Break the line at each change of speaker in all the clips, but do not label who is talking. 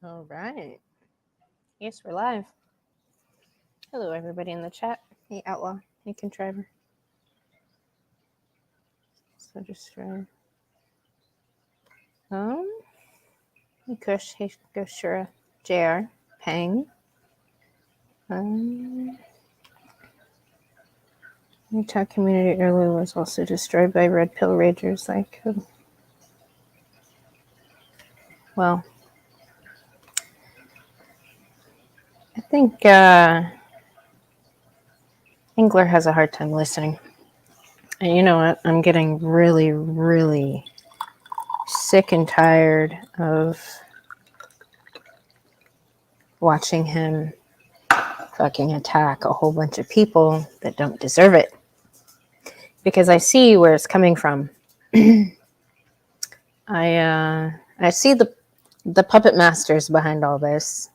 All right. Yes, we're live. Hello, everybody in the chat. Hey, Outlaw. Hey, Contriver. So just hey, Kush. Hey, Goshura. JR. Pang. Utah community earlier was also destroyed by Red Pill Ragers. Well, I think Engler has a hard time listening. And you know what? I'm getting really, really sick and tired of watching him fucking attack a whole bunch of people that don't deserve it. Because I see where it's coming from. I see the puppet masters behind all this.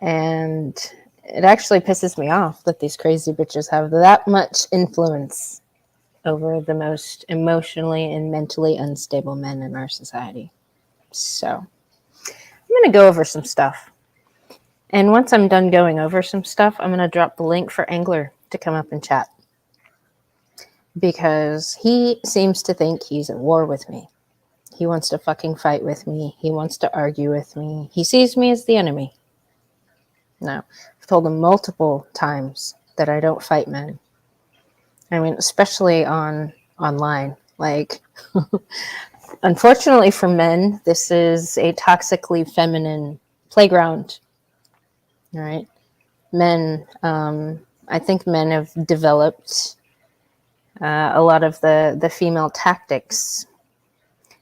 And it actually pisses me off that these crazy bitches have that much influence over the most emotionally and mentally unstable men in our society. So I'm going to go over some stuff. And once I'm done going over some stuff, I'm going to drop the link for Engler to come up and chat. Because he seems to think he's at war with me. He wants to fucking fight with me. He wants to argue with me. He sees me as the enemy. No, I've told him multiple times that I don't fight men. I mean, especially online. Like, unfortunately for men, this is a toxically feminine playground. All right, men. I think men have developed a lot of the female tactics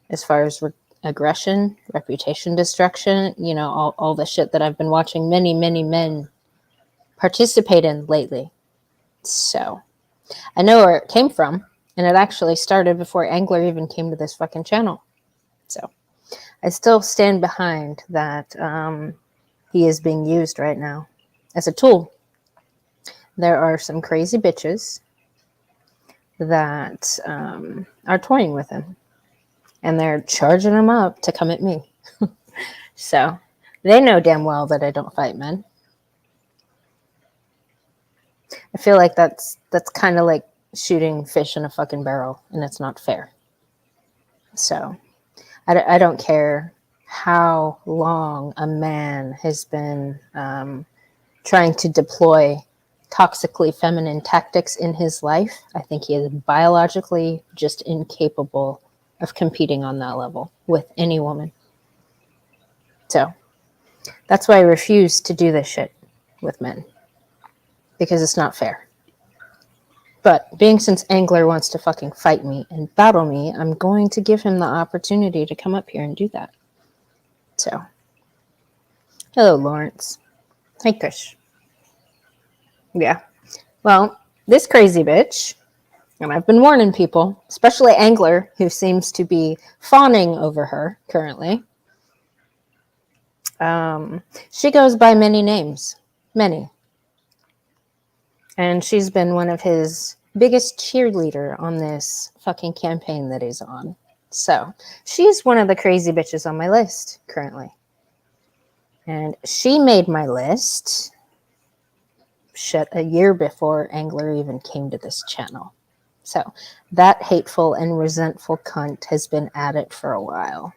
as far as aggression, reputation destruction, you know, all the shit that I've been watching many, many men participate in lately. So I know where it came from, and it actually started before Angler even came to this fucking channel. So I still stand behind that he is being used right now as a tool. There are some crazy bitches that are toying with him, and they're charging him up to come at me. So they know damn well that I don't fight men. I feel like that's kind of like shooting fish in a fucking barrel, and it's not fair. So I don't care how long a man has been trying to deploy toxically feminine tactics in his life. I think he is biologically just incapable of competing on that level with any woman. So that's why I refuse to do this shit with men, because it's not fair. But being since Angler wants to fucking fight me and battle me, I'm going to give him the opportunity to come up here and do that. So, hello, Lawrence. Hey, Kush. Yeah. Well, this crazy bitch, and I've been warning people, especially Angler, who seems to be fawning over her currently. She goes by many names. Many. And she's been one of his biggest cheerleader on this fucking campaign that he's on. So she's one of the crazy bitches on my list currently. And she made my list shit a year before Angler even came to this channel. So that hateful and resentful cunt has been at it for a while.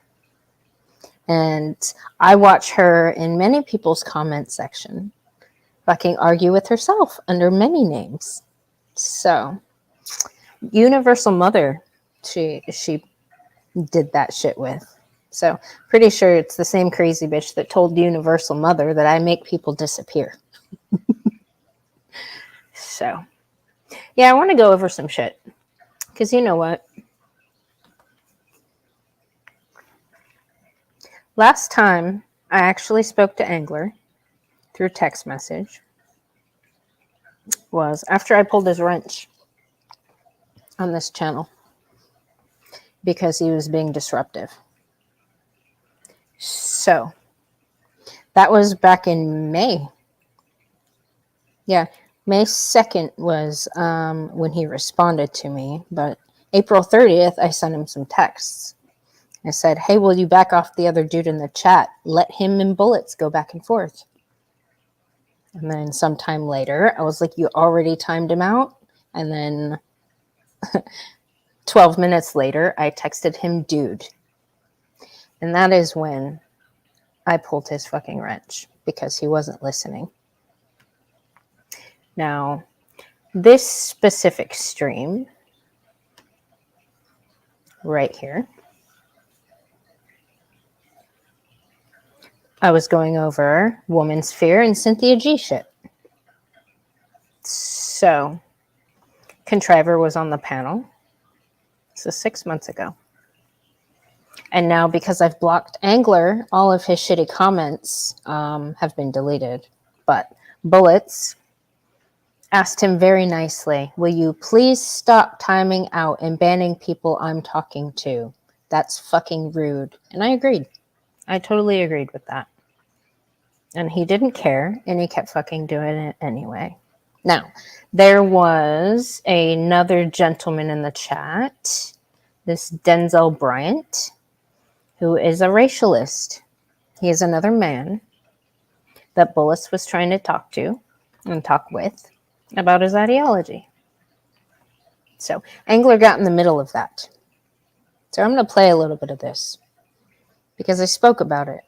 And I watch her in many people's comment section fucking argue with herself under many names. So Universal Mother, she did that shit with. So pretty sure it's the same crazy bitch that told Universal Mother that I make people disappear. So yeah, I want to go over some shit. Because you know what? Last time I actually spoke to Angler through text message was after I pulled his wrench on this channel because he was being disruptive. So that was back in May. Yeah, May 2nd was when he responded to me, but April 30th, I sent him some texts. I said, hey, will you back off the other dude in the chat? Let him and Bullets go back and forth. And then sometime later, I was like, you already timed him out? And then 12 minutes later, I texted him, dude. And that is when I pulled his fucking wrench because he wasn't listening. Now, this specific stream right here, I was going over Woman's Fear and Cynthia G shit. So, Contriver was on the panel. This is 6 months ago. And now, because I've blocked Angler, all of his shitty comments have been deleted. But Bullets asked him very nicely, will you please stop timing out and banning people I'm talking to? That's fucking rude. And I agreed. I totally agreed with that. And he didn't care, and he kept fucking doing it anyway. Now, there was another gentleman in the chat, this Denzel Bryant, who is a racialist. He is another man that Bullis was trying to talk to and talk with about his ideology. So Angler got in the middle of that. So I'm going to play a little bit of this because I spoke about it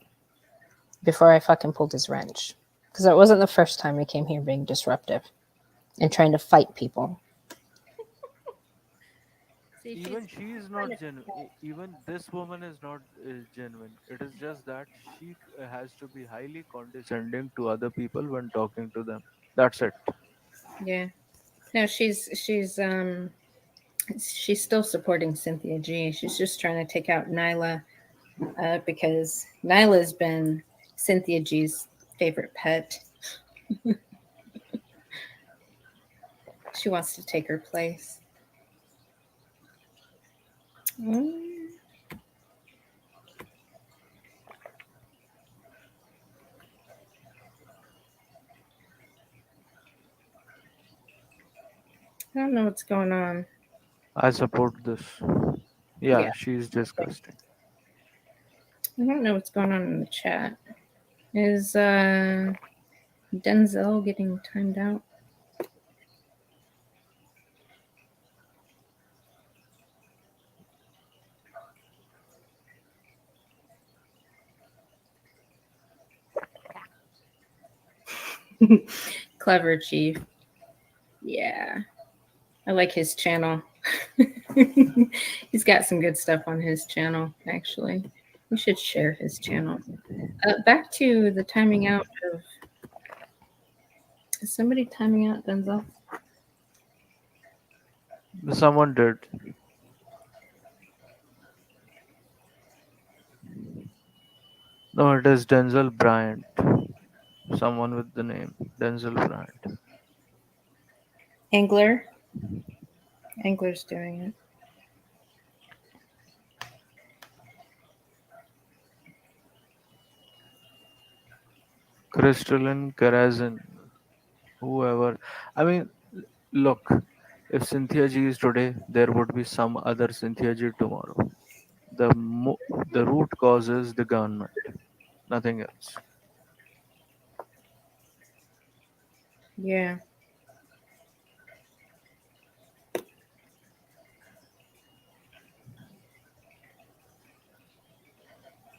before I fucking pulled his wrench. Because it wasn't the first time he came here being disruptive and trying to fight people.
Even she is not genuine. Even this woman is not genuine. It is just that she has to be highly condescending to other people when talking to them. That's it.
Yeah. No, she's still supporting Cynthia G. She's just trying to take out Nyla because Nyla's been Cynthia G's favorite pet. She wants to take her place. I don't know what's going on.
I support this. Yeah, she's disgusting.
I don't know what's going on in the chat. Is Denzel getting timed out? Clever Chief. Yeah. I like his channel. He's got some good stuff on his channel, actually. We should share his channel. Back to the timing out of... Is somebody timing out Denzel?
Someone did. No, it is Denzel Bryant. Someone with the name Denzel Bryant.
Angler? Angler's doing it.
Crystalline Karazin. Whoever. I mean, look, if Cynthia G is today, there would be some other Cynthia G tomorrow. The root cause is the government, nothing else.
Yeah.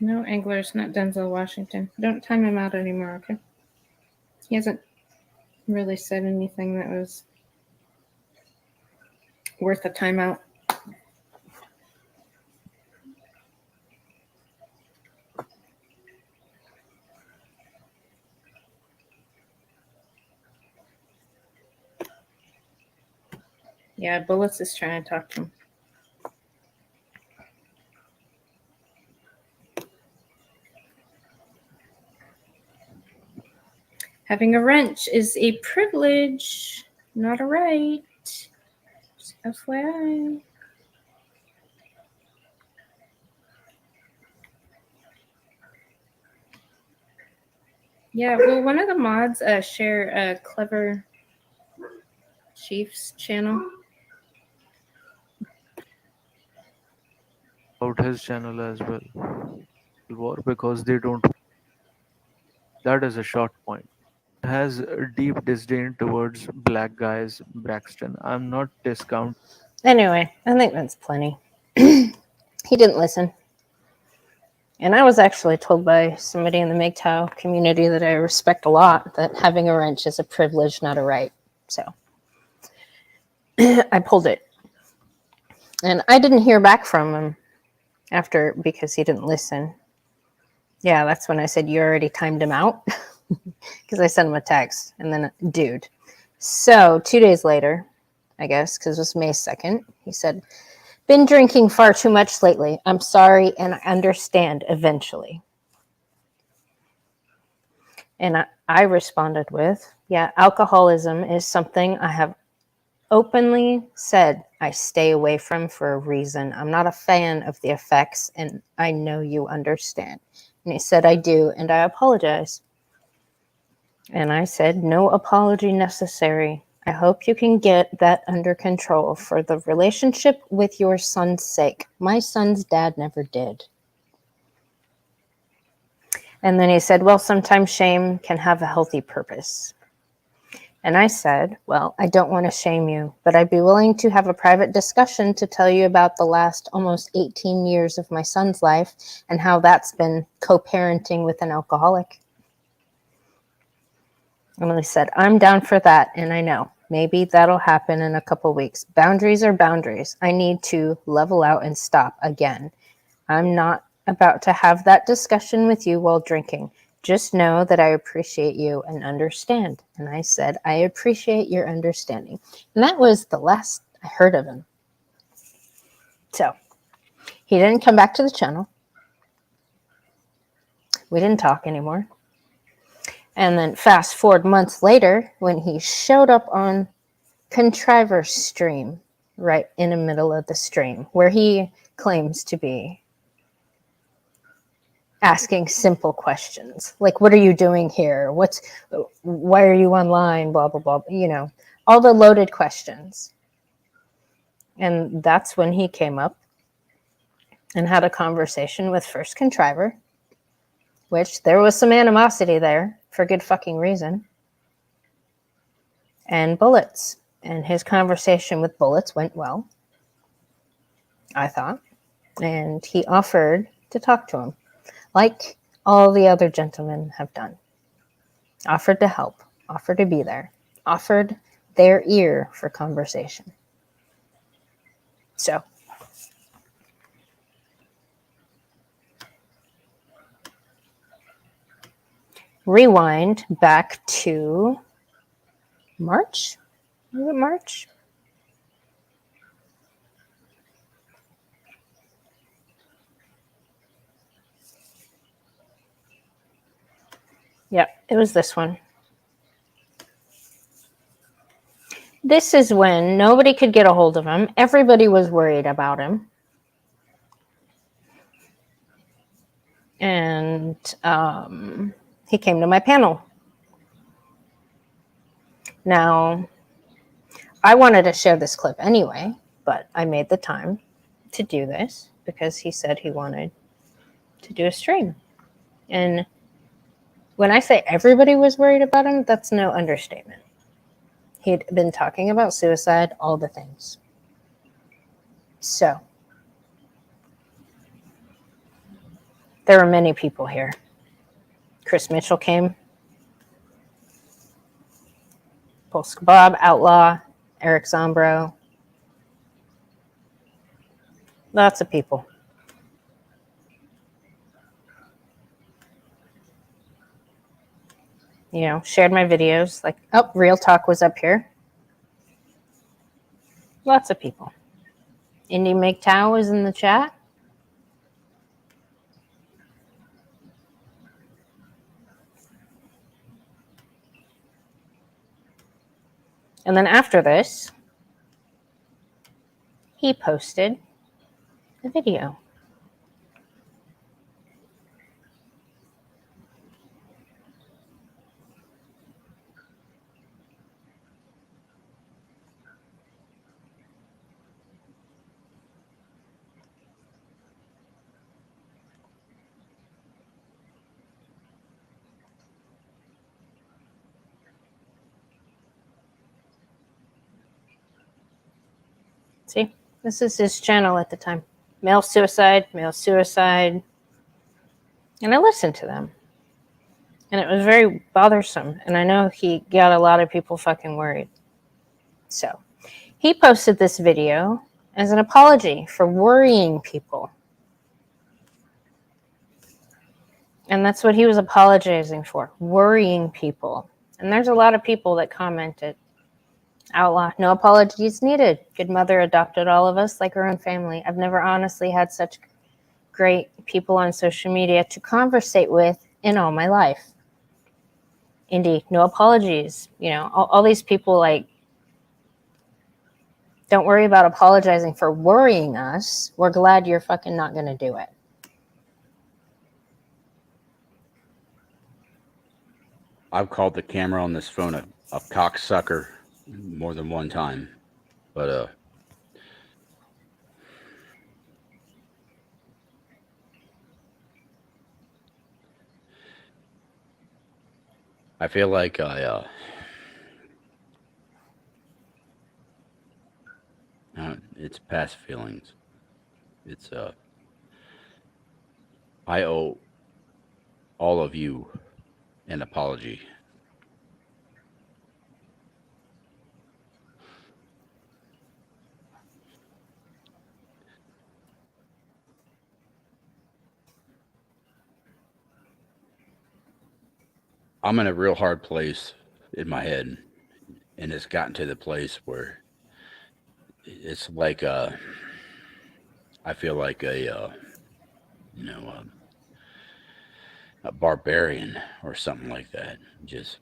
No, Angler's not Denzel Washington. Don't time him out anymore, okay? He hasn't really said anything that was worth a timeout. Yeah, Bullets is trying to talk to him. Having a wrench is a privilege, not a right. Just FYI. Yeah, well, one of the mods share a Clever Chief's channel.
About his channel as well. War because they don't. That is a short point. Has a deep disdain towards black guys, Braxton. I'm not discounting.
Anyway, I think that's plenty. He didn't listen. And I was actually told by somebody in the MGTOW community that I respect a lot that having a wrench is a privilege, not a right. So I pulled it. And I didn't hear back from him after because he didn't listen. Yeah, that's when I said you already timed him out because I sent him a text and then, dude. So 2 days later, I guess, because it was May 2nd, he said, been drinking far too much lately. I'm sorry and I understand eventually. And I responded with, yeah, alcoholism is something I have openly said I stay away from for a reason. I'm not a fan of the effects, and I know you understand. And he said, I do, and I apologize. And I said, no apology necessary. I hope you can get that under control for the relationship with your son's sake. My son's dad never did. And then he said, well, sometimes shame can have a healthy purpose. And I said, well, I don't want to shame you, but I'd be willing to have a private discussion to tell you about the last almost 18 years of my son's life and how that's been co-parenting with an alcoholic. And I said, I'm down for that, and I know. Maybe that'll happen in a couple weeks. Boundaries are boundaries. I need to level out and stop again. I'm not about to have that discussion with you while drinking. Just know that I appreciate you and understand. And I said, I appreciate your understanding. And that was the last I heard of him. So he didn't come back to the channel. We didn't talk anymore. And then fast forward months later, when he showed up on Contriver's stream, right in the middle of the stream, where he claims to be asking simple questions like, what are you doing here? Why are you online? Blah, blah, blah. You know, all the loaded questions. And that's when he came up and had a conversation with First Contriver, which there was some animosity there for good fucking reason, and Bullets. And his conversation with Bullets went well, I thought. And he offered to talk to him, like all the other gentlemen have done. Offered to help, offered to be there, offered their ear for conversation. So, rewind back to March. Was it March? Yep, it was this one. This is when nobody could get a hold of him. Everybody was worried about him. And he came to my panel. Now, I wanted to share this clip anyway, but I made the time to do this because he said he wanted to do a stream. And when I say everybody was worried about him, that's no understatement. He'd been talking about suicide, all the things. So, there were many people here. Chris Mitchell came. Polska Bob, Outlaw, Eric Zombro. Lots of people. You know, shared my videos. Like, oh, Real Talk was up here. Lots of people. Indy MGTOW was in the chat. And then after this, he posted a video. See, this is his channel at the time. Male suicide, male suicide. And I listened to them. And it was very bothersome. And I know he got a lot of people fucking worried. So he posted this video as an apology for worrying people. And that's what he was apologizing for, worrying people. And there's a lot of people that commented, outlaw, no apologies needed. Good mother adopted all of us like her own family. I've never honestly had such great people on social media to conversate with in all my life. Indeed, no apologies. You know, all these people, like, don't worry about apologizing for worrying us. We're glad you're fucking not going to do it.
I've called the camera on this phone a cocksucker more than one time, but I feel like it's past feelings. It's I owe all of you an apology. I'm in a real hard place in my head, and it's gotten to the place where it's like I feel like a barbarian or something like that. Just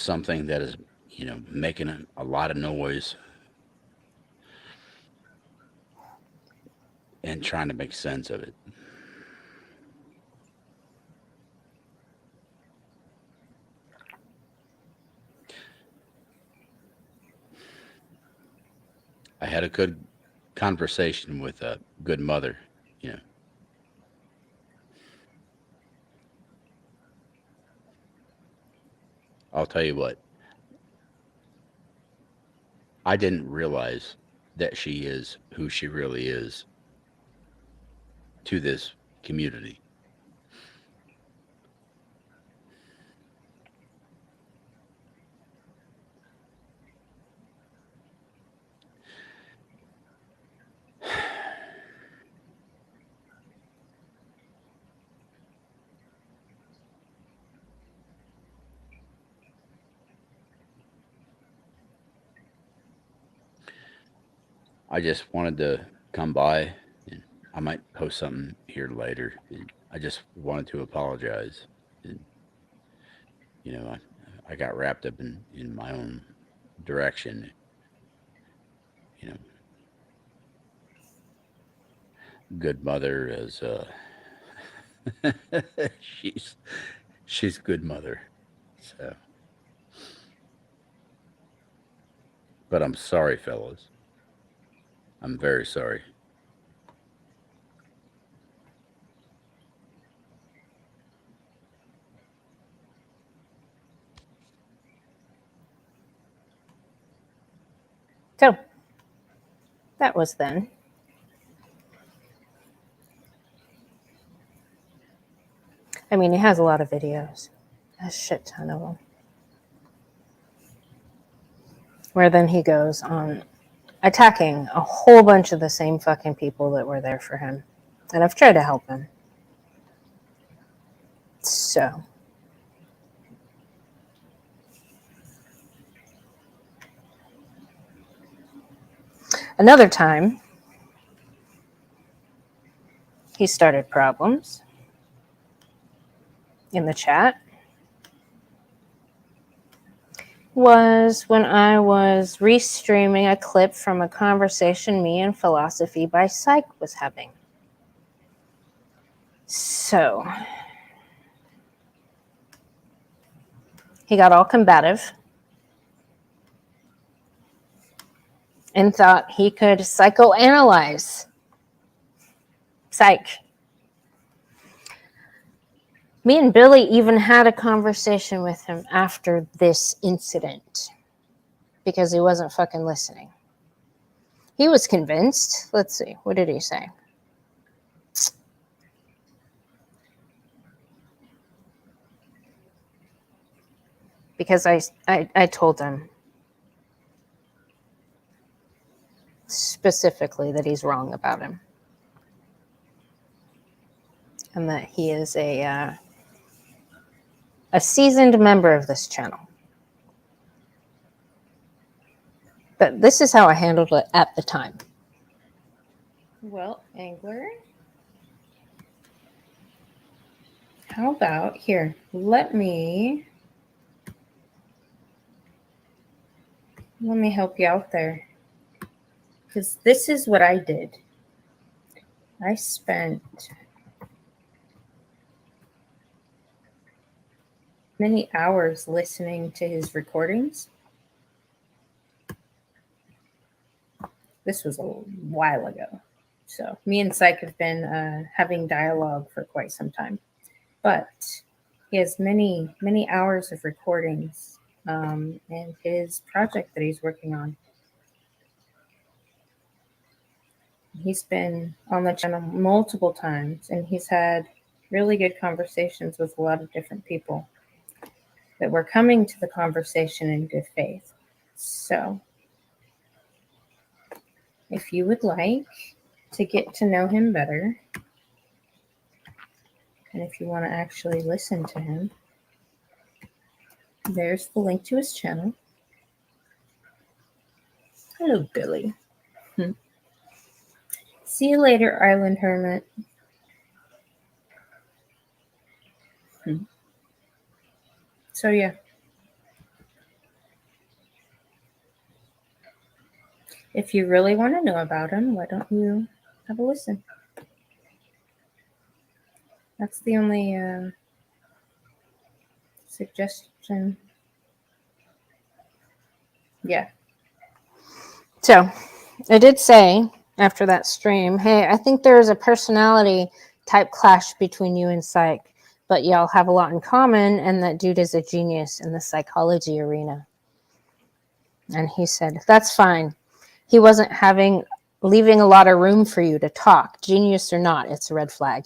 something that is, making a lot of noise and trying to make sense of it. I had a good conversation with a good mother, I'll tell you what, I didn't realize that she is who she really is to this community. I just wanted to come by, and I might post something here later. And I just wanted to apologize. And, I got wrapped up in my own direction. Good mother is she's good mother. So, but I'm sorry, fellas. I'm very sorry.
So that was then. I mean, he has a lot of videos, a shit ton of them, where then he goes on attacking a whole bunch of the same fucking people that were there for him. And I've tried to help him. So. Another time, he started problems in the chat. Was when I was restreaming a clip from a conversation me and Philosophy by Psych was having. So he got all combative and thought he could psychoanalyze Psych. Me and Billy even had a conversation with him after this incident because he wasn't fucking listening. He was convinced. Let's see. What did he say? Because I told him specifically that he's wrong about him. And that he is a seasoned member of this channel. But this is how I handled it at the time. Well, Angler, how about here? Let me help you out there. Because this is what I did. I spent many hours listening to his recordings. This was a while ago. So me and Syke have been having dialogue for quite some time. But he has many, many hours of recordings and his project that he's working on. He's been on the channel multiple times, and he's had really good conversations with a lot of different people that were coming to the conversation in good faith. So if you would like to get to know him better, and if you want to actually listen to him, there's the link to his channel. Hello, Billy. See you later, Island Hermit. So, yeah. If you really want to know about him, why don't you have a listen? That's the only suggestion. Yeah. So, I did say after that stream, hey, I think there is a personality type clash between you and Syke, but y'all have a lot in common, and that dude is a genius in the psychology arena. And he said, that's fine. He wasn't leaving a lot of room for you to talk. Genius or not, it's a red flag.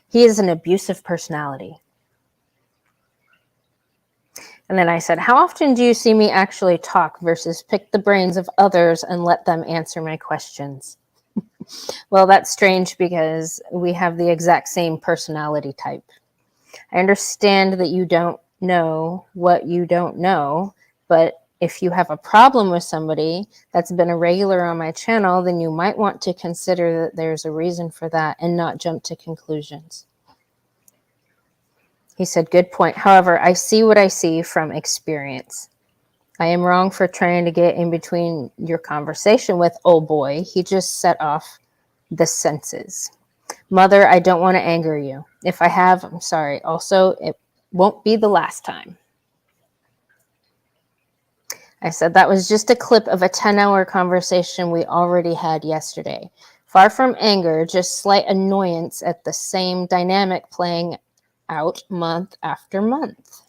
He is an abusive personality. And then I said, how often do you see me actually talk versus pick the brains of others and let them answer my questions? Well, that's strange because we have the exact same personality type. I understand that you don't know what you don't know, but if you have a problem with somebody that's been a regular on my channel, then you might want to consider that there's a reason for that and not jump to conclusions. He said, good point. However, I see what I see from experience. I am wrong for trying to get in between your conversation with old boy. He just set off the senses. Mother, I don't want to anger you. If I have, I'm sorry. Also, it won't be the last time. I said that was just a clip of a 10-hour conversation we already had yesterday. Far from anger, just slight annoyance at the same dynamic playing out month after month.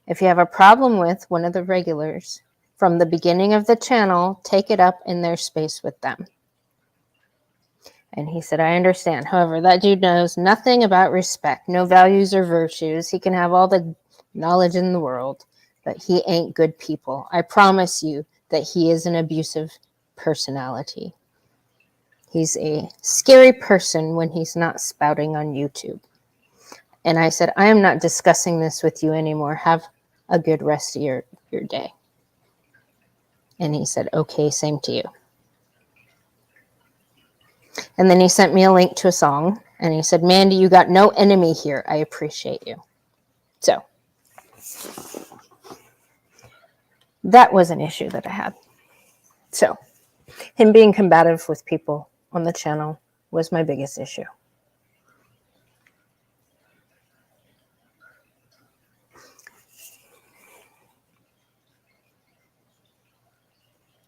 If you have a problem with one of the regulars from the beginning of the channel, take it up in their space with them. And he said, I understand. However, that dude knows nothing about respect, no values or virtues. He can have all the knowledge in the world, but he ain't good people. I promise you that he is an abusive personality. He's a scary person when he's not spouting on YouTube. And I said, I am not discussing this with you anymore. Have a good rest of your day. And he said, okay, same to you. And then he sent me a link to a song. And he said, Mandy, you got no enemy here. I appreciate you. So that was an issue that I had. So him being combative with people on the channel was my biggest issue.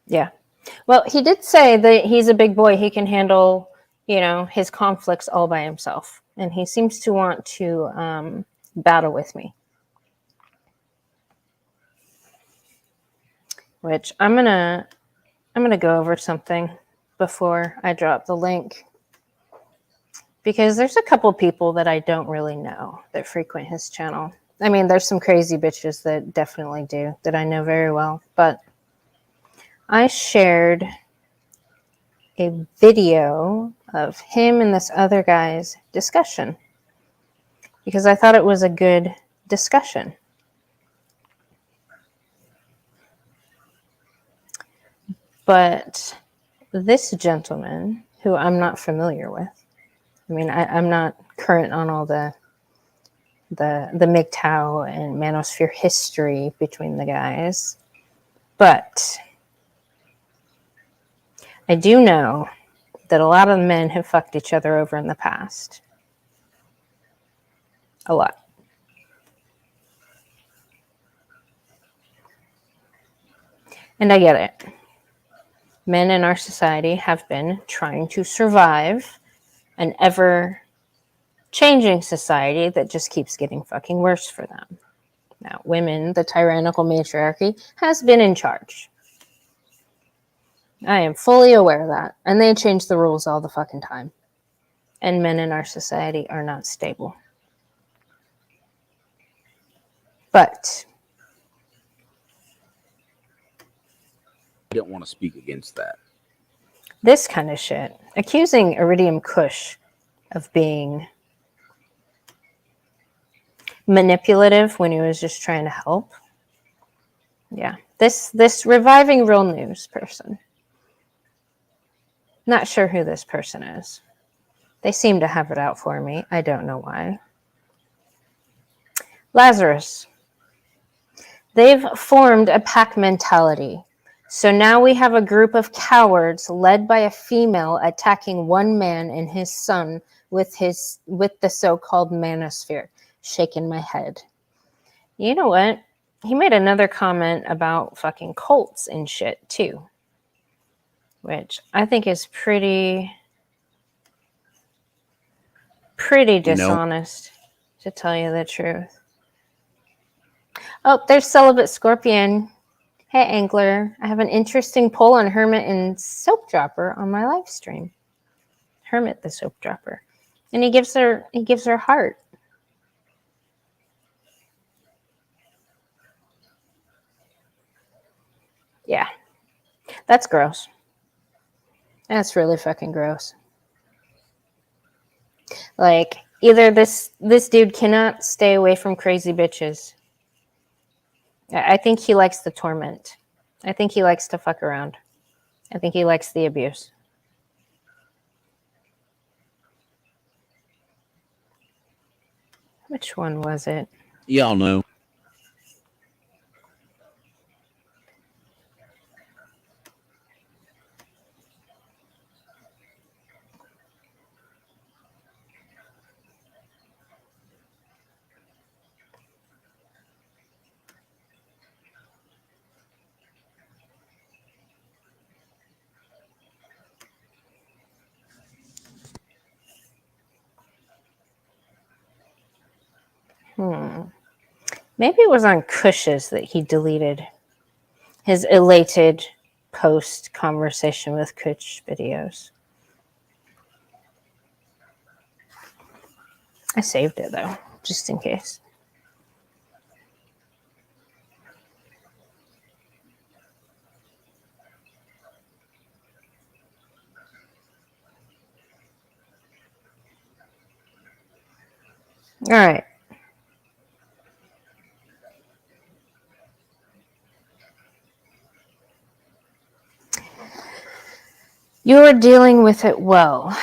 Yeah. Well, he did say that he's a big boy. He can handle, his conflicts all by himself. and he seems to want to battle with me. Which I'm gonna go over something before I drop the link, because there's a couple people that I don't really know that frequent his channel. I mean, there's some crazy bitches that definitely do, that I know very well, but I shared a video of him and this other guy's discussion because I thought it was a good discussion. But this gentleman, who I'm not familiar with, I mean, I'm not current on all the MGTOW and manosphere history between the guys, but I do know that a lot of men have fucked each other over in the past. A lot. And I get it. Men in our society have been trying to survive an ever-changing society that just keeps getting fucking worse for them. Now, women, the tyrannical matriarchy, has been in charge. I am fully aware of that. And they change the rules all the fucking time. And men in our society are not stable. But
I don't want to speak against that.
this kind of shit, accusing Iridium Kush of being manipulative when he was just trying to help. Yeah, this Reviving Real News person. Not sure who this person is. They seem to have it out for me. I don't know why. Lazarus. They've formed a pack mentality. So now we have a group of cowards led by a female attacking one man and his son with the so-called manosphere. Shaking my head. You know what? He made another comment about fucking cults and shit too, which I think is pretty dishonest, to tell you the truth. Oh, there's Celibate Scorpion. Hey, Angler. I have an interesting poll on Hermit and Soap Dropper on my live stream. Hermit the Soap Dropper. And he gives her heart. Yeah. That's gross. That's really fucking gross. Like, either this dude cannot stay away from crazy bitches. I think he likes the torment. I think he likes to fuck around. I think he likes the abuse. Which one was it?
Y'all know.
Maybe it was on Kush's that he deleted his elated post conversation with Kush videos. I saved it though, just in case. All right. You're dealing with it well.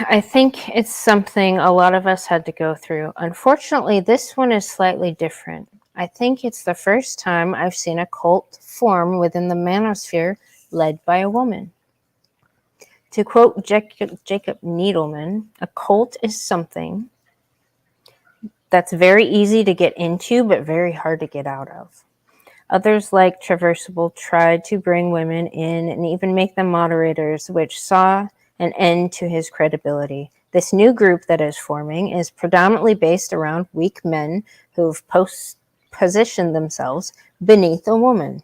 I think it's something a lot of us had to go through. Unfortunately, this one is slightly different. I think it's the first time I've seen a cult form within the manosphere led by a woman. To quote Jacob Needleman, a cult is something that's very easy to get into, but very hard to get out of. Others, like Traversable, tried to bring women in and even make them moderators, which saw an end to his credibility. This new group that is forming is predominantly based around weak men who've positioned themselves beneath a woman.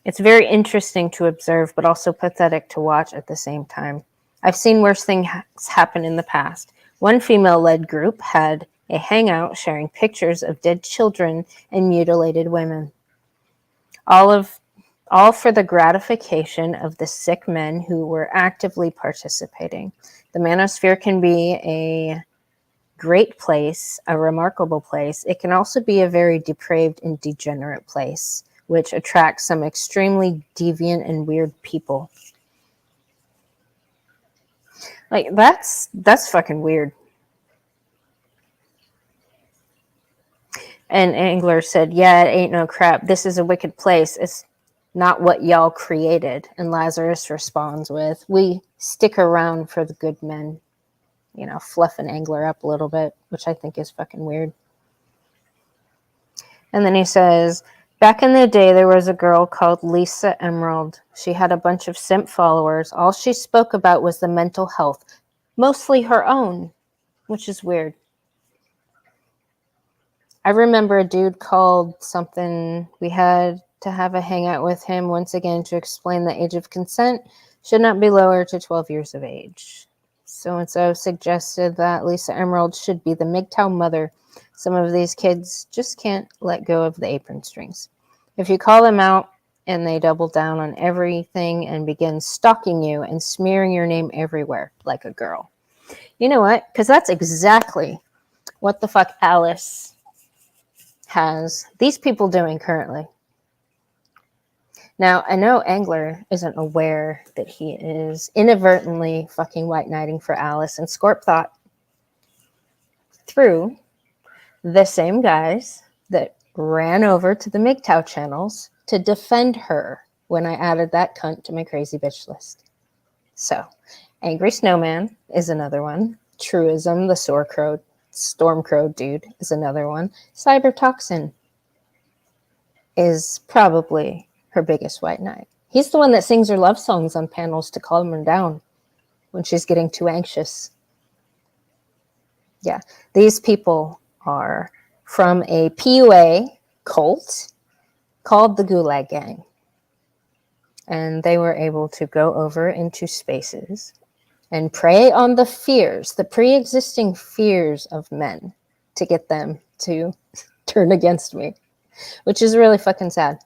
It's very interesting to observe, but also pathetic to watch at the same time. I've seen worse things happen in the past. One female-led group had a hangout sharing pictures of dead children and mutilated women. All for the gratification of the sick men who were actively participating. The manosphere can be a great place, a remarkable place. It can also be a very depraved and degenerate place, which attracts some extremely deviant and weird people. Like, that's fucking weird. And Angler said, yeah, it ain't no crap. This is a wicked place. It's not what y'all created. And Lazarus responds with, we stick around for the good men. You know, fluffing Angler up a little bit, which I think is fucking weird. And then he says, back in the day, there was a girl called Lisa Emerald. She had a bunch of simp followers. All she spoke about was the mental health, mostly her own, which is weird. I remember a dude called something, we had to have a hangout with him once again to explain the age of consent should not be lower to 12 years of age. So-and-so suggested that Lisa Emerald should be the MGTOW mother. Some of these kids just can't let go of the apron strings. If you call them out and they double down on everything and begin stalking you and smearing your name everywhere like a girl. You know what? Because that's exactly what the fuck Alice has these people doing currently. Now, I know Angler isn't aware that he is inadvertently fucking white knighting for Alice, and Scorp thought through the same guys that ran over to the MGTOW channels to defend her when I added that cunt to my crazy bitch list. So, Angry Snowman is another one. Truism, the Stormcrow dude, is another one. Cybertoxin is probably her biggest white knight. He's the one that sings her love songs on panels to calm her down when she's getting too anxious. Yeah, these people are from a PUA cult called the Gulag Gang. And they were able to go over into spaces and prey on the fears, the pre-existing fears of men to get them to turn against me, which is really fucking sad.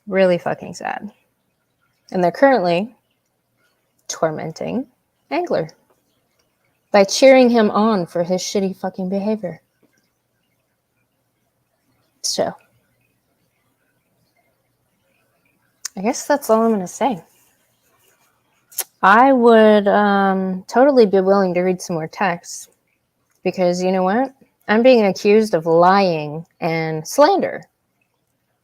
Really fucking sad. And they're currently tormenting Angler by cheering him on for his shitty fucking behavior. So, I guess that's all I'm going to say. I would totally be willing to read some more texts because you know what? I'm being accused of lying and slander.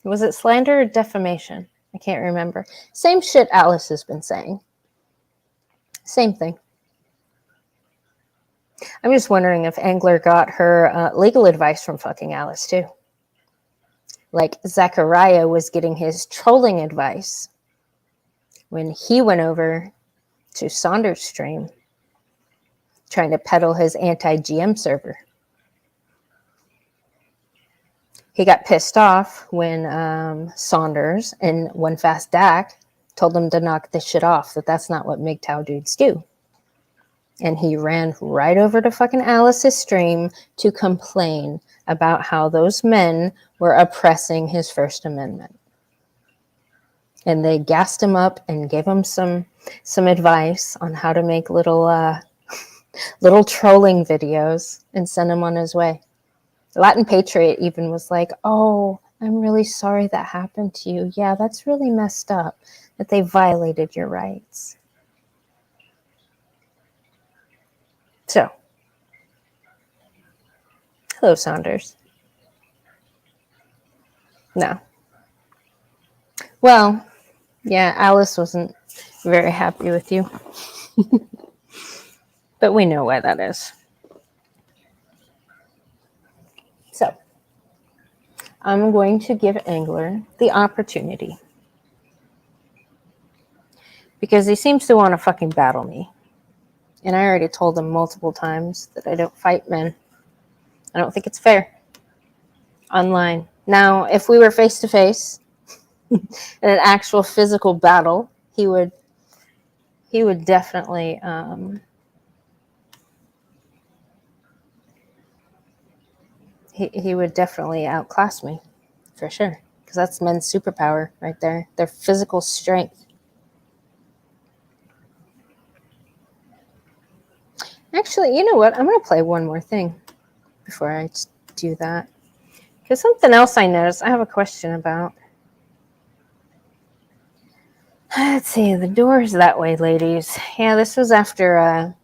Was it slander or defamation? I can't remember. Same shit Alice has been saying. Same thing. I'm just wondering if Angler got her legal advice from fucking Alice too. Like Zachariah was getting his trolling advice when he went over to Saunders' stream trying to peddle his anti-GM server. He got pissed off when Saunders and One Fast Dak told him to knock this shit off, that that's not what MGTOW dudes do. And he ran right over to fucking Alice's stream to complain about how those men were oppressing his First Amendment. And they gassed him up and gave him some advice on how to make little trolling videos and send him on his way. Latin Patriot even was like, oh, I'm really sorry that happened to you. Yeah, that's really messed up that they violated your rights. So, hello, Saunders. No. Well, yeah, Alice wasn't very happy with you. But we know why that is. So, I'm going to give Angler the opportunity. Because he seems to want to fucking battle me And I already told him multiple times that I don't fight men. I don't think it's fair online. Now, if we were face to face in an actual physical battle, he would definitely he would definitely outclass me, for sure, because that's men's superpower right there, their physical strength. Actually, you know what? I'm going to play one more thing before I do that, because something else I noticed I have a question about. Let's see, the door's that way, ladies. Yeah, this was after,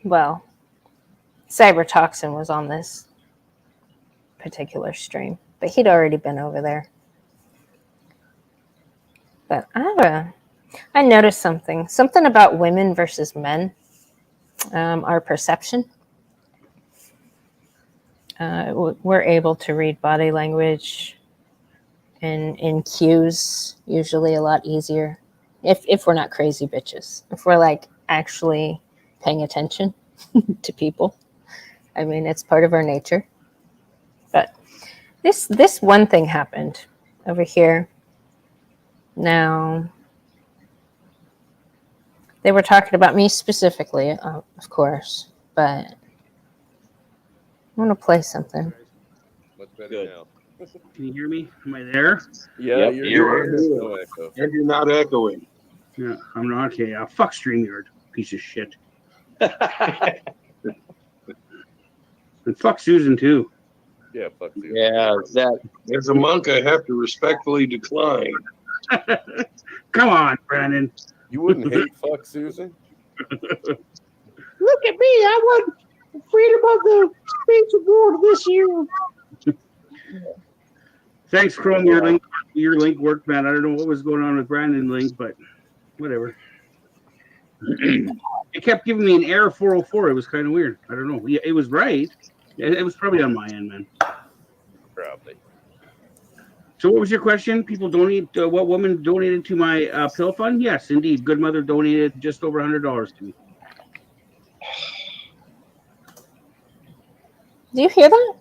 well, Cybertoxin was on this particular stream, but he'd already been over there. But I noticed something about women versus men, our perception. We're able to read body language and in cues usually a lot easier if we're not crazy bitches. If we're like actually paying attention to people. I mean, it's part of our nature. But this one thing happened over here. Now, they were talking about me specifically, of course, but I want to play something.
Much better
Good.
now.
Can you hear me? Am I there?
Yeah,
Yep,
you're
you're
there's no echo.
And you're not echoing.
Yeah, I'm not. Okay, fuck StreamYard, piece of shit. And fuck Susan, too.
Yeah, fuck you.
yeah, that
As a monk, I have to respectfully decline.
Come on, Brandon.
You wouldn't hate fuck Susan?
Look at me. I won freedom of the speech award this year. Thanks, Chrome. Your link worked, man. I don't know what was going on with Brandon's link, but whatever. It kept giving me an error 404. It was kind of weird. I don't know. Yeah, it was right. It was probably on my end, man.
Probably.
So what was your question? People donate, what woman donated to my pill fund? Yes, indeed. Good Mother donated just over $100 to me.
Do you hear that?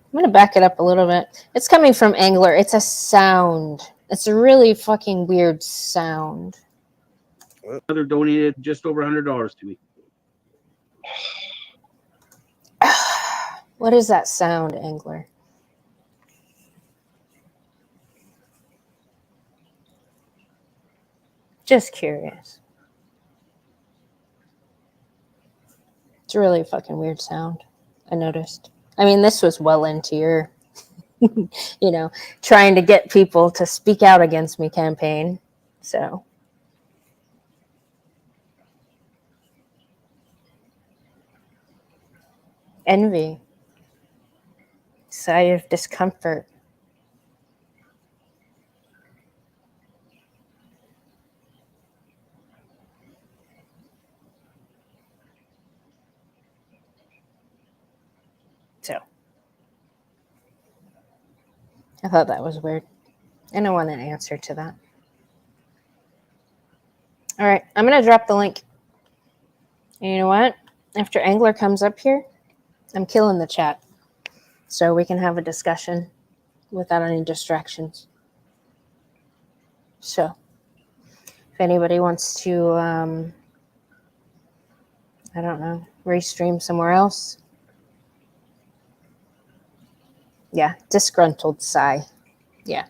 I'm going to back it up a little bit. It's coming from Angler. It's a sound. It's a really fucking weird sound.
Mother donated just over $100 to me.
What is that sound, Angler? Just curious. It's a really fucking weird sound, I noticed. I mean, this was well into your, trying to get people to speak out against me campaign. So. Envy. Sigh of discomfort. So, I thought that was weird. And I want an answer to that. All right, I'm going to drop the link. And you know what? After Angler comes up here, I'm killing the chat so we can have a discussion without any distractions. So, if anybody wants to, I don't know, restream somewhere else. Yeah, disgruntled sigh. Yeah.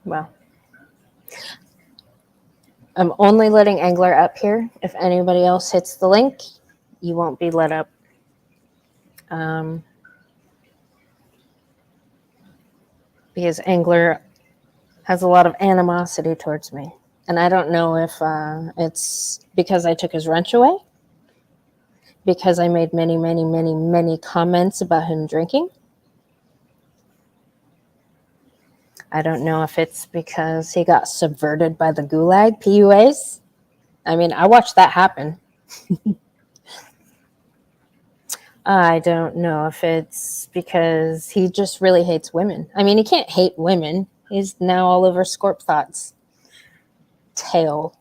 Well, I'm only letting Angler up here. If anybody else hits the link, you won't be let up. Because Angler has a lot of animosity towards me. And I don't know if it's because I took his wrench away, because I made many, many, many, many comments about him drinking. I don't know if it's because he got subverted by the Gulag PUAs. I mean, I watched that happen. I don't know if it's because he just really hates women. I mean, he can't hate women. He's now all over Scorp Thought's tail.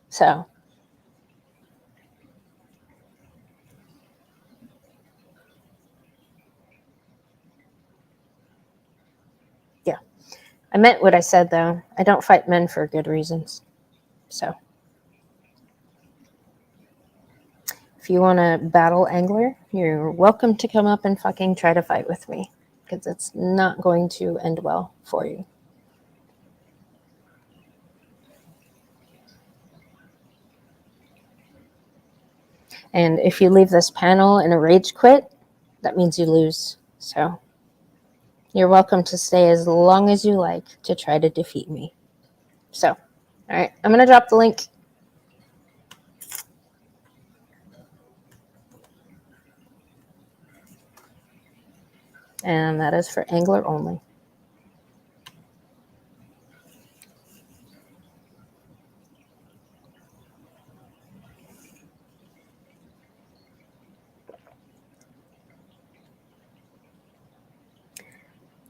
So, yeah. I meant what I said, though. I don't fight men for good reasons. So, if you want to battle Angler, you're welcome to come up and fucking try to fight with me. Because it's not going to end well for you. And if you leave this panel in a rage quit, that means you lose. So you're welcome to stay as long as you like to try to defeat me. So, all right, I'm going to drop the link. And that is for Angler only.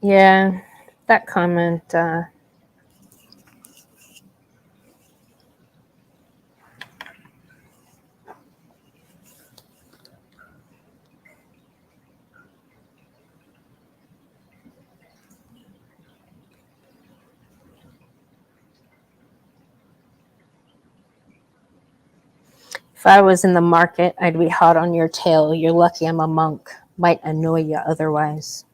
Yeah, that comment, if I was in the market, I'd be hot on your tail. You're lucky I'm a monk. Might annoy you otherwise.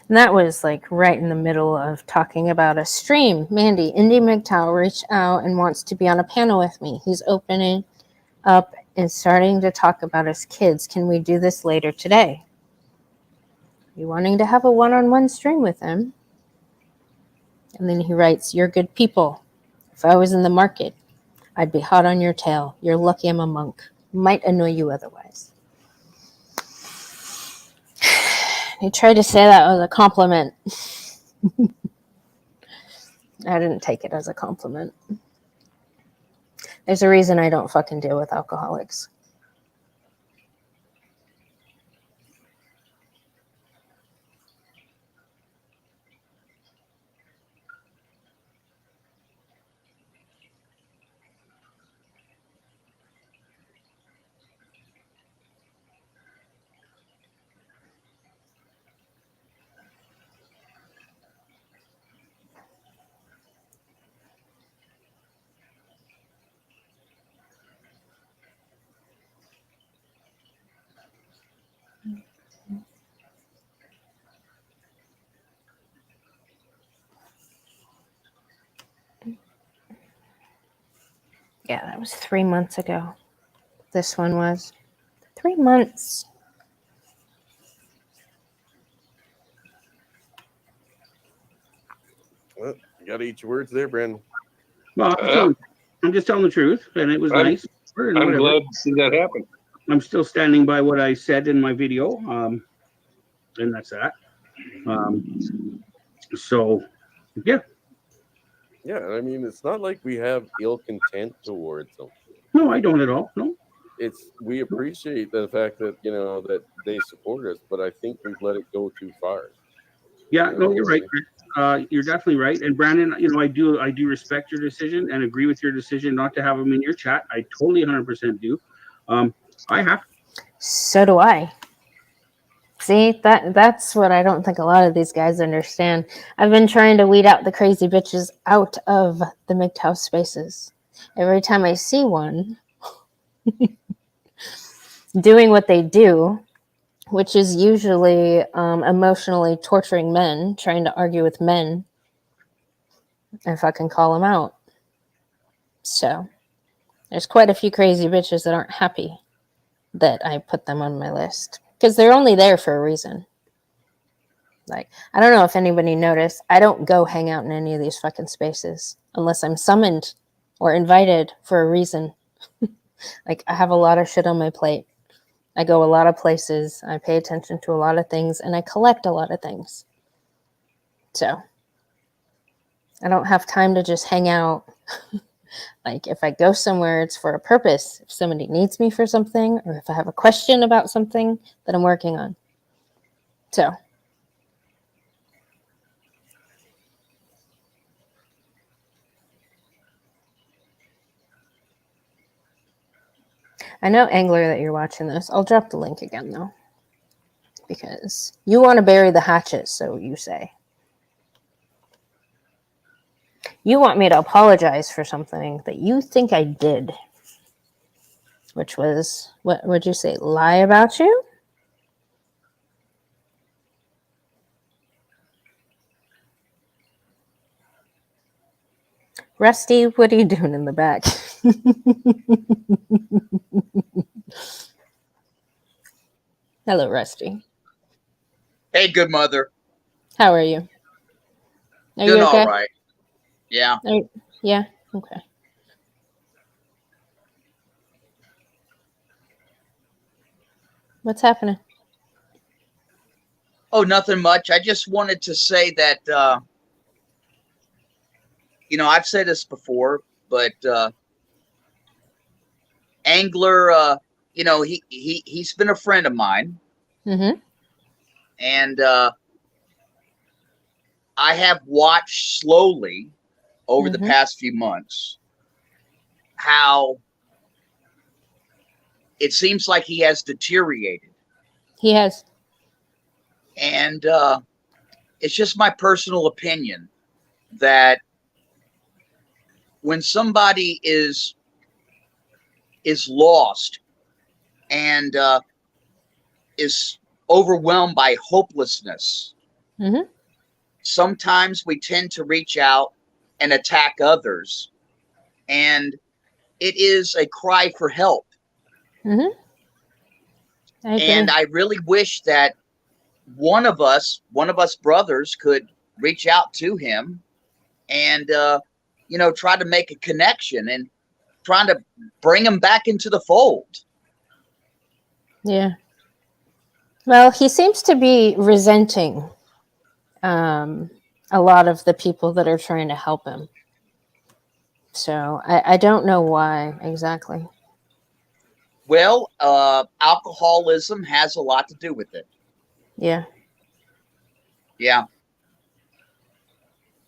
And that was like right in the middle of talking about a stream. Mandy, Indy MGTOW reached out and wants to be on a panel with me. He's opening up and starting to talk about his kids. Can we do this later today? You wanting to have a one-on-one stream with him? And then he writes, you're good people. If I was in the market, I'd be hot on your tail. You're lucky I'm a monk. Might annoy you otherwise. He tried to say that was a compliment. I didn't take it as a compliment. There's a reason I don't fucking deal with alcoholics. Yeah, that was 3 months ago. This one was 3 months.
Well, you got to eat your words there, Brandon.
Well, I'm just telling the truth, and it was nice. And
I'm
whatever.
glad to see that happen.
I'm still standing by what I said in my video, and that's that. So, yeah.
Yeah, I mean, it's not like we have ill content towards them.
No, I don't at all. No.
We appreciate the fact that that they support us, but I think we've let it go too far.
Yeah, no, you're right, Chris. You're definitely right. And Brandon, I do respect your decision and agree with your decision not to have him in your chat. I totally 100% do. I have.
So do I. See, that's what I don't think a lot of these guys understand. I've been trying to weed out the crazy bitches out of the MGTOW spaces. Every time I see one doing what they do, which is usually emotionally torturing men, trying to argue with men, I fucking call them out. So there's quite a few crazy bitches that aren't happy that I put them on my list. Because they're only there for a reason. Like, I don't know if anybody noticed, I don't go hang out in any of these fucking spaces unless I'm summoned or invited for a reason. Like, I have a lot of shit on my plate. I go a lot of places. I pay attention to a lot of things, and I collect a lot of things. So, I don't have time to just hang out Like if I go somewhere, it's for a purpose. If somebody needs me for something, or if I have a question about something that I'm working on. So. I know, Angler, that you're watching this. I'll drop the link again, though. Because you want to bury the hatchet, so you say. You want me to apologize for something that you think I did. Which was, what would you say, lie about you? Rusty, what are you doing in the back? Hello, Rusty.
Hey, good mother.
How are you? Are
Doing
you okay?
all right. Yeah.
Yeah? Okay. What's happening?
Oh, nothing much. I just wanted to say that, I've said this before, but Angler, he's been a friend of mine.
Mm-hmm.
And I have watched slowly over the past few months how it seems like he has deteriorated.
He has.
And it's just my personal opinion that when somebody is lost and is overwhelmed by hopelessness, sometimes we tend to reach out and attack others, and it is a cry for help. And I really wish that one of us brothers could reach out to him and try to make a connection and trying to bring him back into the fold.
Yeah. Well, he seems to be resenting a lot of the people that are trying to help him. So I don't know why exactly.
Well, alcoholism has a lot to do with it.
Yeah.
Yeah.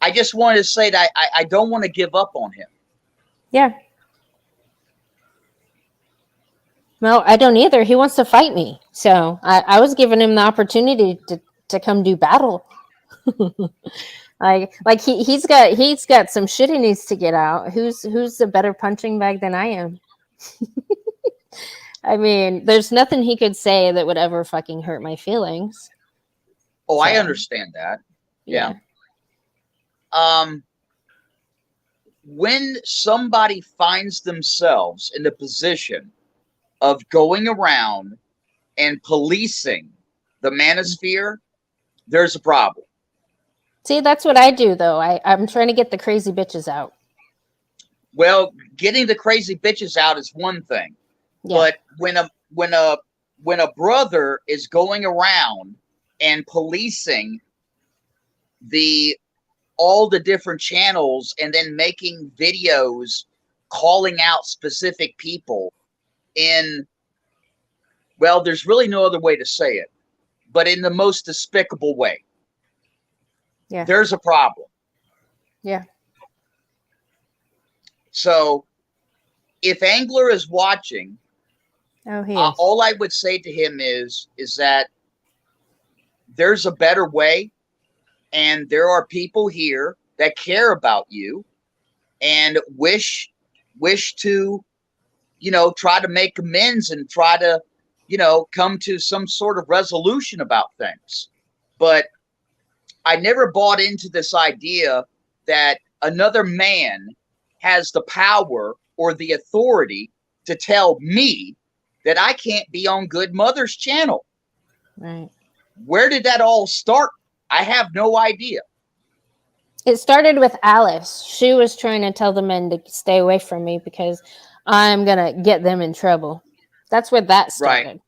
I just wanted to say that I don't want to give up on him.
Yeah. Well, I don't either. He wants to fight me. So I was giving him the opportunity to come do battle. like he's got some shit he needs to get out. Who's a better punching bag than I am? I mean, there's nothing he could say that would ever fucking hurt my feelings.
Oh, I understand that. Yeah. When somebody finds themselves in the position of going around and policing the manosphere, there's a problem.
See, that's what I do, though. I'm trying to get the crazy bitches out.
Well, getting the crazy bitches out is one thing, but when a brother is going around and policing all the different channels and then making videos calling out specific people there's really no other way to say it, but in the most despicable way. Yeah. There's a problem.
Yeah.
So if Angler is watching, all I would say to him is that there's a better way, and there are people here that care about you and wish to, try to make amends and try to, come to some sort of resolution about things. But I never bought into this idea that another man has the power or the authority to tell me that I can't be on Good Mother's channel.
Right.
Where did that all start? I have no idea.
It started with Alice. She was trying to tell the men to stay away from me because I'm going to get them in trouble. That's where that started. Right.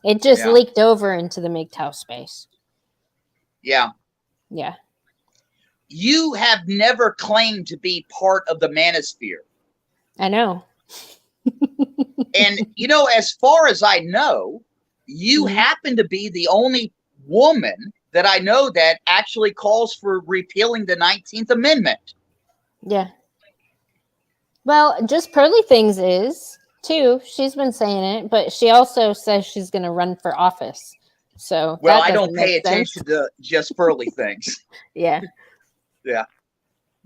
It just leaked over into the MGTOW space.
Yeah.
Yeah.
You have never claimed to be part of the manosphere.
I know.
And, you know, as far as I know, you happen to be the only woman that I know that actually calls for repealing the 19th Amendment.
Yeah. Well, just Pearly Things is, too. She's been saying it, but she also says she's going to run for office. So,
well,
that
I don't
doesn't
pay
make sense.
attention to just Pearly Things.
Yeah.
Yeah.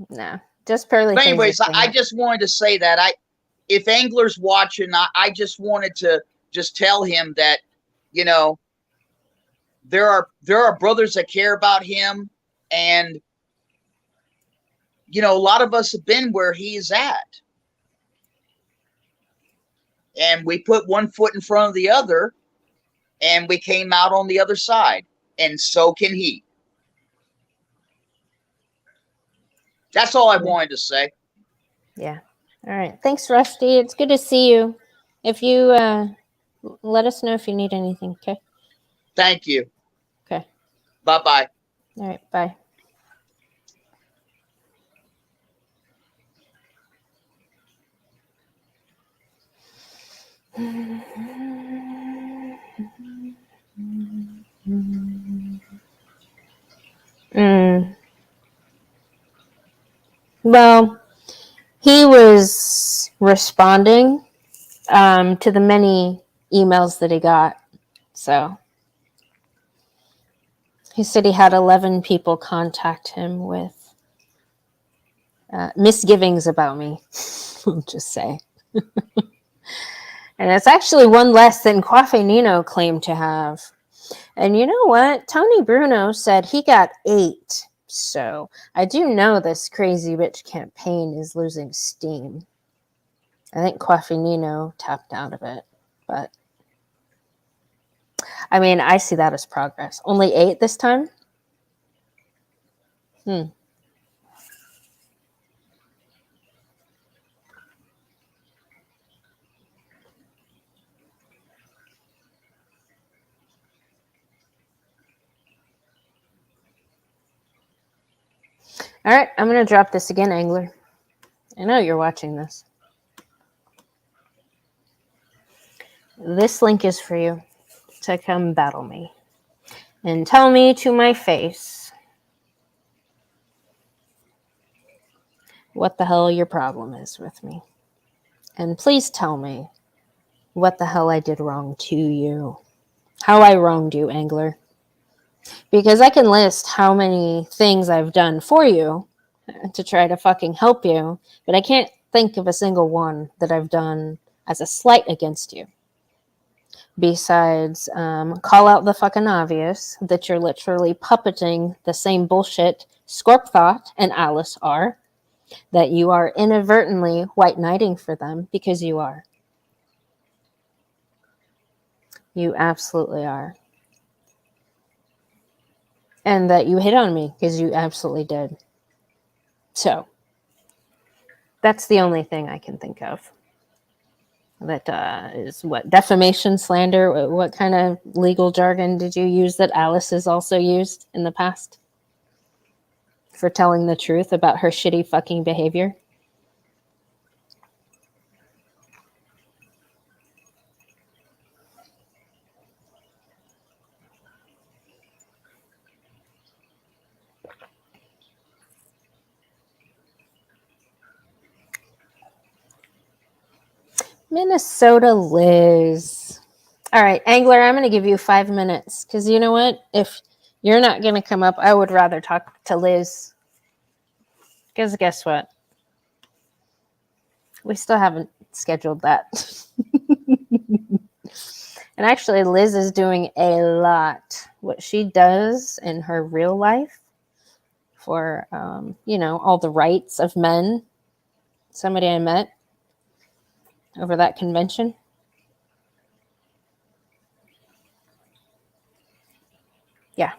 No, just Pearly
But
Things.
anyways, I just wanted to say that if Angler's watching, I just wanted to just tell him that, you know, there are brothers that care about him, and you know, a lot of us have been where he's at, and we put one foot in front of the other, and we came out on the other side, and so can he. That's all I wanted to say.
Yeah. All right. Thanks, Rusty. It's good to see you. If you let us know if you need anything, okay?
Thank you.
Okay.
Bye-bye.
All right. Bye. Well, he was responding to the many emails that he got. So he said he had 11 people contact him with misgivings about me. I'll just say. And it's actually one less than Coffee Nino claimed to have. And you know what? Tony Bruno said he got 8. So I do know this crazy bitch campaign is losing steam. I think Coffee Nino tapped out of it. But I mean, I see that as progress. Only 8 this time? All right, I'm going to drop this again, Angler. I know you're watching this. This link is for you to come battle me and tell me to my face what the hell your problem is with me. And please tell me what the hell I did wrong to you. How I wronged you, Angler. Because I can list how many things I've done for you to try to fucking help you, but I can't think of a single one that I've done as a slight against you. Besides, call out the fucking obvious that you're literally puppeting the same bullshit Scorpthought and Alice are, that you are inadvertently white knighting for them, because you are. You absolutely are. And that you hit on me, because you absolutely did. So, that's the only thing I can think of. That is what? Defamation, slander? What kind of legal jargon did you use that Alice has also used in the past? For telling the truth about her shitty fucking behavior? Minnesota Liz. All right, Angler, I'm going to give you 5 minutes because you know what? If you're not going to come up, I would rather talk to Liz. Because guess what? We still haven't scheduled that. And actually, Liz is doing a lot. What she does in her real life for, all the rights of men. Somebody I met over that convention. Yeah.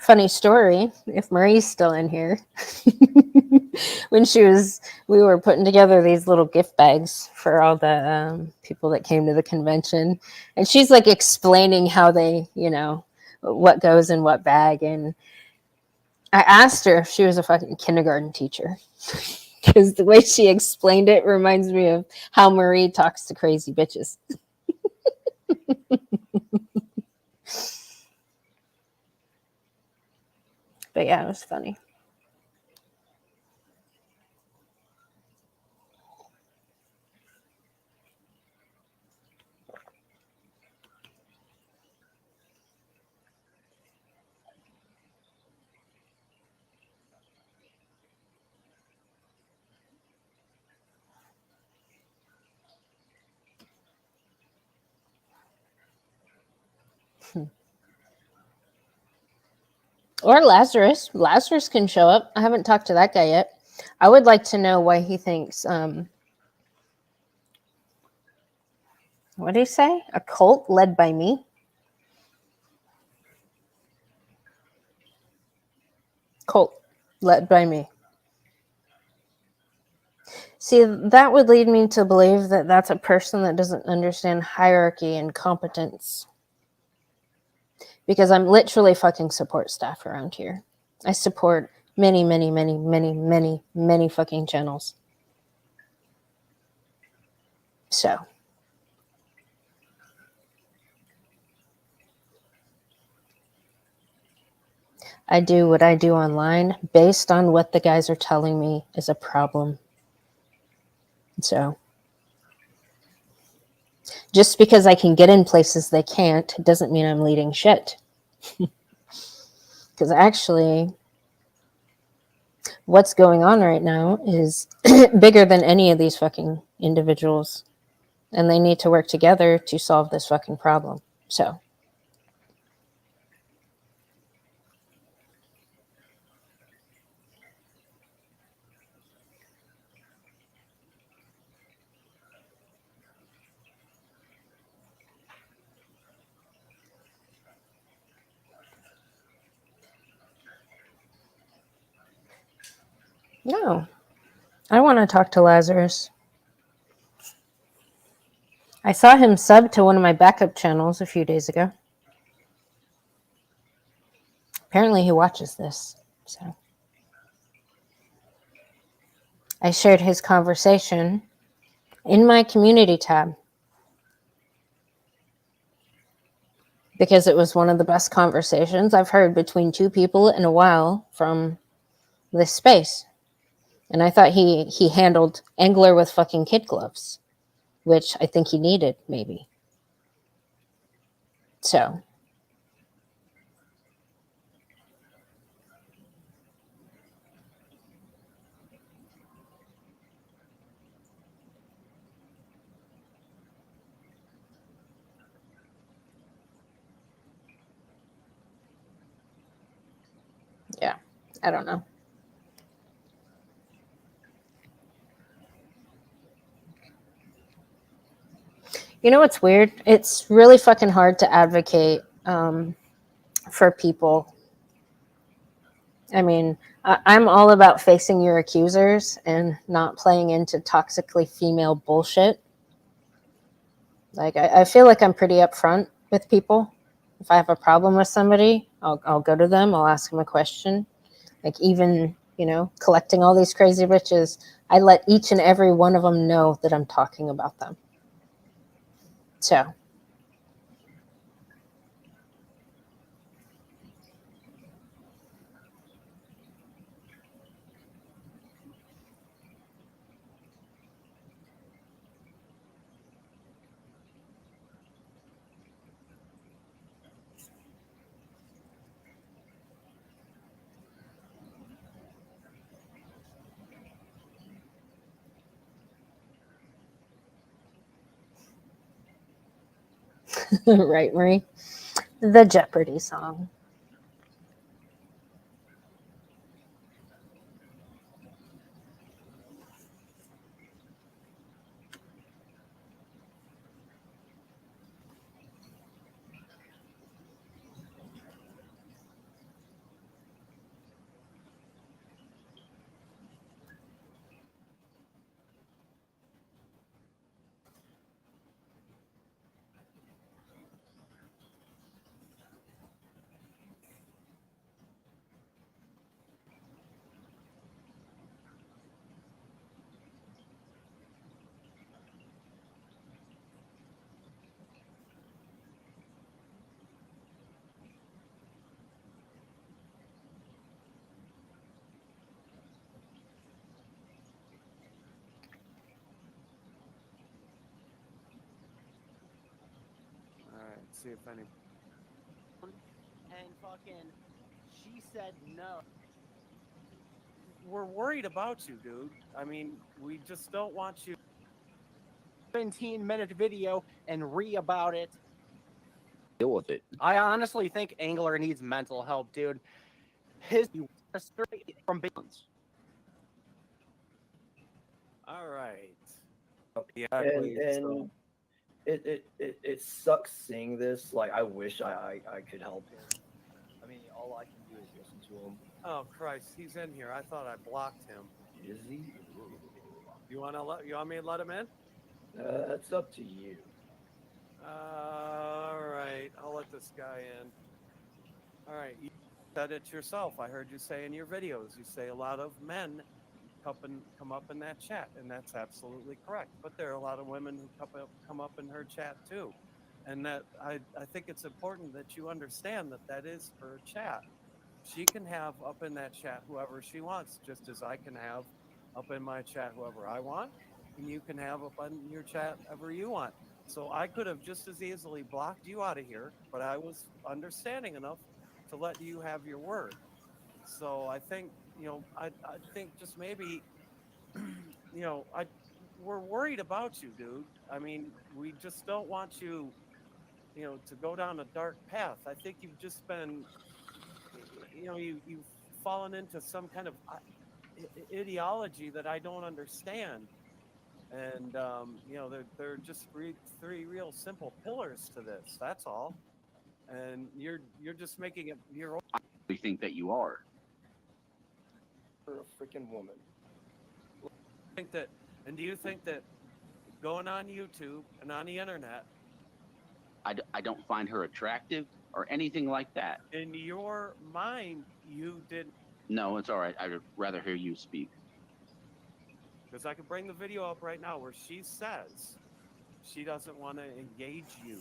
Funny story, if Marie's still in here. When we were putting together these little gift bags for all the people that came to the convention. And she's like explaining how they, what goes in what bag. And I asked her if she was a fucking kindergarten teacher. because the way she explained it reminds me of how Marie talks to crazy bitches. But yeah, it was funny. Or Lazarus. Lazarus can show up. I haven't talked to that guy yet. I would like to know why he thinks, what did he say? A cult led by me? Cult led by me. See, that would lead me to believe that that's a person that doesn't understand hierarchy and competence. Because I'm literally fucking support staff around here. I support many, many, many, many, many, many fucking channels. So. I do what I do online based on what the guys are telling me is a problem. So. Just because I can get in places they can't doesn't mean I'm leading shit. Because actually, what's going on right now is bigger than any of these fucking individuals. And they need to work together to solve this fucking problem. So. No. I want to talk to Lazarus. I saw him sub to one of my backup channels a few days ago. Apparently he watches this, so. I shared his conversation in my community tab because it was one of the best conversations I've heard between two people in a while from this space. And I thought he handled Angler with fucking kid gloves, which I think he needed, maybe. So. Yeah, I don't know. You know what's weird? It's really fucking hard to advocate for people. I mean, I'm all about facing your accusers and not playing into toxically female bullshit. Like, I feel like I'm pretty upfront with people. If I have a problem with somebody, I'll go to them. I'll ask them a question. Like, even, collecting all these crazy bitches, I let each and every one of them know that I'm talking about them. So. Right, Marie? The Jeopardy song.
see if any.
And fucking, she said no.
We're worried about you, dude. I mean, we just don't want you.
17-minute video and about it.
Deal with it.
I honestly think Angler needs mental help, dude. His from balance.
All right.
And it sucks seeing this. Like, I wish I could help him. I mean, all I can do is listen to him.
Oh Christ, he's in here. I thought I blocked him.
Is he?
You want me to let him in?
That's up to you.
All right, I'll let this guy in. All right, you said it yourself. I heard you say in your videos, you say a lot of men come up in that chat, and that's absolutely correct. But there are a lot of women who come up in her chat too, and that I think it's important that you understand that is her chat. She can have up in that chat whoever she wants, just as I can have up in my chat whoever I want, and you can have up on your chat whoever you want. So I could have just as easily blocked you out of here, but I was understanding enough to let you have your word. So I think, I think just maybe, we're worried about you, dude. I mean, we just don't want you, to go down a dark path. I think you've just been, you've fallen into some kind of ideology that I don't understand. And, they're just three real simple pillars to this. That's all. And you're just making it your own.
We think that you are.
You're a freaking woman.
Do you think that going on YouTube and on the internet,
I don't find her attractive or anything like that.
in your mind, you didn't?
No, it's all right. I'd rather hear you speak.
Because I can bring the video up right now where she says she doesn't want to engage you.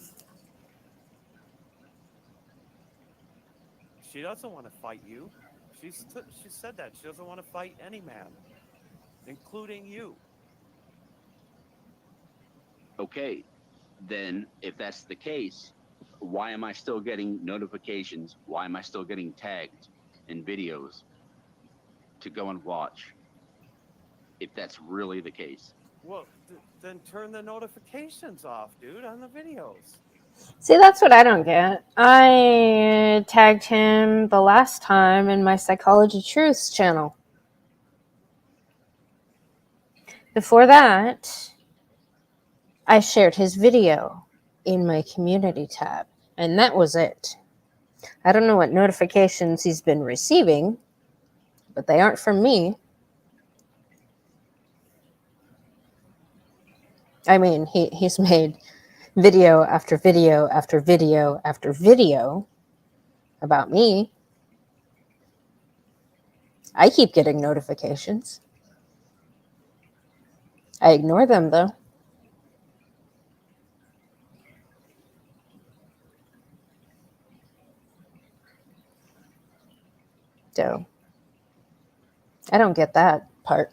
She doesn't want to fight you. She said that. She doesn't want to fight any man, including you.
Okay, then if that's the case, why am I still getting notifications? Why am I still getting tagged in videos to go and watch? If that's really the case.
Well, then turn the notifications off, dude, on the videos.
See, that's what I don't get. I tagged him the last time in my Psychology Truths channel. Before that, I shared his video in my community tab, and that was it. I don't know what notifications he's been receiving, but they aren't from me. I mean, he's made video after video after video after video about me. I keep getting notifications. I ignore them, though. So, I don't get that part.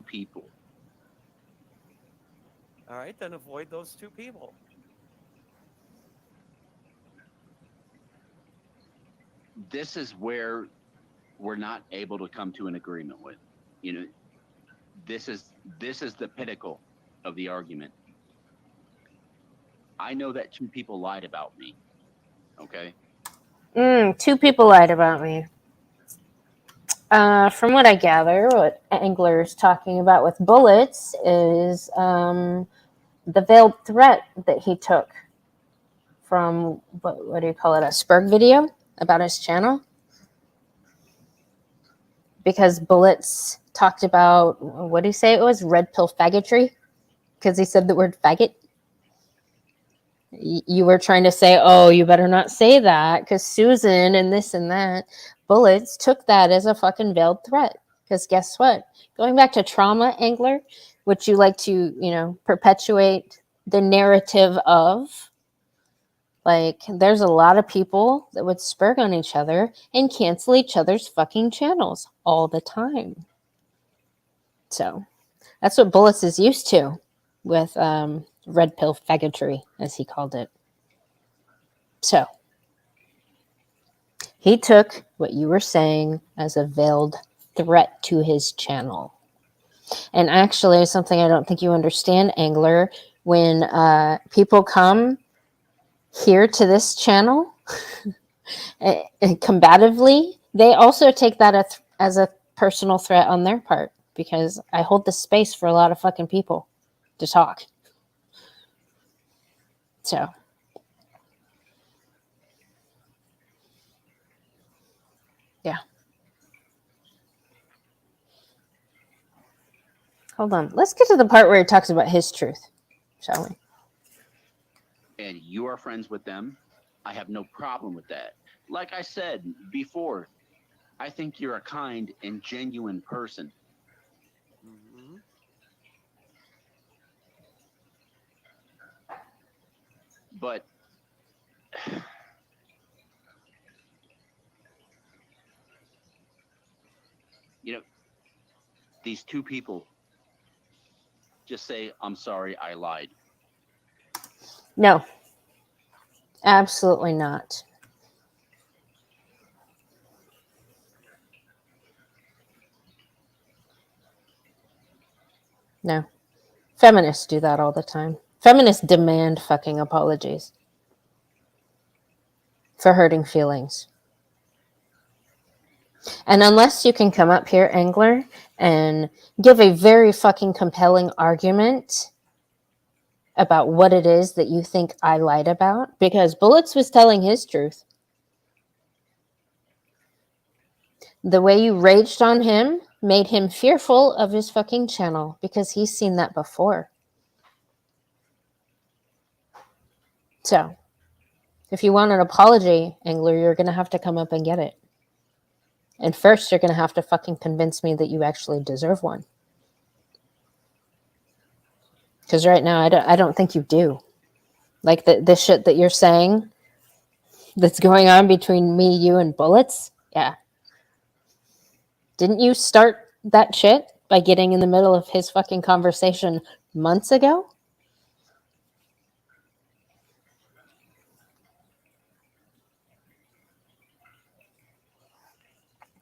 People.
All right, then avoid those two people.
This is where we're not able to come to an agreement with. This is the pinnacle of the argument. I know that two people lied about me. Okay?
Two people lied about me. From what I gather, what Angler's talking about with Bullets is the veiled threat that he took from, what do you call it, a Spurg video about his channel. Because Bullets talked about, what did he say it was? Red pill faggotry? Because he said the word faggot. You were trying to say, oh, you better not say that because Susan and this and that. Bullets took that as a fucking veiled threat. Because guess what? Going back to trauma, Angler, which you like to, perpetuate the narrative of, like, there's a lot of people that would spurg on each other and cancel each other's fucking channels all the time. So, That's what Bullets is used to with red pill faggotry, as he called it. So he took what you were saying as a veiled threat to his channel. And actually, something I don't think you understand, Angler, when people come here to this channel combatively, they also take that as a personal threat on their part, because I hold the space for a lot of fucking people to talk. So yeah. Hold on. Let's get to the part where he talks about his truth, shall we?
And you are friends with them, I have no problem with that. Like I said before, I think you're a kind and genuine person.
Mm-hmm.
But you know, these two people just say, I'm sorry, I lied.
No, absolutely not. No. Feminists do that all the time. Feminists demand fucking apologies for hurting feelings. And unless you can come up here, Angler, and give a very fucking compelling argument about what it is that you think I lied about, because Bullets was telling his truth. The way you raged on him made him fearful of his fucking channel, because he's seen that before. So, if you want an apology, Angler, you're going to have to come up and get it. And first, you're going to have to fucking convince me that you actually deserve one. Because right now, I don't think you do. Like, the shit that you're saying that's going on between me, you, and Bullets? Yeah. Didn't you start that shit by getting in the middle of his fucking conversation months ago?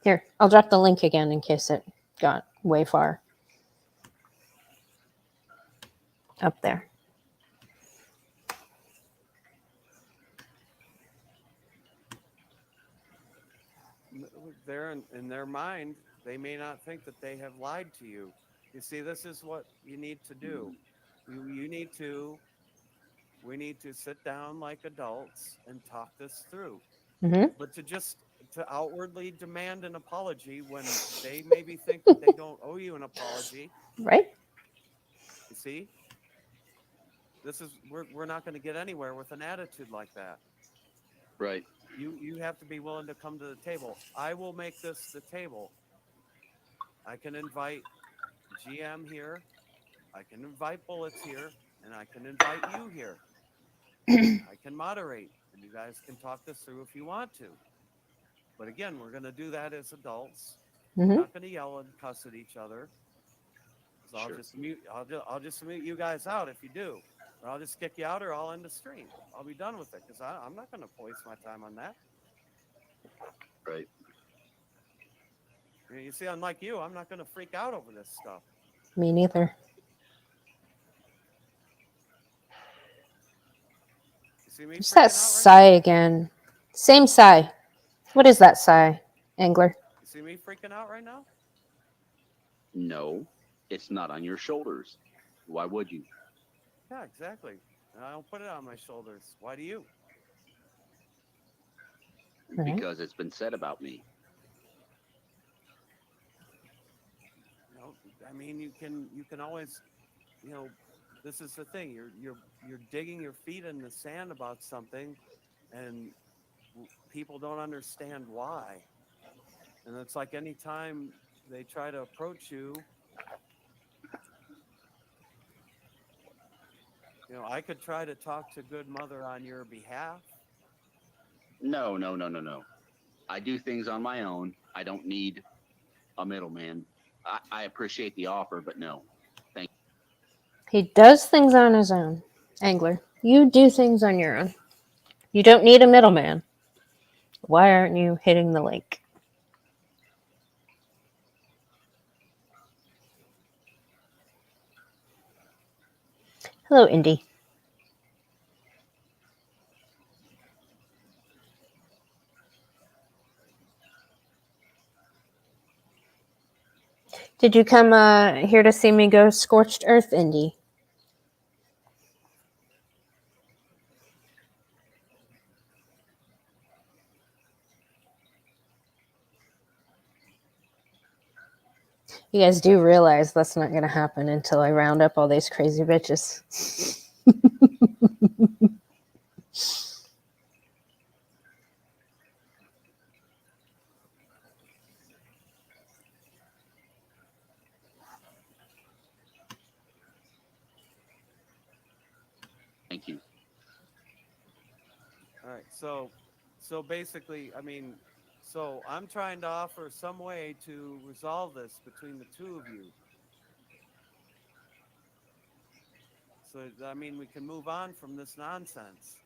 Here, I'll drop the link again in case it got way far. Up there.
They're in their mind, they may not think that they have lied to you. You see, this is what you need to do. We need to sit down like adults and talk this through.
Mm-hmm.
But to outwardly demand an apology when they maybe think that they don't owe you an apology.
Right.
You see? We're not going to get anywhere with an attitude like that.
Right.
You have to be willing to come to the table. I will make this the table. I can invite GM here. I can invite Bullets here. And I can invite you here. I can moderate. And you guys can talk this through if you want to. But again, we're going to do that as adults.
Mm-hmm.
We're not going to yell and cuss at each other. So
Sure.
I'll just mute you guys out if you do. Or I'll just kick you out, or I'll end the stream. I'll be done with it, because I'm not going to waste my time on that.
Right.
You see, unlike you, I'm not going to freak out over this stuff.
Me neither.
You see me?
What's that sigh again? Same sigh. What is that sigh, Angler?
You see me freaking out right now?
No, it's not on your shoulders. Why would you?
Yeah, exactly. And I don't put it on my shoulders. Why do you?
Because it's been said about me.
You know, I mean, you can always, you know, this is the thing. You're digging your feet in the sand about something, and people don't understand why. And it's like any time they try to approach you, you know, I could try to talk to Good Mother on your behalf.
No. I do things on my own. I don't need a middleman. I appreciate the offer, but no.
He does things on his own. Angler, you do things on your own. You don't need a middleman. Why aren't you hitting the lake? Hello, Indy. Did you come here to see me go Scorched Earth, Indy? You guys do realize that's not going to happen until I round up all these crazy bitches.
Thank you.
All right. So basically, I mean, so I'm trying to offer some way to resolve this between the two of you. So, I mean, we can move on from this nonsense.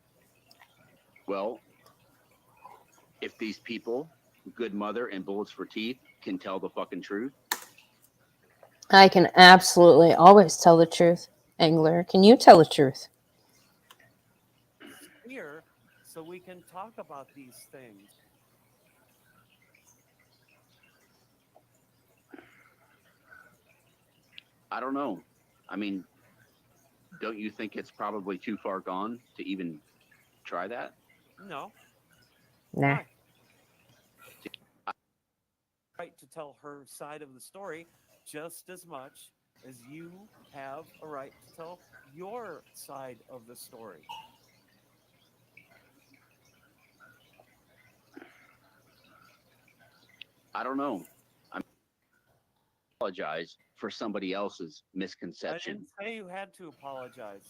Well, if these people, Good Mother and Bullets for Teeth, can tell the fucking truth.
I can absolutely always tell the truth. Angler, can you tell the truth?
Here, so we can talk about these things.
I don't know. I mean, don't you think it's probably too far gone to even try that?
No.
Nah.
Right to tell her side of the story just as much as you have a right to tell your side of the story.
I don't know. I apologize for somebody else's misconception.
I didn't say you had to apologize.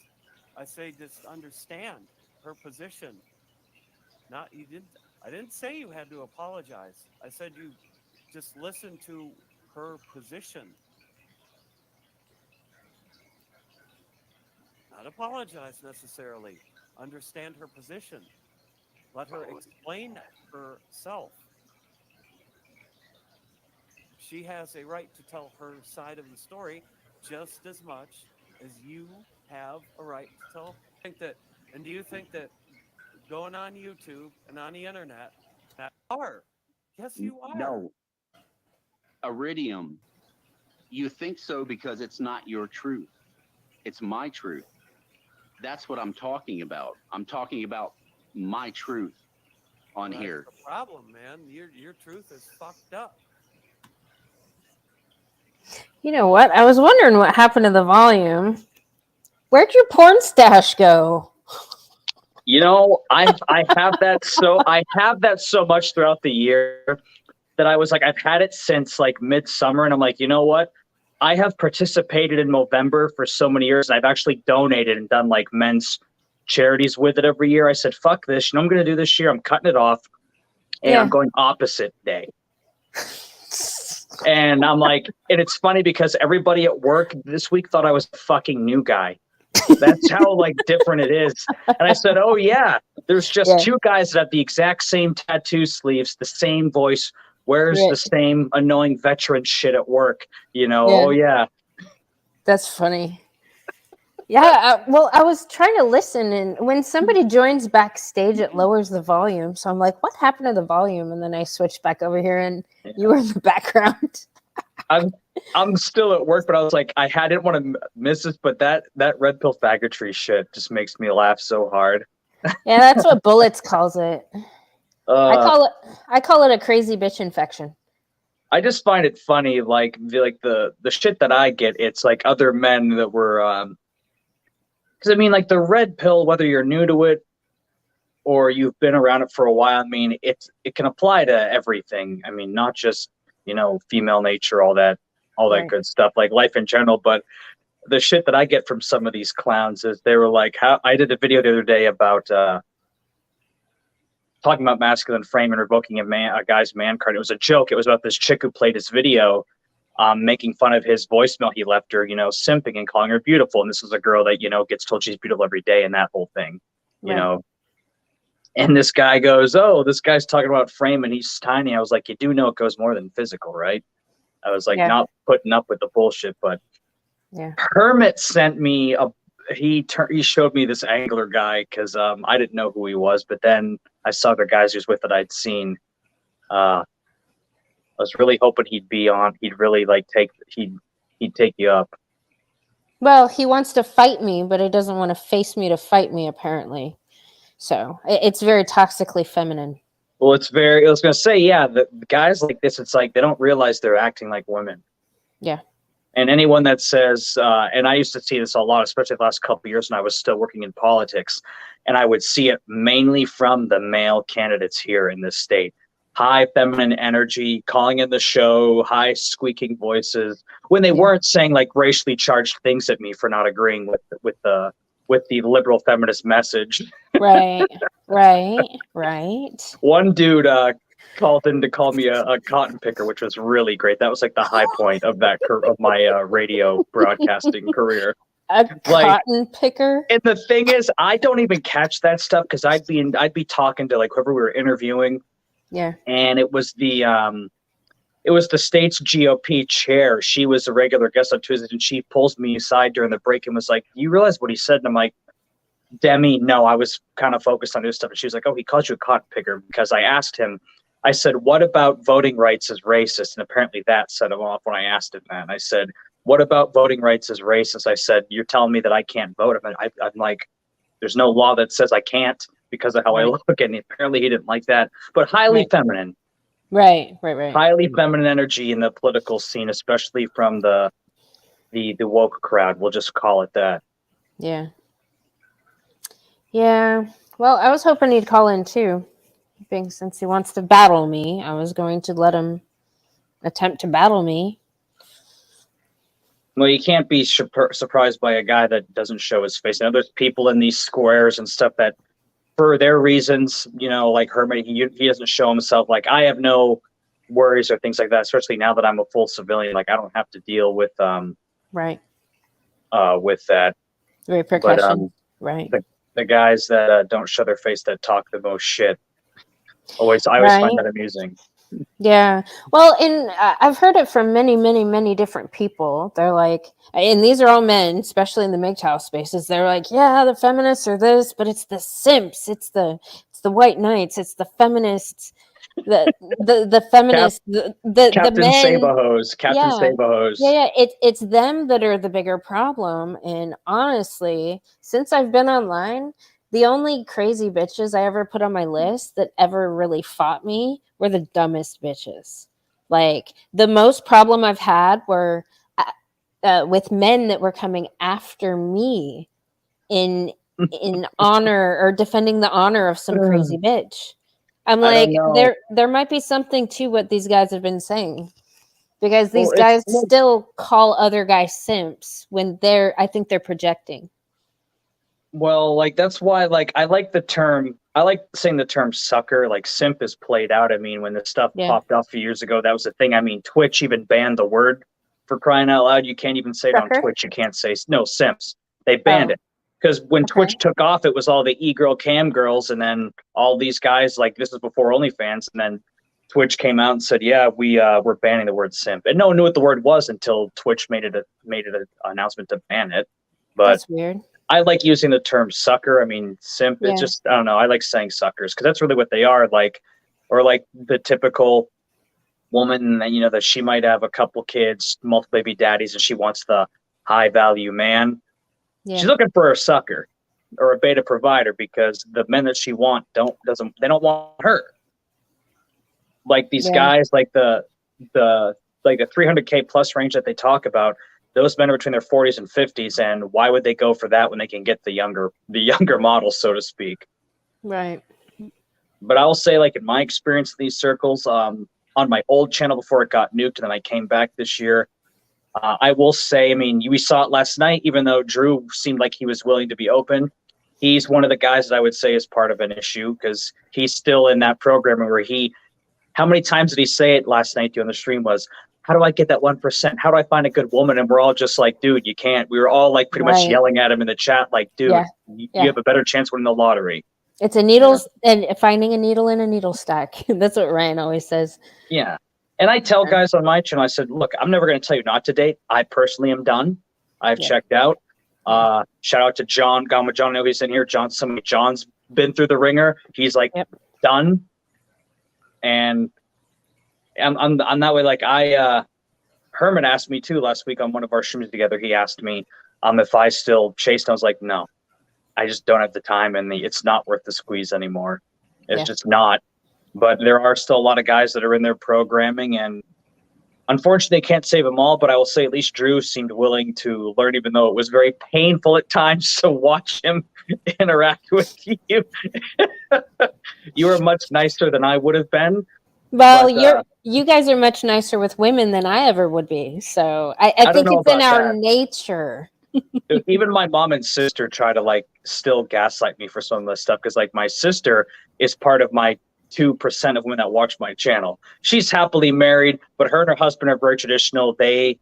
I say just understand her position. I didn't say you had to apologize. I said you just listen to her position. Not apologize necessarily. Understand her position. Let her explain herself. She has a right to tell her side of the story just as much as you have a right to tell. Do you think that going on YouTube and on the internet that are? Yes, you are.
No. Iridium, you think so because it's not your truth. It's my truth. That's what I'm talking about. I'm talking about my truth on here.
That's the problem, man. Your truth is fucked up.
You know what? I was wondering what happened to the volume. Where'd your porn stash go?
You know, I have that so much throughout the year that I was like, I've had it since like midsummer, and I'm like, you know what? I have participated in Movember for so many years, and I've actually donated and done like men's charities with it every year. I said, fuck this. You know, I'm going to do this year. I'm cutting it off, and I'm going opposite day. And I'm like, and it's funny because everybody at work this week thought I was a fucking new guy. That's how like different it is. And I said, oh yeah, there's just two guys that have the exact same tattoo sleeves, the same voice, wears the same annoying veteran shit at work. You know, oh yeah.
That's funny. Yeah, well, I was trying to listen, and when somebody joins backstage, it lowers the volume. So I'm like, what happened to the volume? And then I switched back over here, and you were in the background.
I'm still at work, but I was like, I didn't want to miss this, but that red pill faggotry shit just makes me laugh so hard.
Yeah, that's what Bullets calls it. I call it a crazy bitch infection.
I just find it funny, like the shit that I get. It's like other men that were. Because I mean, like the red pill, whether you're new to it or you've been around it for a while, I mean, it can apply to everything. I mean, not just, you know, female nature, all that good stuff, like life in general. But the shit that I get from some of these clowns is they were like, I did a video the other day about talking about masculine frame and revoking a guy's man card. It was a joke. It was about this chick who played his video, making fun of his voicemail he left her, simping and calling her beautiful. And this is a girl that, gets told she's beautiful every day and that whole thing, you know. And this guy goes, oh, this guy's talking about frame and he's tiny. I was like, you do know it goes more than physical, right? I was like, not putting up with the bullshit. But Hermit sent me he showed me this angler guy because I didn't know who he was. But then I saw the guys he was with that I'd seen. I was really hoping he'd be on. He'd really he'd take you up.
Well, he wants to fight me, but he doesn't want to face me to fight me, apparently. So it's very toxically feminine.
Well, I was going to say, the guys like this, it's like they don't realize they're acting like women.
Yeah.
And anyone that says, and I used to see this a lot, especially the last couple of years when I was still working in politics, and I would see it mainly from the male candidates here in this state. High feminine energy, calling in the show, high squeaking voices, when they weren't saying like racially charged things at me for not agreeing with the liberal feminist message. Right. One dude called in to call me a cotton picker, which was really great. That was like the high point of my radio broadcasting career.
A cotton picker.
And the thing is, I don't even catch that stuff because I'd be talking to like whoever we were interviewing.
Yeah.
And it was the state's GOP chair. She was a regular guest on Tuesdays, and she pulls me aside during the break and was like, "You realize what he said?" And I'm like, "Demi, no, I was kind of focused on this stuff." And she was like, "Oh, he called you a cotton picker," because I asked him. I said, "What about voting rights is racist?" And apparently that set him off when I asked him that. And I said, "What about voting rights is racist?" I said, "You're telling me that I can't vote?" I'm like, "There's no law that says I can't because of how I look." And apparently he didn't like that. But highly feminine.
Right.
Highly feminine energy in the political scene, especially from the woke crowd. We'll just call it that.
Yeah. Yeah. Well, I was hoping he'd call in too. Since he wants to battle me, I was going to let him attempt to battle me.
Well, you can't be surprised by a guy that doesn't show his face. I know there's people in these squares and stuff that, for their reasons, like Hermit, he doesn't show himself. Like, I have no worries or things like that, especially now that I'm a full civilian. Like, I don't have to deal with with that
repercussion. Right.
The guys that don't show their face that talk the most shit. I always find that amusing.
Yeah. Well, I've heard it from many, many, many different people. They're like, and these are all men, especially in the MGTOW spaces. They're like, yeah, the feminists are this, but it's the simps, it's the white knights, it's the feminists, the feminists, the men.
Captain Sabahose.
Yeah. It's them that are the bigger problem. And honestly, since I've been online, the only crazy bitches I ever put on my list that ever really fought me were the dumbest bitches. Like, the most problem I've had were with men that were coming after me in honor or defending the honor of some crazy bitch. I'm like, there might be something to what these guys have been saying, because these guys still call other guys simps when I think they're projecting.
Well, like, that's why, like, I like saying the term sucker. Like, simp is played out. I mean, when this stuff popped off a few years ago, that was the thing. I mean, Twitch even banned the word, for crying out loud. You can't even say it on Twitch. You can't say, no, simps. They banned it. Because when Twitch took off, it was all the e-girl cam girls, and then all these guys, like, this was before OnlyFans, and then Twitch came out and said, yeah, we're banning the word simp. And no one knew what the word was until Twitch made it an announcement to ban it. But
that's weird.
I like using the term sucker. I mean, simp, it's just, I don't know. I like saying suckers because that's really what they are. Like, or like the typical woman that, that she might have a couple kids, multiple baby daddies, and she wants the high value man. Yeah. She's looking for a sucker or a beta provider because the men that she wants they don't want her. Like these guys, like the 300K plus range that they talk about, those men are between their 40s and 50s, and why would they go for that when they can get the younger model, so to speak?
Right.
But I will say, like, in my experience in these circles, on my old channel before it got nuked, and then I came back this year, I will say, I mean, we saw it last night, even though Drew seemed like he was willing to be open. He's one of the guys that I would say is part of an issue because he's still in that programming where how many times did he say it last night during the stream was, how do I get that 1%? How do I find a good woman? And we're all just like, dude, you can't. We were all like pretty much
Right.
yelling at him in the chat, like, dude,
Yeah.
you
Yeah.
have a better chance winning the lottery.
It's a needles and finding a needle in a needle stack. That's what Ryan always says.
Yeah. And I tell guys on my channel, I said, look, I'm never going to tell you not to date. I personally am done. I've checked out. Shout out to John, Gone with John. I know he's in here. John's been through the ringer. He's like done. And I'm that way. Like Herman asked me too last week on one of our streams together. He asked me if I still chased. I was like, no, I just don't have the time, and it's not worth the squeeze anymore. It's just not. But there are still a lot of guys that are in their programming, and unfortunately, they can't save them all. But I will say, at least Drew seemed willing to learn, even though it was very painful at times to watch him interact with you. You were much nicer than I would have been.
Well,
but,
you guys are much nicer with women than I ever would be. So I think it's in our nature.
Even my mom and sister try to like still gaslight me for some of this stuff, because like my sister is part of my 2% of women that watch my channel. She's happily married, but her and her husband are very traditional. They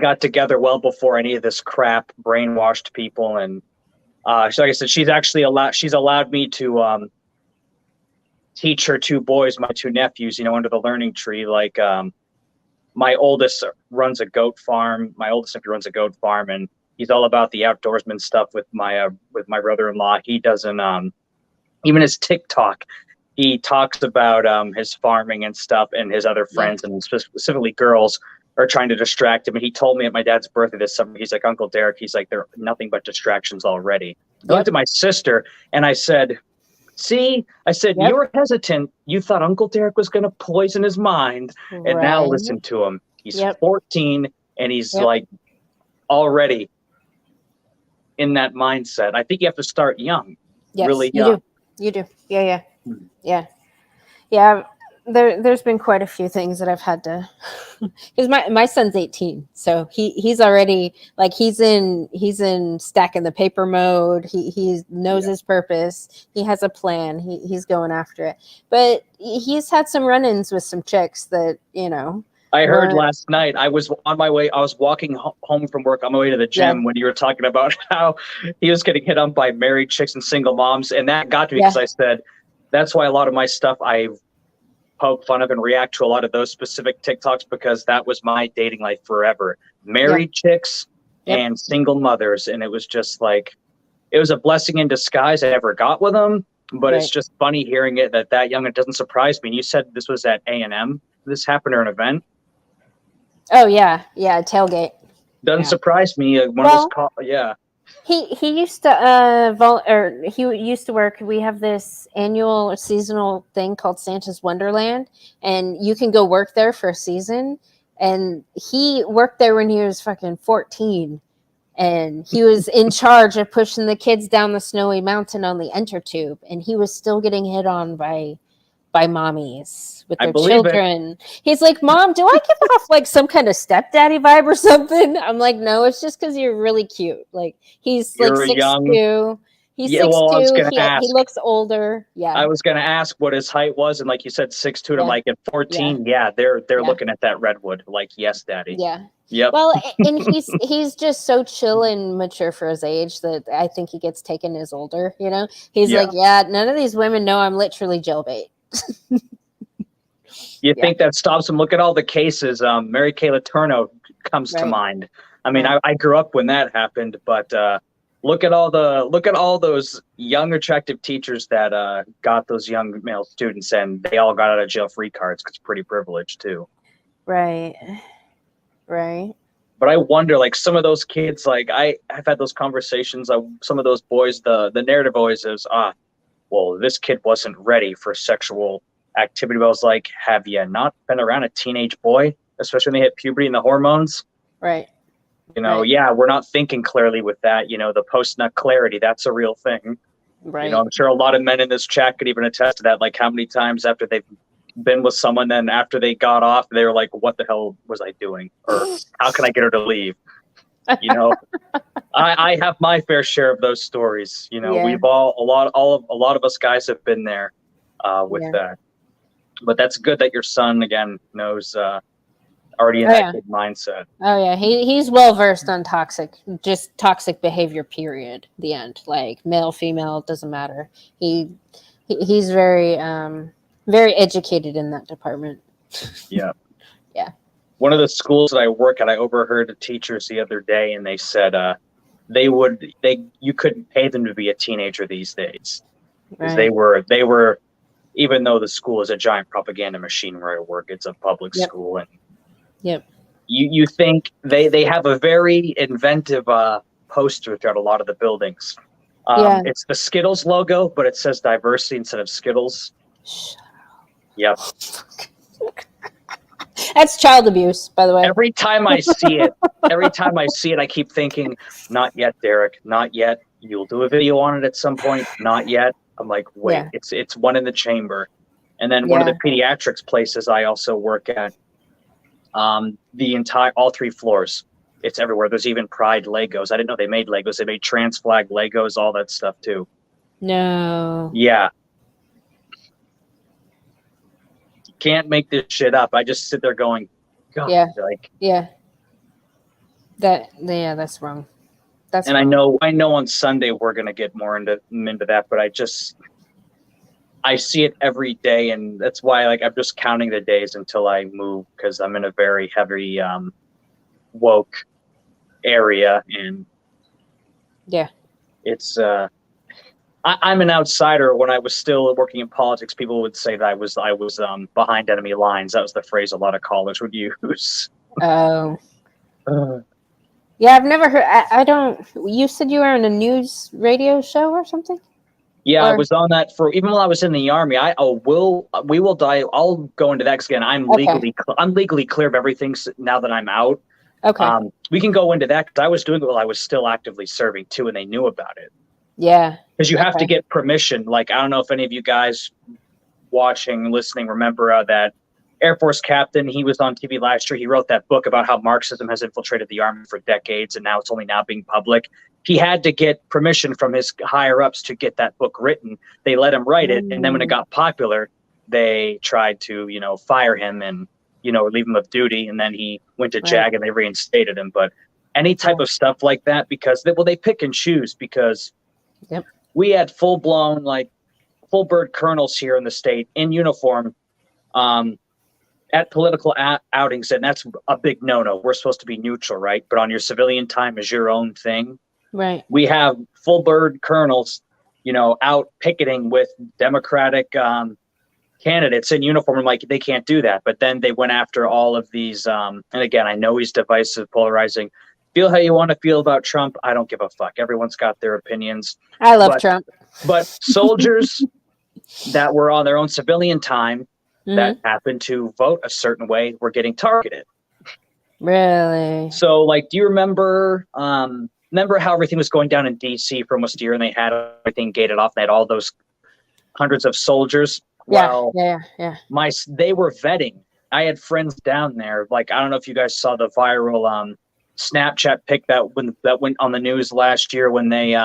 got together well before any of this crap, brainwashed people. And like I said, she's allowed me to teach her 2 boys, my 2 nephews, under the learning tree. Like my oldest runs a goat farm. My oldest nephew runs a goat farm, and he's all about the outdoorsman stuff with my brother-in-law. He doesn't even his TikTok, he talks about his farming and stuff, and his other friends, and specifically girls, are trying to distract him. And he told me at my dad's birthday this summer, he's like, Uncle Derek, he's like, they're nothing but distractions already. I looked at my sister and I said, see, you were hesitant. You thought Uncle Derek was going to poison his mind. And now listen to him. He's 14 and he's like already in that mindset. I think you have to start young.
Yes,
really young.
You do. Yeah. There's been quite a few things that I've had to, because my son's 18, so he's already like he's in stacking the paper mode. He knows his purpose. He has a plan. He's going after it. But he's had some run-ins with some chicks that
I heard last night. I was on my way. I was walking home from work on my way to the gym when you were talking about how he was getting hit on by married chicks and single moms, and that got to me because I said that's why a lot of my stuff I poke fun of and react to a lot of those specific TikToks, because that was my dating life forever. Married chicks and single mothers. And it was just like, it was a blessing in disguise. I never got with them, but it's just funny hearing it that young. It doesn't surprise me. And you said this was at A&M. This happened at an event.
Oh yeah. Tailgate.
Doesn't surprise me.
He used to he used to work. We have this annual or seasonal thing called Santa's Wonderland, and you can go work there for a season. And he worked there when he was fucking 14, and he was in charge of pushing the kids down the snowy mountain on the enter tube, and he was still getting hit on by mommies with their children. He's like, Mom, do I give off like some kind of stepdaddy vibe or something? I'm like, no, it's just because you're really cute. Like he's like 6'2". He's 6'2". He looks older. Yeah.
I was gonna ask what his height was, and like you said, 6'2". And I'm like, at 14, they're looking at that redwood. Like, yes, daddy.
Yeah.
Yep.
Well, and he's just so chill and mature for his age that I think he gets taken as older. He's like, none of these women know I'm literally jailbait.
You think that stops him? Look at all the cases. Mary Kay Letourneau comes to mind. I mean, I grew up when that happened, but look at all those young, attractive teachers that got those young male students, and they all got out of jail free cards because pretty privileged too. Right. But I wonder, like some of those kids, like I've had those conversations. Some of those boys, the narrative always is, well, this kid wasn't ready for sexual activity. But I was like, have you not been around a teenage boy, especially when they hit puberty and the hormones?
Right.
We're not thinking clearly with that. The post-nut clarity, that's a real thing. Right. I'm sure a lot of men in this chat could even attest to that. Like how many times after they've been with someone, then after they got off, they were like, what the hell was I doing? Or how can I get her to leave? I have my fair share of those stories. We've a lot of us guys have been there with that. But that's good that your son again knows already in
Oh,
that
yeah.
good mindset.
Oh yeah, he's well versed on toxic behavior. Period. The end. Like male, female, doesn't matter. He's very very educated in that department.
Yeah.
Yeah.
One of the schools that I work at, I overheard the teachers the other day, and they said you couldn't pay them to be a teenager these days, because they were, even though the school is a giant propaganda machine where I work, it's a public school, and you think they have a very inventive poster throughout a lot of the buildings. It's the Skittles logo, but it says diversity instead of Skittles. Yep.
That's child abuse, by the way.
Every time I see it, I keep thinking, not yet, Derek, not yet. You'll do a video on it at some point. Not yet. I'm like, wait, it's one in the chamber. And then one of the pediatrics places I also work at, all 3 floors, it's everywhere. There's even Pride Legos. I didn't know they made Legos. They made trans flag Legos, all that stuff too.
No.
Yeah. Can't make this shit up. I just sit there going, God,
that's wrong. That's
and
wrong.
I know on Sunday we're gonna get more into that, but I see it every day, and that's why I'm just counting the days until I move, because I'm in a very heavy woke area, and it's I'm an outsider. When I was still working in politics, people would say that I was behind enemy lines. That was the phrase a lot of callers would use.
Oh. Yeah, I've never heard. I don't. You said you were on a news radio show or something?
Yeah, I was on that for even while I was in the Army. We will die. I'll go into that, because again, I'm legally clear of everything now that I'm out.
Okay.
We can go into that, because I was doing it while I was still actively serving too, and they knew about it.
Yeah.
Because you have to get permission. Like, I don't know if any of you guys watching, listening, remember that Air Force captain. He was on TV last year. He wrote that book about how Marxism has infiltrated the Army for decades, and now it's only now being public. He had to get permission from his higher ups to get that book written. They let him write it, and then when it got popular, they tried to, fire him and, leave him of duty. And then he went to JAG and they reinstated him. But any type of stuff like that, because they pick and choose, because we had full bird colonels here in the state in uniform at political outings, and that's a big no-no. We're supposed to be neutral, right? But on your civilian time is your own thing.
Right.
We have full bird colonels, out picketing with Democratic candidates in uniform. I'm like, they can't do that. But then they went after all of these. And again, I know he's divisive, polarizing. Feel how you want to feel about Trump. I don't give a fuck. Everyone's got their opinions.
I love Trump.
But soldiers that were on their own civilian time that happened to vote a certain way were getting targeted.
Really?
So, do you remember how everything was going down in D.C. for almost a year, and they had everything gated off? They had all those hundreds of soldiers.
Yeah.
They were vetting. I had friends down there. I don't know if you guys saw the viral Snapchat pic that went on the news last year when they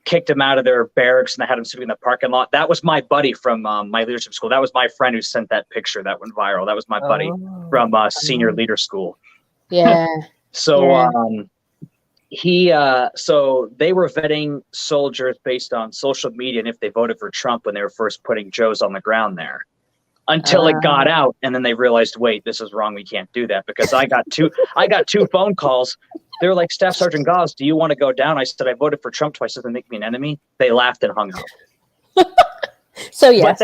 kicked him out of their barracks and they had him sitting in the parking lot. That was my buddy from my leadership school. That was my friend who sent that picture that went viral. That was my buddy from senior leader school.
Yeah.
So so they were vetting soldiers based on social media and if they voted for Trump when they were first putting Joes on the ground there. Until it got out, and then they realized, wait, this is wrong. We can't do that, because I got two phone calls. They were like, Staff Sergeant Gauze, do you want to go down? I said, I voted for Trump twice. Does it make me an enemy? They laughed and hung up.
So yes.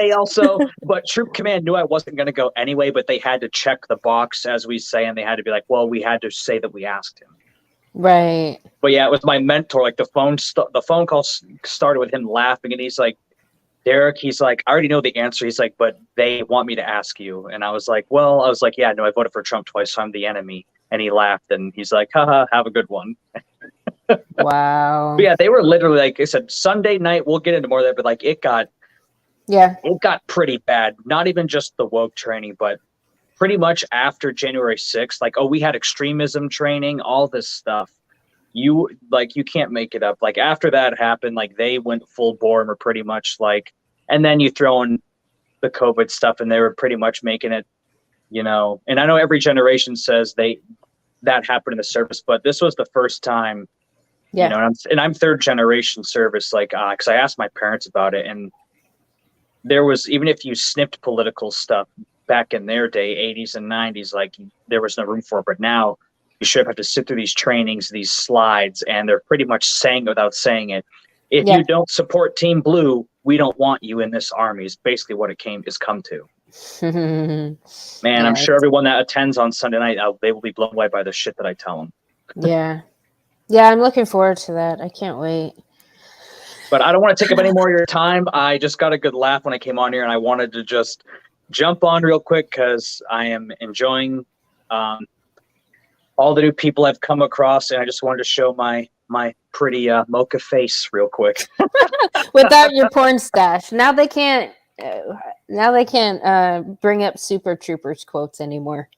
But Troop Command knew I wasn't going to go anyway, but they had to check the box, as we say, and they had to be like, well, we had to say that we asked him.
Right.
But yeah, it was my mentor. The phone call started with him laughing, and he's like, Derek, he's like, I already know the answer. He's like, but they want me to ask you. And I was like, yeah, no, I voted for Trump twice, so I'm the enemy. And he laughed, and he's like, haha, have a good one.
Wow.
But yeah, they were literally, like I said, Sunday night, we'll get into more of that, but it got pretty bad. Not even just the woke training, but pretty much after January 6th, we had extremism training, all this stuff. You can't make it up. After that happened, they went full bore and were pretty much and then you throw in the COVID stuff, and they were pretty much making it you know, and I know every generation says that happened in the service, but this was the first time, you know, and I'm third generation service, like, because I asked my parents about it, and there was, even if you snipped political stuff back in their day, 80s and 90s, like there was no room for it. But now you should have to sit through these trainings, these slides, and they're pretty much saying it without saying it. If you don't support Team Blue, we don't want you in this army, is basically what it come to. Man, I'm sure everyone that attends on Sunday night, they will be blown away by the shit that I tell them.
Yeah, I'm looking forward to that. I can't wait.
But I don't want to take up any more of your time. I just got a good laugh when I came on here, and I wanted to just jump on real quick because I am enjoying all the new people I've come across, and I just wanted to show my pretty mocha face real quick.
Without your porn stash, now they can't bring up Super Troopers quotes anymore.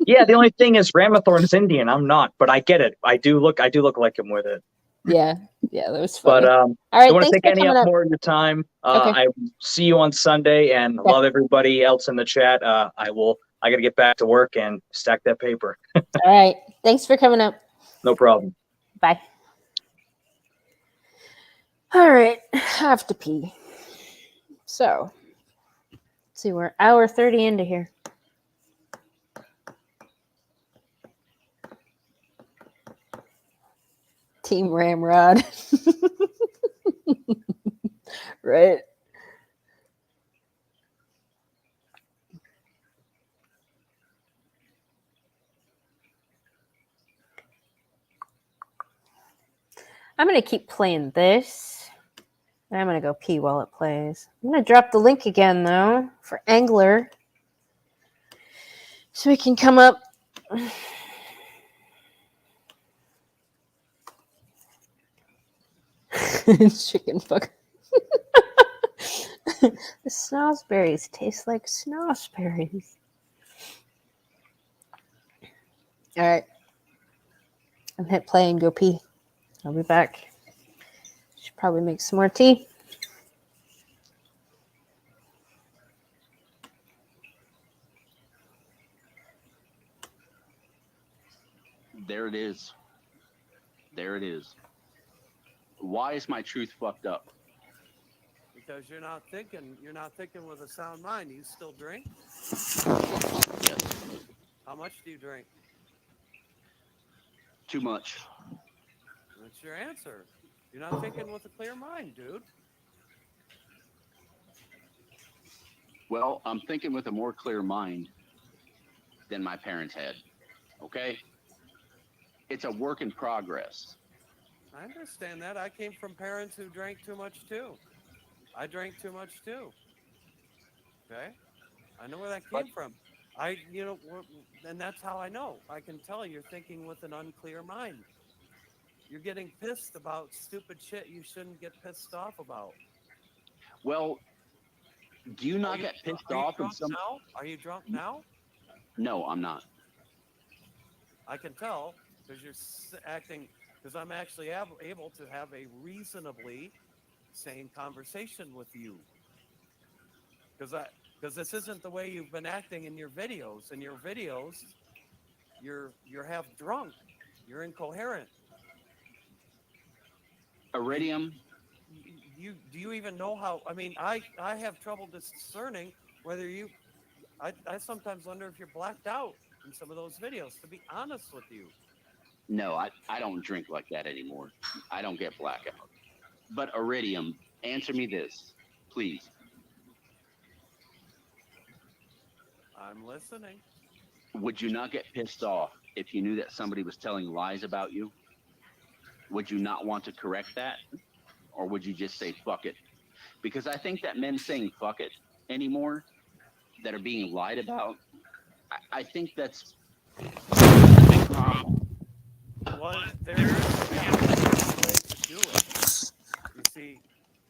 Yeah, the only thing is Ramathorn's Indian. I'm not, but I get it. I do look like him with it.
Yeah, that was funny.
But
all right,
I don't want to take any up more of your time.
Okay.
I see you on Sunday, and love everybody else in the chat. I got to get back to work and stack that paper.
All right, thanks for coming up.
No problem.
Bye. All right, I have to pee. So, let's see, we're hour 30 into here. Team Ramrod. Right. I'm going to keep playing this. And I'm going to go pee while it plays. I'm going to drop the link again, though, for Angler. So we can come up. Chicken fucker. The snozzberries taste like snozzberries. All right. I'm hit play and go pee. I'll be back. Should probably make some more tea.
There it is. There it is. Why is my truth fucked up?
Because you're not thinking with a sound mind. You still drink?
Yes.
How much do you drink?
Too much.
That's your answer. You're not thinking with a clear mind, dude.
Well, I'm thinking with a more clear mind than my parents had. Okay? It's a work in progress.
I understand that. I came from parents who drank too much too. I drank too much too. Okay? I know where that came from. And that's how I know. I can tell you're thinking with an unclear mind. You're getting pissed about stupid shit you shouldn't get pissed off about.
Well, do you not get pissed off in some...
Now? Are you drunk now?
No, I'm not.
I can tell because you're acting... Because I'm actually able to have a reasonably sane conversation with you. Because this isn't the way you've been acting in your videos. In your videos, you're half drunk. You're incoherent.
Iridium.
Do you even know how? I mean, I have trouble discerning whether you. I sometimes wonder if you're blacked out in some of those videos. To be honest with you.
No, I don't drink like that anymore. I don't get blackout. But Iridium, answer me this, please.
I'm listening.
Would you not get pissed off if you knew that somebody was telling lies about you? Would you not want to correct that? Or would you just say, fuck it? Because I think that men saying fuck it anymore that are being lied about, I think that's a big problem.
Well, there's one way to do it. You see,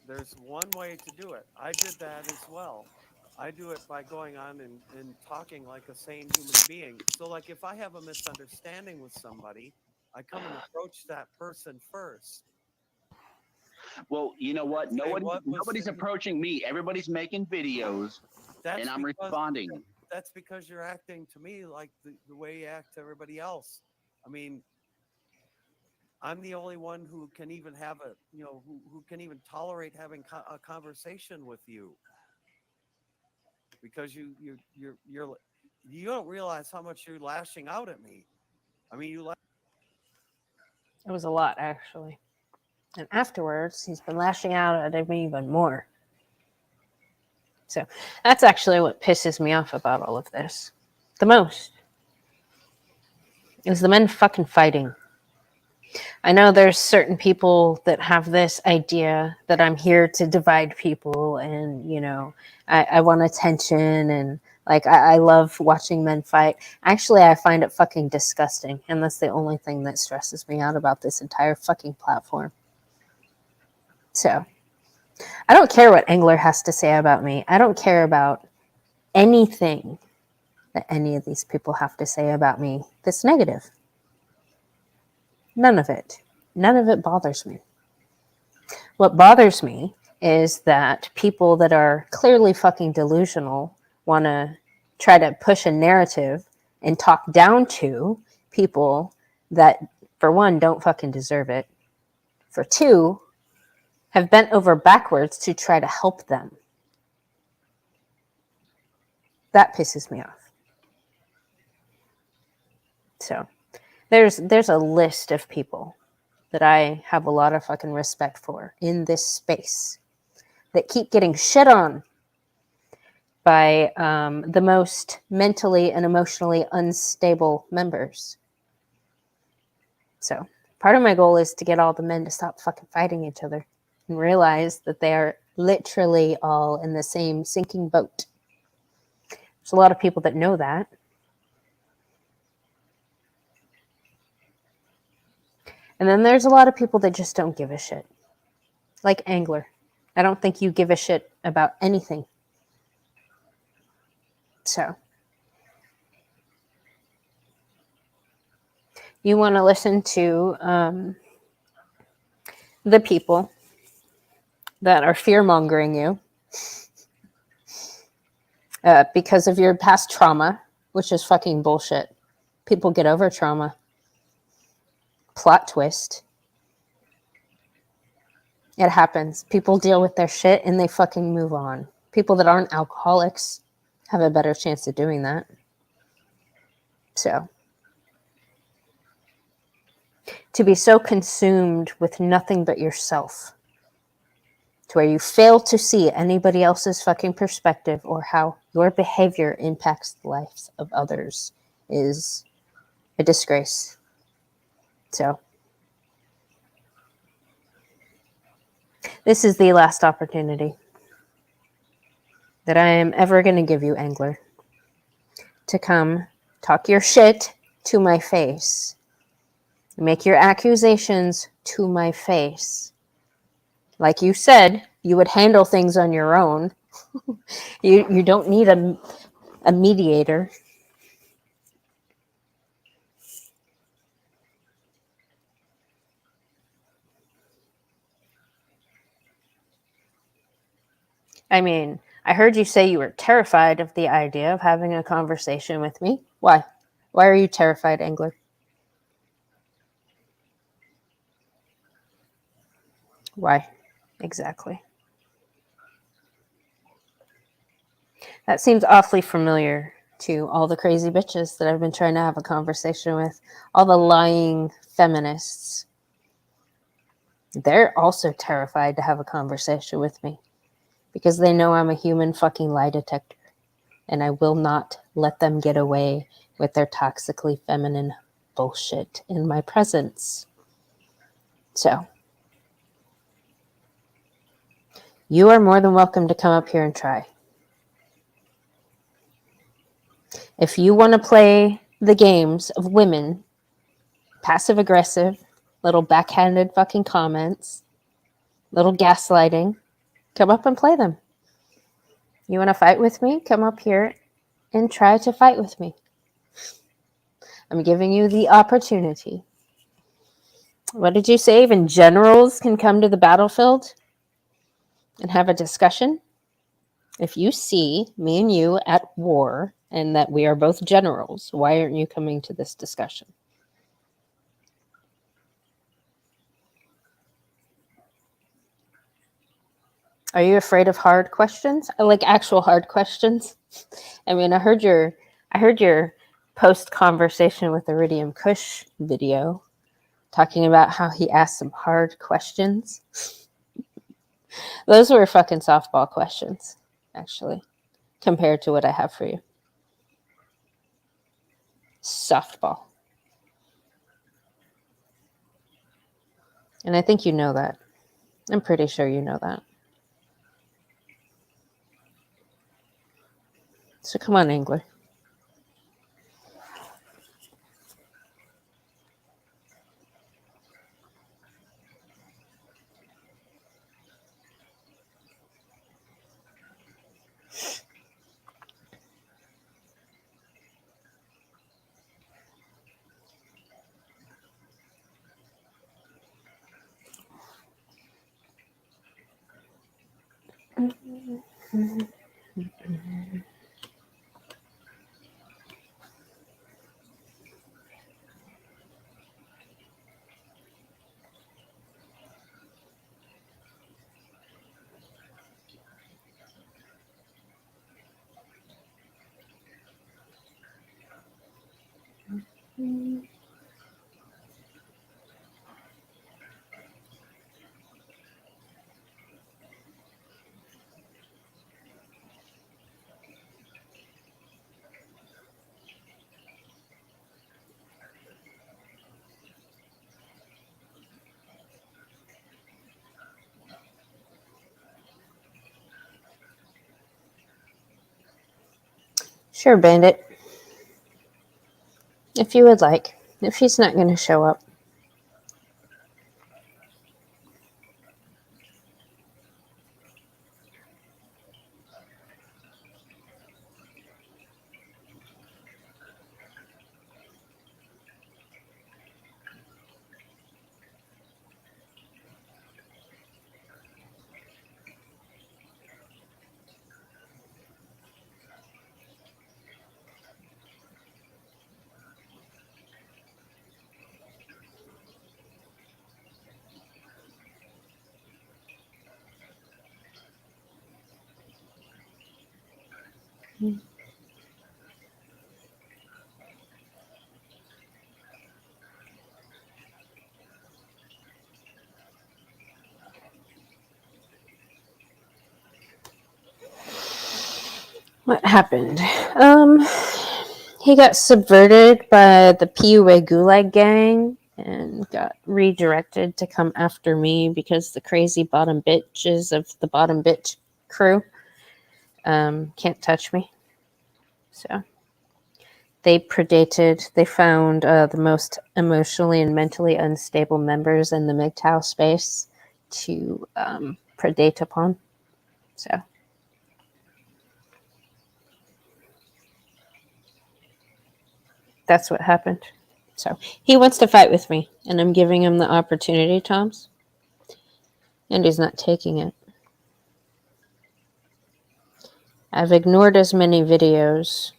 there's one way to do it. I did that as well. I do it by going on and talking like a sane human being. So, like, if I have a misunderstanding with somebody, I come and approach that person first.
Well, you know what? Nobody's approaching me. Everybody's making videos, and I'm responding.
that's because you're acting to me like the way you act to everybody else. I mean, I'm the only one who can even have a, who can even tolerate having a conversation with you, because you don't realize how much you're lashing out at me. I mean,
It was a lot, actually. And afterwards, he's been lashing out at me even more. So that's actually what pisses me off about all of this the most, is the men fucking fighting. I know there's certain people that have this idea that I'm here to divide people, and, I want attention, and like I love watching men fight. Actually, I find it fucking disgusting, and that's the only thing that stresses me out about this entire fucking platform. So I don't care what Angler has to say about me. I don't care about anything that any of these people have to say about me that's negative. None of it. None of it bothers me. What bothers me is that people that are clearly fucking delusional want to try to push a narrative and talk down to people that, for one, don't fucking deserve it. For two, have bent over backwards to try to help them. That pisses me off. So there's a list of people that I have a lot of fucking respect for in this space that keep getting shit on by the most mentally and emotionally unstable members. So part of my goal is to get all the men to stop fucking fighting each other and realize that they are literally all in the same sinking boat. There's a lot of people that know that. And then there's a lot of people that just don't give a shit. Like Angler. I don't think you give a shit about anything. So you want to listen to the people that are fear-mongering you because of your past trauma, which is fucking bullshit. People get over trauma. Plot twist. It happens. People deal with their shit and they fucking move on. People that aren't alcoholics have a better chance of doing that. So, to be so consumed with nothing but yourself, to where you fail to see anybody else's fucking perspective or how your behavior impacts the lives of others, is a disgrace. So, this is the last opportunity that I am ever going to give you, Angler, to come talk your shit to my face, make your accusations to my face. Like you said, you would handle things on your own. You don't need a mediator. I mean, I heard you say you were terrified of the idea of having a conversation with me. Why? Why are you terrified, Angler? Why? Exactly. That seems awfully familiar to all the crazy bitches that I've been trying to have a conversation with. All the lying feminists. They're also terrified to have a conversation with me because they know I'm a human fucking lie detector, and I will not let them get away with their toxically feminine bullshit in my presence. So, you are more than welcome to come up here and try. If you want to play the games of women, passive-aggressive, little backhanded fucking comments, little gaslighting, come up and play them. You want to fight with me? Come up here and try to fight with me. I'm giving you the opportunity. What did you say? Even generals can come to the battlefield and have a discussion? If you see me and you at war, and that we are both generals. Why aren't you coming to this discussion? Are you afraid of hard questions? I like actual hard questions. I mean, I heard your post conversation with Iridium Kush video talking about how he asked some hard questions. Those were fucking softball questions, actually, compared to what I have for you. Softball. And I think you know that. I'm pretty sure you know that. So come on, Angler. Sure, Bandit. If you would like. If he's not going to show up. What happened? He got subverted by the PUA Gulag gang and got redirected to come after me because the crazy bottom bitches of the bottom bitch crew can't touch me. So they found the most emotionally and mentally unstable members in the MGTOW space to predate upon. So that's what happened. So he wants to fight with me, and I'm giving him the opportunity, Toms. And he's not taking it. I've ignored as many videos,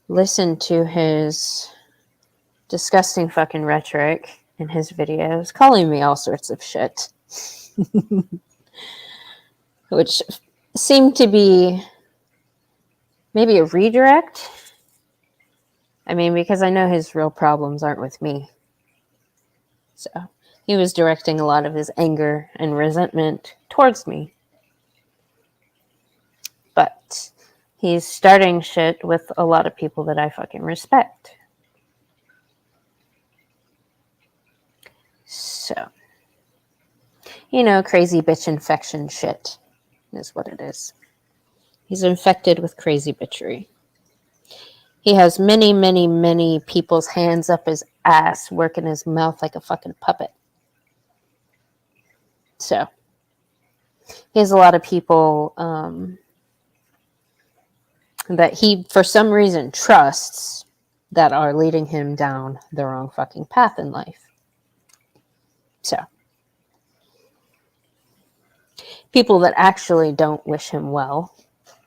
listened to his disgusting fucking rhetoric in his videos, calling me all sorts of shit. Which seemed to be maybe a redirect. I mean, because I know his real problems aren't with me. So he was directing a lot of his anger and resentment towards me. But he's starting shit with a lot of people that I fucking respect. So, you know, crazy bitch infection shit is what it is. He's infected with crazy bitchery. He has many, many, many people's hands up his ass, working his mouth like a fucking puppet. So, he has a lot of people that he, for some reason, trusts that are leading him down the wrong fucking path in life. So, people that actually don't wish him well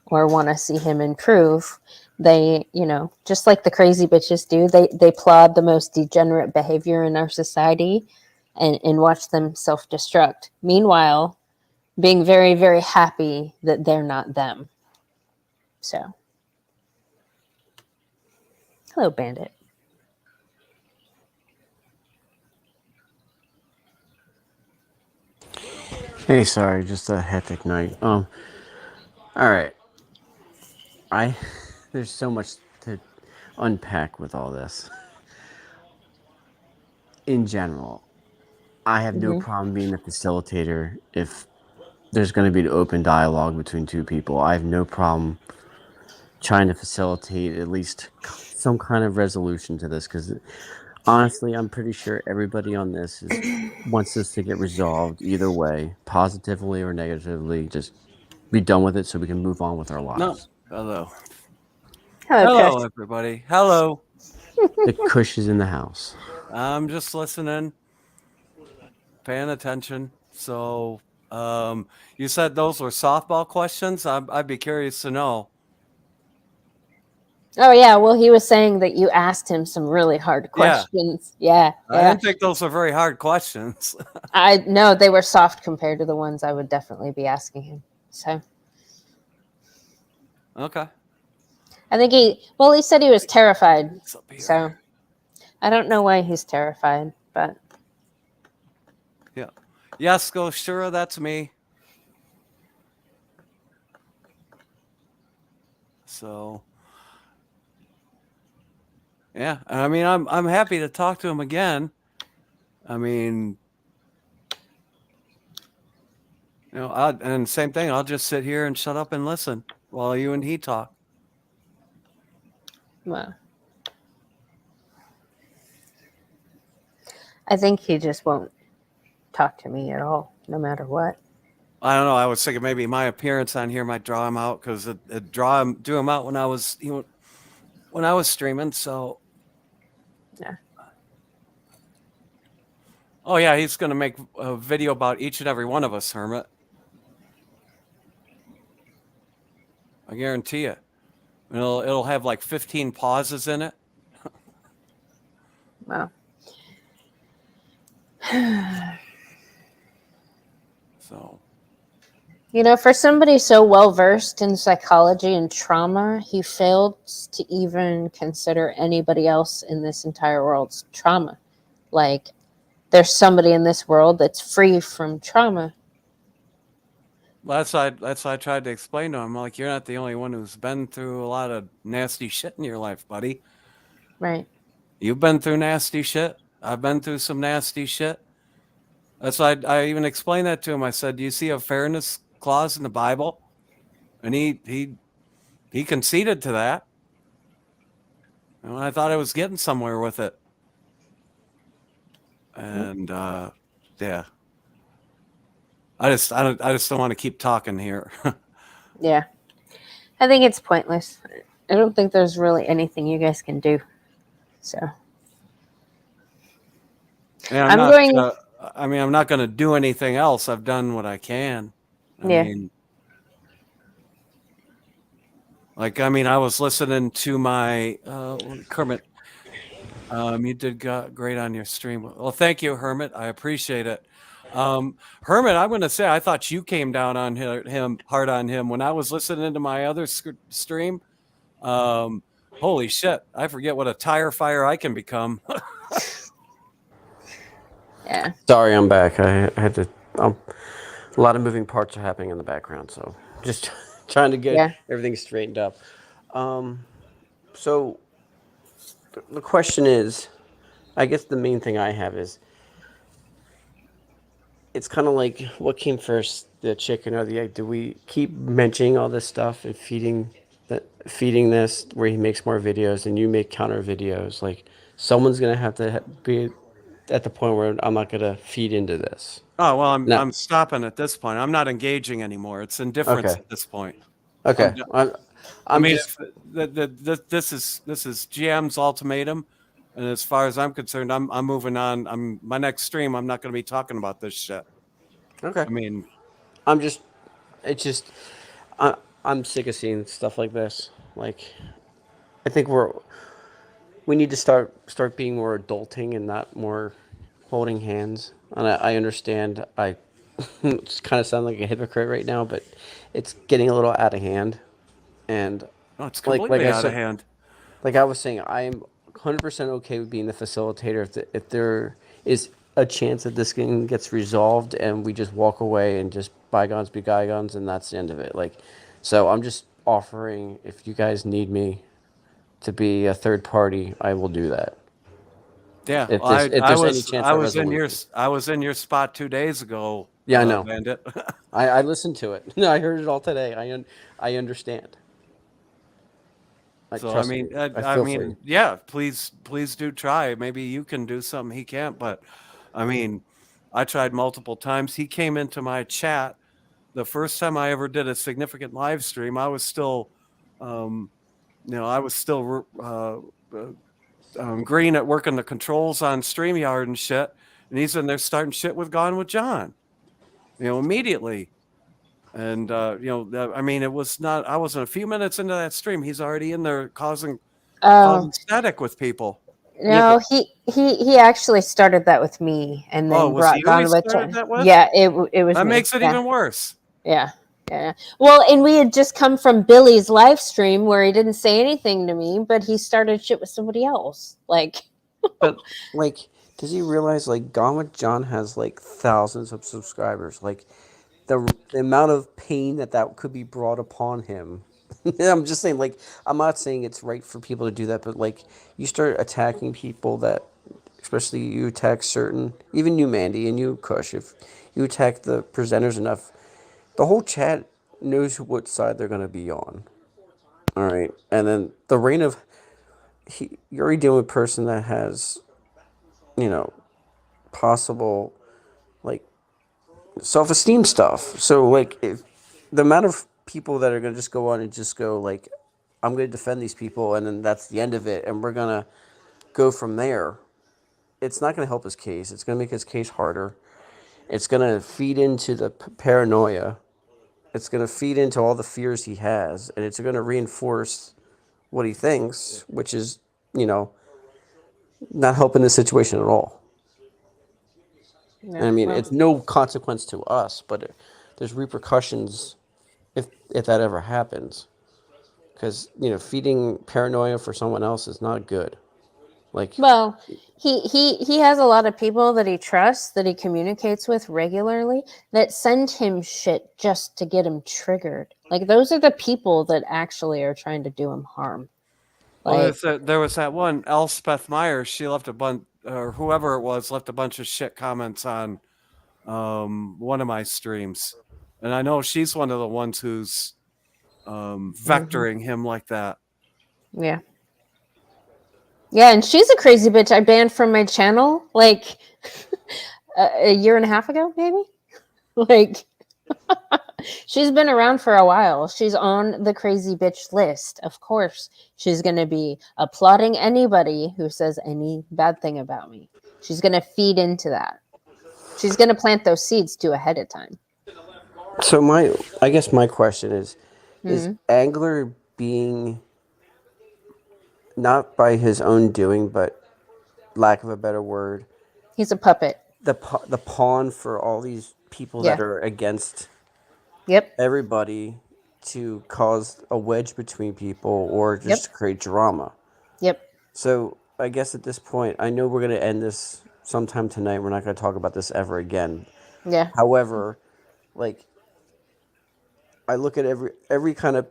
or want to see him improve They, just like the crazy bitches do, they plod the most degenerate behavior in our society and watch them self-destruct. Meanwhile, being very, very happy that they're not them. So, hello, Bandit.
Hey, sorry, just a hectic night. All right. There's so much to unpack with all this. In general, I have no problem being a facilitator if there's going to be an open dialogue between two people. I have no problem trying to facilitate at least some kind of resolution to this, because honestly, I'm pretty sure everybody on this wants this to get resolved either way, positively or negatively. Just be done with it so we can move on with our lives.
No. Hello.
Hello,
everybody. Hello.
The Kush is in the house.
I'm just listening, paying attention. So, you said those were softball questions? I'd be curious to know.
Oh, yeah. Well, he was saying that you asked him some really hard questions. Yeah.
I didn't think those were very hard questions.
No, they were soft compared to the ones I would definitely be asking him. So.
Okay.
I think he said he was terrified. So I don't know why he's terrified, but.
Yeah. Yes, go sure, that's me. So. Yeah, I mean, I'm happy to talk to him again. I mean, and same thing. I'll just sit here and shut up and listen while you and he talk.
Well, I think he just won't talk to me at all, no matter what.
I don't know. I was thinking maybe my appearance on here might draw him out, because it drew him out when I was streaming. So.
Yeah.
Oh yeah, he's gonna make a video about each and every one of us, Hermit. I guarantee it. It'll have like 15 pauses in it.
Wow.
So.
For somebody so well versed in psychology and trauma, he failed to even consider anybody else in this entire world's trauma. Like, there's somebody in this world that's free from trauma.
That's what I tried to explain to him. Like, you're not the only one who's been through a lot of nasty shit in your life, buddy.
Right.
You've been through nasty shit. I've been through some nasty shit. That's why I even explained that to him. I said, "Do you see a fairness clause in the Bible?" And he conceded to that. And I thought I was getting somewhere with it. And yeah. I just don't want to keep talking here.
Yeah. I think it's pointless. I don't think there's really anything you guys can do. So.
And I'm not going to do anything else. I've done what I can. I mean, I was listening to my Kermit. You did great on your stream. Well, thank you, Hermit. I appreciate it. Hermit, I'm going to say I thought you came down on him hard on him when I was listening to my other stream. Holy shit! I forget what a tire fire I can become.
Yeah.
Sorry, I'm back. I had to. A lot of moving parts are happening in the background, so just trying to get everything straightened up. So the question is, I guess the main thing I have is, it's kind of like, what came first, the chicken or the egg? Do we keep mentioning all this stuff and feeding this where he makes more videos and you make counter videos? Like, someone's gonna have to be at the point where I'm not gonna feed into this.
Oh well, I'm stopping at this point. I'm not engaging anymore. It's indifference at this point.
Okay.
This is GM's ultimatum, and as far as I'm concerned, I'm moving on. My next stream, I'm not going to be talking about this shit.
Okay.
I mean,
I'm sick of seeing stuff like this. Like, I think we need to start being more adulting and not more holding hands. And I understand I it's kind of sound like a hypocrite right now, but it's getting a little out of hand. And
No, it's completely out of hand.
Like I was saying, I am 100% okay with being the facilitator if there is a chance that this thing gets resolved and we just walk away and just bygones be bygones and that's the end of it. Like, so I'm just offering, if you guys need me to be a third party, I will do that.
Yeah,
If
well,
there's any chance
I
of
was in your
resolution.
I was in your spot 2 days ago.
Yeah, I know.
Bandit.
I listened to it. No, I heard it all today. I understand.
So I
Trust
mean,
me,
I
feel for you.
mean, yeah. Please do try. Maybe you can do something he can't. But I mean, I tried multiple times. He came into my chat the first time I ever did a significant live stream. I was still, I was still green at working the controls on StreamYard and shit. And he's in there starting shit with Gone with John, immediately. And, I mean, it was not, I wasn't a few minutes into that stream. He's already in there causing static with people.
No, he actually started that with me and then brought Gone with John. Yeah, it was
that
me.
makes it even worse.
Yeah. Yeah. Well, and we had just come from Billy's live stream where he didn't say anything to me, but he started shit with somebody else. Like,
but like, does he realize like Gone with John has like thousands of subscribers? Like, the amount of pain that could be brought upon him. I'm just saying, like, I'm not saying it's right for people to do that, but like, you start attacking people that, especially you attack certain, even you, Mandy, and you, Kush, if you attack the presenters enough, the whole chat knows what side they're going to be on. All right. And then the reign of, you're already dealing with a person that has, possible, like, self-esteem stuff. So, like, if the amount of people that are going to just go on and just go, like, I'm going to defend these people, and then that's the end of it, and we're going to go from there, it's not going to help his case. It's going to make his case harder. It's going to feed into the paranoia. It's going to feed into all the fears he has, and it's going to reinforce what he thinks, which is, not helping the situation at all.
Yeah,
I mean, it's no consequence to us, but there's repercussions if that ever happens. Because, feeding paranoia for someone else is not good. Like,
well, he has a lot of people that he trusts, that he communicates with regularly, that send him shit just to get him triggered. Like, those are the people that actually are trying to do him harm.
Well, there was that one Elspeth Myers. She left a bunch, or whoever it was, left a bunch of shit comments on one of my streams, and I know she's one of the ones who's vectoring him like that.
Yeah. Yeah, and she's a crazy bitch. I banned from my channel like a year and a half ago, maybe. Like, she's been around for a while. She's on the crazy bitch list. Of course, she's going to be applauding anybody who says any bad thing about me. She's going to feed into that. She's going to plant those seeds too ahead of time.
So I guess my question is Angler being, not by his own doing, but lack of a better word,
he's a puppet.
The pawn for all these people that are against everybody to cause a wedge between people or just to create drama.
Yep.
So I guess at this point, I know we're going to end this sometime tonight. We're not going to talk about this ever again.
Yeah.
However, like, I look at every kind of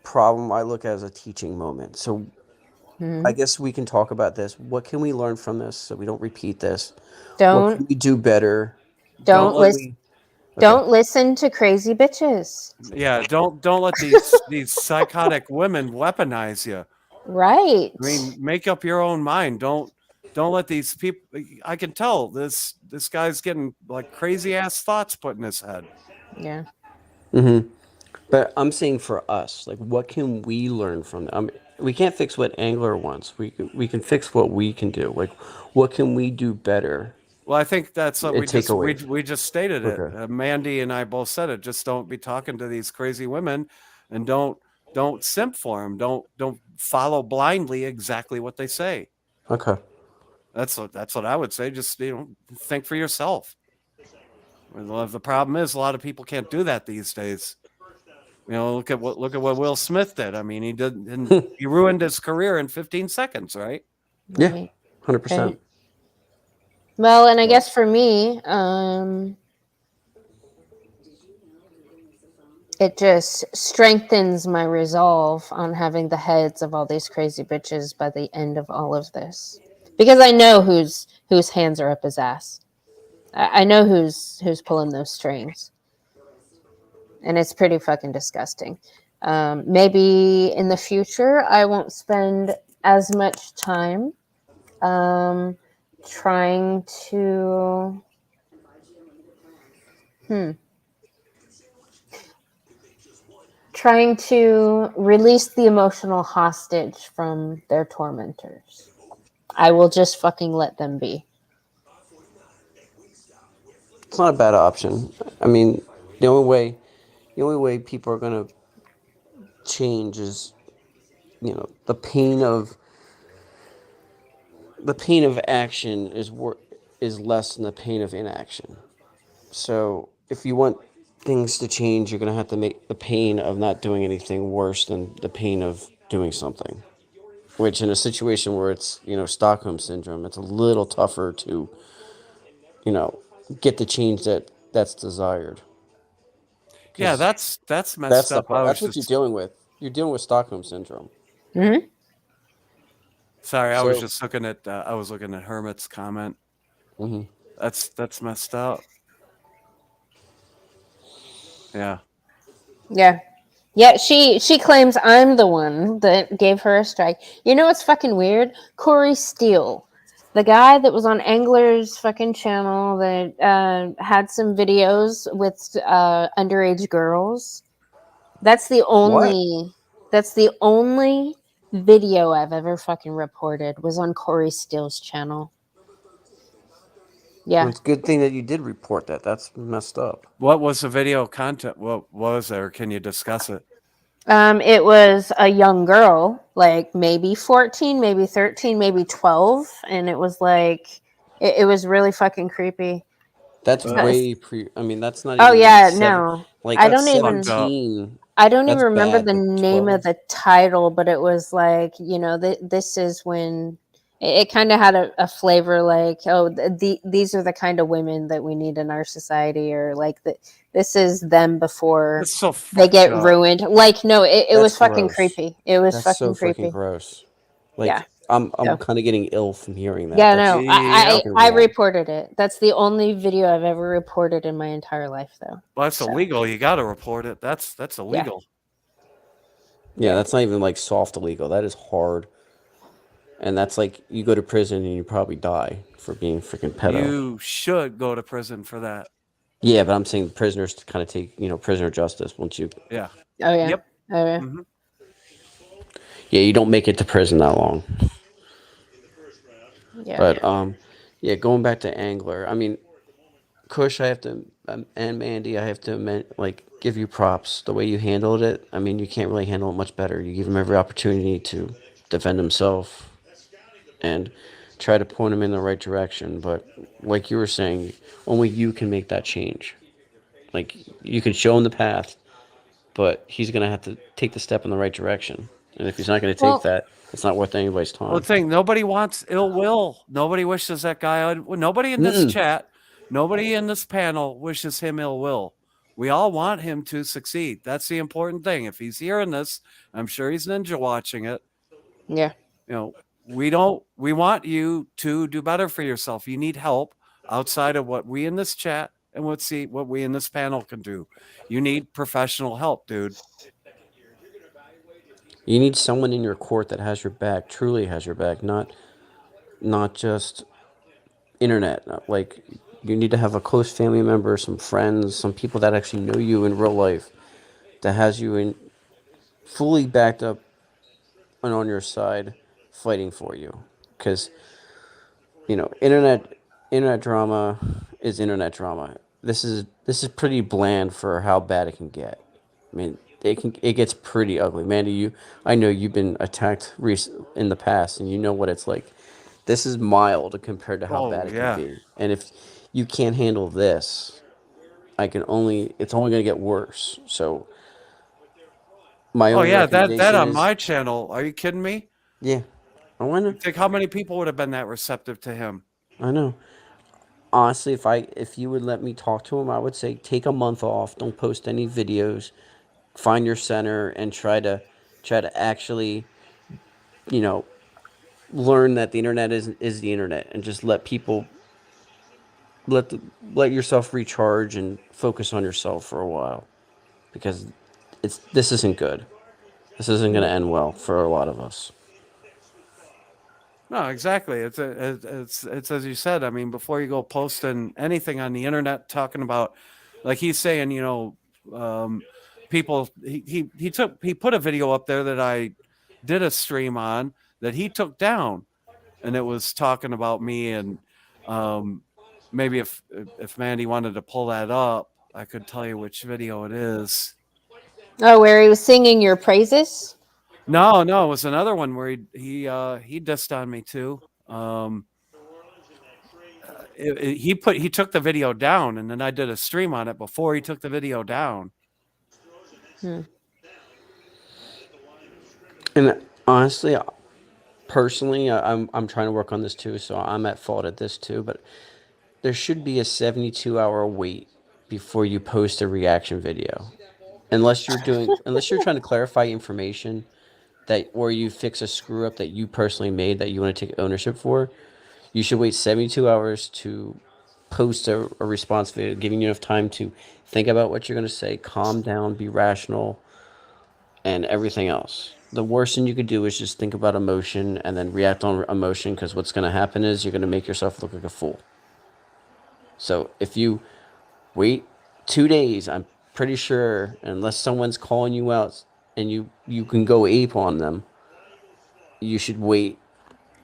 problem I look at as a teaching moment. So I guess we can talk about this. What can we learn from this so we don't repeat this? What can we do better?
Don't listen to crazy bitches.
Yeah, don't let these psychotic women weaponize you.
Right.
I mean, make up your own mind. Don't let these people. I can tell this guy's getting like crazy ass thoughts put in his head.
Yeah.
Mm-hmm. But I'm saying for us, like, what can we learn from them? We can't fix what Angler wants. We can fix what we can do. Like, what can we do better?
Well, I think that's what we just stated it.
Okay.
Mandy and I both said it. Just don't be talking to these crazy women, and don't don't simp for them. Don't follow blindly exactly what they say.
Okay.
That's what I would say. Just think for yourself. Well, the problem is a lot of people can't do that these days. Look at what Will Smith did. I mean, he ruined his career in 15 seconds, right?
Yeah, 100%.
Well, and I guess for me, it just strengthens my resolve on having the heads of all these crazy bitches by the end of all of this, because I know whose hands are up his ass. I know who's pulling those strings, and it's pretty fucking disgusting. Maybe in the future I won't spend as much time trying to release the emotional hostage from their tormentors. I will just fucking let them be.
It's not a bad option. I mean, the only way people are gonna change is, the pain of action is less than the pain of inaction. So if you want things to change, you're gonna have to make the pain of not doing anything worse than the pain of doing something. Which, in a situation where it's Stockholm syndrome, it's a little tougher to get the change that's desired.
Yeah, that's messed up.
That's what you're dealing with. You're dealing with Stockholm syndrome.
Mm-hmm.
Sorry, I was just looking at Hermit's comment.
Mm-hmm.
That's messed up. Yeah.
She claims I'm the one that gave her a strike. You know what's fucking weird? Corey Steele, the guy that was on Angler's fucking channel that had some videos with underage girls. That's the only video I've ever fucking reported was on Corey Steele's channel. Yeah.
Well, it's a good thing that you did report that. That's messed up.
What was the video content? What was there? Can you discuss it?
It was a young girl, like maybe 14, maybe 13, maybe 12. And it was like, it was really fucking creepy.
That's way that's not even.
Oh, yeah, no.
Like,
I don't
17.
I don't even remember
bad,
the name
12.
of the title, but it was like, this is when it kind of had a flavor like, oh, these are the kind of women that we need in our society, or like this is them before they get ruined. Like, no, it was fucking creepy. It was
That's
fucking
so
creepy.
freaking gross. Like,
Yeah.
I'm kind of getting ill from hearing that.
Yeah,
That's
no,
fucking
I
wrong.
reported it. That's the only video I've ever reported in my entire life, though.
Well, that's illegal. You got to report it. That's illegal.
Yeah, that's not even like soft illegal. That is hard. And that's like you go to prison and you probably die for being freaking pedo.
You should go to prison for that.
Yeah, but I'm saying prisoners kind of take, prisoner justice once you.
Yeah.
Oh, yeah.
Yep.
Oh, yeah.
Mm-hmm.
Yeah, you don't make it to prison that long.
Yeah.
But yeah, going back to Angler, I mean, Kush, I have to, and Mandy, I have to give you props. The way you handled it, I mean, you can't really handle it much better. You give him every opportunity to defend himself and try to point him in the right direction. But like you were saying, only you can make that change. Like, you can show him the path, but he's going to have to take the step in the right direction. And if he's not going to take that, it's not worth anybody's time.
Well, the thing, nobody wants ill will. Nobody wishes that guy. Nobody in this chat, nobody in this panel wishes him ill will. We all want him to succeed. That's the important thing. If he's hearing this, I'm sure he's ninja watching it.
Yeah.
We want you to do better for yourself. You need help outside of what we in this chat and what we in this panel can do. You need professional help, dude.
You need someone in your court that has your back, truly has your back, not just internet. Like, you need to have a close family member, some friends, some people that actually know you in real life, that has you in fully backed up and on your side, fighting for you. Because internet drama is internet drama. This is pretty bland for how bad it can get. I mean, it gets pretty ugly. Mandy, I know you've been attacked in the past, and you know what it's like. This is mild compared to how bad it can be. And if you can't handle this, it's only going to get worse. So my own recommendation
that on
is,
my channel. Are you kidding me?
Yeah, I wonder.
Think how many people would have been that receptive to him?
I know. Honestly, if you would let me talk to him, I would say take a month off. Don't post any videos. Find your center and try to actually, learn that the internet is the internet, and just let people let yourself recharge and focus on yourself for a while, because this isn't good. This isn't going to end well for a lot of us.
No, exactly. It's as you said. I mean, before you go posting anything on the internet, talking about, like he's saying, people. He put a video up there that I did a stream on that he took down, and it was talking about me. And maybe if Mandy wanted to pull that up, I could tell you which video it is.
Oh, where he was singing your praises?
No, it was another one where he dissed on me too. He took the video down, and then I did a stream on it before he took the video down.
And honestly, personally, I'm trying to work on this too, so I'm at fault at this too. But there should be a 72-hour wait before you post a reaction video, unless you're trying to clarify information or you fix a screw up that you personally made that you want to take ownership for. You should wait 72 hours to post a response video, giving you enough time to think about what you're going to say, calm down, be rational, and everything else. The worst thing you could do is just think about emotion and then react on emotion, because what's going to happen is you're going to make yourself look like a fool. So if you wait 2 days, I'm pretty sure, unless someone's calling you out and you can go ape on them, you should wait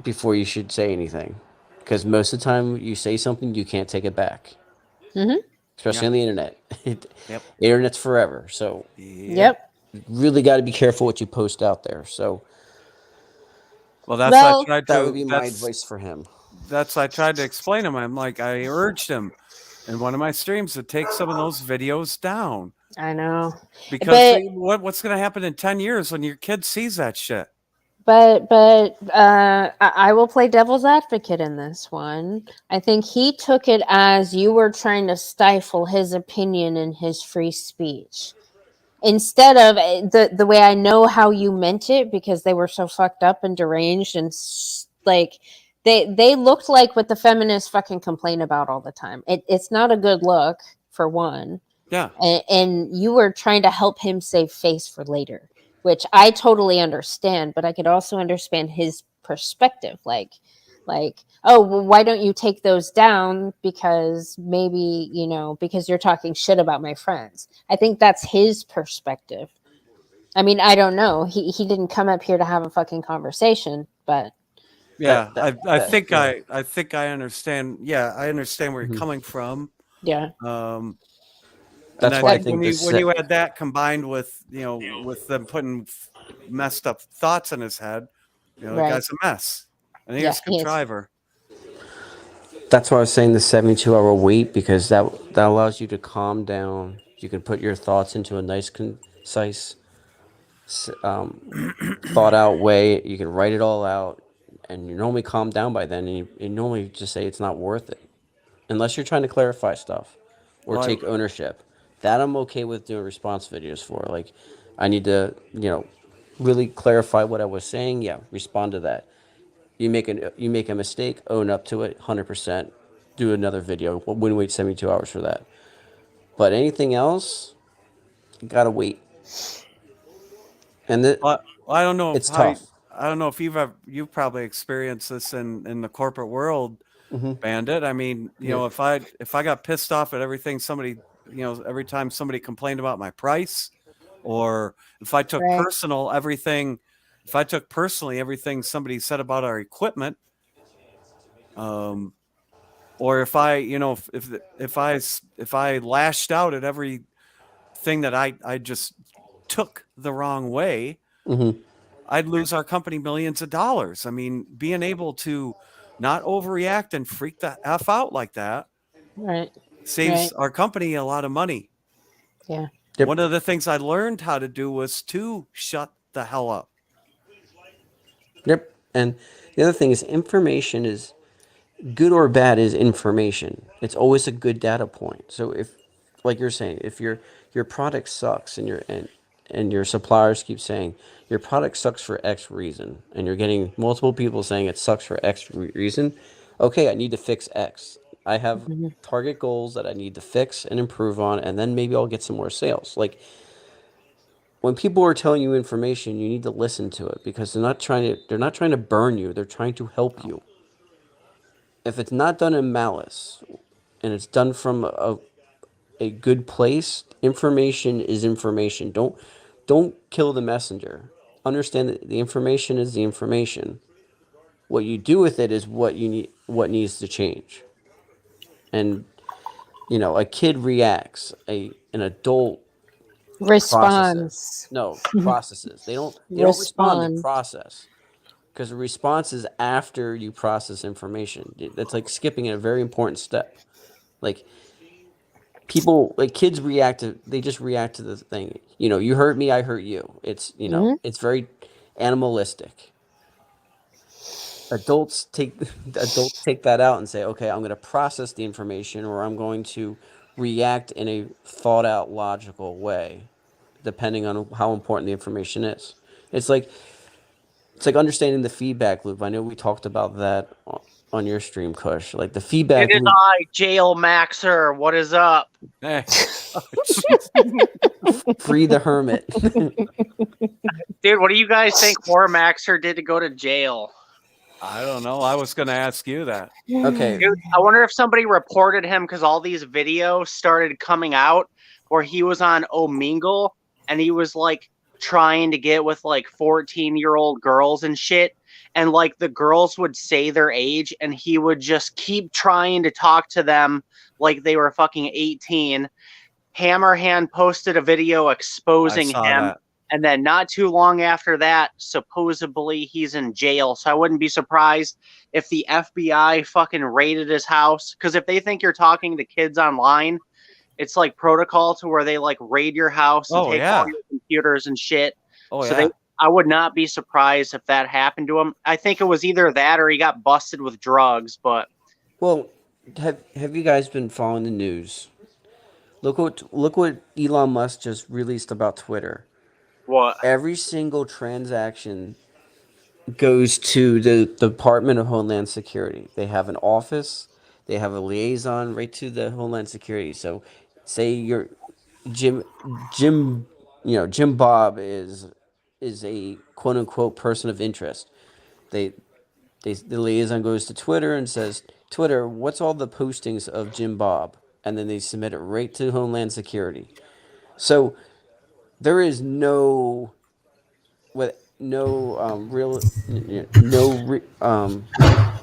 before you should say anything. Because most of the time you say something, you can't take it back.
Mm-hmm.
Especially on the internet. The internet's forever. So
Yep.
you really got to be careful what you post out there. So
that
would be my advice for him.
I tried to explain to him. I'm like, I urged him in one of my streams to take some of those videos down.
I know.
Because what's going to happen in 10 years when your kid sees that shit?
But I will play devil's advocate in this one. I think he took it as you were trying to stifle his opinion and his free speech. Instead of the way I know how you meant it, because they were so fucked up and deranged, and like they looked like what the feminists fucking complain about all the time. It's not a good look, for one.
Yeah.
And you were trying to help him save face for later, which I totally understand, but I could also understand his perspective. Like, oh, well, why don't you take those down? Because maybe, because you're talking shit about my friends. I think that's his perspective. I mean, I don't know. He didn't come up here to have a fucking conversation, but.
Yeah, I think I understand. Yeah, I understand where you're coming from.
Yeah.
That's why I think
when you add that combined with with them putting messed up thoughts in his head, the guy's a mess. I think it's a contriver.
That's why I was saying the 72-hour wait, because that allows you to calm down. You can put your thoughts into a nice, concise, thought out way. You can write it all out, and you normally calm down by then, and you normally just say it's not worth it, unless you're trying to clarify stuff or take ownership. That I'm okay with doing response videos for. Like, I need to, really clarify what I was saying. Yeah, respond to that. You make a mistake, own up to it, 100%. Do another video. Wouldn't wait 72 hours for that. But anything else, you gotta wait. And
I don't know.
It's tough.
I don't know if you've probably experienced this in the corporate world, Bandit. I mean, if I got pissed off at everything somebody. Every time somebody complained about my price, or if I took personally everything somebody said about our equipment, or if I lashed out at everything that I just took the wrong way, I'd lose our company millions of dollars. I mean, being able to not overreact and freak the F out like that saves our company a lot of money.
Yeah.
One of the things I learned how to do was to shut the hell up.
Yep. And the other thing is information is good or bad is information. It's always a good data point. So if, like you're saying, if your product sucks and your suppliers keep saying your product sucks for X reason, and you're getting multiple people saying it sucks for X reason, okay, I need to fix X. I have target goals that I need to fix and improve on, and then maybe I'll get some more sales. Like, when people are telling you information, you need to listen to it, because they're not trying to burn you. They're trying to help you. If it's not done in malice and it's done from a good place, information is information. Don't kill the messenger. Understand that the information is the information. What you do with it is what needs to change. And a kid reacts, an adult
responds.
Processes. They don't respond, they process. Because the response is after you process information. That's like skipping a very important step. Like, kids just react to the thing. You hurt me, I hurt you. It's, it's very animalistic. Adults take that out and say, okay, I'm going to process the information, or I'm going to react in a thought out, logical way, depending on how important the information is. It's like understanding the feedback loop. I know we talked about that on your stream, Kush. Like, the feedback
loop. It is I, Jail Maxer. What is up?
Hey.
Free the hermit.
Dude, what do you guys think poor Maxer did to go to jail?
I don't know. I was going to ask you that.
Okay.
Dude, I wonder if somebody reported him, because all these videos started coming out where he was on Omegle and he was like trying to get with like 14-year-old girls and shit. And like the girls would say their age and he would just keep trying to talk to them like they were fucking 18. Hammerhand posted a video exposing him. That. And then not too long after that, supposedly he's in jail. So I wouldn't be surprised if the FBI fucking raided his house. Because if they think you're talking to kids online, it's like protocol to where they like raid your house and take all your computers and shit. I would not be surprised if that happened to him. I think it was either that or he got busted with drugs. But
have you guys been following the news? Look what Elon Musk just released about Twitter.
What?
Every single transaction goes to the Department of Homeland Security. They have an office. They have a liaison right to the Homeland Security. So, say you're Jim Bob is a quote unquote person of interest. The liaison goes to Twitter and says, Twitter, what's all the postings of Jim Bob? And then they submit it right to Homeland Security. So there is no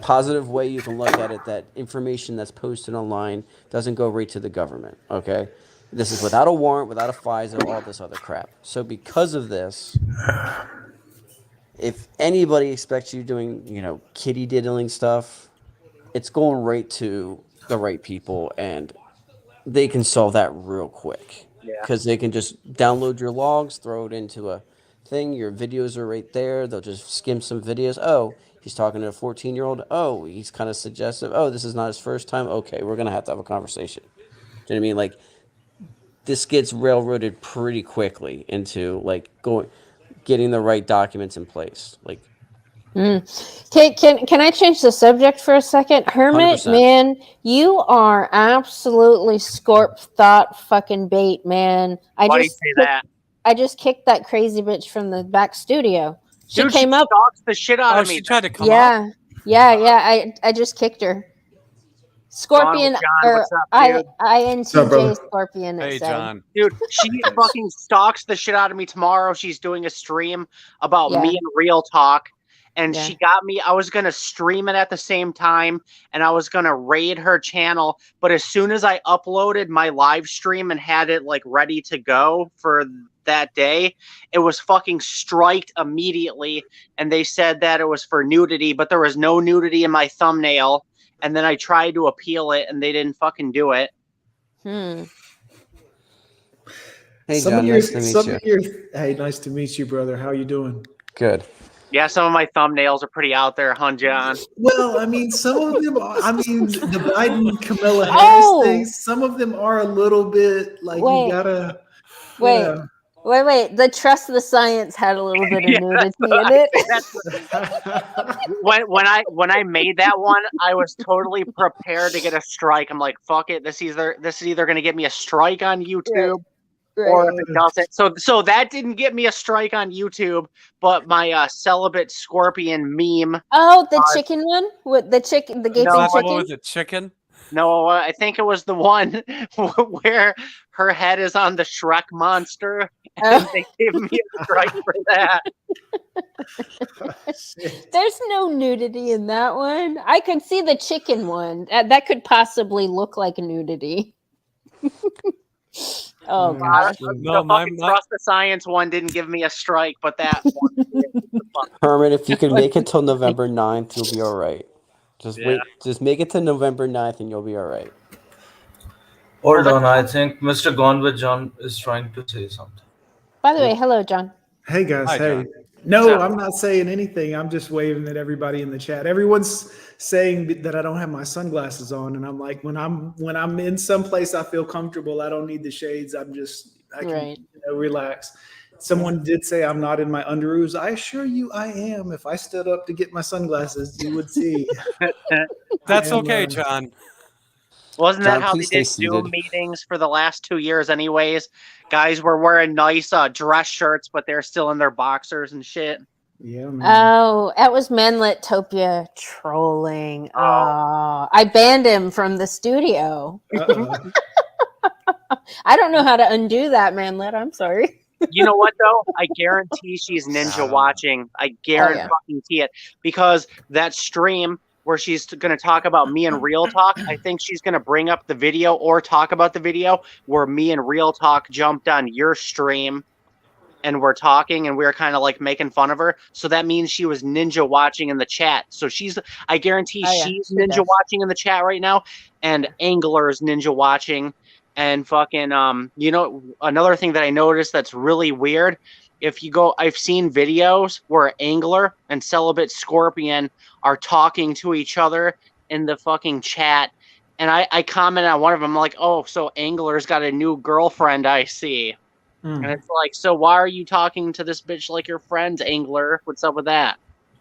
positive way you can look at it that information that's posted online doesn't go right to the government. Okay, this is without a warrant, without a FISA, all this other crap. So because of this, if anybody expects you doing kitty diddling stuff, it's going right to the right people, and they can solve that real quick. Because they can just download your logs, throw it into a thing. Your videos are right there. They'll just skim some videos. Oh, he's talking to a 14-year-old. Oh, he's kind of suggestive. Oh, this is not his first time. Okay, we're going to have a conversation. Do you know what I mean? Like, this gets railroaded pretty quickly into, like, getting the right documents in place. Like,
Can I change the subject for a second? Hermit,
100%.
Man, you are absolutely Scorp thought fucking bait, man.
Why do you say that?
I just kicked that crazy bitch from the back studio. She
Dude,
came up.
Stalks the shit out of me.
She tried to come up.
Yeah. I just kicked her. Scorpion,
John,
or
what's up, dude?
INTJ Scorpion.
Hey, John.
Dude, she fucking stalks the shit out of me tomorrow. She's doing a stream about me and Real Talk. And she got me, I was going to stream it at the same time, and I was going to raid her channel. But as soon as I uploaded my live stream and had it like ready to go for that day, it was fucking striked immediately, and they said that it was for nudity, but there was no nudity in my thumbnail. And then I tried to appeal it, and they didn't fucking do it.
Hey, John, nice to meet you.
Hey, nice to meet you, brother. How you doing?
Good.
Yeah, some of my thumbnails are pretty out there, huh, John?
Well, I mean, some of them. The Biden Kamala Harris things. Some of them are a little bit like you gotta.
Wait. The Trust the Science had a little bit of nudity in it.
when I made that one, I was totally prepared to get a strike. I'm like, fuck it. This is either going to get me a strike on YouTube, or if it doesn't. So that didn't get me a strike on YouTube, but my celibate scorpion meme.
Oh, the chicken one with the chicken, the gaping chicken.
What was it? Chicken?
No, I think it was the one where her head is on the Shrek monster, and they gave me a strike for that.
There's no nudity in that one. I could see the chicken one. That could possibly look like nudity. Oh gosh.
No, Trust the Science one didn't give me a strike, but that one did.
Herman, if you can make it till November 9th, you'll be all right. Just wait. Just make it to November 9th and you'll be all right.
Hold on. I think Mr. Gone with John is trying to say something.
By the way, hello, John.
Hey, guys.
Hi,
hey.
John.
No, I'm not saying anything. I'm just waving at everybody in the chat. Everyone's saying that I don't have my sunglasses on, and I'm like, when I'm in some place I feel comfortable, I don't need the shades. I can relax. Someone did say I'm not in my underoos. I assure you I am. If I stood up to get my sunglasses, you would see.
That's okay, John.
Wasn't that how they did Zoom meetings for the last 2 years anyways? Guys were wearing nice dress shirts, but they're still in their boxers and shit.
Yeah, man.
Oh, that was Manlittopia trolling. Oh, I banned him from the studio. I don't know how to undo that, Manlit. I'm sorry.
You know what though? I guarantee she's ninja watching. I guarantee it, because that stream where she's going to talk about me and Real Talk, I think she's going to bring up the video or talk about the video where me and Real Talk jumped on your stream and we're talking and we're kind of like making fun of her. So that means she was ninja watching in the chat. So I guarantee she's ninja watching in the chat right now, and Angler is ninja watching. And fucking, another thing that I noticed that's really weird, I've seen videos where Angler and Celibate Scorpion are talking to each other in the fucking chat. And I comment on one of them, I'm like, oh, so Angler's got a new girlfriend, I see. And it's like, so why are you talking to this bitch like your friends, Angler? What's up with that?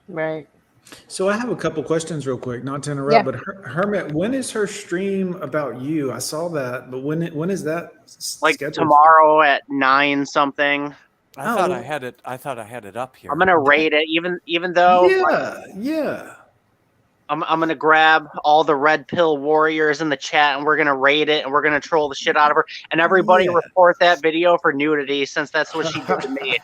Right.
So I have a couple questions real quick, not to interrupt, but Hermit, when is her stream about you? I saw that, but when is that?
Like tomorrow at 9 something.
I thought I had it up here.
I'm gonna rate it, even though.
Yeah.
I'm gonna grab all the red pill warriors in the chat, and we're gonna raid it, and we're gonna troll the shit out of her, and everybody report that video for nudity, since that's what she did to me.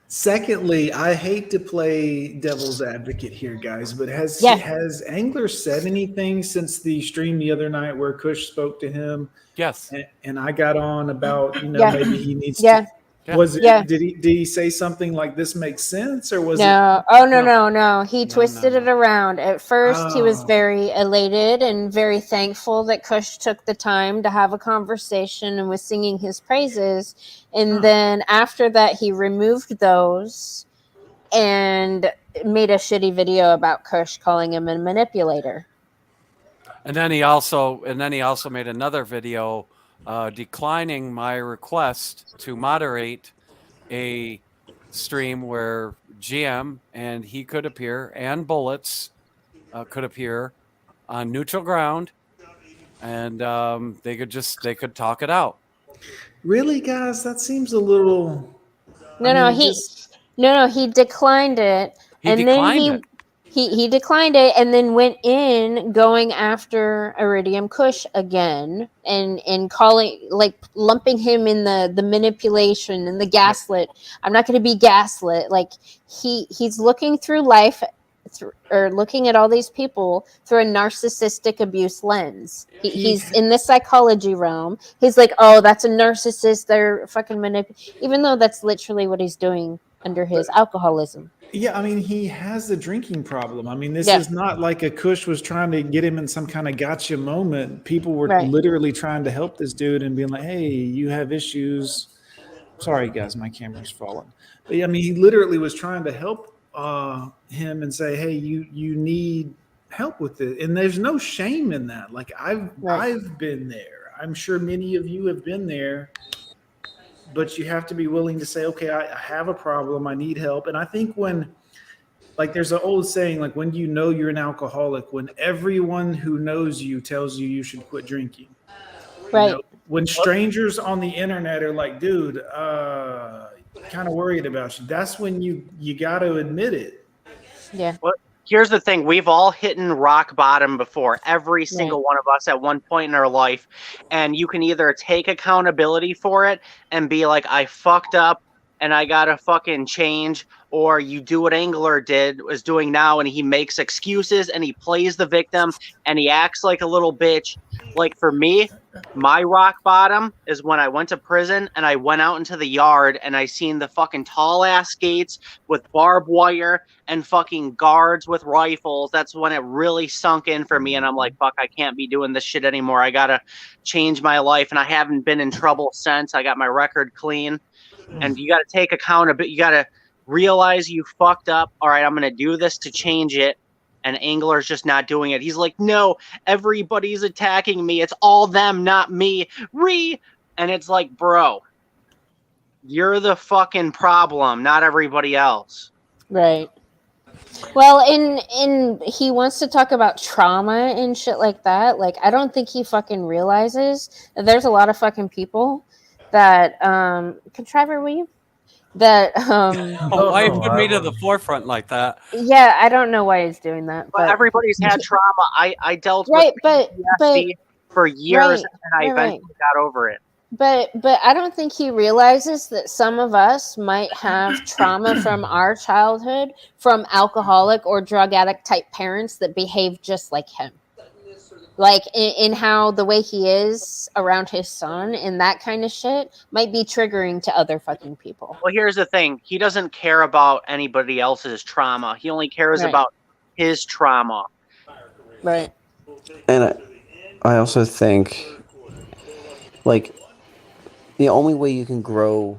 Secondly, I hate to play devil's advocate here, guys, but has Angler said anything since the stream the other night where Kush spoke to him?
Yes.
And I got on about, maybe he needs to. Did he say something like this makes sense, or was it?
No. He twisted it around. At first, he was very elated and very thankful that Kush took the time to have a conversation and was singing his praises. And then after that, he removed those and made a shitty video about Kush, calling him a manipulator.
And then he also made another video declining my request to moderate a stream where GM and he could appear, and Bullets could appear on neutral ground, and they could talk it out.
Really, guys? That seems a little.
He declined it, He declined it and then went in going after Iridium Kush again and calling, like, lumping him in the manipulation and the gaslit. I'm not going to be gaslit. Like, he's looking through life or looking at all these people through a narcissistic abuse lens. He's in the psychology realm. He's like, oh, that's a narcissist. They're fucking even though that's literally what he's doing under his alcoholism.
Yeah, I mean, he has a drinking problem. I mean, this is not like a Kush was trying to get him in some kind of gotcha moment. People were literally trying to help this dude and being like, hey, you have issues. Sorry, guys, my camera's falling. But I mean, he literally was trying to help him and say, hey, you need help with it. And there's no shame in that. Like, I've been there. I'm sure many of you have been there. But you have to be willing to say, okay, I have a problem. I need help. And I think when, like, there's an old saying, like, when you know you're an alcoholic, when everyone who knows you tells you should quit drinking.
Right.
You know, when strangers on the internet are like, dude, kind of worried about you, that's when you got to admit it.
Yeah.
Well, here's the thing. We've all hit rock bottom before, every single one of us at one point in our life. And you can either take accountability for it and be like, I fucked up and I got to fucking change. Or you do what Angler is doing now, and he makes excuses and he plays the victim and he acts like a little bitch. Like, for me, my rock bottom is when I went to prison and I went out into the yard and I seen the fucking tall ass gates with barbed wire and fucking guards with rifles. That's when it really sunk in for me. And I'm like, fuck, I can't be doing this shit anymore. I got to change my life. And I haven't been in trouble since. I got my record clean. And you got to take accountability. You got to realize you fucked up. All right, I'm going to do this to change it. And Angler's just not doing it. He's like, no, everybody's attacking me. It's all them, not me. And it's like, bro, you're the fucking problem, not everybody else.
Right. Well, in he wants to talk about trauma and shit like that. Like, I don't think he fucking realizes that there's a lot of fucking people that Contriver, will you? That
why you put me to the forefront like that?
Yeah, I don't know why he's doing that.
But everybody's had trauma. I dealt with PTSD for years, and I eventually got over it.
But I don't think he realizes that some of us might have trauma from our childhood from alcoholic or drug addict type parents that behave just like him. Like in how the way he is around his son and that kind of shit might be triggering to other fucking people.
Well, here's the thing. He doesn't care about anybody else's trauma. He only cares about his trauma.
Right.
And I also think, like, the only way you can grow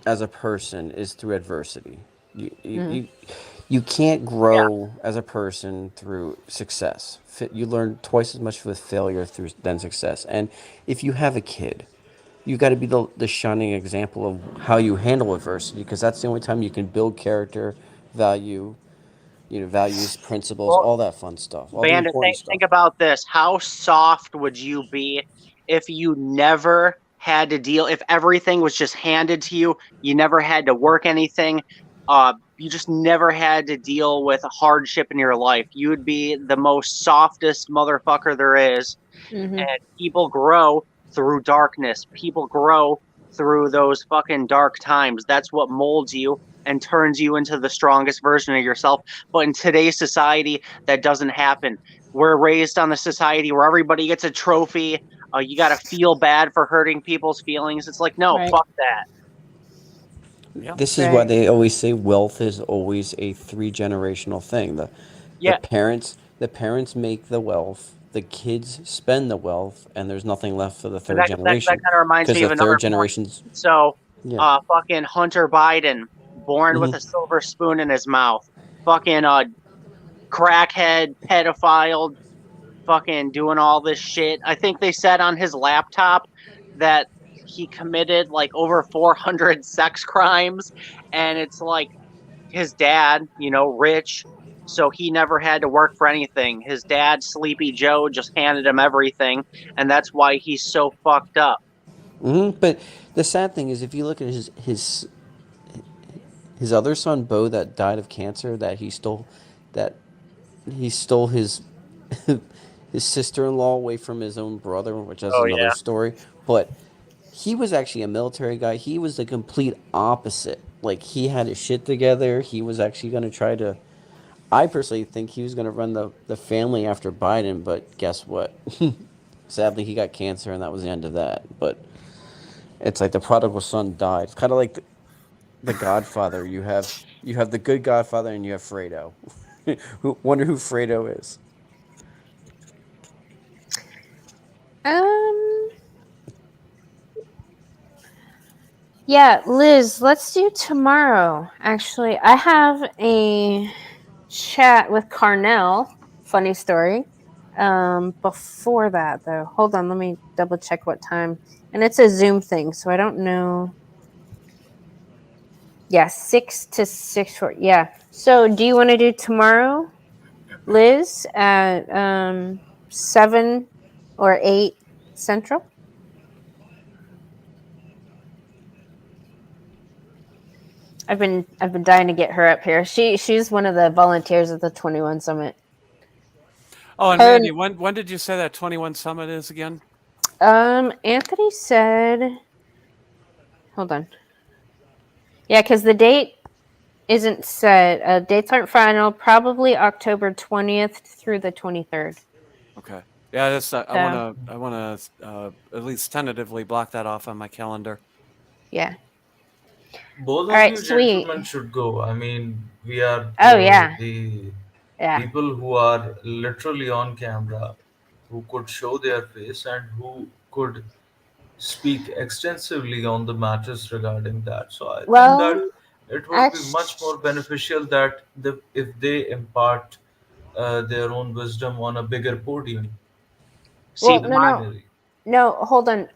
as a person is through adversity. You can't grow as a person through success. You learn twice as much with failure than success. And if you have a kid, you got to be the shining example of how you handle adversity, because that's the only time you can build character, values, principles, all that fun stuff.
Bandit, think about this. How soft would you be if you never had to deal, if everything was just handed to you, you never had to work anything, you just never had to deal with a hardship in your life? You would be the most softest motherfucker there is. And people grow through darkness. People grow through those fucking dark times. That's what molds you and turns you into the strongest version of yourself. But in today's society, that doesn't happen. We're raised on the society where everybody gets a trophy. You got to feel bad for hurting people's feelings. It's like, no, fuck that.
This is why they always say wealth is always a 3-generational thing. The parents make the wealth, the kids spend the wealth, and there's nothing left for the third generation.
That kind of reminds me of another point. So, fucking Hunter Biden, born with a silver spoon in his mouth, fucking crackhead, pedophile, fucking doing all this shit. I think they said on his laptop that he committed like over 400 sex crimes, and it's like his dad, rich, so he never had to work for anything. His dad, Sleepy Joe, just handed him everything, and that's why he's so fucked up.
But the sad thing is, if you look at his other son, Bo, that died of cancer, that he stole his his sister-in-law away from his own brother, which is another story. But he was actually a military guy. He was the complete opposite. Like, he had his shit together. He was actually going to try to... I personally think he was going to run the family after Biden, but guess what? Sadly, he got cancer, and that was the end of that. But it's like the prodigal son died. It's kind of like the Godfather. You have the good Godfather, and you have Fredo. Wonder who Fredo is.
Yeah, Liz, let's do tomorrow. Actually, I have a chat with Carnell. Funny story. Before that, though, hold on. Let me double check what time. And it's a Zoom thing, so I don't know. Yeah, 6 to 6:40. Yeah. So, do you want to do tomorrow, Liz, at 7 or 8 Central? I've been dying to get her up here. She's one of the volunteers at the 21 Summit.
Oh, and Mandy, when did you say that 21 Summit is again?
Anthony said, hold on. Yeah, because the date isn't set. Dates aren't final. Probably October 20th through the 23rd.
Okay. Yeah, that's. I want to at least tentatively block that off on my calendar.
Yeah.
Both
All right,
of you
sweet.
gentlemen should go. I mean, we are the people who are literally on camera, who could show their face and who could speak extensively on the matters regarding that. So I think that it would be much more beneficial that if they impart their own wisdom on a bigger podium.
No, hold on.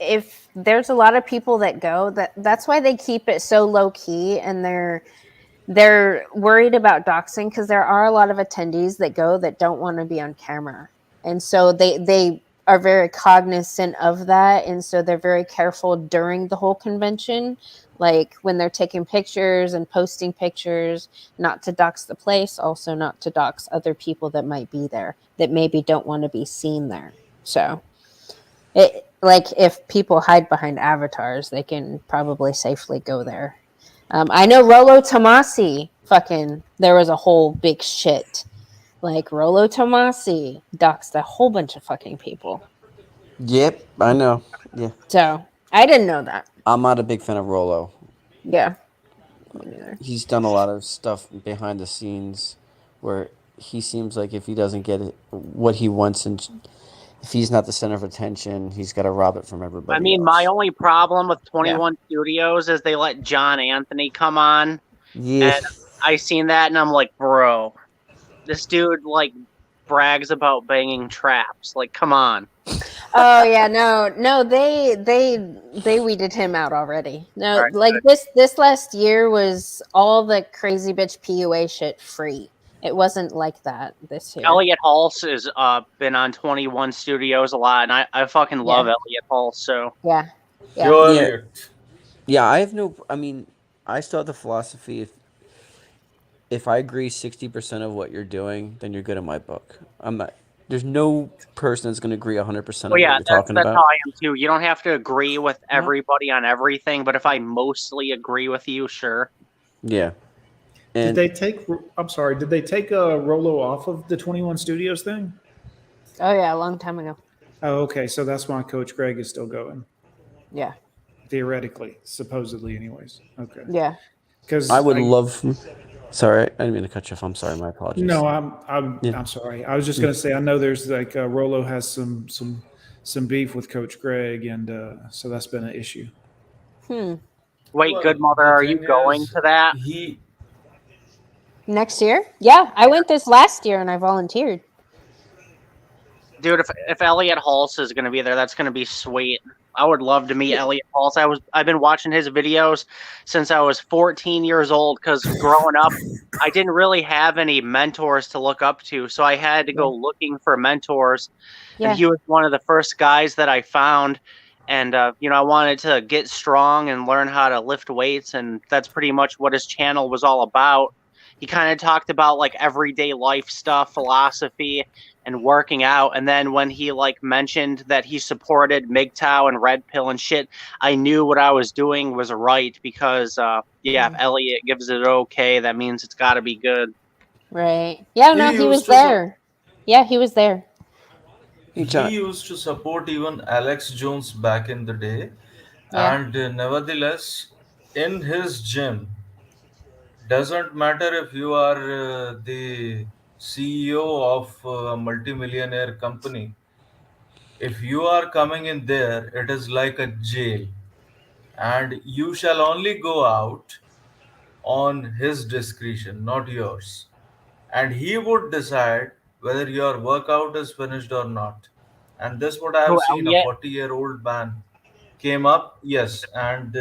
If there's a lot of people that go, that's why they keep it so low key, and they're worried about doxing, because there are a lot of attendees that go that don't want to be on camera, and so they are very cognizant of that, and so they're very careful during the whole convention, like when they're taking pictures and posting pictures, not to dox the place, also not to dox other people that might be there that maybe don't want to be seen there. So like if people hide behind avatars, they can probably safely go there. I know Rollo Tomasi, there was a whole big shit. Like Rollo Tomasi doxed a whole bunch of fucking people.
Yep, I know. Yeah.
So I didn't know that.
I'm not a big fan of Rollo.
Yeah.
He's done a lot of stuff behind the scenes where he seems like if he doesn't get it, what he wants, and if he's not the center of attention, he's got to rob it from everybody.
I mean, my only problem with 21 Studios is they let John Anthony come on.
Yeah.
And I seen that and I'm like, bro, this dude like brags about banging traps. Like, come on.
Oh yeah, no, they weeded him out already. No,
Right,
like this last year was all the crazy bitch PUA shit free. It wasn't like that this year.
Elliot Hulse has been on 21 Studios a lot, and I fucking love Elliot Hulse. So
yeah.
Yeah, I have no. I mean, I still have the philosophy if I agree 60% of what you're doing, then you're good in my book. I'm not. There's no person that's going to agree 100% of what you're talking
that's
about.
how I am too. You don't have to agree with everybody on everything, but if I mostly agree with you, sure.
Yeah.
Did they take? I'm sorry. Did they take Rollo off of the 21 Studios thing?
Oh yeah, a long time ago.
Oh, okay. So that's why Coach Greg is still going.
Yeah.
Theoretically, supposedly, anyways. Okay.
Yeah.
Because
I would love. Sorry, I didn't mean to cut you off. I'm sorry. My apologies.
No, I'm sorry. I was just gonna say I know there's like Rollo has some beef with Coach Greg, and so that's been an issue.
Wait, good mother, are you going to that?
Next year? Yeah, I went this last year and I volunteered.
Dude, if Elliot Hulse is going to be there, that's going to be sweet. I would love to meet Elliot Hulse. I've been watching his videos since I was 14 years old, because growing up, I didn't really have any mentors to look up to, so I had to go looking for mentors.
Yeah.
And he was one of the first guys that I found. And, I wanted to get strong and learn how to lift weights, and that's pretty much what his channel was all about. He kind of talked about like everyday life stuff, philosophy, and working out. And then when he like mentioned that he supported MGTOW and Red Pill and shit, I knew what I was doing was right, because if Elliot gives it okay, that means it's got to be good.
Right. Yeah, no, he was there. Yeah, he was there.
He used to support even Alex Jones back in the day,
Yeah.
and nevertheless, in his gym, doesn't matter if you are the CEO of a multimillionaire company. If you are coming in there, it is like a jail, and you shall only go out on his discretion, not yours. And he would decide whether your workout is finished or not. And this what I
Who,
have seen, a
Elliot?
40-year-old man came up, yes, and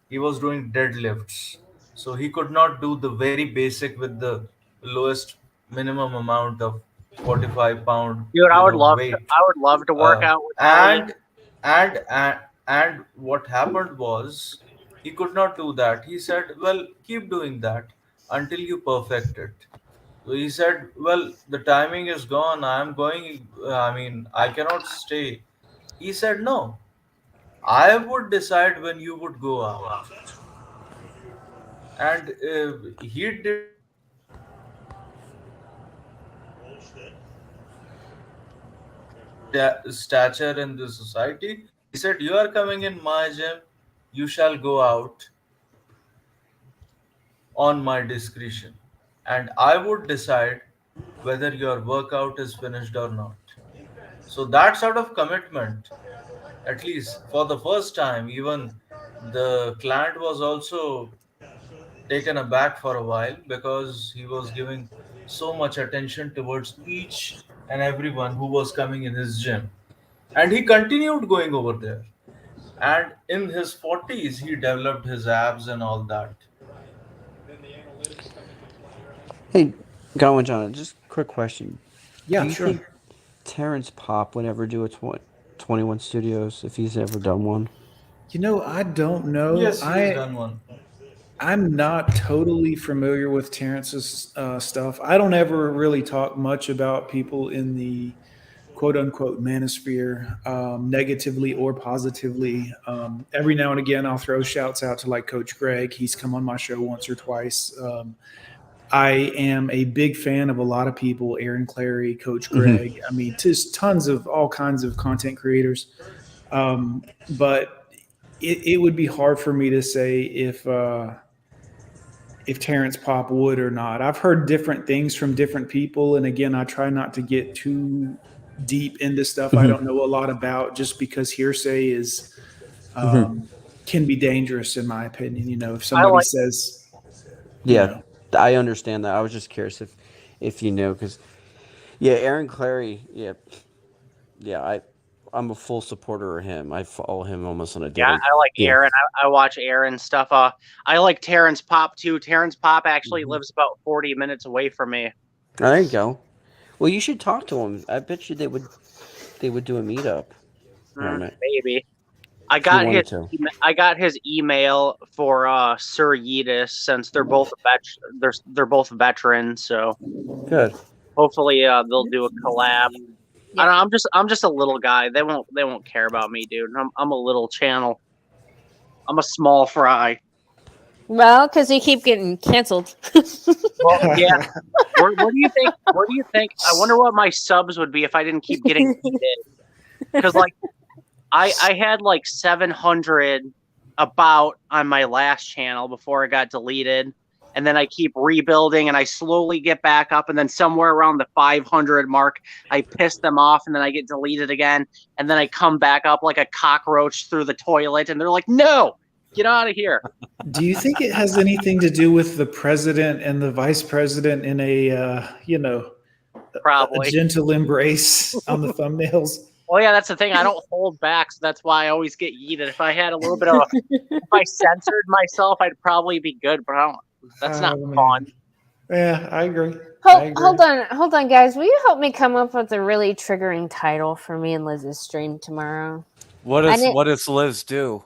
he was doing deadlifts. So he could not do the very basic with the lowest minimum amount of 45 pound,
Dude,
weight.
I would love to work
Uh,
out with Elliot.
and and what happened was he could not do that. He said, "Well, keep doing that until you perfect it." So he said, "Well, the timing is gone. I am going. I mean, I cannot stay." He said, "No, I would decide when you would go out." And he did stature in the society. He said, "You are coming in my gym. You shall go out on my discretion, and I would decide whether your workout is finished or not." So that sort of commitment, at least for the first time, even the client was also taken aback for a while because he was giving so much attention towards each and everyone who was coming in his gym. And he continued going over there. And in his 40s, he developed his abs and all that.
Hey, Godwin John, just a quick question.
Yeah,
Do you
sure.
think Terrence Popp would ever do a 21 Studios if he's ever done one?
You know, I don't know.
Yes, he's done one.
I'm not totally familiar with Terrence's stuff. I don't ever really talk much about people in the quote unquote manosphere, negatively or positively. Every now and again, I'll throw shouts out to like Coach Greg. He's come on my show once or twice. I am a big fan of a lot of people, Aaron Clary, Coach Greg. I mean, just tons of all kinds of content creators. But it would be hard for me to say if Terrence Popp would or not. I've heard different things from different people. And again, I try not to get too deep into stuff I don't know a lot about, just because hearsay is can be dangerous in my opinion. You know, if somebody says,
yeah, I understand that. I was just curious if you know, because Aaron Clary, I'm a full supporter of him. I follow him almost on a daily.
Yeah, I like Aaron. I watch Aaron stuff. I like Terrence Popp too. Terrence Popp actually lives about 40 minutes away from me.
There you go. Well, you should talk to him. I bet you they would do a meetup.
Maybe. I got his email for Sir Yeetus, since they're both they're both veterans. So
good.
Hopefully they'll do a collab. Yeah. I'm just a little guy. They won't care about me, dude. I'm a little channel. I'm a small fry.
Well, because you keep getting canceled.
Well, yeah. What do you think? What do you think? I wonder what my subs would be if I didn't keep getting deleted. Because like, I had like 700 about on my last channel before it got deleted, and then I keep rebuilding, and I slowly get back up, and then somewhere around the 500 mark, I piss them off, and then I get deleted again, and then I come back up like a cockroach through the toilet, and they're like, "No, get out of here."
Do you think it has anything to do with the president and the vice president in a
probably
a gentle embrace on the thumbnails?
Well, yeah, that's the thing. I don't hold back, so that's why I always get yeeted. If I had a little bit of, if I censored myself, I'd probably be good, but I don't. That's not fun.
Yeah, I agree.
Hold on, guys. Will you help me come up with a really triggering title for me and Liz's stream tomorrow?
What does Liz do?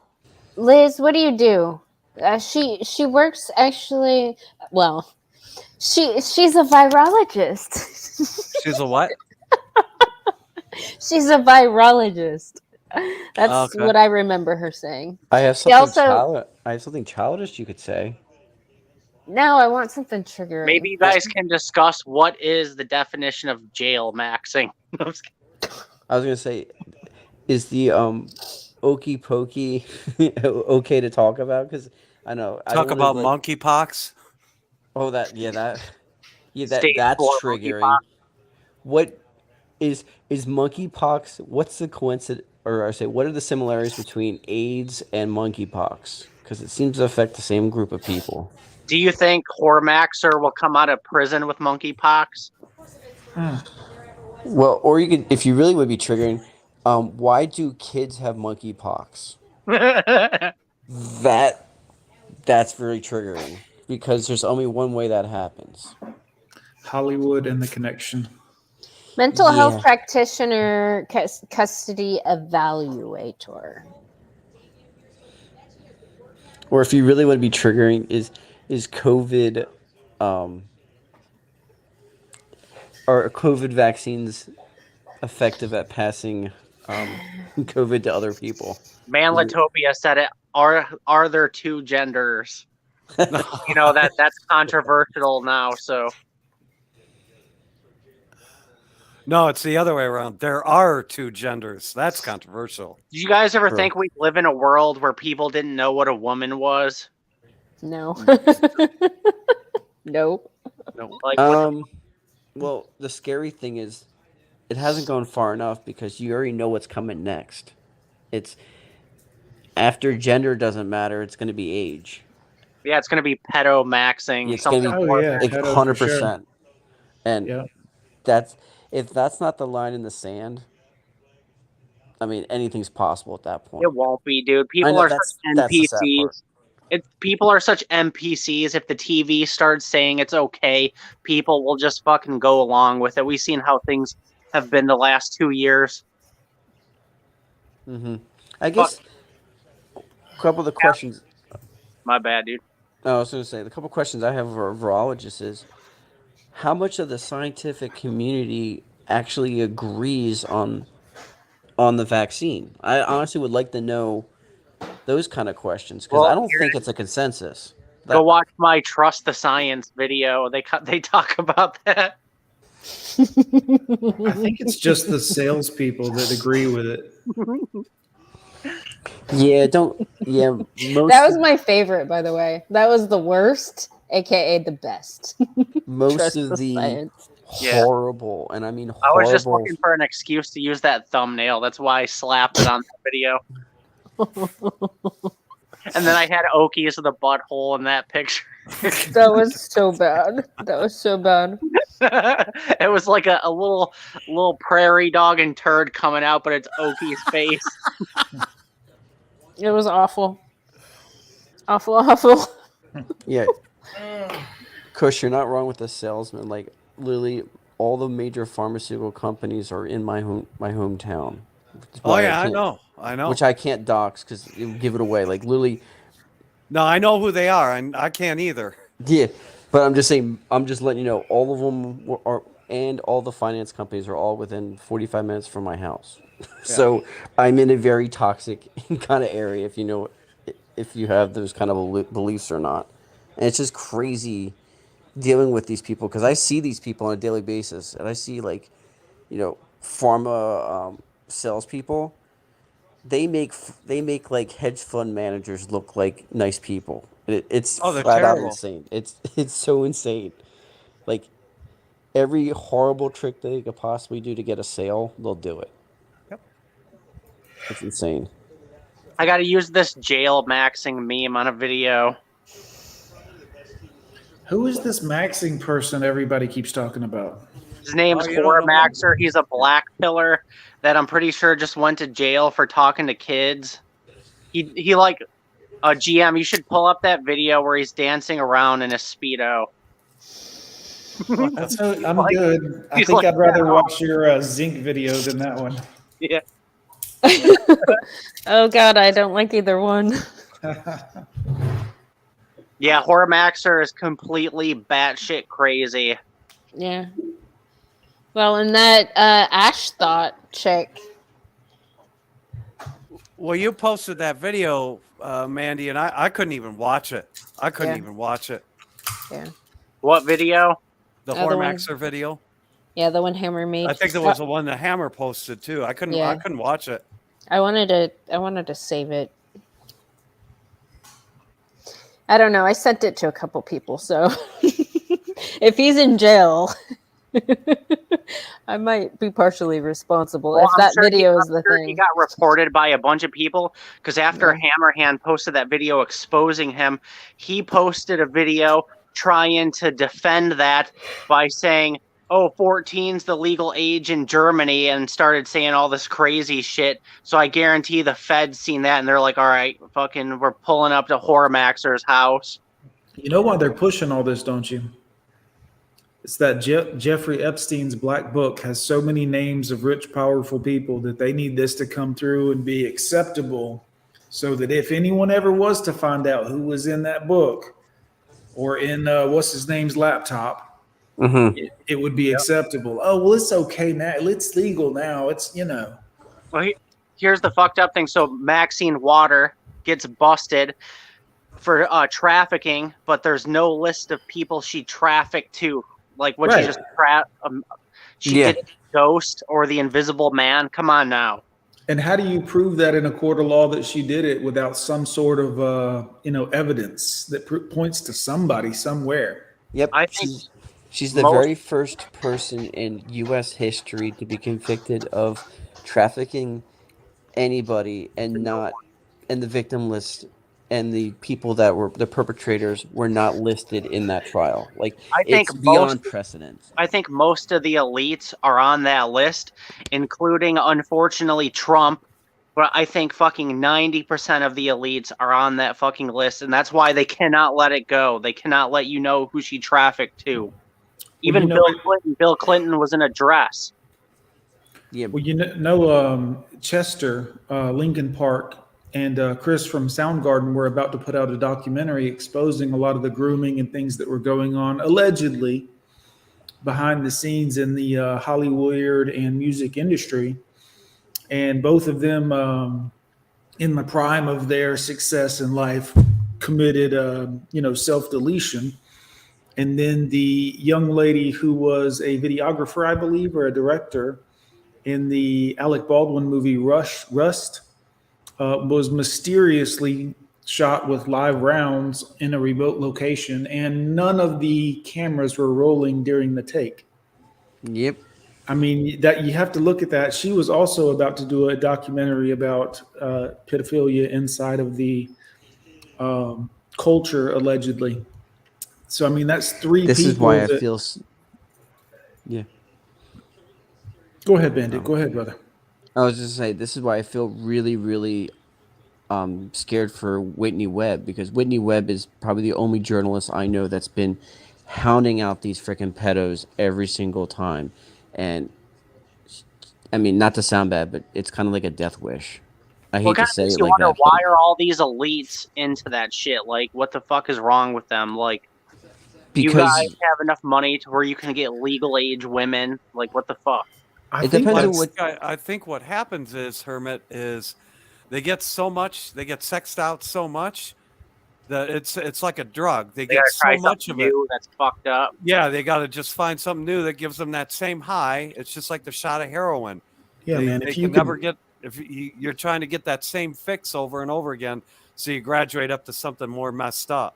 Liz, what do you do? She works actually. Well, she's a virologist.
She's a what?
She's a virologist. That's what I remember her saying.
I have something childish you could say.
No, I want something triggering.
Maybe you guys can discuss what is the definition of jail maxing.
I was gonna say, is the okey pokey okay to talk about? Because I know I
Talk
don't
about
wanna, like,
monkeypox.
oh that's
Stage
that's
4
triggering.
monkeypox.
What is monkeypox? What's the coincidence, or I say, what are the similarities between AIDS and monkeypox? Because it seems to affect the same group of people.
Do you think Hormaxer will come out of prison with monkeypox?
Well, or you could, if you really would be triggering, why do kids have monkeypox? That's very triggering because there's only one way that happens.
Hollywood and the connection.
Mental health practitioner, custody evaluator.
Or if you really want to be triggering, is COVID, are COVID vaccines effective at passing COVID to other people?
Manlatopia said it. Are there two genders? You know that's controversial now. So
No, it's the other way around. There are two genders. That's controversial.
do you guys ever think we live in a world where people didn't know what a woman was?
No. Nope.
No. Like
Well, the scary thing is, it hasn't gone far enough because you already know what's coming next. It's after gender doesn't matter. It's going to be age.
yeah, it's going to be pedo maxing.
It's going to be like
pedo for
100%.
sure.
And that's if that's not the line in the sand. I mean, anything's possible at that point.
It won't be, dude. People
know,
are
that's
such
the sad part.
NPCs. People are such NPCs. If the TV starts saying it's okay, people will just fucking go along with it. We've seen how things have been the last 2 years.
I guess a couple of the questions.
My bad, dude.
I was going to say, the couple of questions I have for a virologist is, how much of the scientific community actually agrees on the vaccine? I honestly would like to know those kind of questions because I don't think it's a consensus.
Go watch my Trust the Science video. They talk about that.
I think it's just the salespeople that agree with it.
Most
That was my favorite, by the way. That was the worst, aka the best.
most
Trust
of the
science.
horrible, and I mean
I
horrible.
was just looking for an excuse to use that thumbnail. That's why I slapped it on the video. And then I had Oki as the butthole in that picture.
That was so bad. That was so bad.
It was like a little prairie dog and turd coming out, but it's Oki's face.
It was awful. Awful.
Yeah. Kush, you're not wrong with the salesman. Like, literally, all the major pharmaceutical companies are in my hometown.
Oh yeah, I know.
Which I can't dox because it would give it away. Like, literally.
No, I know who they are, and I can't either.
Yeah, but I'm just saying. I'm just letting you know. All of them are, and all the finance companies are all within 45 minutes from my house. So I'm in a very toxic kind of area. If you know, if you have those kind of beliefs or not, and it's just crazy dealing with these people because I see these people on a daily basis, and I see pharma salespeople. They make like hedge fund managers look like nice people. It's
they're
flat out
terrible.
insane. It's so insane. Like every horrible trick they could possibly do to get a sale, they'll do it.
Yep.
It's insane.
I got to use this jail maxing meme on a video.
Who is this maxing person everybody keeps talking about?
His name's Hormaxer. He's a black pillar that I'm pretty sure just went to jail for talking to kids. He like a GM. You should pull up that video where he's dancing around in a Speedo.
I'm good. I think I'd rather watch your Zinc video than that one.
Yeah.
Oh God, I don't like either one.
Yeah, Hormaxer is completely batshit crazy.
Yeah. Well, and that Ash Thought chick.
Well, you posted that video, Mandy, and I couldn't even watch it. I couldn't even watch it.
Yeah.
What video?
The
The one-
Hormaxer video.
Yeah, the one Hammer made.
I think there was the one that Hammer posted too. I couldn't watch it.
I wanted to save it. I don't know. I sent it to a couple people, so if he's in jail, I might be partially responsible if that video is the thing.
He got reported by a bunch of people because after Hammerhand posted that video exposing him, he posted a video trying to defend that by saying, oh, 14's the legal age in Germany, and started saying all this crazy shit. So I guarantee the Feds seen that, and they're like, all right, fucking, we're pulling up to Hormaxer's house.
You know why they're pushing all this, don't you? It's that Jeffrey Epstein's Black Book has so many names of rich, powerful people that they need this to come through and be acceptable so that if anyone ever was to find out who was in that book or in what's his name's laptop, it would be acceptable. Oh, well, it's okay now. It's legal now. It's, you know.
Well, here's the fucked up thing. So Maxine Water gets busted for trafficking, but there's no list of people she trafficked to. Like what she just did Ghost or the Invisible Man. Come on now.
And how do you prove that in a court of law that she did it without some sort of evidence that points to somebody somewhere?
Yep.
I think
she's the very first person in U.S. history to be convicted of trafficking anybody and the victim list and the people that were the perpetrators were not listed in that trial. Like,
I think
it's beyond precedent.
I think most of the elites are on that list, including, unfortunately, Trump. But I think fucking 90% of the elites are on that fucking list, and that's why they cannot let it go. They cannot let you know who she trafficked to. Even Bill Clinton was in a dress.
Yeah.
Well, you know, Chester, Lincoln Park, and Chris from Soundgarden were about to put out a documentary exposing a lot of the grooming and things that were going on, allegedly, behind the scenes in the Hollywood and music industry. And both of them, in the prime of their success in life, committed, self-deletion. And then the young lady who was a videographer, I believe, or a director in the Alec Baldwin movie Rust, was mysteriously shot with live rounds in a remote location, and none of the cameras were rolling during the take.
Yep.
I mean, that you have to look at that. She was also about to do a documentary about pedophilia inside of the culture, allegedly. So, I mean, that's three
This
people.
is why I feel... Yeah.
Go ahead, Bandit. Go ahead, brother.
I was just saying, this is why I feel really, really scared for Whitney Webb, because Whitney Webb is probably the only journalist I know that's been hounding out these freaking pedos every single time. And, I mean, not to sound bad, but it's kind of like a death wish. I hate to say it like that.
Why are all these elites into that shit? Like, what the fuck is wrong with them? Like, you guys have enough money to where you can get legal age women? Like, what the fuck?
It depends on what. I think what happens is, Hermit, is they get sexed out so much that it's like a drug. They get so much of it.
That's fucked up.
Yeah, they got to just find something new that gives them that same high. It's just like the shot of heroin.
Yeah, man.
They can never get if you're trying to get that same fix over and over again, so you graduate up to something more messed up.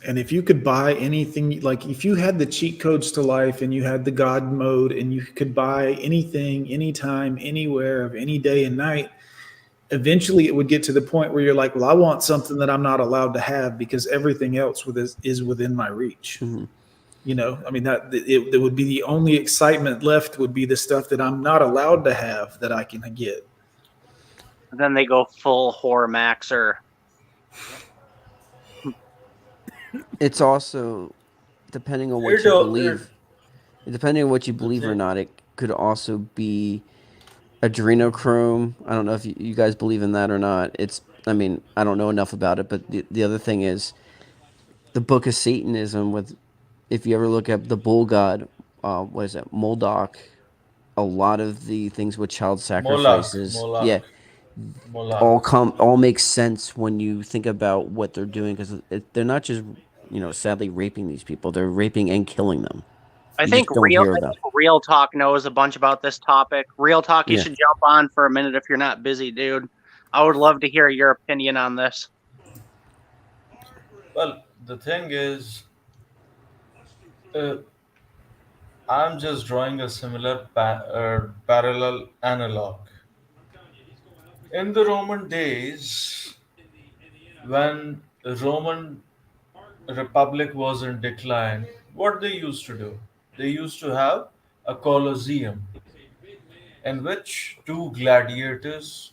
And if you could buy anything, like if you had the cheat codes to life and you had the God mode and you could buy anything, anytime, anywhere of any day and night, eventually it would get to the point where you're like, well, I want something that I'm not allowed to have because everything else is within my reach.
Mm-hmm.
You know, I mean, that it would be the only excitement left would be the stuff that I'm not allowed to have that I can get.
And then they go full Hormaxer.
It's also depending on what you believe. Depending on what you believe or not, it could also be adrenochrome. I don't know if you guys believe in that or not. I mean, I don't know enough about it, but the other thing is the Book of Satanism. With, if you ever look up the bull god, what is it, Moldoc? A lot of the things with child sacrifices,
Moloch.
all make sense when you think about what they're doing, because they're not just sadly raping these people. They're raping and killing them.
I
You
think
just don't hear them.
Real Talk knows a bunch about this topic. Real Talk, you
Yeah.
should jump on for a minute if you're not busy, dude. I would love to hear your opinion on this.
Well, the thing is, I'm just drawing a similar parallel analog. In the Roman days, when the Roman Republic was in decline, what they used to do? They used to have a Colosseum in which two gladiators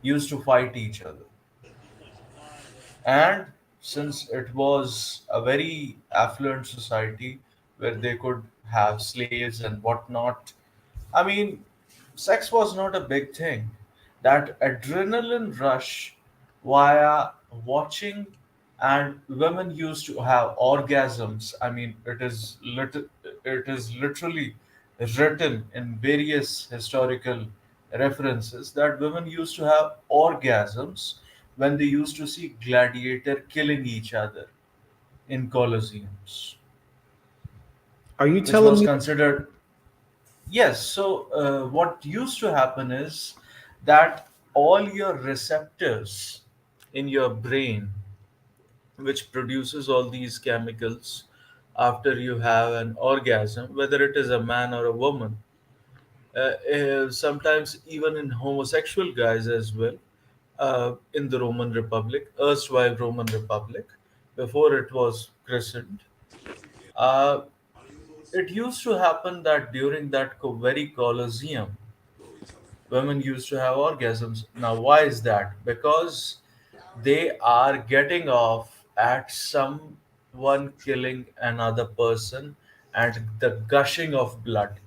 used to fight each other. And since it was a very affluent society where they could have slaves and whatnot, I mean, sex was not a big thing. That adrenaline rush via watching, and women used to have orgasms. I mean, it is literally written in various historical references that women used to have orgasms when they used to see gladiator killing each other in colosseums,
Are you
which
telling
was
me?
considered. Yes, so what used to happen is that all your receptors in your brain, which produces all these chemicals after you have an orgasm, whether it is a man or a woman, sometimes even in homosexual guys as well, in the Roman Republic, erstwhile Roman Republic, before it was christened, uh, it used to happen that during that very Colosseum, women used to have orgasms. Now, why is that? Because they are getting off at someone killing another person and the gushing of blood.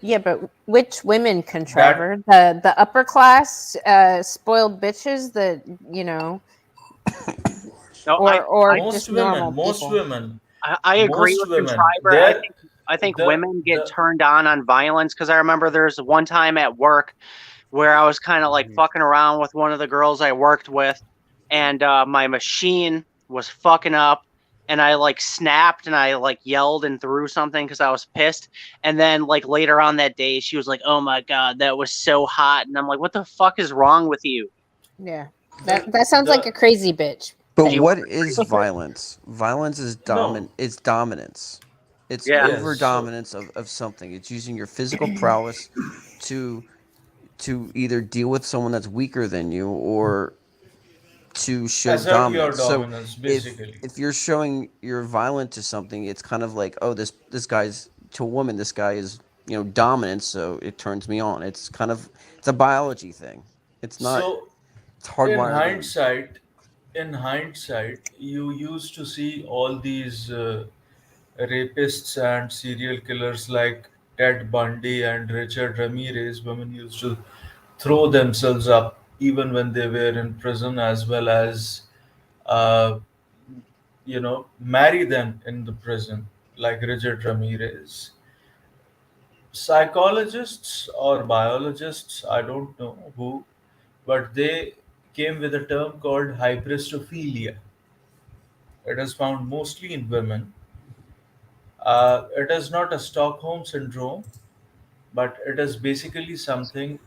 Yeah, but which women,
That
Contriver? The upper class, spoiled bitches that
No,
or
most
just
women,
normal
most
people.
women,
I agree
most
with
women,
Contriver. I think
the
women get
the
turned on violence because I remember there's one time at work where I was kind of like fucking around with one of the girls I worked with, and my machine was fucking up, and I like snapped and I like yelled and threw something because I was pissed. And then like later on that day, she was like, "Oh my god, that was so hot," and I'm like, "What the fuck is wrong with you?"
Yeah, that sounds like a crazy bitch.
But what is violence? Violence is
no,
it's dominance. It's
Yeah.
over
yes. So
dominance of something. It's using your physical prowess to either deal with someone that's weaker than you or to show
assert your
dominance. So
dominance,
if
basically.
you're showing you're violent to something, it's kind of like, oh, this guy's to a woman, this guy is dominant, so it turns me on. It's kind of it's a biology thing. It's not.
So
It's
in
hardwired in.
hindsight, you used to see all these rapists and serial killers like Ted Bundy and Richard Ramirez. Women used to throw themselves up even when they were in prison, as well as uh, marry them in the prison, like Richard Ramirez. Psychologists or biologists, I don't know who, but they came with a term called hybristophilia. It is found mostly in women. It is not a Stockholm syndrome, but it is basically something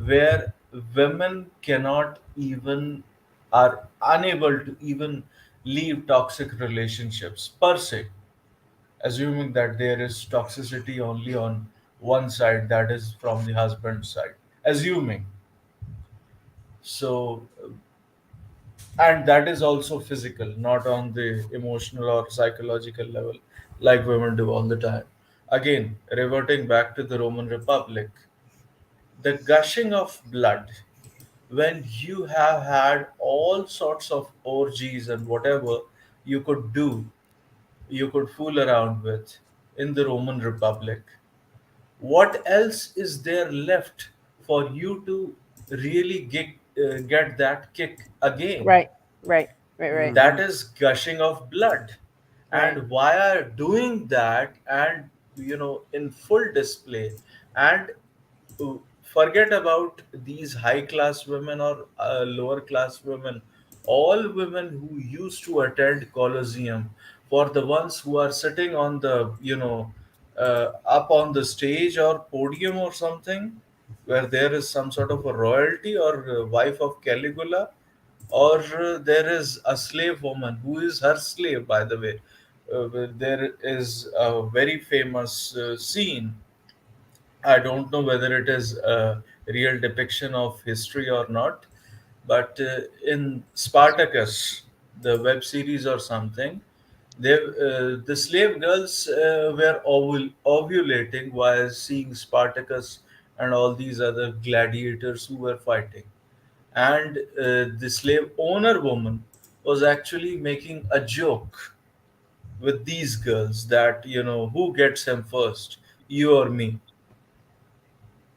where women cannot even are unable to even leave toxic relationships per se, assuming that there is toxicity only on one side, that is from the husband's side, assuming. So and that is also physical, not on the emotional or psychological level like women do all the time. Again, reverting back to the Roman Republic, the gushing of blood, when you have had all sorts of orgies and whatever you could do, you could fool around with in the Roman Republic, what else is there left for you to really get that kick again?
Right, right, right, right.
That is gushing of blood.
Right.
And why are doing that, and in full display, and forget about these high class women or lower class women, all women who used to attend Colosseum for the ones who are sitting on the, up on the stage or podium or something, where there is some sort of a royalty or wife of Caligula, or there is a slave woman who is her slave, by the way. There is a very famous scene. I don't know whether it is a real depiction of history or not, but in Spartacus, the web series or something, the slave girls were ovulating while seeing Spartacus and all these other gladiators who were fighting. And the slave owner woman was actually making a joke with these girls that, who gets him first, you or me.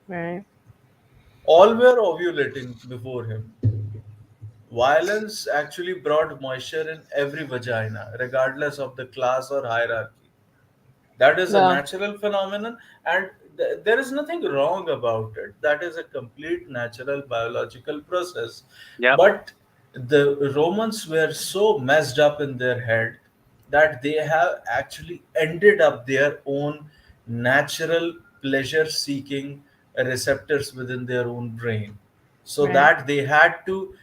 Right.
All were ovulating before him. Violence actually brought moisture in every vagina, regardless of the class or hierarchy. That is a
Well,
natural phenomenon, and there is nothing wrong about it. That is a complete natural biological process.
Yep.
But the Romans were so messed up in their head that they have actually ended up their own natural pleasure seeking receptors within their own brain, so
right.
that they had to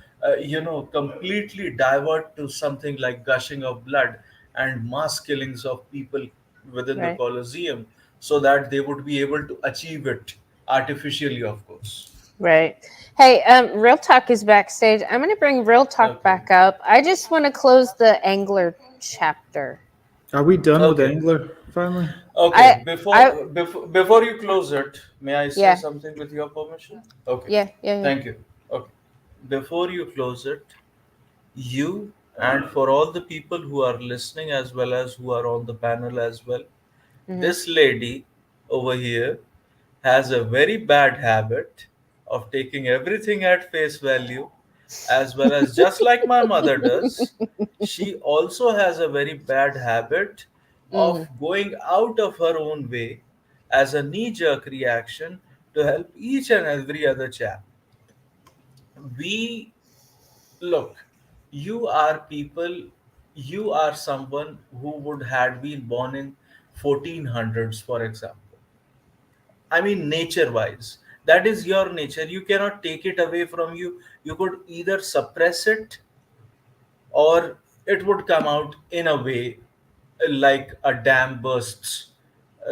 completely divert to something like gushing of blood and mass killings of people within the
Right.
Colosseum, so that they would be able to achieve it artificially, of course.
Right. Hey, Real Talk is backstage. I'm going to bring Real Talk back up. I just want to close the Angler chapter.
Are we done with
Okay.
Angler finally?
Okay, before you close it, may I say
Yeah.
something with your permission? Okay.
Yeah.
Thank you. Okay. Before you close it, you and for all the people who are listening as well as who are on the panel as well,
Mhm.
this lady over here has a very bad habit of taking everything at face value, as well as just like my mother does. She also has a very bad habit of
Mhm.
going out of her own way as a knee jerk reaction to help each and every other chap. We look, you are people, you are someone who would had been born in 1400s, for example. I mean, nature wise, that is your nature. You cannot take it away from you. You could either suppress it, or it would come out in a way like a dam bursts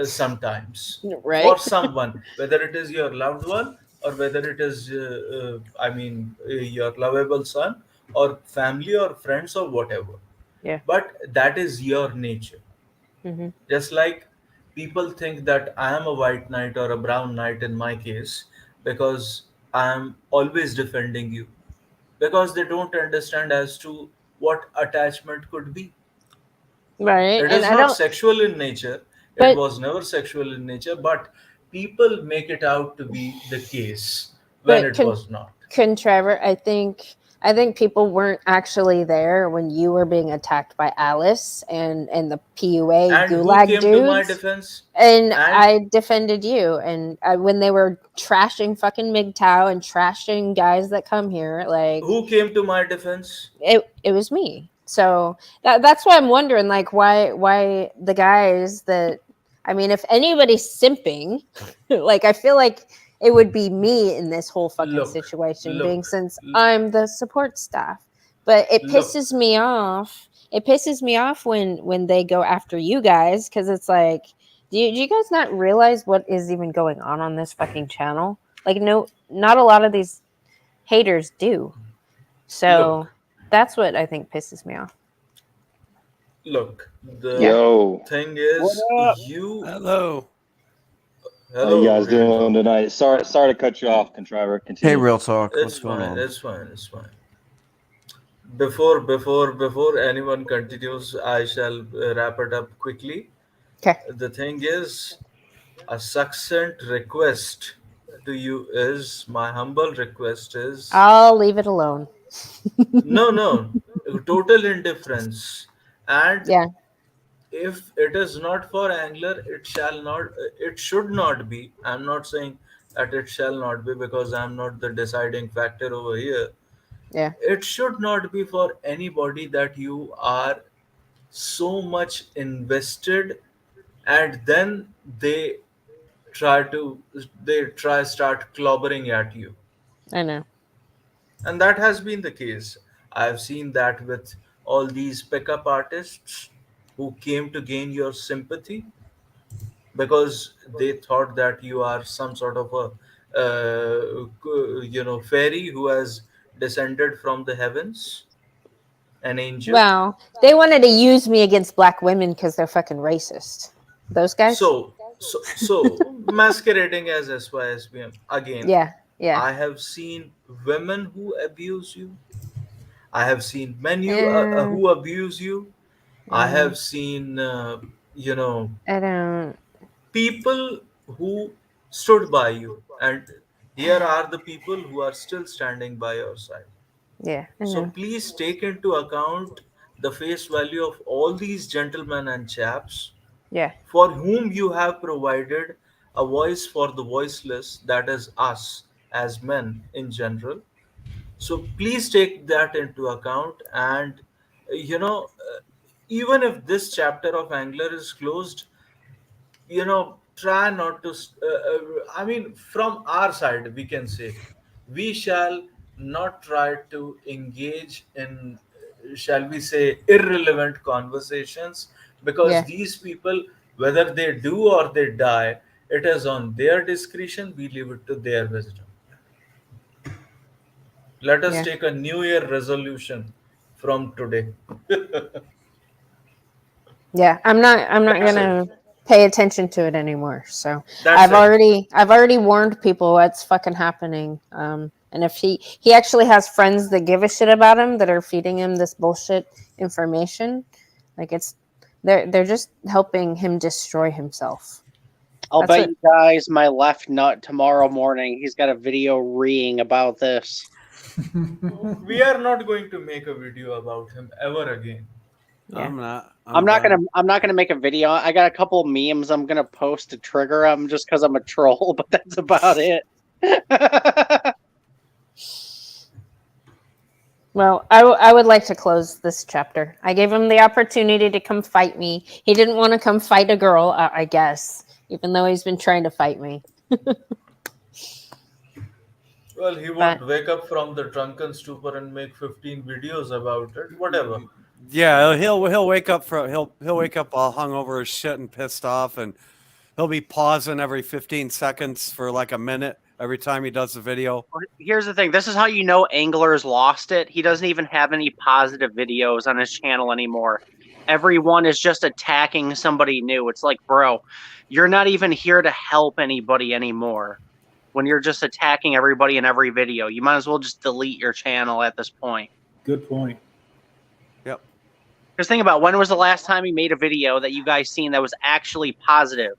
sometimes
Right.
for someone, whether it is your loved one or whether it is, your lovable son or family or friends or whatever.
Yeah.
But that is your nature.
Mhm.
Just like people think that I am a white knight or a brown knight in my case, because I am always defending you, because they don't understand as to what attachment could be.
Right.
It
And
is
I
not
don't.
sexual in nature. It
But
was never sexual in nature, but people make it out to be the case when
but
it was not.
Trevor, I think people weren't actually there when you were being attacked by Alice and the PUA
And who
gulag
came to my
dudes.
defense?
And
And
I defended you. And when they were trashing fucking MGTOW and trashing guys that come here, like
who came to my defense?
it was me. So that's why I'm wondering, like, why the guys that, I mean, if anybody's simping, like, I feel like it would be me in this whole fucking situation, being since I'm the support staff. But it pisses me off. It pisses me off when they go after you guys, because it's like, do you guys not realize what is even going on this fucking channel? Like, no, not a lot of these haters do. So that's what I think pisses me off.
Look, the
Yo.
thing is,
What up?
you.
Hello.
How you guys doing tonight? Sorry to cut you off, Contriver. Continue.
Hey, Real Talk.
It's
What's going
fine.
on?
It's fine. It's fine. Before anyone continues, I shall wrap it up quickly.
Okay.
The thing is, a succinct request to you is, my humble request is,
I'll leave it alone.
no, total indifference. And
Yeah.
if it is not for angler, it should not be. I'm not saying that it shall not be, because I'm not the deciding factor over here.
Yeah.
It should not be for anybody that you are so much invested, and then they try to start clobbering at you.
I know.
And that has been the case. I've seen that with all these pickup artists who came to gain your sympathy because they thought that you are some sort of a fairy who has descended from the heavens, an angel.
Well, they wanted to use me against black women because they're fucking racist. Those guys.
So masquerading as SYSBM again.
Yeah.
I have seen women who abuse you. I have seen men who abuse you. I have seen
I don't.
people who stood by you, and here are the people who are still standing by your side.
Yeah. I
So
know.
please take into account the face value of all these gentlemen and chaps
Yeah.
for whom you have provided a voice for the voiceless, that is us as men in general. So please take that into account. And even if this chapter of Angler is closed, try not to I mean, from our side we can say we shall not try to engage in, shall we say, irrelevant conversations, because
Yeah.
these people, whether they do or they die, it is on their discretion. We leave it to their wisdom. Let us
Yeah.
take a new year resolution from today.
Yeah. I'm not
That's
gonna
it.
pay attention to it anymore. So
That's
I've
it.
already warned people what's fucking happening. And if he actually has friends that give a shit about him that are feeding him this bullshit information, like they're just helping him destroy himself.
I'll
That's
bet
what-
you guys my left nut tomorrow morning. He's got a video reeing about this.
We are not going to make a video about him ever again.
I'm not.
I'm not gonna make a video. I got a couple memes I'm gonna post to trigger him just because I'm a troll, but that's about it.
Well, I would like to close this chapter. I gave him the opportunity to come fight me. He didn't want to come fight a girl, I guess, even though he's been trying to fight me.
Well, he won't wake up from the drunken stupor and make 15 videos about it. Whatever.
Yeah, he'll wake up he'll wake up all hungover as shit and pissed off, and he'll be pausing every 15 seconds for like a minute every time he does the video.
Here's the thing. This is how you know Angler's lost it. He doesn't even have any positive videos on his channel anymore. Everyone is just attacking somebody new. It's like, bro, you're not even here to help anybody anymore. When you're just attacking everybody in every video, you might as well just delete your channel at this point.
Good point.
Yep.
Just think about, when was the last time he made a video that you guys seen that was actually positive?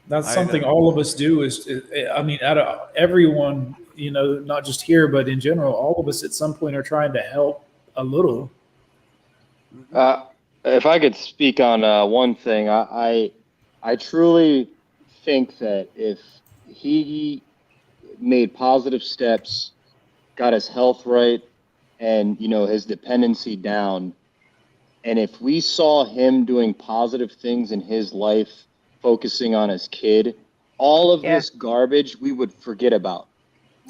That's something all of us do. I mean, out of everyone, not just here, but in general, all of us at some point are trying to help a little.
If I could speak on one thing, I truly think that if he made positive steps, got his health right, and his dependency down, and if we saw him doing positive things in his life, focusing on his kid, all of this garbage we would forget about.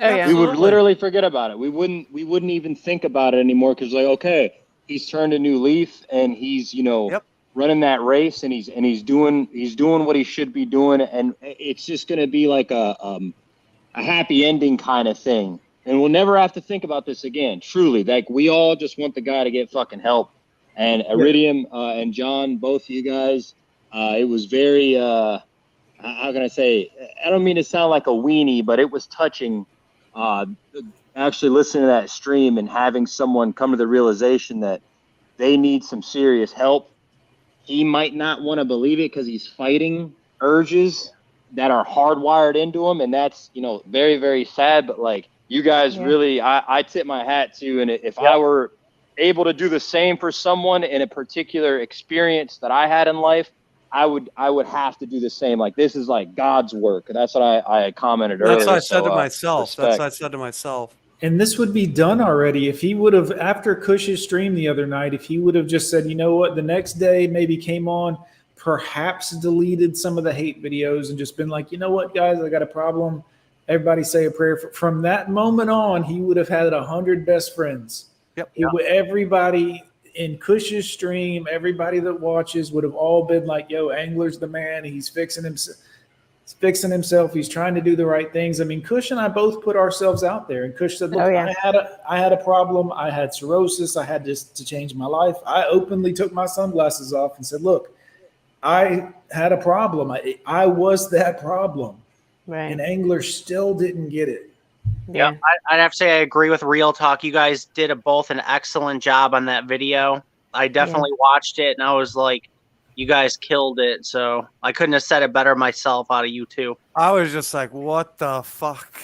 Oh, yeah.
We would literally forget about it. We wouldn't even think about it anymore, because like, okay, he's turned a new leaf and he's running that race, and he's doing what he should be doing, and it's just going to be like a happy ending kind of thing, and we'll never have to think about this again. Truly, like, we all just want the guy to get fucking help. And Iridium and John, both of you guys, it was very how can I say, I don't mean to sound like a weenie, but it was touching actually listening to that stream and having someone come to the realization that they need some serious help. He might not want to believe it because he's fighting urges that are hardwired into him, and that's very, very sad. But like, you guys really, I tip my hat to, and if I were able to do the same for someone in a particular experience that I had in life, I would have to do the same. Like, this is like God's work. That's what I commented earlier.
That's what I said to myself.
respect.
That's what I said to myself.
And this would be done already if he would have, after Cush's stream the other night, if he would have just said, you know what, the next day maybe came on, perhaps deleted some of the hate videos and just been like, you know what, guys, I got a problem. Everybody say a prayer. From that moment on, he would have had 100 best friends.
Yep.
Everybody in Cush's stream, everybody that watches would have all been like, yo, Angler's the man. He's fixing himself. He's trying to do the right things. I mean, Cush and I both put ourselves out there. And Cush said, look, I had a problem. I had cirrhosis. I had to change my life. I openly took my sunglasses off and said, look, I had a problem. I was that problem.
Right.
And Angler still didn't get it.
Yeah, I'd have to say I agree with Real Talk. You guys did both an excellent job on that video. I definitely watched it, and I was like, you guys killed it. So I couldn't have said it better myself out of you two.
I was just like, what the fuck?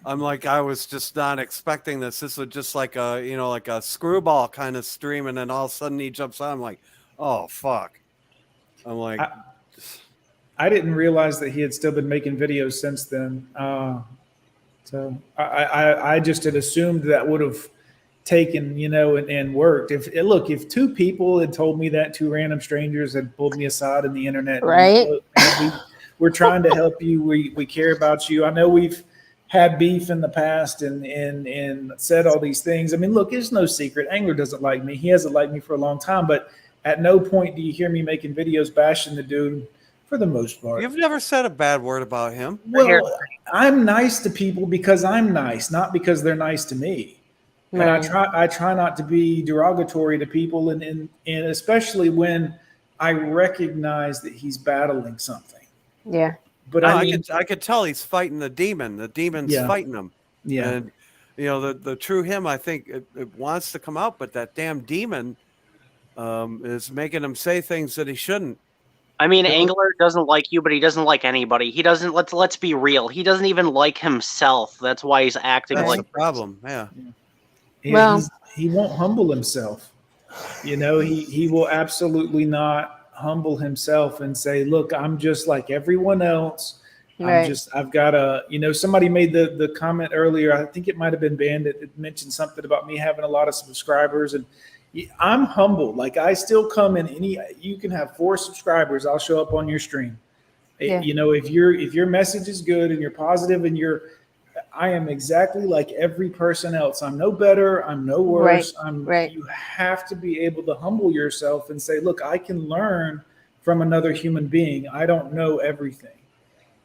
I'm like, I was just not expecting this. This was just like a, like a screwball kind of stream, and then all of a sudden he jumps on. I'm like, oh fuck. I'm like,
I didn't realize that he had still been making videos since then. So I just had assumed that would have taken, and worked. If two people had told me that, two random strangers had pulled me aside in the internet,
right?
We're trying to help you. We care about you. I know we've had beef in the past and said all these things. I mean, look, it's no secret. Angler doesn't like me. He hasn't liked me for a long time, but at no point do you hear me making videos bashing the dude. For the most part,
you've never said a bad word about him.
Well, I'm nice to people because I'm nice, not because they're nice to me. And I try not to be derogatory to people, and especially when I recognize that he's battling something.
Yeah.
But
I could tell he's fighting the demon. The demon's fighting him.
Yeah.
And the true him, I think it wants to come out, but that damn demon is making him say things that he shouldn't.
I mean, Angler doesn't like you, but he doesn't like anybody. He doesn't. Let's be real. He doesn't even like himself. That's why he's acting
That's
like
the problem. Yeah.
He won't humble himself. He will absolutely not humble himself and say, "Look, I'm just like everyone else.
Right.
I've got a." Somebody made the comment earlier. I think it might have been Bandit. It mentioned something about me having a lot of subscribers and. I'm humble. Like I still come in you can have 4 subscribers. I'll show up on your stream.
Yeah.
If your message is good and you're positive and I am exactly like every person else. I'm no better. I'm no worse.
Right.
You have to be able to humble yourself and say, look, I can learn from another human being. I don't know everything.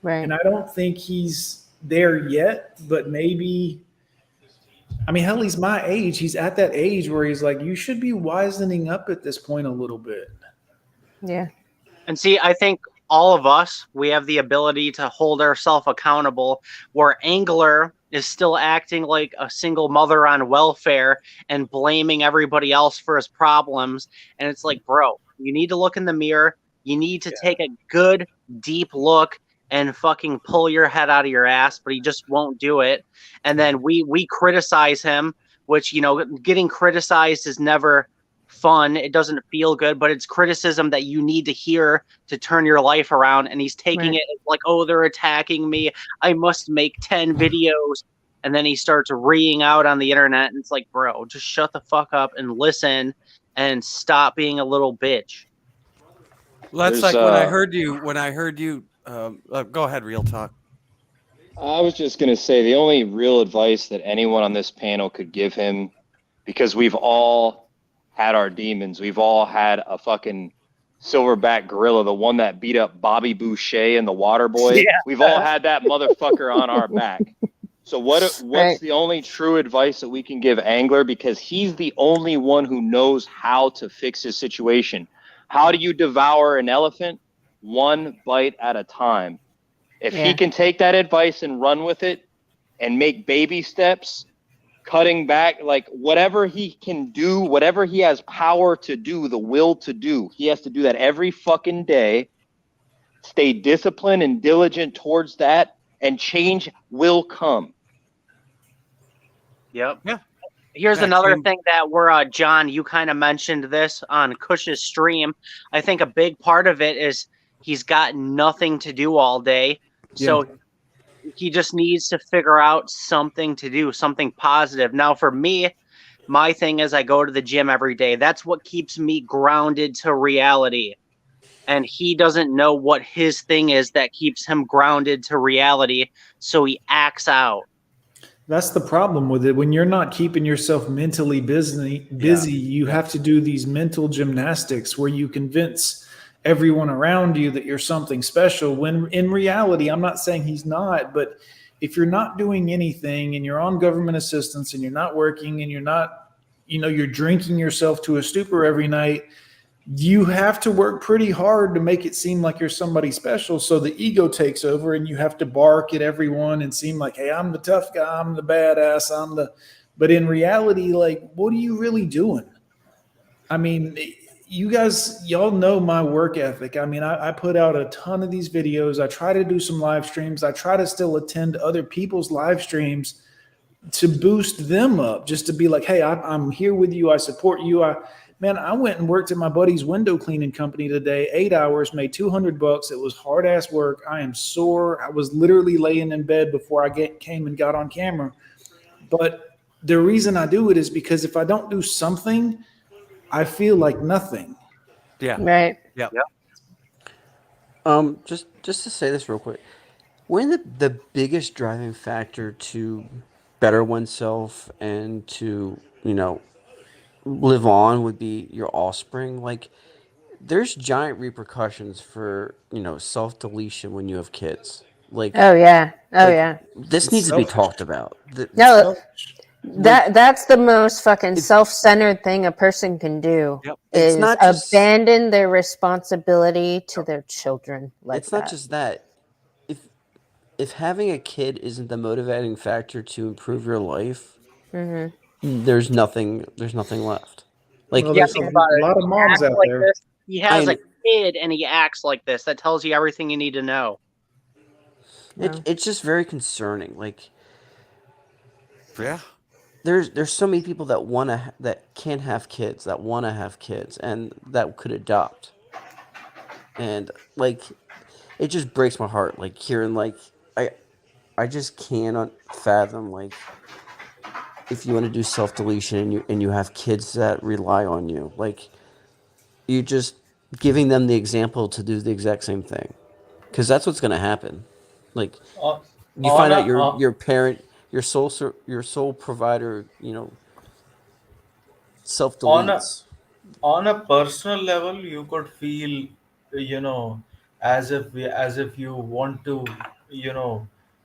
Right.
And I don't think he's there yet, but maybe, hell, he's my age. He's at that age where he's like, you should be wisening up at this point a little bit.
Yeah.
And see, I think all of us, we have the ability to hold ourselves accountable, where Angler is still acting like a single mother on welfare and blaming everybody else for his problems. And it's like, bro, you need to look in the mirror. You need to take a good, deep look and fucking pull your head out of your ass, but he just won't do it. And then we criticize him, which, getting criticized is never fun. It doesn't feel good, but it's criticism that you need to hear to turn your life around. And he's taking it like, oh, they're attacking me. I must make 10 videos. And then he starts reeing out on the internet. And it's like, bro, just shut the fuck up and listen and stop being a little bitch.
Well, that's like when I heard you, go ahead, Real Talk.
I was just going to say the only real advice that anyone on this panel could give him, because we've all had our demons. We've all had a fucking silverback gorilla, the one that beat up Bobby Boucher and the Water Boy. Yeah. We've all had that motherfucker on our back. So what's the only true advice that we can give Angler? Because he's the only one who knows how to fix his situation. How do you devour an elephant? One bite at a time. If he can take that advice and run with it and make baby steps, cutting back, like whatever he can do, whatever he has power to do, the will to do, he has to do that every fucking day. Stay disciplined and diligent towards that, and change will come.
Yep. Yeah. Here's another thing that John, you kind of mentioned this on Cush's stream. I think a big part of it is he's got nothing to do all day. So he just needs to figure out something to do, something positive. Now, for me, my thing is I go to the gym every day. That's what keeps me grounded to reality. And he doesn't know what his thing is that keeps him grounded to reality, so he acts out.
That's the problem with it. When you're not keeping yourself mentally busy, you have to do these mental gymnastics where you convince everyone around you that you're something special. When in reality, I'm not saying he's not, but if you're not doing anything and you're on government assistance and you're not working and you're not, you're drinking yourself to a stupor every night, you have to work pretty hard to make it seem like you're somebody special. So the ego takes over and you have to bark at everyone and seem like, hey, I'm the tough guy, I'm the badass, but in reality, like, what are you really doing? I mean, you guys, y'all know my work ethic. I mean, I put out a ton of these videos. I try to do some live streams. I try to still attend other people's live streams to boost them up, just to be like, hey, I'm here with you. I support you. Man, I went and worked at my buddy's window cleaning company today, 8 hours, made $200. It was hard ass work. I am sore. I was literally laying in bed before I came and got on camera. But the reason I do it is because if I don't do something, I feel like nothing.
Yeah.
Right.
Yeah.
Just to say this real quick, when the biggest driving factor to better oneself and to, live on would be your offspring. Like, there's giant repercussions for, self-deletion when you have kids. Like,
oh yeah.
This needs to be talked about.
That's the most fucking self-centered thing a person can do.
Yep.
Is
It's not just-
abandon their responsibility to their children.
It's not just that. If having a kid isn't the motivating factor to improve your life, there's nothing left. Like,
well, there's a lot of moms out there.
He has a kid and he acts like this. That tells you everything you need to know.
It's just very concerning. Like,
yeah,
there's so many people that can't have kids, that want to have kids, and that could adopt. And like, it just breaks my heart. Like, hearing like, I just cannot fathom, like, if you want to do self-deletion and you have kids that rely on you, like, you just giving them the example to do the exact same thing, because that's what's going to happen. Like, you find out your parent, your sole provider, self-deletes.
On a personal level, you could feel, as if you want to,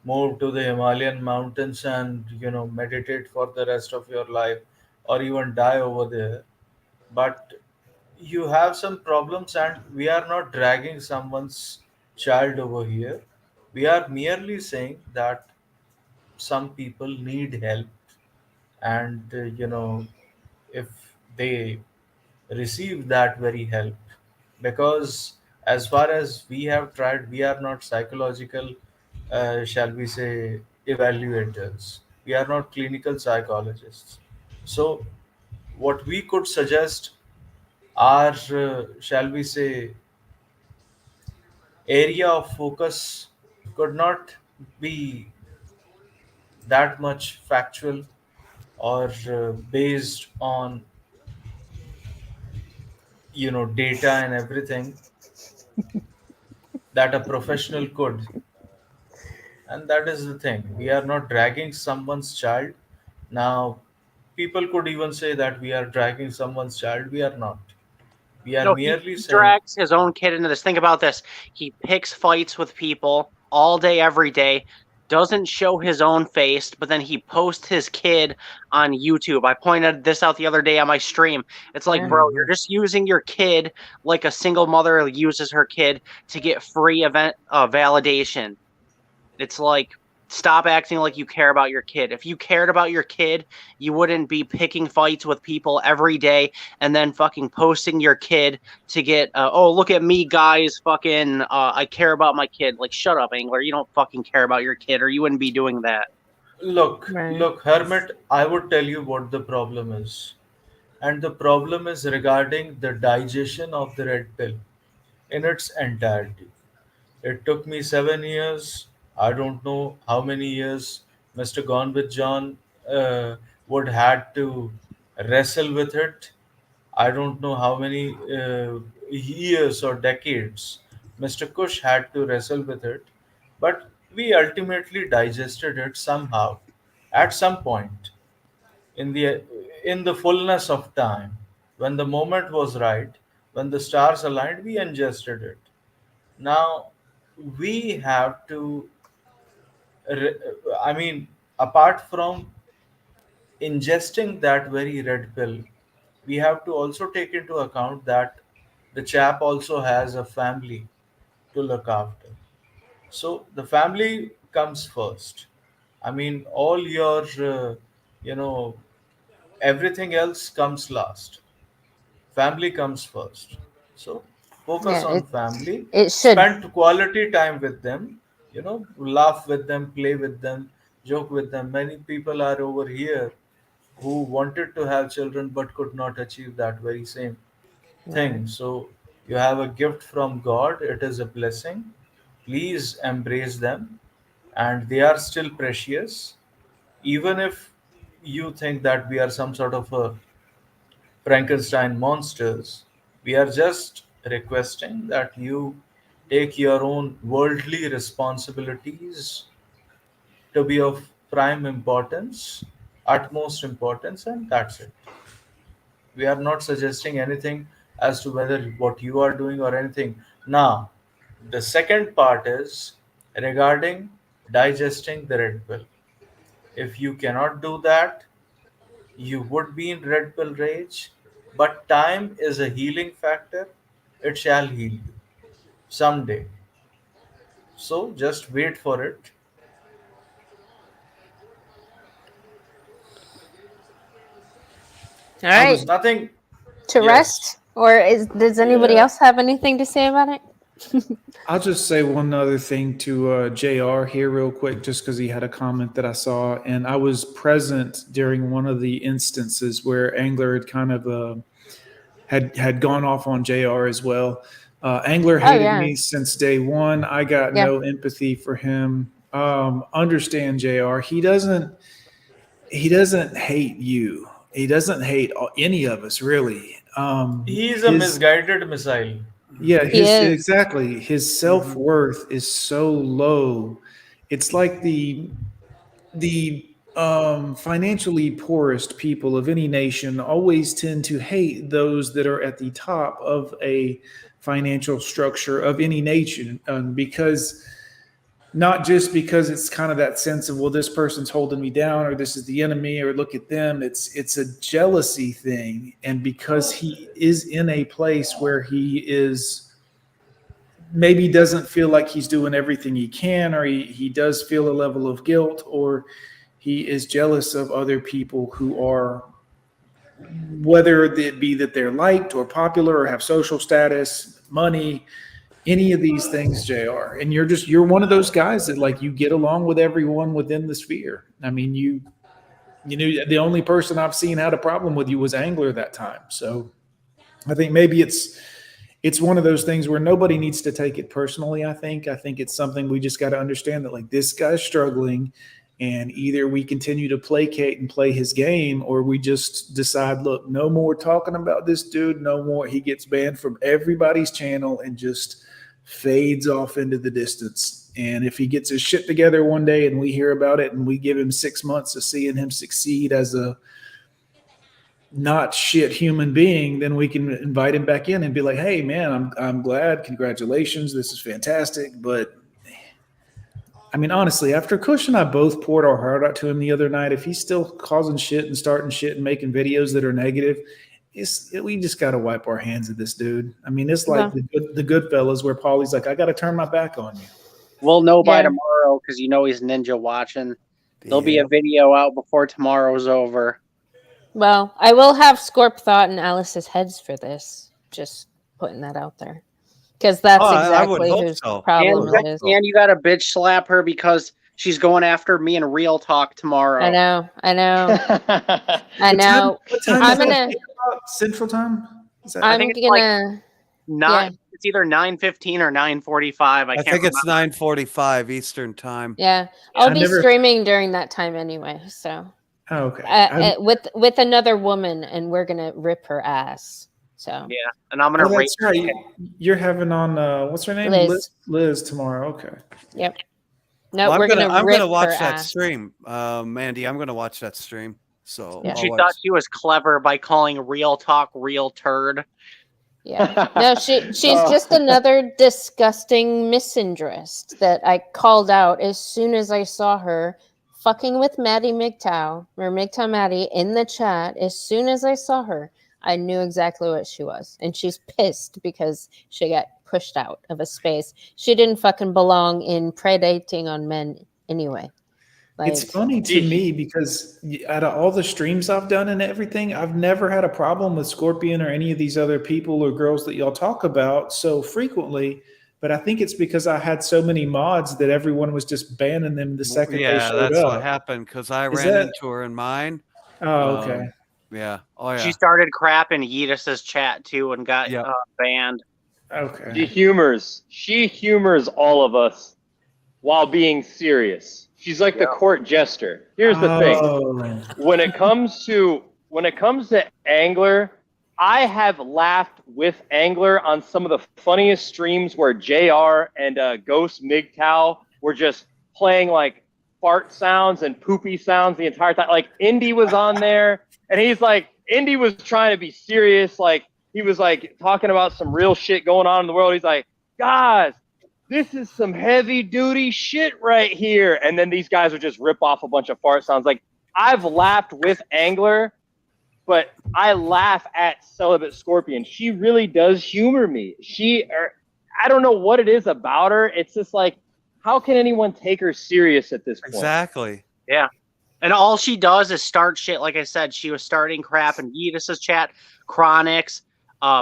move to the Himalayan mountains and, meditate for the rest of your life, or even die over there. But you have some problems, and we are not dragging someone's child over here. We are merely saying that some people need help, and if they receive that very help, because as far as we have tried, we are not psychological, shall we say, evaluators. We are not clinical psychologists. So what we could suggest are, shall we say, area of focus could not be that much factual or based on data and everything that a professional could. And that is the thing, we are not dragging someone's child. Now, people could even say that we are dragging someone's child. We are not. We are merely
he
saying,
drags his own kid into this. Think about this. He picks fights with people all day, every day, doesn't show his own face, but then he posts his kid on YouTube. I pointed this out the other day on my stream. It's like, bro, you're just using your kid like a single mother uses her kid to get free validation. It's like, stop acting like you care about your kid. If you cared about your kid, you wouldn't be picking fights with people every day and then fucking posting your kid to get, oh, look at me, guys, fucking, I care about my kid. Like, shut up, Angler. You don't fucking care about your kid, or you wouldn't be doing that.
look, Hermit, I would tell you what the problem is. And the problem is regarding the digestion of the red pill in its entirety. It took me 7 years. I don't know how many years Mr. Gone with John would had to wrestle with it. I don't know how many years or decades Mr. Kush had to wrestle with it, but we ultimately digested it somehow at some point in the fullness of time, when the moment was right, when the stars aligned, we ingested it. Now we have to re- I mean, apart from ingesting that very red pill, we have to also take into account that the chap also has a family to look after. So the family comes first. I mean, all your, you know, everything else comes last. Family comes first. So focus
Yeah,
on family,
it should.
spend quality time with them, laugh with them, play with them, joke with them. Many people are over here who wanted to have children but could not achieve that very same
Right.
thing. So you have a gift from God, it is a blessing. Please embrace them, and they are still precious. Even if you think that we are some sort of a Frankenstein monsters, we are just requesting that you take your own worldly responsibilities to be of prime importance, utmost importance, and that's it. We are not suggesting anything as to whether what you are doing or anything. Now, the second part is regarding digesting the red pill. If you cannot do that, you would be in red pill rage, but time is a healing factor. It shall heal you someday. So just wait for it.
All right.
Nothing.
To
Yes.
rest, or does anybody
Yeah.
else have anything to say about it?
I'll just say one other thing to JR here, real quick, just because he had a comment that I saw. And I was present during one of the instances where Angler had kind of had gone off on JR as well. Angler hated
yeah.
me since day one. I got
Yeah.
no empathy for him. Understand JR. He doesn't hate you. He doesn't hate any of us, really.
He's a misguided missile.
Yeah,
He is.
exactly. His self-worth is so low. It's like the financially poorest people of any nation always tend to hate those that are at the top of a financial structure of any nation, because not just because it's kind of that sense of, well, this person's holding me down, or this is the enemy, or look at them. It's a jealousy thing. And because he is in a place where he is maybe doesn't feel like he's doing everything he can, or he does feel a level of guilt, or he is jealous of other people who are, whether it be that they're liked or popular or have social status, money, any of these things, JR. And you're one of those guys that, like, you get along with everyone within the sphere. I mean, you know, the only person I've seen had a problem with you was Angler that time. So I think maybe it's one of those things where nobody needs to take it personally. I think it's something we just got to understand, that, like, this guy's struggling, and either we continue to placate and play his game, or we just decide, look, no more talking about this dude, no more. He gets banned from everybody's channel and just fades off into the distance. And if he gets his shit together one day and we hear about it and we give him 6 months of seeing him succeed as a not shit human being, then we can invite him back in and be like, hey man, I'm glad, congratulations, this is fantastic. But I mean, honestly, after Kush and I both poured our heart out to him the other night, if he's still causing shit and starting shit and making videos that are negative, we just got to wipe our hands of this dude. I mean, it's like the Goodfellas, where Paulie's like, I got to turn my back on you.
We'll know by tomorrow, because you know he's ninja watching. There'll be a video out before tomorrow's over.
Well, I will have Scorp Thought and Alice's heads for this. Just putting that out there, because that's exactly whose problem it is.
And you got to bitch slap her because she's going after me in Real Talk tomorrow.
I know. I know.
What time
I'm gonna
Central Time.
I think it's like It's either 9:15 or 9:45. I can't
think it's
remember.
9:45 Eastern time.
Yeah, I'll be streaming during that time anyway. So.
Oh, okay.
With another woman, and we're gonna rip her ass. So
yeah, and I'm gonna
that's right. You're having on what's her name?
Liz.
Liz tomorrow. Okay.
Yep. No,
Well,
we're gonna.
I'm gonna watch
her
that
ass.
stream, Mandy. I'm gonna watch that stream. So
Yeah.
She thought she was clever by calling Real Talk real turd.
Yeah. No, she's just another disgusting misandrist that I called out as soon as I saw her fucking with Maddie MGTOW or MGTOW Maddie in the chat. As soon as I saw her, I knew exactly what she was. And she's pissed because she got pushed out of a space. She didn't fucking belong in predating on men anyway. Like,
it's funny to me because out of all the streams I've done and everything, I've never had a problem with Scorpion or any of these other people or girls that y'all talk about so frequently. But I think it's because I had so many mods that everyone was just banning them the second they showed up.
Yeah, that's what happened because I ran into her in mine.
Oh, okay.
Yeah. Oh, yeah.
She started crapping Yeetus's chat too and got banned.
Okay.
She humors all of us while being serious. She's like the court jester. Here's the thing. When it comes to Angler, I have laughed with Angler on some of the funniest streams where JR and Ghost MGTOW were just playing like fart sounds and poopy sounds the entire time. Like Indy was on there and Indy was trying to be serious. Like he was like talking about some real shit going on in the world. He's like, guys, this is some heavy duty shit right here. And then these guys would just rip off a bunch of fart sounds. Like I've laughed with Angler, but I laugh at Celibate Scorpion. She really does humor me. I don't know what it is about her. It's just like, how can anyone take her serious at this point?
Exactly.
Yeah. And all she does is start shit. Like I said, she was starting crap in Yeetus's chat, Chronix,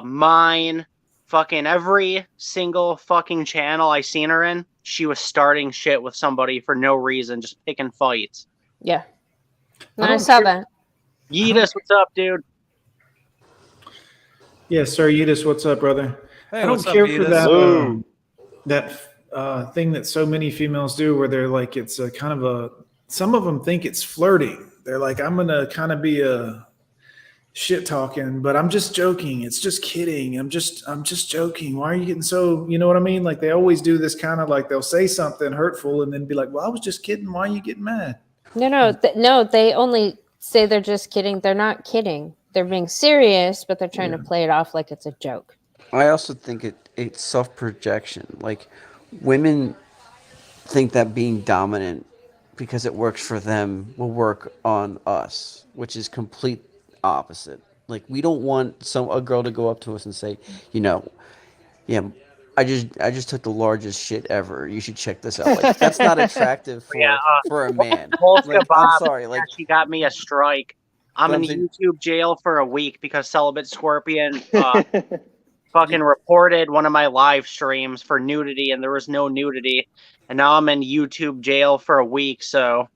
mine, fucking every single fucking channel I seen her in. She was starting shit with somebody for no reason, just picking fights.
Yeah. I saw that.
Yeetus, what's up, dude?
Yeah, sir, Yeetus, what's up, brother?
Hey,
I don't
what's up,
care for
Yeetus?
that thing that so many females do where they're like, it's a kind of some of them think it's flirting. They're like, I'm going to kind of be a shit talking, but I'm just joking. It's just kidding. I'm just joking. Why are you getting so, you know what I mean? Like they always do this kind of like, they'll say something hurtful and then be like, well, I was just kidding. Why are you getting mad?
No, they only say they're just kidding. They're not kidding. They're being serious, but they're trying to play it off like it's a joke.
I also think it's self-projection. Like women think that being dominant because it works for them will work on us, which is complete opposite. Like we don't want a girl to go up to us and say, yeah, I just took the largest shit ever. You should check this out. Like that's not attractive for a man.
Like,
I'm sorry. Like
she got me a strike. I'm in YouTube jail for a week because Celibate Scorpion fucking reported one of my live streams for nudity, and there was no nudity, and now I'm in YouTube jail for a week. So,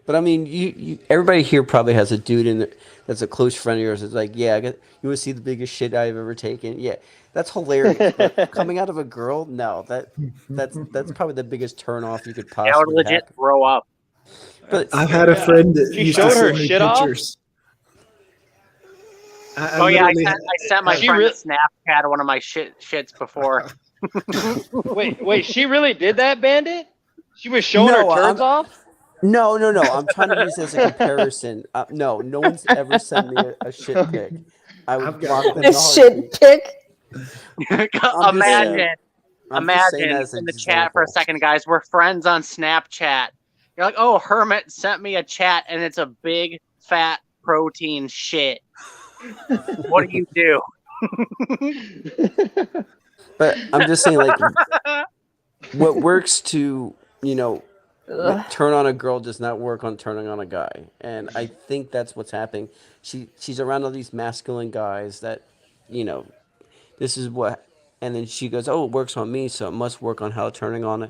but I mean, you everybody here probably has a dude that's a close friend of yours. It's like, yeah, you want to see the biggest shit I've ever taken? Yeah, that's hilarious. But coming out of a girl, no, that's probably the biggest turn off you could possibly
I would legit
have.
throw up.
But
I've had a friend that
She
used
showed
to
her
send me
shit off?
pictures.
I sent my friend a Snapchat one of my shits before.
Wait, she really did that, Bandit? She was showing her turds off?
No. I'm trying to use this as a comparison. No one's ever sent me a shit pic. I would block them.
A shit pic?
Imagine in the chat for a second, guys. We're friends on Snapchat. You're like, oh, Hermit sent me a chat, and it's a big, fat protein shit. What do you do?
But I'm just saying, like, what works to, turn on a girl does not work on turning on a guy. And I think that's what's happening. She's around all these masculine guys that, this is what, and then she goes, oh, it works on me, so it must work on how turning on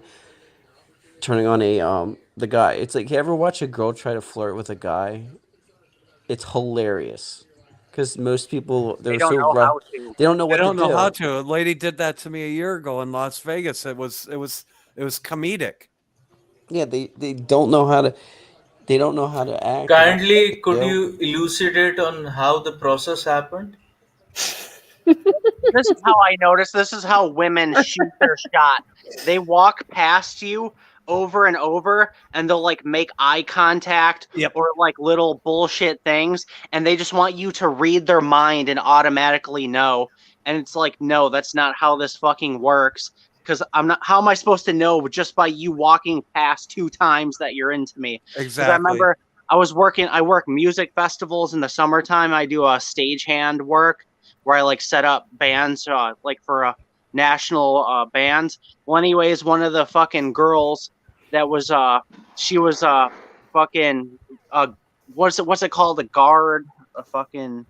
the guy. It's like, you ever watch a girl try to flirt with a guy? It's hilarious. because most people
They don't know how to.
They don't know
They
what
don't
to
know
do.
how to. A lady did that to me a year ago in Las Vegas. It was comedic.
Yeah, they don't know how to. They don't know how to act.
Kindly, could
They'll-
you elucidate on how the process happened?
This is how I noticed. This is how women shoot their shot. They walk past you over and over, and they'll like make eye contact or like little bullshit things, and they just want you to read their mind and automatically know. And it's like, no, that's not how this fucking works. Because I'm not. How am I supposed to know just by you walking past 2 times that you're into me?
Exactly.
I remember I work music festivals in the summertime. I do a stagehand work where I like set up bands like for national bands. Well, anyways, one of the fucking girls that was she was fucking what's it called? A guard? A fucking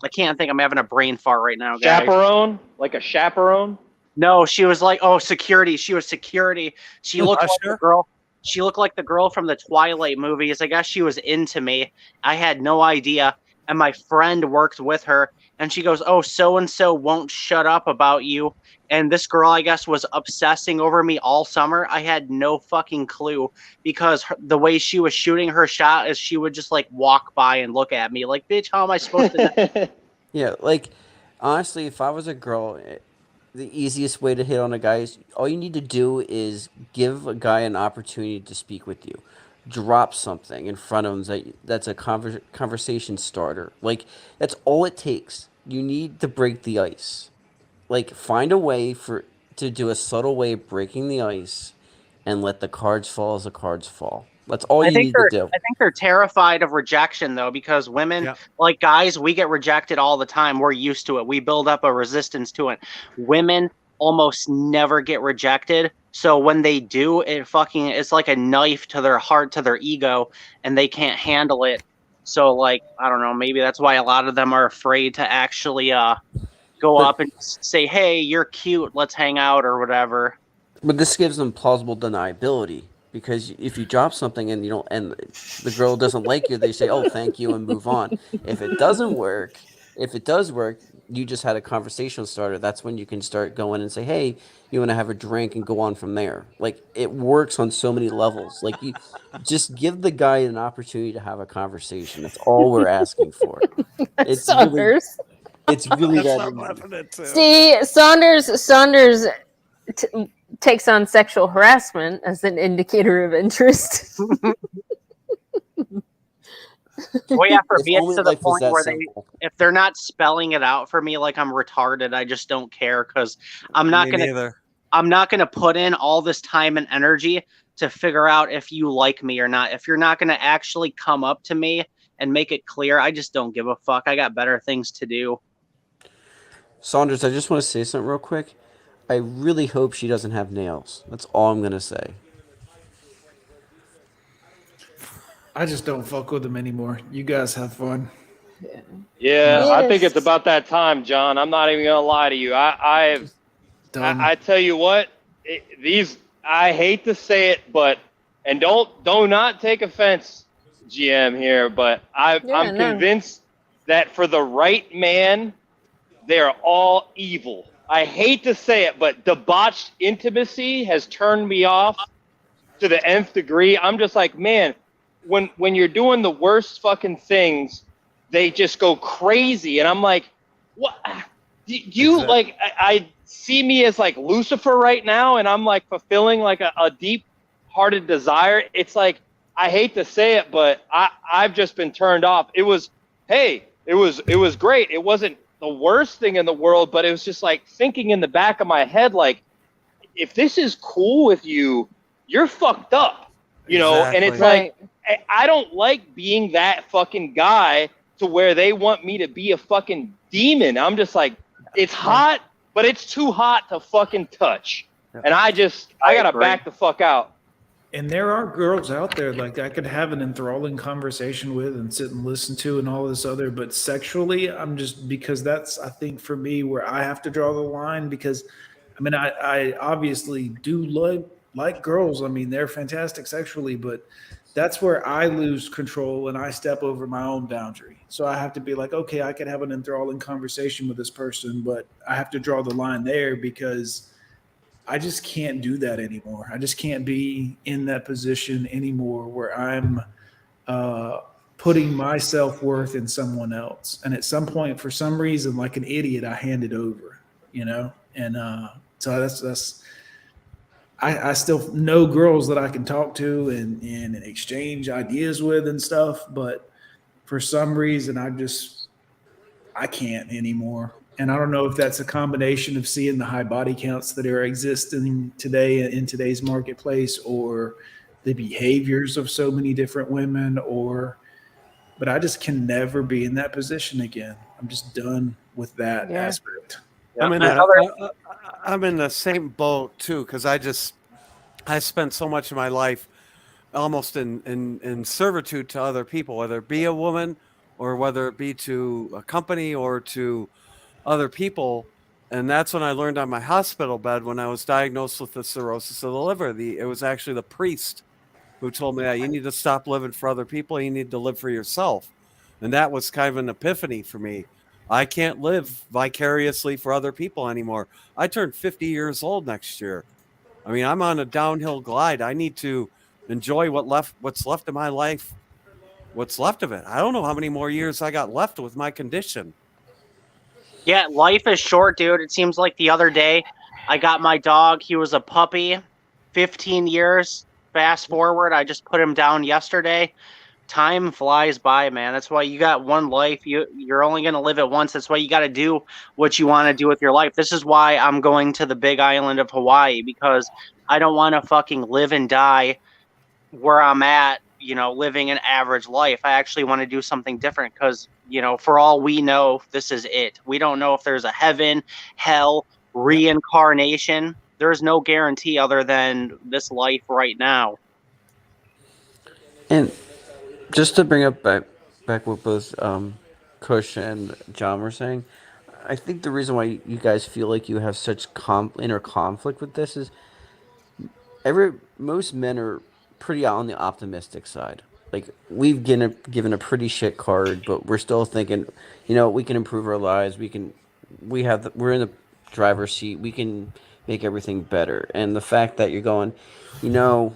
I can't think. I'm having a brain fart right now, guys.
Chaperone, like a chaperone.
No, she was like, security. She was security. She looked like the girl. She looked like the girl from the Twilight movies. I guess she was into me. I had no idea. And my friend worked with her, and she goes, "Oh, so and so won't shut up about you." And this girl, I guess, was obsessing over me all summer. I had no fucking clue because the way she was shooting her shot is she would just like walk by and look at me like, "Bitch, how am I supposed to?"
Yeah, like honestly, if I was a girl, the easiest way to hit on a guy is all you need to do is give a guy an opportunity to speak with you. Drop something in front of him that's a conversation starter. Like that's all it takes. You need to break the ice. Like find a way to do a subtle way of breaking the ice and let the cards fall as the cards fall. That's all you need to do.
I think they're terrified of rejection, though, because women, like guys, we get rejected all the time. We're used to it. We build up a resistance to it. Women almost never get rejected. So when they do, it's like a knife to their heart, to their ego, and they can't handle it. So, like, I don't know, maybe that's why a lot of them are afraid to actually go up and say, "Hey, you're cute. Let's hang out," or whatever.
But this gives them plausible deniability. Because if you drop something and the girl doesn't like you, they say, "Oh, thank you," and move on. If it does work, you just had a conversation starter. That's when you can start going and say, "Hey, you want to have a drink?" and go on from there. Like it works on so many levels. Like you just give the guy an opportunity to have a conversation. That's all we're asking for. It's
Saunders.
It's really that.
See, Saunders takes on sexual harassment as an indicator of interest.
Well, yeah, for me, it's to the point where if they're not spelling it out for me like I'm retarded, I just don't care because I'm not gonna put in all this time and energy to figure out if you like me or not. If you're not gonna actually come up to me and make it clear, I just don't give a fuck. I got better things to do.
Saunders, I just want to say something real quick. I really hope she doesn't have nails. That's all I'm gonna say.
I just don't fuck with them anymore. You guys have fun.
Yeah, I think it's about that time, John. I'm not even gonna lie to you. I tell you what, I hate to say it, but do not take offense, GM here, but I'm convinced that for the right man, they're all evil. I hate to say it, but debauched intimacy has turned me off to the nth degree. I'm just like, man, when you're doing the worst fucking things, they just go crazy. And I'm like, what? You like, I see me as like Lucifer right now, and I'm like fulfilling like a deep-hearted desire. It's like, I hate to say it, but I've just been turned off. It was great. It wasn't the worst thing in the world, but it was just like thinking in the back of my head, like, if this is cool with you, you're fucked up, you know? And it's like, I don't like being that fucking guy to where they want me to be a fucking demon. I'm just like, it's hot, but it's too hot to fucking touch. And I gotta back the fuck out.
And there are girls out there like I could have an enthralling conversation with and sit and listen to and all this other, but sexually, I'm just, because that's, I think for me, where I have to draw the line, because I mean, I obviously do like girls. I mean, they're fantastic sexually, but that's where I lose control and I step over my own boundary. So I have to be like, okay, I can have an enthralling conversation with this person, but I have to draw the line there because I just can't do that anymore. I just can't be in that position anymore where I'm putting my self-worth in someone else. And at some point, for some reason, like an idiot, I hand it over, you know? And so that's I still know girls that I can talk to and exchange ideas with and stuff, but for some reason I can't anymore. And I don't know if that's a combination of seeing the high body counts that are existing today in today's marketplace, or the behaviors of so many different women, but I just can never be in that position again. I'm just done with that aspect.
I'm in the same boat too, because I spent so much of my life almost in servitude to other people, whether it be a woman or whether it be to a company or to other people. And that's when I learned on my hospital bed when I was diagnosed with the cirrhosis of the liver. It was actually the priest who told me that you need to stop living for other people. You need to live for yourself. And that was kind of an epiphany for me. I can't live vicariously for other people anymore. I turned 50 years old next year. I mean, I'm on a downhill glide. I need to enjoy what's left of my life, what's left of it. I don't know how many more years I got left with my condition.
Yeah, life is short, dude. It seems like the other day I got my dog. He was a puppy, 15 years. Fast forward, I just put him down yesterday. Time flies by, man. That's why you got one life. You're only going to live it once. That's why you got to do what you want to do with your life. This is why I'm going to the big island of Hawaii, because I don't want to fucking live and die where I'm at, you know, living an average life. I actually want to do something different because, you know, for all we know, this is it. We don't know if there's a heaven, hell, reincarnation. There's no guarantee other than this life right now.
And just to bring up back what both Kush and John were saying, I think the reason why you guys feel like you have such inner conflict with this is most men are pretty on the optimistic side. Like, we've given a pretty shit card, but we're still thinking, you know, we can improve our lives. We're in the driver's seat. We can make everything better. And the fact that you're going, you know,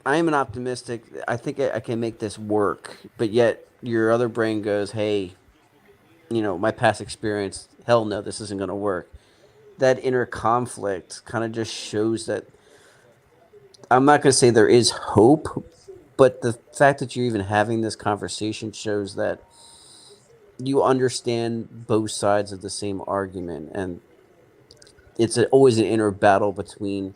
I am an optimistic. I think I can make this work. But yet your other brain goes, hey, you know, my past experience, hell no, this isn't going to work. That inner conflict kind of just shows that, I'm not going to say there is hope, but the fact that you're even having this conversation shows that you understand both sides of the same argument. And it's always an inner battle between,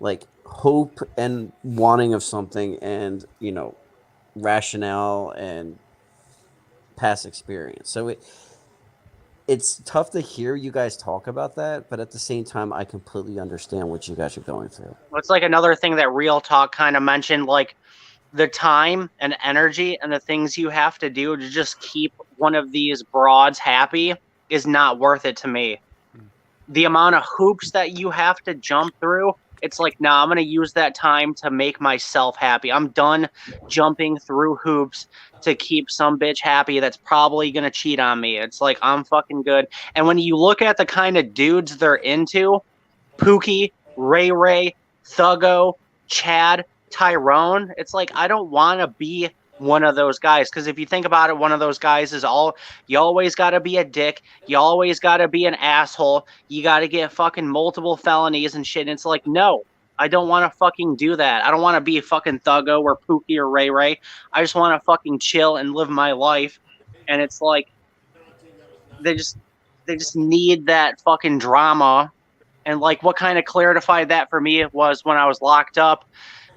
like, hope and wanting of something and, you know, rationale and past experience. So it's tough to hear you guys talk about that, but at the same time, I completely understand what you guys are going through.
It's like another thing that Real Talk kind of mentioned, like the time and energy and the things you have to do to just keep one of these broads happy is not worth it to me. The amount of hoops that you have to jump through, it's like, nah, I'm going to use that time to make myself happy. I'm done jumping through hoops to keep some bitch happy that's probably going to cheat on me. It's like, I'm fucking good. And when you look at the kind of dudes they're into, Pookie, Ray Ray, Thuggo, Chad, Tyrone, it's like, I don't want to be one of those guys. Because if you think about it, one of those guys is you always got to be a dick. You always got to be an asshole. You got to get fucking multiple felonies and shit. And it's like, no, I don't want to fucking do that. I don't want to be a fucking Thuggo or Pookie or Ray Ray. I just want to fucking chill and live my life. And it's like, they just need that fucking drama. And like, what kind of clarified that for me was when I was locked up.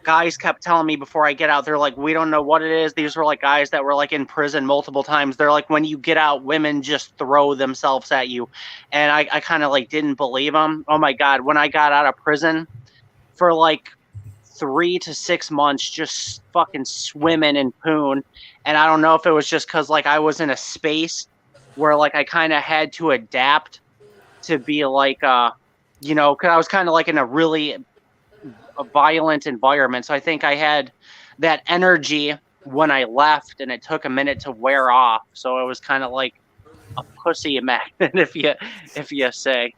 Guys kept telling me before I get out, they're like, we don't know what it is. These were like guys that were like in prison multiple times. They're like, when you get out, women just throw themselves at you. And I kind of like didn't believe them. Oh my God. When I got out of prison for like 3 to 6 months, just fucking swimming in poon. And I don't know if it was just cause like I was in a space where like I kind of had to adapt to be like, you know, cause I was kind of like in a really violent environment. So I think I had that energy when I left, and it took a minute to wear off. So it was kind of like a pussy magnet, if you say.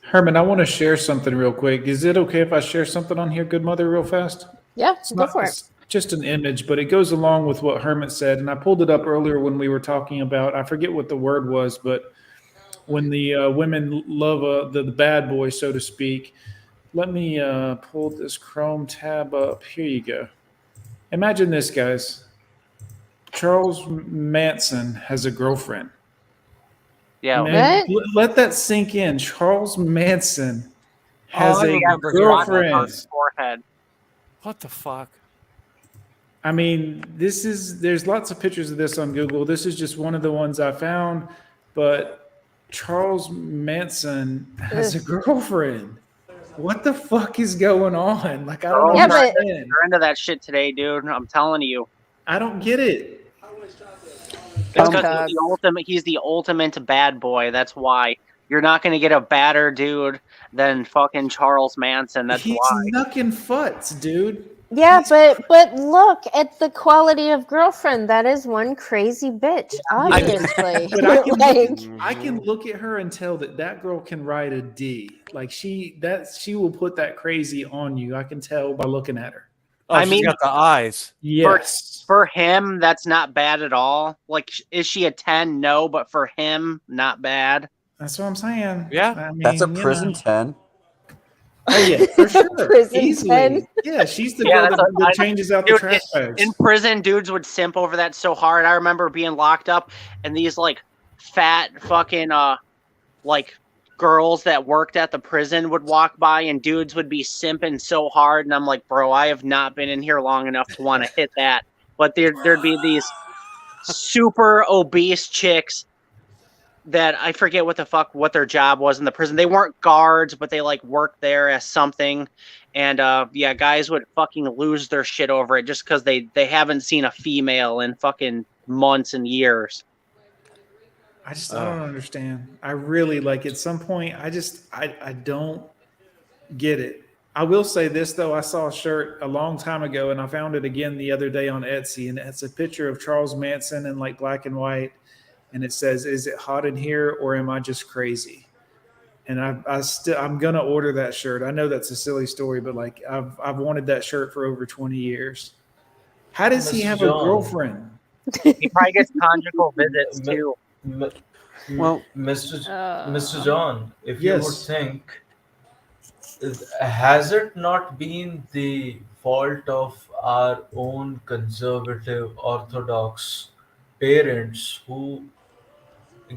Herman, I want to share something real quick. Is it okay if I share something on here, Good Mother, real fast?
Yeah, go for it.
It's just an image, but it goes along with what Herman said. And I pulled it up earlier when we were talking about, I forget what the word was, but when the women love the bad boy, so to speak. Let me pull this Chrome tab up. Here you go. Imagine this, guys. Charles Manson has a girlfriend.
Yeah.
Man, let that sink in. Charles Manson has a girlfriend.
Forehead.
What the fuck?
I mean, there's lots of pictures of this on Google. This is just one of the ones I found, but Charles Manson has a girlfriend. What the fuck is going on? Like, I don't understand.
They're into that shit today, dude. I'm telling you.
I don't get it.
It's because he's the ultimate bad boy. That's why. You're not going to get a badder dude than fucking Charles Manson. That's
He's
why.
knucking futs, dude.
Yeah, but look at the quality of girlfriend. That is one crazy bitch, obviously.
But I can look at her and tell that girl can ride a D. Like she will put that crazy on you. I can tell by looking at her.
Oh, she's got the eyes.
Yes.
For him, that's not bad at all. Like, is she a 10? No, but for him, not bad.
That's what I'm saying.
Yeah.
I mean,
That's a prison 10.
Oh yeah, for sure.
Prison
Easily.
10.
Yeah, she's the girl that changes out the trash bags.
In prison, dudes would simp over that so hard. I remember being locked up, and these like fat fucking like girls that worked at the prison would walk by, and dudes would be simping so hard, and I'm like, bro, I have not been in here long enough to want to hit that. But there'd be these super obese chicks that I forget what their job was in the prison. They weren't guards, but they like worked there as something. And yeah, guys would fucking lose their shit over it just because they haven't seen a female in fucking months and years.
I don't understand. I really like at some point I don't get it. I will say this though, I saw a shirt a long time ago and I found it again the other day on Etsy, and it's a picture of Charles Manson in like black and white. And it says, "Is it hot in here or am I just crazy?" And I'm gonna order that shirt. I know that's a silly story, but like I've wanted that shirt for over 20 years. How does he have a girlfriend?
He probably gets conjugal visits too.
Well, Mr. John, if you would think, has it not been the fault of our own conservative orthodox parents who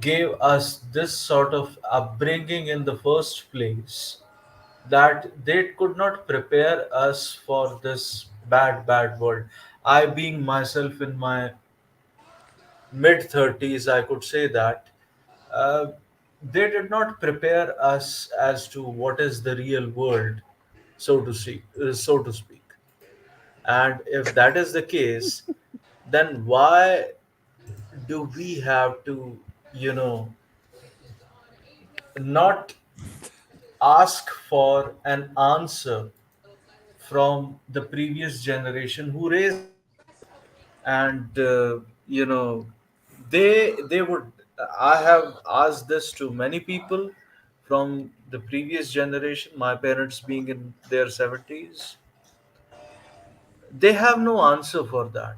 gave us this sort of upbringing in the first place, that they could not prepare us for this bad world? I, being myself in my mid-30s, I could say that they did not prepare us as to what is the real world, so to speak. And if that is the case, then why do we have to, not ask for an answer from the previous generation who raised, and they would. I have asked this to many people from the previous generation, my parents being in their 70s. They have no answer for that.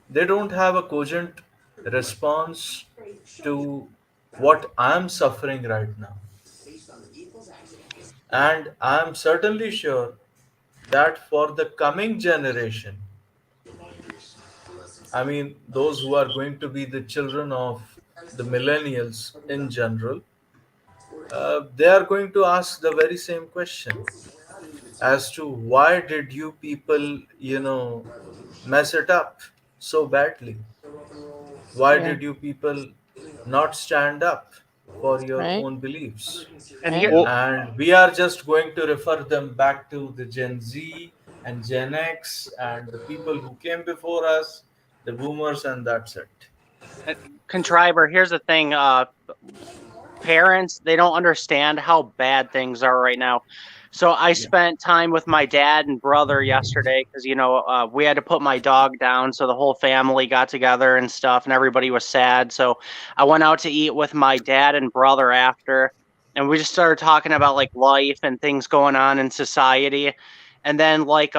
They don't have a cogent response to what I'm suffering right now. And I'm certainly sure that for the coming generation, I mean, those who are going to be the children of the millennials in general, they are going to ask the very same question as to why did you people, mess it up so badly? Why did you people not stand up for your own beliefs? And we are just going to refer them back to the Gen Z and Gen X and the people who came before us, the boomers, and that's it.
Contriver, here's the thing. Parents, they don't understand how bad things are right now. So I spent time with my dad and brother yesterday because, we had to put my dog down. So the whole family got together and stuff and everybody was sad. So I went out to eat with my dad and brother after. And we just started talking about like life and things going on in society. And then like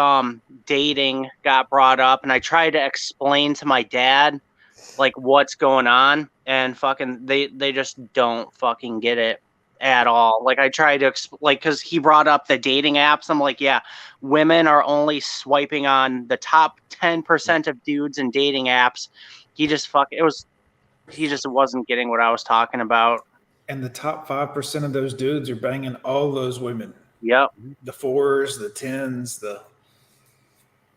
dating got brought up. And I tried to explain to my dad like what's going on. And fucking they just don't fucking get it at all. Like I tried to because he brought up the dating apps. I'm like, yeah, women are only swiping on the top 10% of dudes in dating apps. He just wasn't getting what I was talking about.
And the top 5% of those dudes are banging all those women.
Yep.
The 4s, the 10s,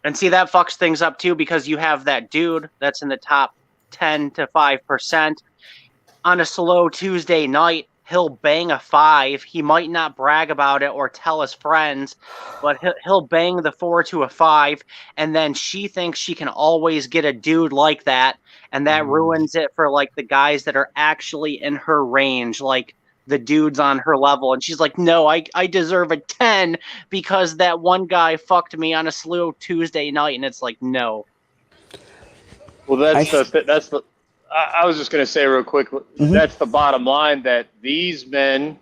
and see that fucks things up too, because you have that dude that's in the top 10 to 5% on a slow Tuesday night. He'll bang a 5. He might not brag about it or tell his friends, but he'll bang the 4 to a 5. And then she thinks she can always get a dude like that. And that ruins it for like the guys that are actually in her range, like the dudes on her level. And she's like, no, I deserve a 10 because that one guy fucked me on a slow Tuesday night. And it's like, no.
Well, I was just going to say real quick, that's the bottom line, that these men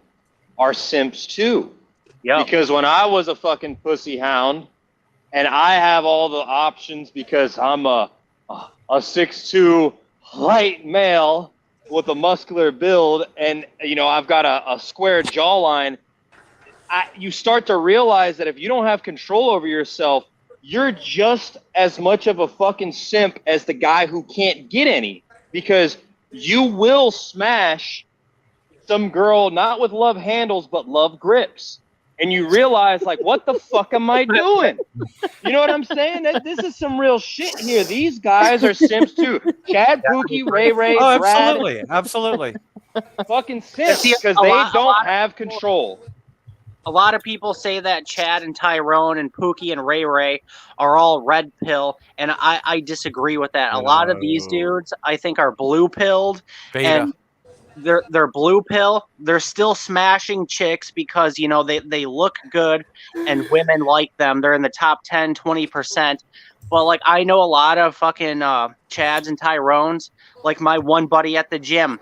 are simps too.
Yeah.
Because when I was a fucking pussy hound and I have all the options because I'm a 6'2" light male with a muscular build and, I've got a square jawline, you start to realize that if you don't have control over yourself, you're just as much of a fucking simp as the guy who can't get any. Because you will smash some girl, not with love handles, but love grips. And you realize, like, what the fuck am I doing? You know what I'm saying? This is some real shit here. These guys are simps too. Chad, Pookie, Ray,
Oh,
Brad.
absolutely.
Fucking simps because they don't have control.
A lot of people say that Chad and Tyrone and Pookie and Ray are all red pill, and I disagree with that. A lot of these dudes, I think, are blue pilled, and they're blue pill. They're still smashing chicks because they look good and women like them. They're in the top 10, 20%. But like I know a lot of fucking Chads and Tyrones. Like my one buddy at the gym,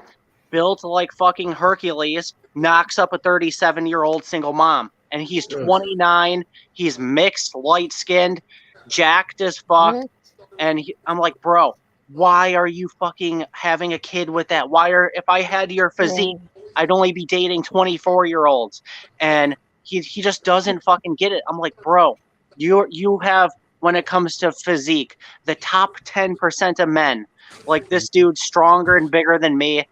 built like fucking Hercules, knocks up a 37-year-old single mom, and he's 29. He's mixed, light-skinned, jacked as fuck. And I'm like, bro, why are you fucking having a kid with that? If I had your physique, I'd only be dating 24-year-olds. And he just doesn't fucking get it. I'm like, bro, you have, when it comes to physique, the top 10% of men. Like this dude's stronger and bigger than me,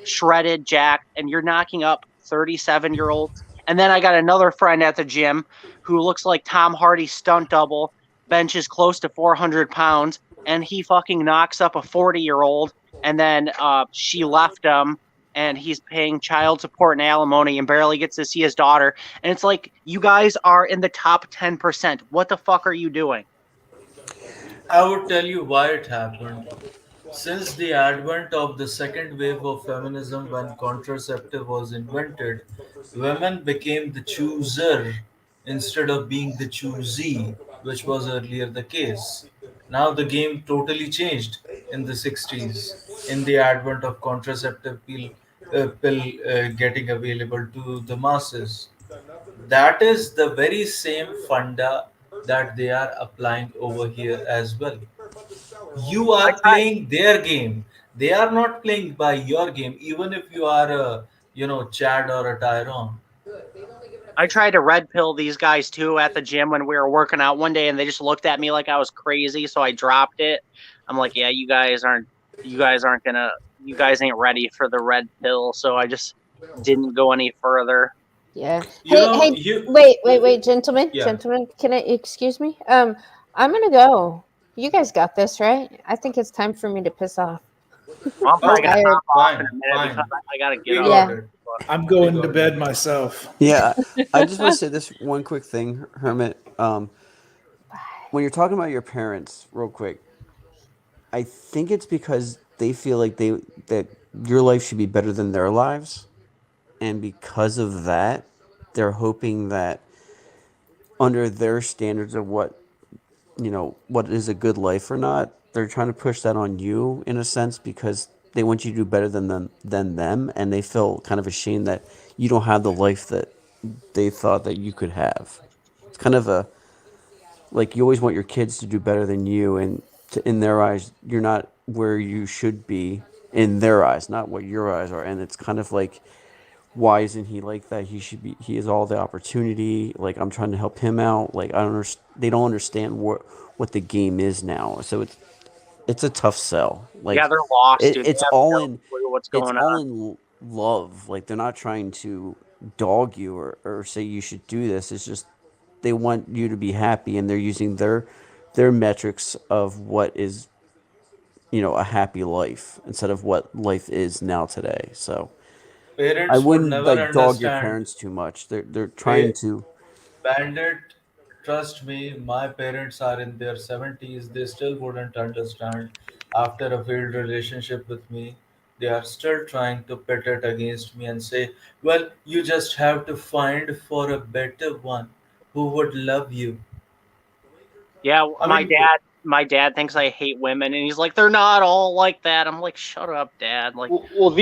shredded, jacked, and you're knocking up 37-year-olds. And then I got another friend at the gym who looks like Tom Hardy's stunt double, benches close to 400 pounds, and he fucking knocks up a 40-year-old, and then she left him, and he's paying child support and alimony and barely gets to see his daughter. And it's like, you guys are in the top 10%. What the fuck are you doing?
I would tell you why it happened. Since the advent of the second wave of feminism, when contraceptive was invented, women became the chooser instead of being the choosee, which was earlier the case. Now the game totally changed in the 60s in the advent of contraceptive pill getting available to the masses. That is the very same funda that they are applying over here as well. You are playing their game. They are not playing by your game, even if you are a Chad or a Tyrone.
I tried to red pill these guys too at the gym when we were working out one day, and they just looked at me like I was crazy, so I dropped it. I'm like, yeah, you guys ain't ready for the red pill, so I just didn't go any further.
Yeah. Wait, gentlemen.
Yeah.
Gentlemen, can I excuse me? I'm gonna go. You guys got this, right? I think it's time for me to piss off.
Well, I'm
tired.
gonna hop off in a minute because I gotta get up.
Yeah.
I'm going to bed myself.
Yeah, I just want to say this one quick thing, Hermit. When you're talking about your parents, real quick, I think it's because they feel like that your life should be better than their lives, and because of that, they're hoping that under their standards of what what is a good life or not. They're trying to push that on you in a sense because they want you to do better than them, and they feel kind of ashamed that you don't have the life that they thought that you could have. It's kind of a like you always want your kids to do better than you, and in their eyes, you're not where you should be in their eyes, not what your eyes are. And it's kind of like, why isn't he like that? He should be. He has all the opportunity. Like I'm trying to help him out. Like I don't understand. They don't understand what the game is now. So it's a tough sell. Like
yeah, they're lost. Dude.
It's
They have
all
no
in.
clue what's
It's
going
all
on.
in love. Like they're not trying to dog you or say you should do this. It's just they want you to be happy, and they're using their metrics of what is a happy life instead of what life is now today. So I
Parents would
wouldn't
never
like dog your
understand.
parents too much. They're trying to.
Bandit, trust me, my parents are in their 70s. They still wouldn't understand after a failed relationship with me. They are still trying to pit it against me and say, well, you just have to find for a better one who would love you.
Yeah,
I
my
mean,
dad thinks I hate women, and he's like, they're not all like that. I'm like, shut up, Dad. Like,
Well,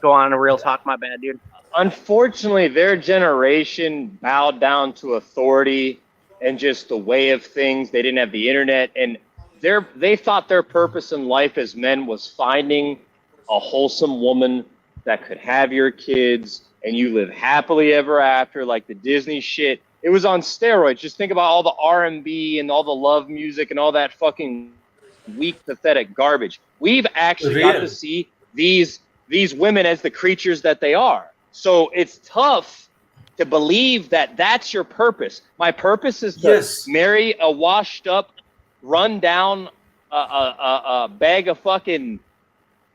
go on a real talk. My bad, dude.
unfortunately, their generation bowed down to authority and just the way of things. They didn't have the internet, and they thought their purpose in life as men was finding a wholesome woman that could have your kids and you live happily ever after, like the Disney shit. It was on steroids. Just think about all the R&B and all the love music and all that fucking weak, pathetic garbage. We've actually got to see these women as the creatures that they are. So it's tough to believe that that's your purpose. My purpose is to marry a washed up, run down a bag of fucking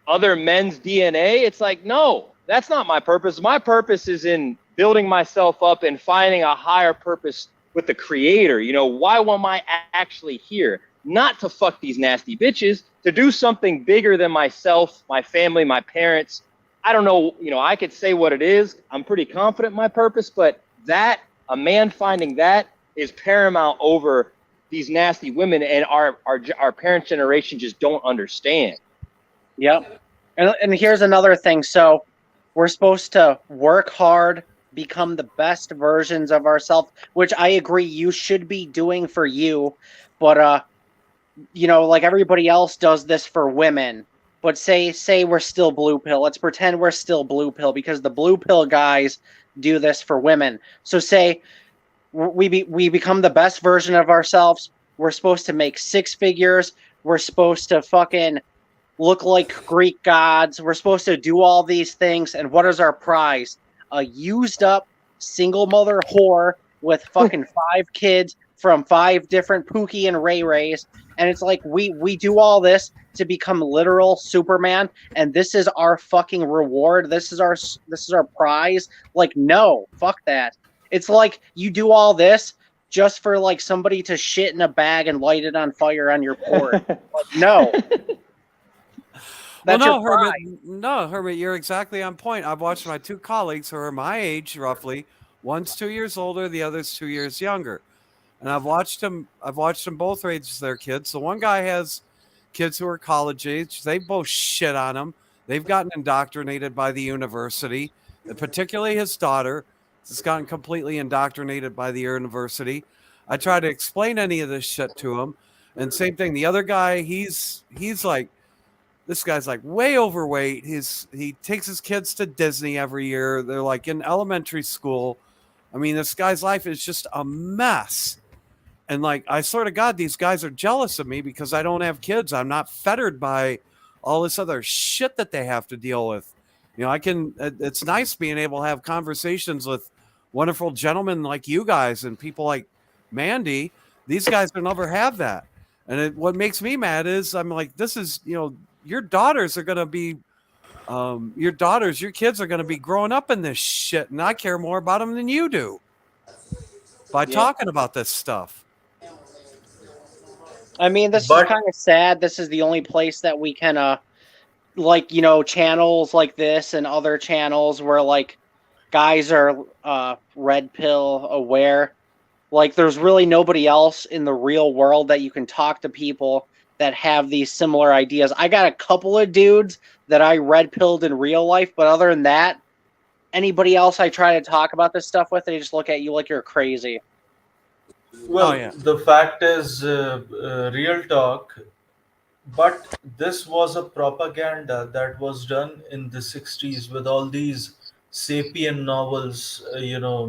other men's DNA. It's like, no, that's not my purpose. My purpose is in building myself up and finding a higher purpose with the creator. Why am I actually here? Not to fuck these nasty bitches, to do something bigger than myself, my family, my parents. I don't know, I could say what it is. I'm pretty confident in my purpose, but a man finding that is paramount over these nasty women, and our parents' generation just don't understand.
Yep. And here's another thing. So we're supposed to work hard, become the best versions of ourselves, which I agree you should be doing for you. But, like everybody else does this for women. But say we're still blue pill. Let's pretend we're still blue pill because the blue pill guys do this for women. So say we become the best version of ourselves. We're supposed to make 6 figures. We're supposed to fucking look like Greek gods. We're supposed to do all these things. And what is our prize? A used up single mother whore with fucking 5 kids from 5 different Pookie and Ray Rays. And it's like we do all this to become literal Superman, and this is our fucking reward. This is our prize. Like, no, fuck that. It's like you do all this just for like somebody to shit in a bag and light it on fire on your porch. Like, no.
Well,
That's
no,
your prize.
Hermit, you're exactly on point. I've watched my 2 colleagues who are my age, roughly. One's 2 years older, the other's 2 years younger. And I've watched them both raise their kids. The one guy has kids who are college age. They both shit on him. They've gotten indoctrinated by the university, and particularly his daughter has gotten completely indoctrinated by the university. I try to explain any of this shit to him. And same thing, the other guy, he's like, this guy's like way overweight. He takes his kids to Disney every year. They're like in elementary school. I mean, this guy's life is just a mess. And like, I swear to God, these guys are jealous of me because I don't have kids. I'm not fettered by all this other shit that they have to deal with. It's nice being able to have conversations with wonderful gentlemen like you guys and people like Mandy. These guys will never have that. And what makes me mad is I'm like, this is, your daughters are going to be, your kids are going to be growing up in this shit. And I care more about them than you do by talking about this stuff.
I mean, this is kind of sad. This is the only place that we can, channels like this and other channels where like guys are red pill aware. Like, there's really nobody else in the real world that you can talk to people that have these similar ideas. I got a couple of dudes that I red pilled in real life, but other than that, anybody else I try to talk about this stuff with, they just look at you like you're crazy.
Well, the fact is, real talk, but this was a propaganda that was done in the 60s with all these sapient novels,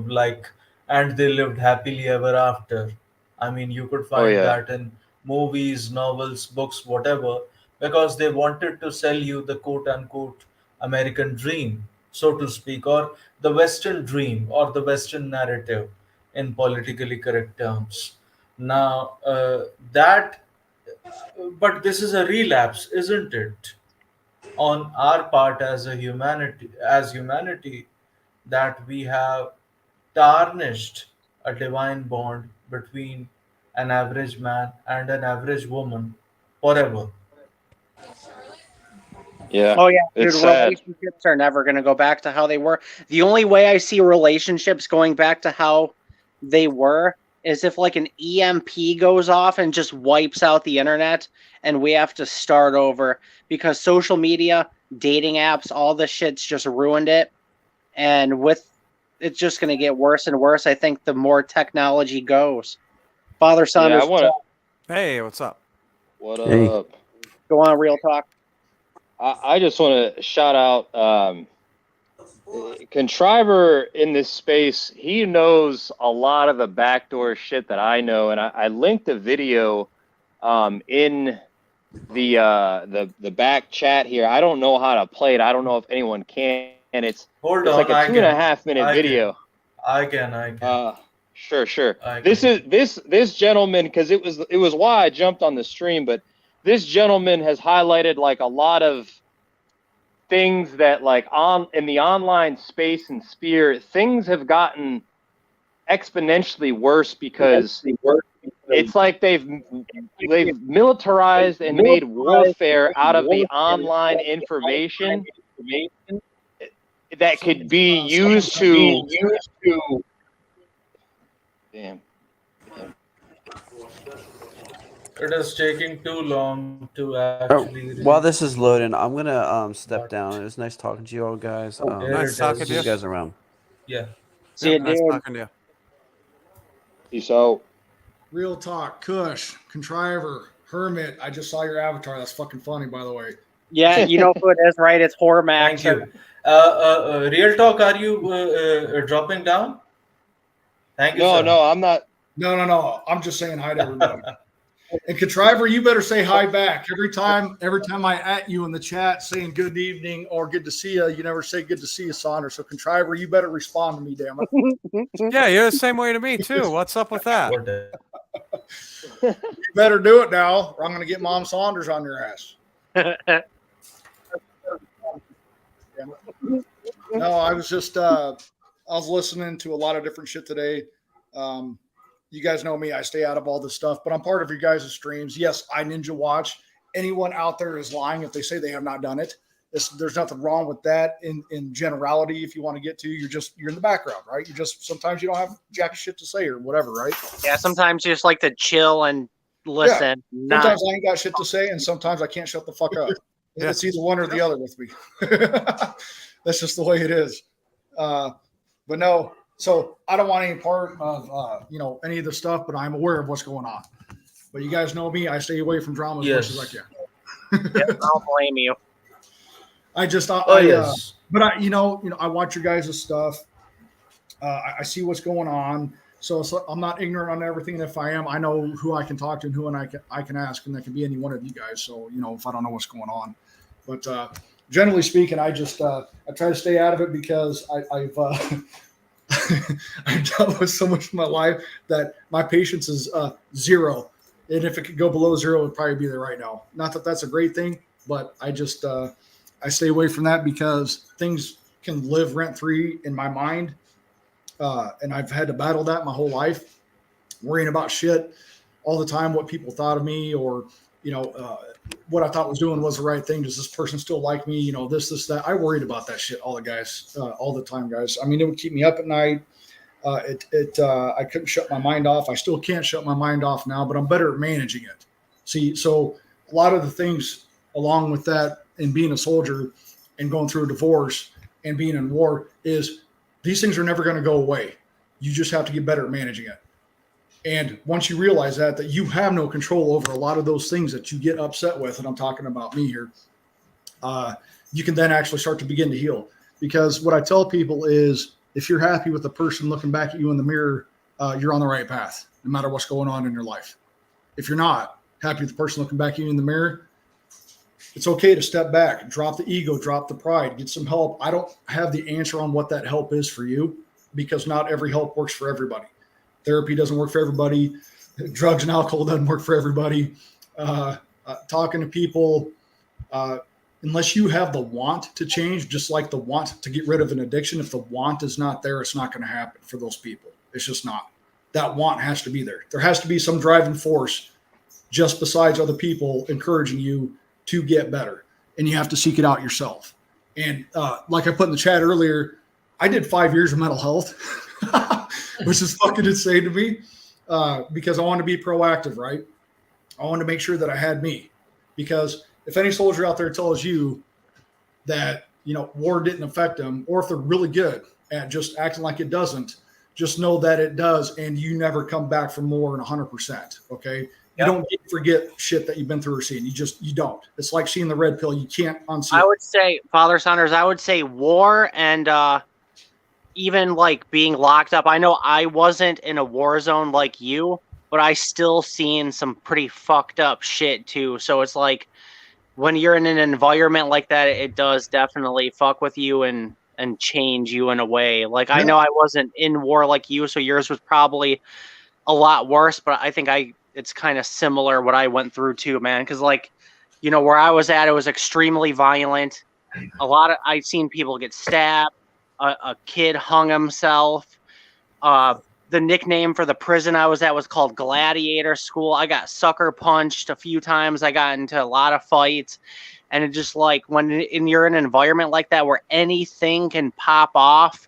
like And They Lived Happily Ever After. I mean, you could find that in movies, novels, books, whatever, because they wanted to sell you the quote unquote American dream, so to speak, or the Western dream or the Western narrative in politically correct terms. Now, but this is a relapse, isn't it? On our part as humanity, that we have tarnished a divine bond between an average man and an average woman forever.
Yeah.
Oh yeah, dude,
it's sad.
relationships are never going to go back to how they were. The only way I see relationships going back to how they were is if like an EMP goes off and just wipes out the internet and we have to start over because social media, dating apps, all this shit's just ruined it. And with it's just going to get worse and worse, I think, the more technology goes. Father Saunders.
Hey, what's up?
What
Hey.
up?
Go on, Real Talk.
I just want to shout out Contriver in this space. He knows a lot of the backdoor shit that I know, and I linked a video in the back chat here. I don't know how to play it. I don't know if anyone can. And it's like a 2.5 minute video.
I can.
Sure. This gentleman, because it was why I jumped on the stream, but this gentleman has highlighted like a lot of things that like in the online space and sphere, things have gotten exponentially worse because it's like they've militarized and made warfare out of the online information that could be used to damn.
It is taking too long to actually.
While this is loading, I'm gonna step down. It was nice talking to you all, guys.
Nice talking to
See
you.
you guys around.
Yeah.
See you,
nice
dude.
talking to you.
Peace out.
Real Talk, Kush, Contriver, Hermit. I just saw your avatar. That's fucking funny, by the way.
Yeah, you know who it is, right? It's Hormax.
Thank you. Real Talk, are you dropping down? Thank you. sir.
No, I'm not.
No. I'm just saying hi to everybody. And Contriver, you better say hi back. Every time I at you in the chat saying good evening or good to see you, you never say good to see you, Saunders. So Contriver, you better respond to me, damn it.
Yeah, you're the same way to me too. What's up with that?
You better do it now, or I'm going to get Mom Saunders on your ass. No, I was just I was listening to a lot of different shit today. You guys know me, I stay out of all this stuff, but I'm part of your guys' streams. Yes, I ninja watch. Anyone out there is lying if they say they have not done it. There's nothing wrong with that in generality. If you want to get to, you're in the background, right? You just sometimes you don't have jack shit to say or whatever, right?
Yeah, sometimes you just like to chill and listen.
Yeah. Sometimes I ain't got shit to say, and sometimes I can't shut the fuck up.
Yeah.
It's either one or the other with me. That's just the way it is. But no, so I don't want any part of any of the stuff, but I'm aware of what's going on. But you guys know me; I stay away from drama as much as I can.
Yeah, I don't blame you.
But I watch your guys' stuff. I see what's going on. So I'm not ignorant on everything. If I am, I know who I can talk to and who I can ask, and that can be any one of you guys. So if I don't know what's going on, but generally speaking, I just I try to stay out of it because I've I've dealt with so much in my life that my patience is 0, and if it could go below 0, it would probably be there right now. Not that that's a great thing, but I just I stay away from that because things can live rent free in my mind. And I've had to battle that my whole life, worrying about shit all the time, what people thought of me or, what I thought was doing was the right thing. Does this person still like me? This, that. I worried about that shit all the time, guys. I mean, it would keep me up at night. I couldn't shut my mind off. I still can't shut my mind off now, but I'm better at managing it. See, so a lot of the things along with that and being a soldier and going through a divorce and being in war is these things are never going to go away. You just have to get better at managing it. And once you realize that you have no control over a lot of those things that you get upset with, and I'm talking about me here, you can then actually start to begin to heal. Because what I tell people is, if you're happy with the person looking back at you in the mirror, you're on the right path, no matter what's going on in your life. If you're not happy with the person looking back at you in the mirror, it's okay to step back, drop the ego, drop the pride, get some help. I don't have the answer on what that help is for you, because not every help works for everybody. Therapy doesn't work for everybody. Drugs and alcohol doesn't work for everybody. Talking to people, unless you have the want to change, just like the want to get rid of an addiction, if the want is not there, it's not going to happen for those people. It's just not. That want has to be there. There has to be some driving force just besides other people encouraging you to get better. And you have to seek it out yourself. And like I put in the chat earlier, I did 5 years of mental health, which is fucking insane to me, because I want to be proactive, right? I want to make sure that I had me, because if any soldier out there tells you that, war didn't affect them, or if they're really good at just acting like it doesn't, just know that it does, and you never come back for more than 100%. Okay. You don't forget shit that you've been through or seen. You don't. It's like seeing the red pill. You can't unsee it.
I would say, Father Saunders, I would say war and even like being locked up. I know I wasn't in a war zone like you, but I still seen some pretty fucked up shit too. So it's like when you're in an environment like that, it does definitely fuck with you and change you in a way. Like I know I wasn't in war like you, so yours was probably a lot worse, but I think it's kind of similar what I went through too, man. Cause like, where I was at, it was extremely violent. I've seen people get stabbed. A kid hung himself. The nickname for the prison I was at was called Gladiator School. I got sucker punched a few times. I got into a lot of fights. And it just like when you're in an environment like that where anything can pop off,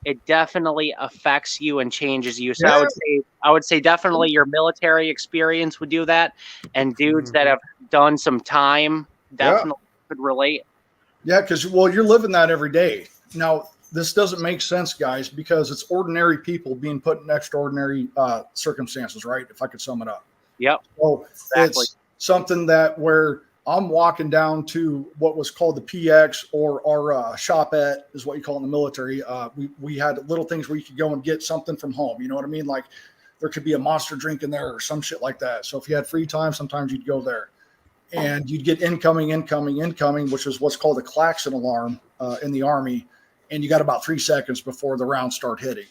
it definitely affects you and changes you. So I would say definitely your military experience would do that. And dudes that have done some time definitely could relate.
Yeah, because, you're living that every day. Now, this doesn't make sense, guys, because it's ordinary people being put in extraordinary circumstances, right? If I could sum it up.
Yep.
So exactly. It's something that where I'm walking down to what was called the PX, or our shopette is what you call it in the military. We had little things where you could go and get something from home. You know what I mean? Like there could be a Monster drink in there or some shit like that. So if you had free time, sometimes you'd go there. And you'd get incoming, which is what's called a klaxon alarm in the Army. And you got about 3 seconds before the rounds start hitting.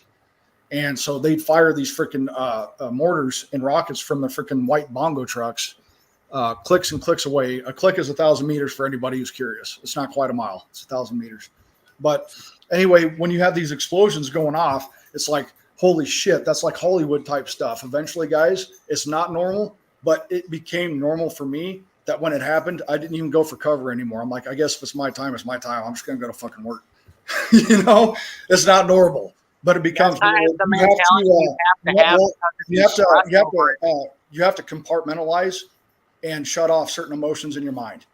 And so they'd fire these freaking mortars and rockets from the freaking white bongo trucks, clicks and clicks away. A click is 1,000 meters for anybody who's curious. It's not quite a mile. It's 1,000 meters. But anyway, when you have these explosions going off, it's like, holy shit, that's like Hollywood type stuff. Eventually, guys, it's not normal, but it became normal for me that when it happened, I didn't even go for cover anymore. I'm like, I guess if it's my time, it's my time. I'm just going to go to fucking work. It's not normal, but it becomes. You have to compartmentalize and shut off certain emotions in your mind.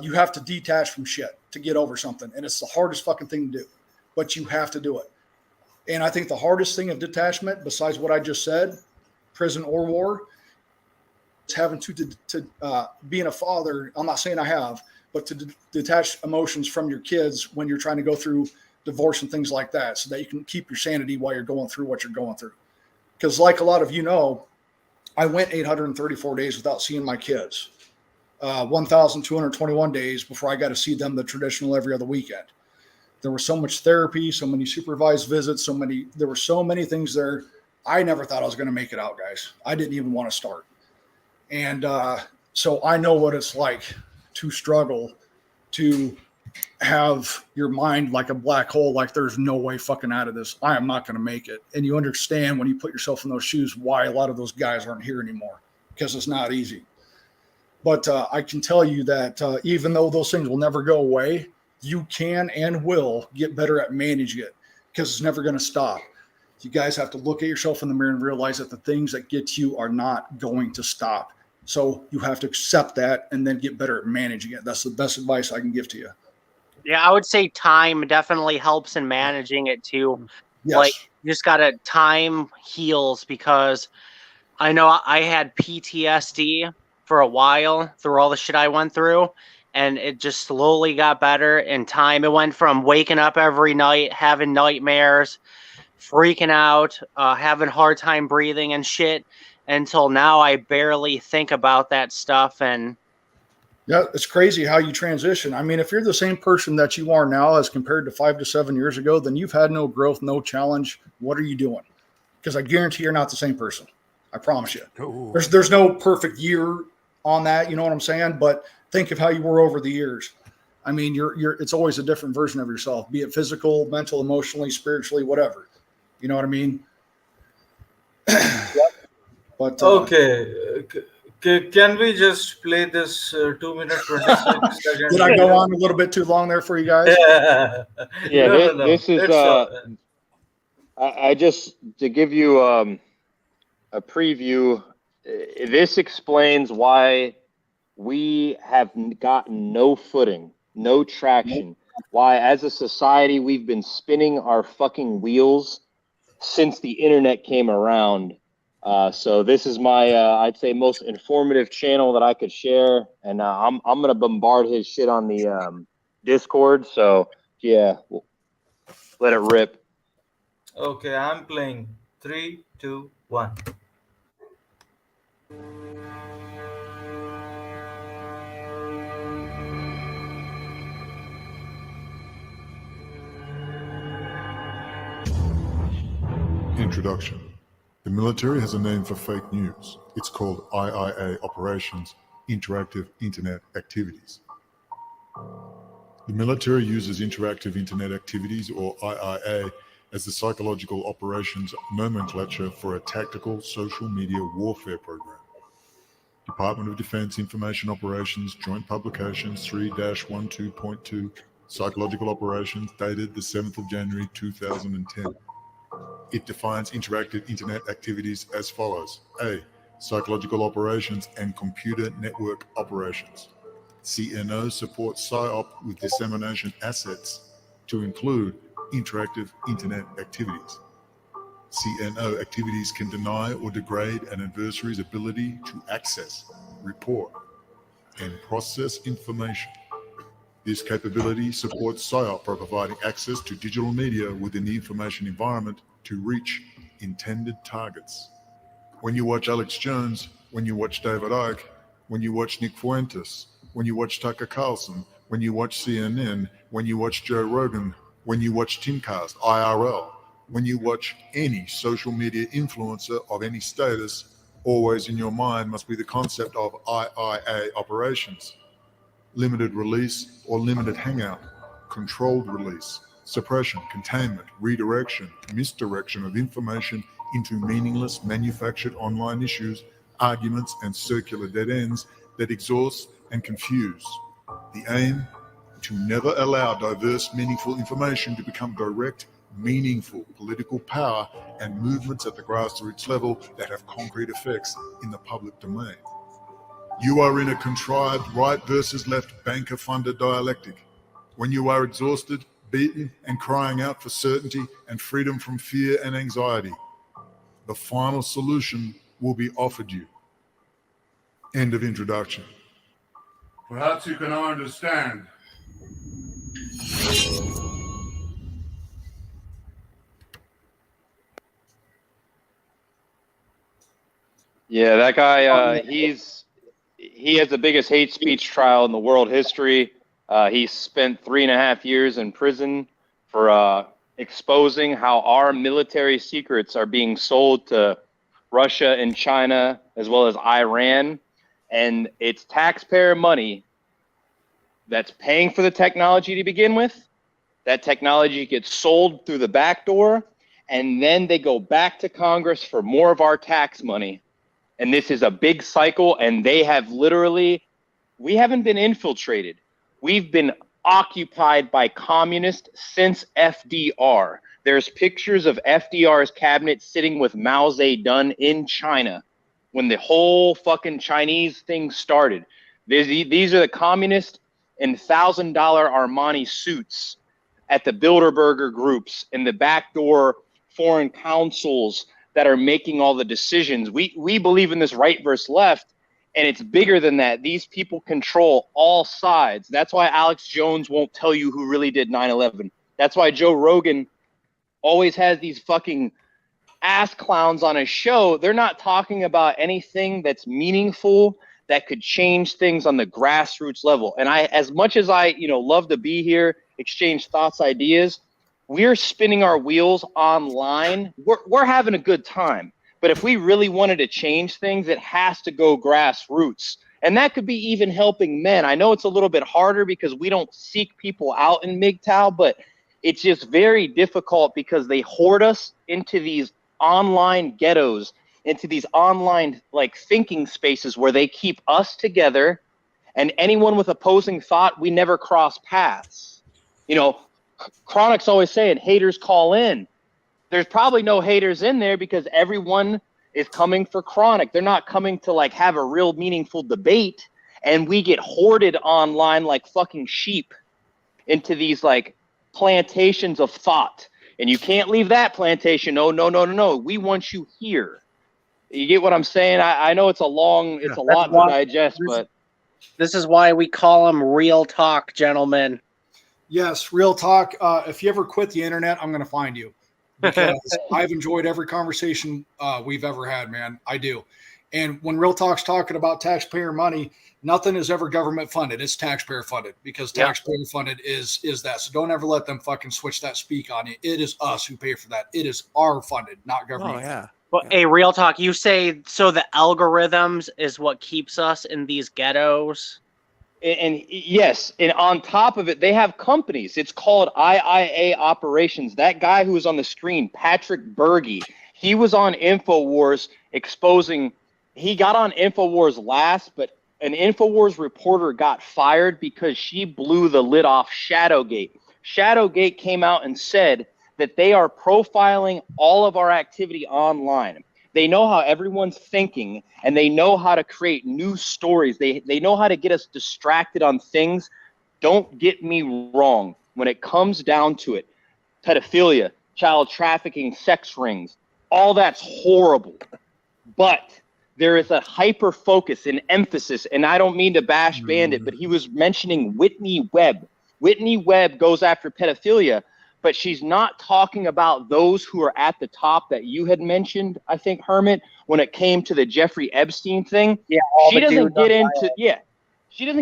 You have to detach from shit to get over something, and it's the hardest fucking thing to do, but you have to do it. And I think the hardest thing of detachment, besides what I just said, prison or war, is having to being a father. I'm not saying I have. But to detach emotions from your kids when you're trying to go through divorce and things like that, so that you can keep your sanity while you're going through what you're going through. Because like a lot of I went 834 days without seeing my kids, 1,221 days before I got to see them the traditional every other weekend. There was so much therapy, so many supervised visits, there were so many things there. I never thought I was going to make it out, guys. I didn't even want to start. And so I know what it's like to struggle, to have your mind like a black hole, like there's no way fucking out of this. I am not going to make it. And you understand when you put yourself in those shoes why a lot of those guys aren't here anymore, because it's not easy. But I can tell you that even though those things will never go away, you can and will get better at managing it, because it's never going to stop. You guys have to look at yourself in the mirror and realize that the things that get you are not going to stop. So you have to accept that and then get better at managing it. That's the best advice I can give to you.
Yeah, I would say time definitely helps in managing it too.
Yes.
Like, you just gotta time heals, because I know I had PTSD for a while through all the shit I went through, and it just slowly got better in time. It went from waking up every night, having nightmares, freaking out, having a hard time breathing and shit, until now I barely think about that stuff. And
yeah, it's crazy how you transition. I mean, if you're the same person that you are now as compared to 5 to 7 years ago, then you've had no growth, no challenge. What are you doing? Because I guarantee you're not the same person. I promise you.
Ooh.
There's no perfect year on that. You know what I'm saying? But think of how you were over the years. I mean, it's always a different version of yourself, be it physical, mental, emotionally, spiritually, whatever. You know what I mean? But
Okay. Can we just play this 2 minutes 26 seconds?
did I go on a little bit too long there for you guys?
Yeah,
No.
this is I just to give you a preview. This explains why we have gotten no footing, no traction. Why, as a society, we've been spinning our fucking wheels since the internet came around. So this is my, I'd say, most informative channel that I could share, and I'm gonna bombard his shit on the Discord. So yeah, let it rip.
Okay, I'm playing. 3, 2, 1.
Introduction. The military has a name for fake news. It's called IIA Operations, Interactive Internet Activities. The military uses Interactive Internet Activities, or IIA, as the psychological operations nomenclature for a tactical social media warfare program. Department of Defense Information Operations, Joint Publications 3-12.2, Psychological Operations, dated the 7th of January 2010. It defines interactive internet activities as follows. A. Psychological operations and computer network operations. CNO supports PSYOP with dissemination assets to include interactive internet activities. CNO activities can deny or degrade an adversary's ability to access, report, and process information. This capability supports PSYOP by providing access to digital media within the information environment to reach intended targets. When you watch Alex Jones, when you watch David Icke, when you watch Nick Fuentes, when you watch Tucker Carlson, when you watch CNN, when you watch Joe Rogan, when you watch Timcast, IRL, when you watch any social media influencer of any status, always in your mind must be the concept of IIA operations. Limited release or limited hangout, controlled release, suppression, containment, redirection, misdirection of information into meaningless manufactured online issues, arguments, and circular dead ends that exhaust and confuse. The aim, to never allow diverse, meaningful information to become direct, meaningful political power and movements at the grassroots level that have concrete effects in the public domain. You are in a contrived right versus left banker-funded dialectic. When you are exhausted, beaten, and crying out for certainty and freedom from fear and anxiety, the final solution will be offered you. End of introduction.
Perhaps you can understand.
Yeah, that guy, he has the biggest hate speech trial in the world history. He spent 3.5 years in prison for exposing how our military secrets are being sold to Russia and China, as well as Iran. And it's taxpayer money that's paying for the technology to begin with. That technology gets sold through the back door, and then they go back to Congress for more of our tax money. And this is a big cycle, and they have literally, we haven't been infiltrated. We've been occupied by communists since FDR. There's pictures of FDR's cabinet sitting with Mao Zedong in China when the whole fucking Chinese thing started. These are the communist in $1,000 Armani suits at the Bilderberger groups and the backdoor foreign councils that are making all the decisions. We believe in this right versus left, and it's bigger than that. These people control all sides. That's why Alex Jones won't tell you who really did 9/11. That's why Joe Rogan always has these fucking ass clowns on his show. They're not talking about anything that's meaningful that could change things on the grassroots level. And as much as I love to be here, exchange thoughts, ideas, we're spinning our wheels online. We're having a good time. But if we really wanted to change things, it has to go grassroots. And that could be even helping men. I know it's a little bit harder because we don't seek people out in MGTOW, but it's just very difficult because they hoard us into these online ghettos, into these online thinking spaces where they keep us together, and anyone with opposing thought, we never cross paths. Chronic's always saying haters call in. There's probably no haters in there because everyone is coming for Chronic. They're not coming to have a real meaningful debate, and we get hoarded online like fucking sheep into these plantations of thought. And you can't leave that plantation. No. We want you here. You get what I'm saying? I know it's a lot to digest, but
this is why we call them real talk, gentlemen.
Yes, real talk. If you ever quit the internet, I'm going to find you, because I've enjoyed every conversation we've ever had, man. I do. And when Real Talk's talking about taxpayer money, nothing is ever government funded. It's taxpayer funded, because taxpayer funded is that. So don't ever let them fucking switch that speak on you. It is us who pay for that. It is our funded, not government.
Oh, yeah.
Well, hey, Real Talk, you say so the algorithms is what keeps us in these ghettos?
And yes, and on top of it, they have companies. It's called IIA Operations. That guy who was on the screen, Patrick Berge, he was on InfoWars exposing. He got on InfoWars last, but an InfoWars reporter got fired because she blew the lid off Shadowgate. Shadowgate came out and said that they are profiling all of our activity online. They know how everyone's thinking, and they know how to create new stories. They know how to get us distracted on things. Don't get me wrong. When it comes down to it, pedophilia, child trafficking, sex rings, all that's horrible. But there is a hyper focus and emphasis, and I don't mean to bash Bandit, but he was mentioning Whitney Webb. Whitney Webb goes after pedophilia, but she's not talking about those who are at the top that you had mentioned, I think, Hermit, when it came to the Jeffrey Epstein thing.
Yeah,
she doesn't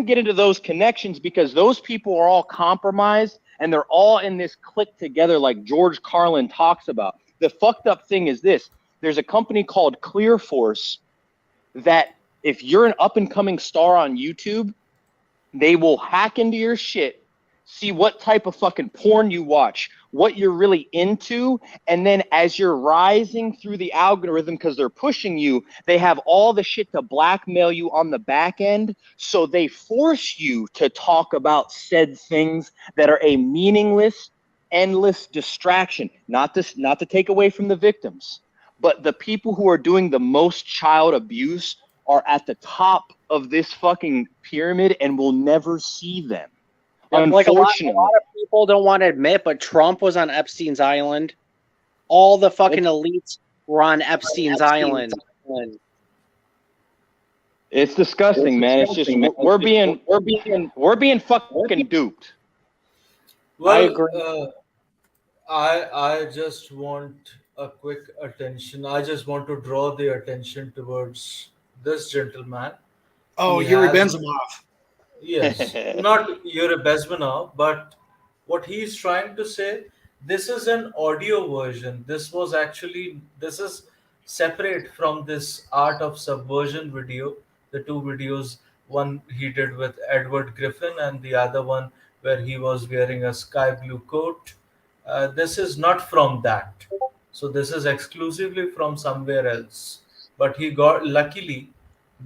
get into those connections because those people are all compromised and they're all in this clique together like George Carlin talks about. The fucked up thing is this. There's a company called ClearForce that if you're an up-and-coming star on YouTube, they will hack into your shit, see what type of fucking porn you watch, what you're really into, and then as you're rising through the algorithm because they're pushing you, they have all the shit to blackmail you on the back end, so they force you to talk about said things that are a meaningless, endless distraction. Not to take away from the victims, but the people who are doing the most child abuse are at the top of this fucking pyramid and we'll never see them. Unfortunately.
A lot of people don't want to admit, but Trump was on Epstein's Island. All the fucking elites were on Epstein's Island.
It's disgusting, man. It's just we're being fucking duped.
Well,
I agree.
I just want a quick attention. I just want to draw the attention towards this gentleman.
Oh, Yuri Bezmenov.
Yes, not Yuri Bezmenov, but what he's trying to say, this is an audio version. This is separate from this Art of Subversion video. The two videos, one he did with Edward Griffin and the other one where he was wearing a sky blue coat. This is not from that. So this is exclusively from somewhere else. But he luckily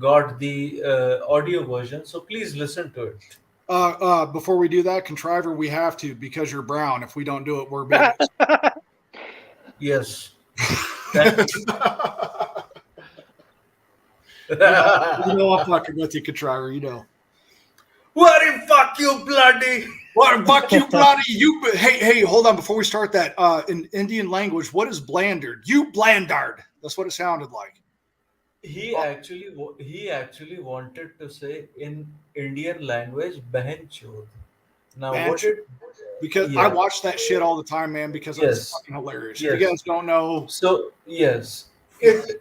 got the audio version. So please listen to it.
Before we do that, Contriver, we have to, because you're brown. If we don't do it, we're bigots.
Yes.
You know I'm fucking with you, Contriver. You know.
What the fuck you bloody?
What the fuck you bloody? Hey, hold on. Before we start that, in Indian language, what is blandard? You blandard. That's what it sounded like.
He actually wanted to say in Indian language, "Behen chod." Now what did?
Because I watch that shit all the time, man. Because it's fucking hilarious. If you guys don't know,
so yes, it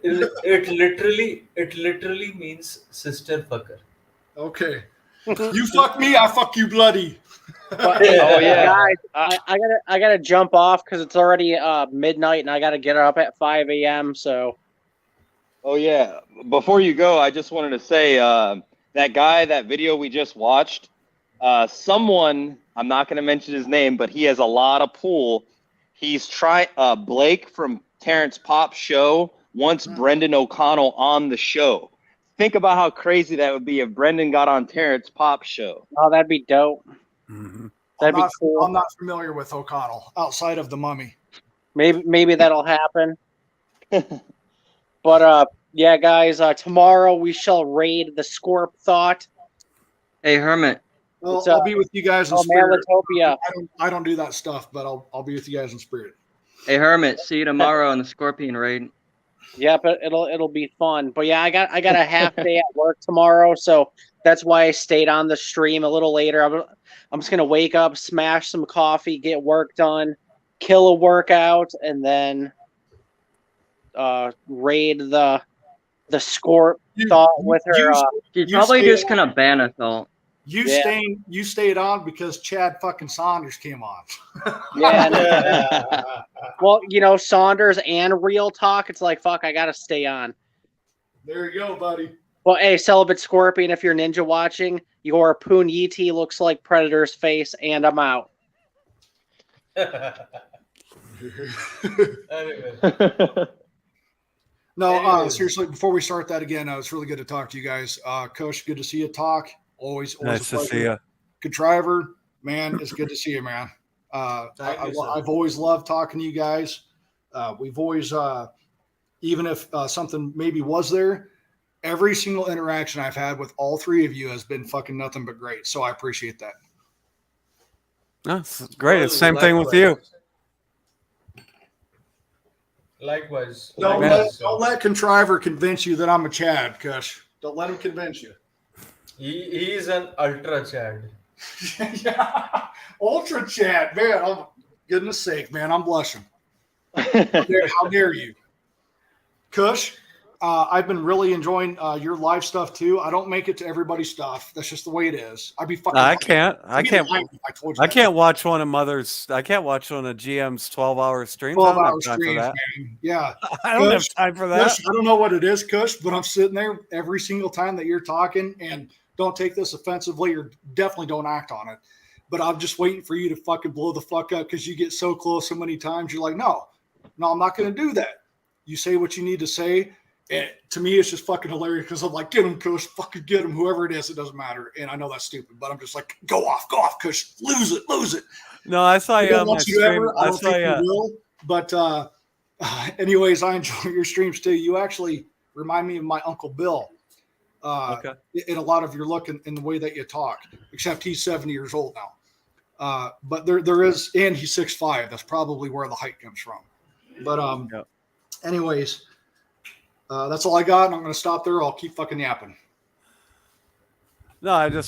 literally means sister fucker.
Okay. You fuck me, I fuck you bloody.
Oh yeah, guys, I gotta jump off because it's already midnight and I gotta get up at 5 a.m. So.
Oh yeah. Before you go, I just wanted to say that guy, that video we just watched, someone, I'm not going to mention his name, but he has a lot of pull. He's Blake from Terrence Pop's show wants Brendan O'Connell on the show. Think about how crazy that would be if Brendan got on Terrence Pop's show.
Oh, that'd be dope. That'd be cool.
I'm not familiar with O'Connell outside of the Mummy.
Maybe that'll happen. But yeah, guys, tomorrow we shall raid the Scorp Thought.
Hey, Hermit.
Well, I'll be with you guys in spirit.
Malatopia.
I don't do that stuff, but I'll be with you guys in spirit.
Hey, Hermit. See you tomorrow on the Scorpion raid.
Yeah, but it'll be fun. But yeah, I got a half day at work tomorrow, so that's why I stayed on the stream a little later. I'm just gonna wake up, smash some coffee, get work done, kill a workout, and then raid the Scorp Thought with her.
She's probably just gonna ban us all.
You stayed on because Chad fucking Saunders came on.
Yeah. Well, Saunders and Real Talk. It's like, fuck, I gotta stay on.
There you go, buddy.
Well, hey, Celibate Scorpion, if you're ninja watching, your Poon Yeti looks like Predator's face, and I'm out.
No, seriously, before we start that again, it's really good to talk to you guys. Coach, good to see you talk. Always
nice
a
to see you.
Contriver, man, it's good to see you, man. I've always loved talking to you guys. We've always, even if something maybe was there, every single interaction I've had with all three of you has been fucking nothing but great. So I appreciate that.
That's great. It's the same thing with you.
Likewise.
Don't let Contriver convince you that I'm a Chad, Kush. Don't let him convince you.
He is an ultra Chad.
Yeah. Ultra Chad, man. Oh, goodness sake, man. I'm blushing. How dare you? Kush, I've been really enjoying your live stuff too. I don't make it to everybody's stuff. That's just the way it is. I'd be fucking.
I can't watch one of GM's 12-hour streams.
12-hour streams, man. Yeah.
I don't have time for that.
Kush, I don't know what it is, Kush, but I'm sitting there every single time that you're talking, and don't take this offensively or definitely don't act on it. But I'm just waiting for you to fucking blow the fuck up because you get so close so many times. You're like, no, I'm not going to do that. You say what you need to say. And to me, it's just fucking hilarious because I'm like, get him, Kush, fucking get him, whoever it is, it doesn't matter. And I know that's stupid, but I'm just like, go off, Kush, lose it.
No, I saw you on my stream.
I don't think you will, but anyways, I enjoy your streams too. You actually remind me of my Uncle Bill in a lot of your look in the way that you talk, except he's 70 years old now. But there is, and he's 6'5". That's probably where the height comes from. But anyways, that's all I got, and I'm going to stop there. I'll keep fucking yapping.
No, I wanted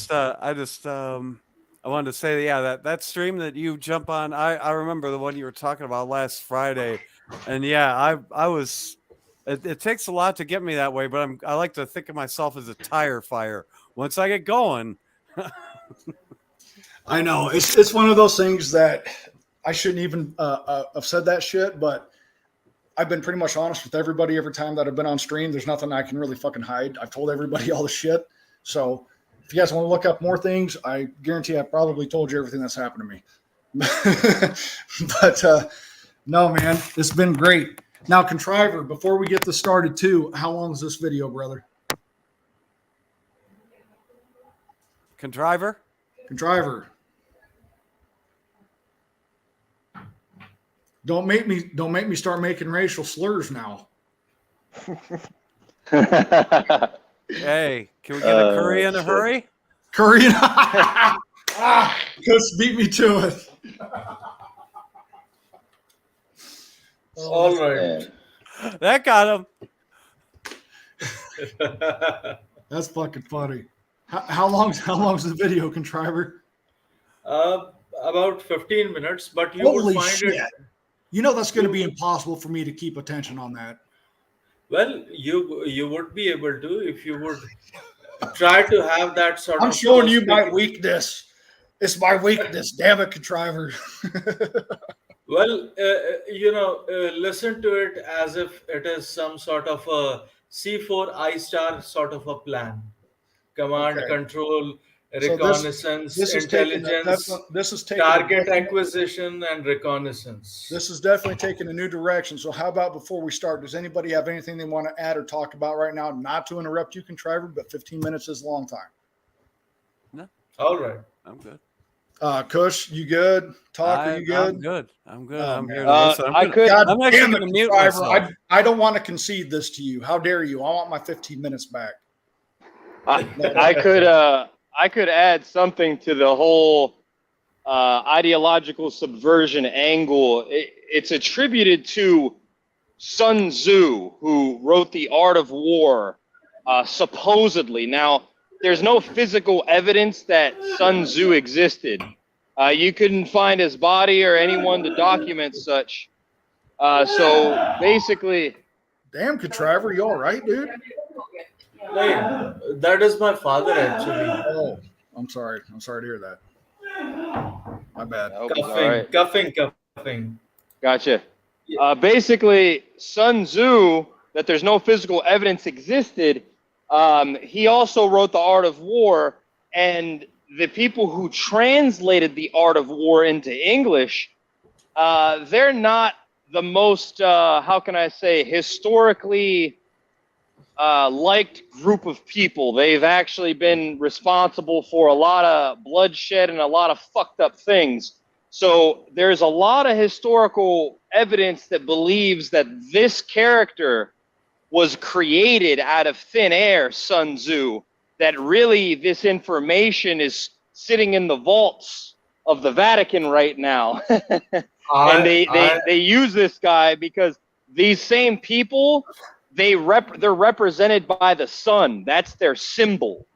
to say, that stream that you jump on, I remember the one you were talking about last Friday, and I was. It takes a lot to get me that way, but I like to think of myself as a tire fire. Once I get going.
I know it's one of those things that I shouldn't even have said that shit, but I've been pretty much honest with everybody every time that I've been on stream. There's nothing I can really fucking hide. I've told everybody all the shit. So if you guys want to look up more things, I guarantee I probably told you everything that's happened to me. But no, man, it's been great. Now, Contriver, before we get this started too, how long is this video, brother?
Contriver.
Don't make me start making racial slurs now.
Hey, can we get a curry in a hurry?
Curry and Chris beat me to it.
All right.
That got him.
That's fucking funny. How long's the video, contriver?
About 15 minutes, but you
Holy
would find
shit.
it.
You know that's going to be impossible for me to keep attention on that.
Well, you would be able to if you would try to have that sort of.
I'm showing you my weakness. It's my weakness. Damn it, contriver.
Well, listen to it as if it is some sort of a C4 I-star sort of a plan. Command, control, reconnaissance, intelligence, target acquisition, and reconnaissance.
This is definitely taking a new direction. So how about before we start, does anybody have anything they want to add or talk about right now? Not to interrupt you, contriver, but 15 minutes is a long time.
No.
All right.
I'm good.
Kush, you good? Are you good?
I'm good. I'm good. I'm here
man.
to listen.
God
I'm
damn
actually
it,
going to mute
contriver.
myself.
I don't want to concede this to you. How dare you? I want my 15 minutes back.
I could add something to the whole ideological subversion angle. It's attributed to Sun Tzu, who wrote The Art of War, supposedly. Now, there's no physical evidence that Sun Tzu existed. You couldn't find his body or anyone to document such. So basically,
damn, contriver, you all right, dude?
Hey, that is my father, actually.
Oh, I'm sorry. I'm sorry to hear that. My bad.
Cuffing.
Gotcha. Basically, Sun Tzu, that there's no physical evidence existed, he also wrote The Art of War, and the people who translated The Art of War into English, they're not the most, how can I say, historically liked group of people. They've actually been responsible for a lot of bloodshed and a lot of fucked up things. So there's a lot of historical evidence that believes that this character was created out of thin air, Sun Tzu, that really this information is sitting in the vaults of the Vatican right now. And they use this guy because these same people, they're represented by the sun. That's their symbol.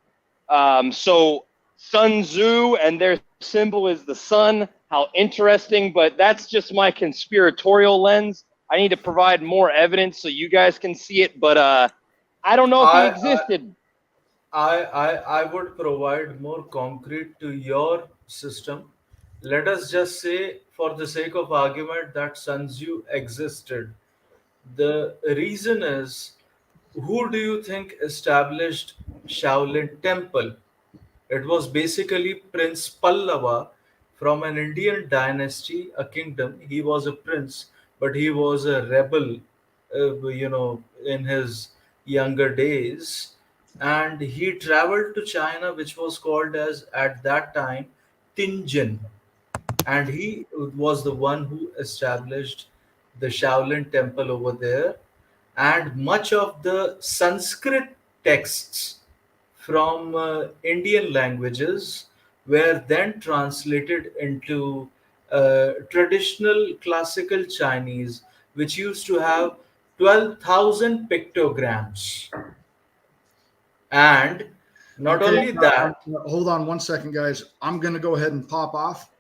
So Sun Tzu and their symbol is the sun. How interesting, but that's just my conspiratorial lens. I need to provide more evidence so you guys can see it, but I don't know if he existed.
I would provide more concrete to your system. Let us just say, for the sake of argument, that Sun Tzu existed. The reason is, who do you think established Shaolin Temple? It was basically Prince Pallava from an Indian dynasty, a kingdom. He was a prince, but he was a rebel, in his younger days. And he traveled to China, which was called as, at that time, Tianjin. And he was the one who established the Shaolin Temple over there. And much of the Sanskrit texts from Indian languages were then translated into traditional classical Chinese, which used to have 12,000 pictograms. And not only that.
Hold on one second, guys. I'm going to go ahead and pop off.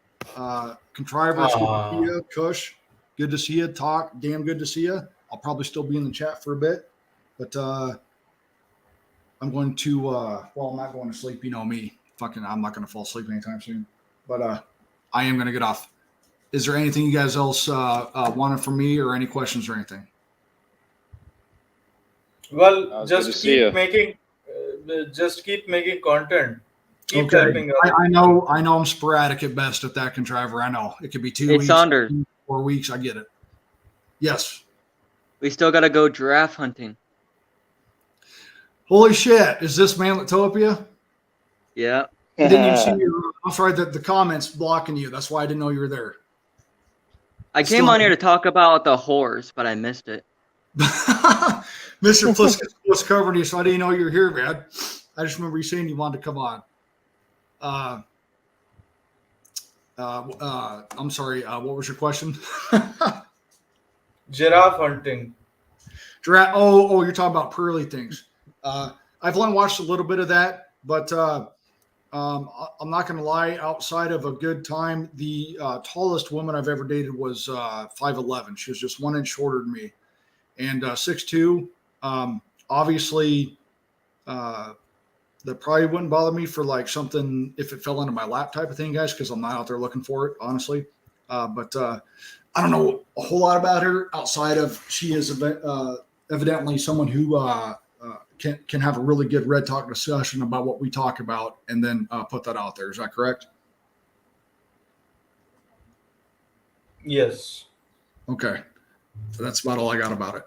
Contrivers, good to see you. Kush, good to see you. Talk, damn good to see you. I'll probably still be in the chat for a bit, but I'm going to, I'm not going to sleep. You know me. I'm not going to fall asleep anytime soon, but I am going to get off. Is there anything you guys else wanted from me, or any questions or anything?
Well, just keep making content. Keep helping us.
I know I'm sporadic at best at that, contriver. I know it could be 2 weeks,
Saunders.
4 weeks. I get it. Yes.
We still got to go giraffe hunting.
Holy shit. Is this Manletopia?
Yeah.
I didn't even see you. I'm sorry that the comments blocking you. That's why I didn't know you were there.
I came on here to talk about the whores, but I missed it.
Mr. Plisk was covering you, so I didn't know you were here, man. I just remember you saying you wanted to come on. I'm sorry. What was your question?
Giraffe hunting.
Giraffe. Oh, you're talking about pearly things. I've only watched a little bit of that, but I'm not going to lie. Outside of a good time, the tallest woman I've ever dated was 5'11". She was just 1 inch shorter than me, and 6'2". Obviously, that probably wouldn't bother me for like something if it fell into my lap type of thing, guys, because I'm not out there looking for it, honestly. But I don't know a whole lot about her outside of she is evidently someone who can have a really good red talk discussion about what we talk about and then put that out there. Is that correct?
Yes.
Okay. So that's about all I got about it.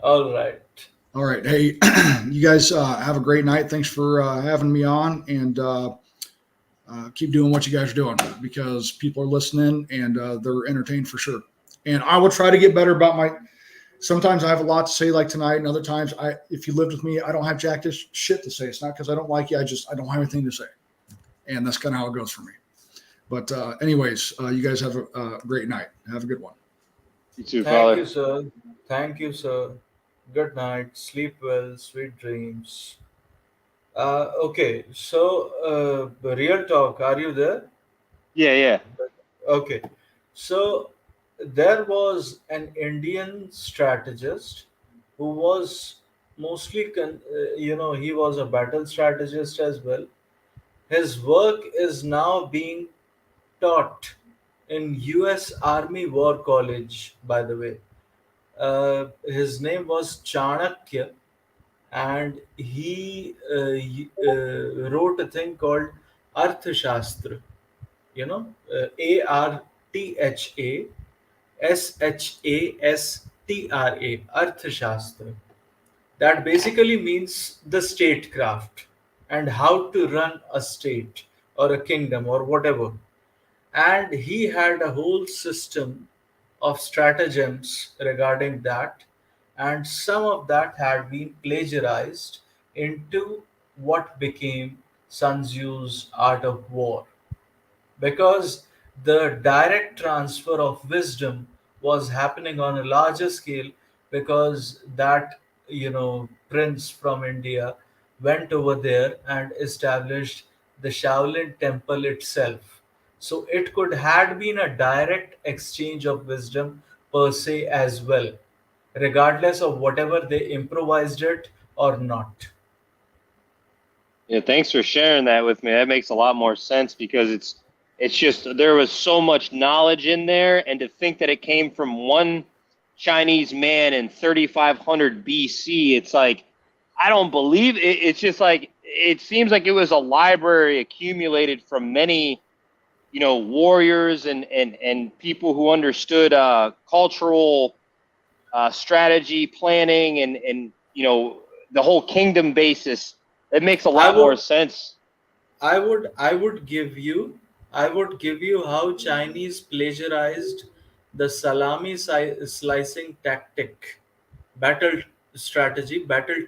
All right.
All right. Hey, you guys have a great night. Thanks for having me on, and keep doing what you guys are doing because people are listening and they're entertained for sure. And I will try to get better about sometimes I have a lot to say like tonight, and other times if you lived with me, I don't have jack shit to say. It's not because I don't like you. I don't have anything to say. And that's kind of how it goes for me. But anyways, you guys have a great night. Have a good one.
You too,
Thank you, sir. Thank you, sir. Good night. Sleep well. Sweet dreams. Okay. So, real talk. Are you there?
Yeah.
Okay. So, there was an Indian strategist who was mostly, he was a battle strategist as well. His work is now being taught in U.S. Army War College, by the way. His name was Chanakya, and he wrote a thing called Arthashastra. Arthashastra, Arthashastra. That basically means the statecraft and how to run a state or a kingdom or whatever. And he had a whole system of stratagems regarding that, and some of that had been plagiarized into what became Sun Tzu's Art of War, because the direct transfer of wisdom was happening on a larger scale, because that prince from India went over there and established the Shaolin temple itself. So it could have been a direct exchange of wisdom per se as well, regardless of whatever they improvised it or not.
Yeah, thanks for sharing that with me. That makes a lot more sense because it's just there was so much knowledge in there, and to think that it came from one Chinese man in 3500 BC, it's like I don't believe it. It's just like it seems like it was a library accumulated from many warriors and people who understood cultural strategy, planning, and the whole kingdom basis. It makes a lot more sense.
I would give you how Chinese plagiarized the salami slicing tactic, battle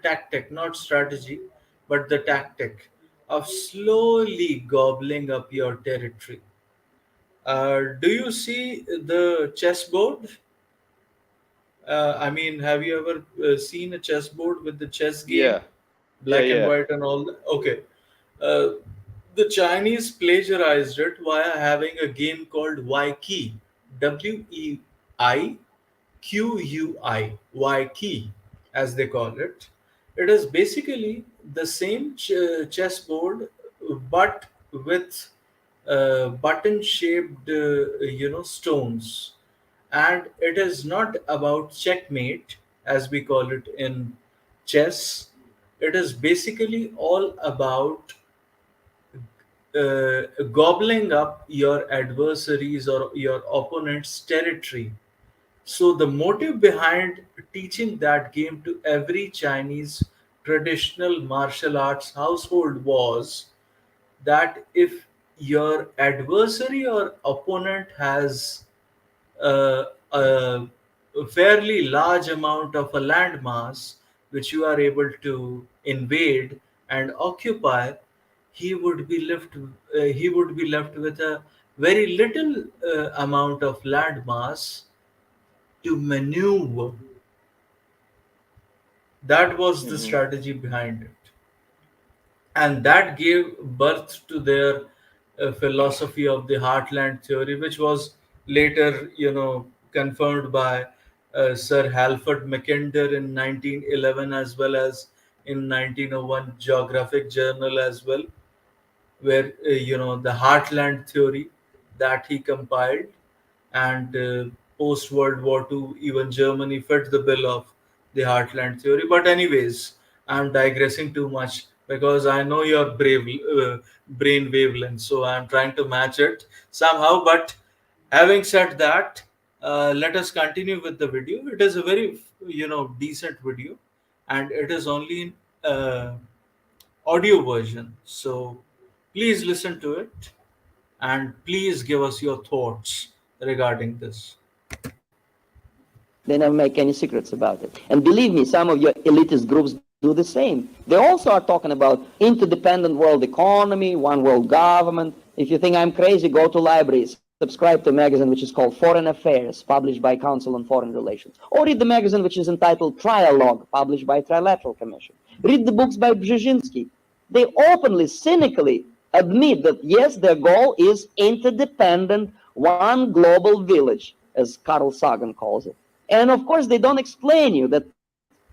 tactic, not strategy, but the tactic of slowly gobbling up your territory. Do you see the chessboard? Have you ever seen a chessboard with the chess game?
Yeah.
Black
Yeah.
and white and all that? Okay. The Chinese plagiarized it via having a game called Weiqi. Weiqui. Weiqi, as they call it. It is basically the same chessboard, but with button-shaped, stones. And it is not about checkmate, as we call it in chess. It is basically all about gobbling up your adversaries or your opponent's territory. So the motive behind teaching that game to every Chinese traditional martial arts household was that if your adversary or opponent has a fairly large amount of a landmass which you are able to invade and occupy, he would be left with a very little amount of landmass to maneuver. That was the strategy behind it, and that gave birth to their philosophy of the heartland theory, which was later, confirmed by Sir Halford Mackinder in 1911, as well as in 1901 Geographic Journal as well, where the heartland theory that he compiled, and post World War II, even Germany fit the bill of the heartland theory. But anyways, I'm digressing too much because I know your brain wavelength, so I'm trying to match it somehow. But having said that, let us continue with the video. It is a very decent video, and it is only in audio version. So please listen to it, and please give us your thoughts regarding this.
They never make any secrets about it. And believe me, some of your elitist groups do the same. They also are talking about interdependent world economy, one world government. If you think I'm crazy, go to libraries. Subscribe to a magazine which is called Foreign Affairs, published by Council on Foreign Relations. Or read the magazine which is entitled Trialogue, published by Trilateral Commission. Read the books by Brzezinski. They openly, cynically admit that, yes, their goal is interdependent, one global village, as Carl Sagan calls it. And of course, they don't explain you that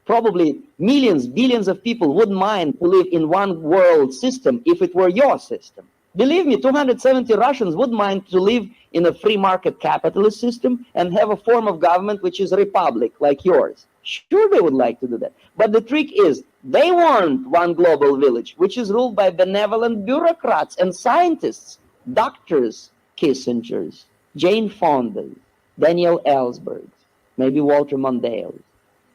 probably millions, billions of people wouldn't mind to live in one world system if it were your system. Believe me, 270 Russians wouldn't mind to live in a free market capitalist system and have a form of government which is a republic like yours. Sure, they would like to do that. But the trick is, they want one global village, which is ruled by benevolent bureaucrats and scientists, doctors, Kissingers, Jane Fondas, Daniel Ellsberg, maybe Walter Mondale.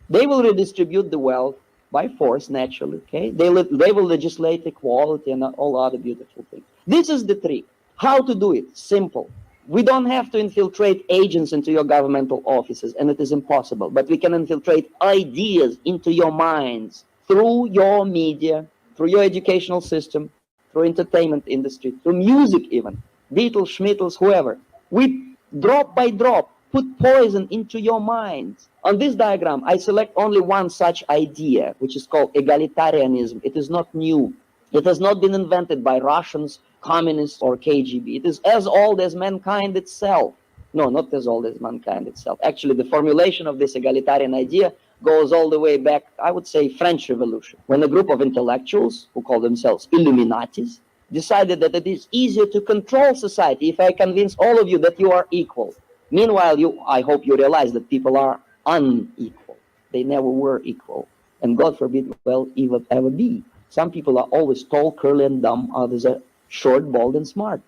They will redistribute the wealth by force, naturally, okay? They will legislate equality and all other beautiful things. This is the trick. How to do it? Simple. We don't have to infiltrate agents into your governmental offices, and it is impossible, but we can infiltrate ideas into your minds through your media, through your educational system, through entertainment industry, through music even, Beatles, Schmittles, whoever. We, drop by drop, put poison into your minds. On this diagram, I select only one such idea, which is called egalitarianism. It is not new. It has not been invented by Russians, communists, or KGB. It is as old as mankind itself. No, not as old as mankind itself. Actually, the formulation of this egalitarian idea goes all the way back, I would say, French Revolution, when a group of intellectuals, who call themselves Illuminatis, decided that it is easier to control society if I convince all of you that you are equal. Meanwhile, I hope you realize that people are unequal. They never were equal. And God forbid will ever be. Some people are always tall, curly, and dumb. Others are short, bald, and smart.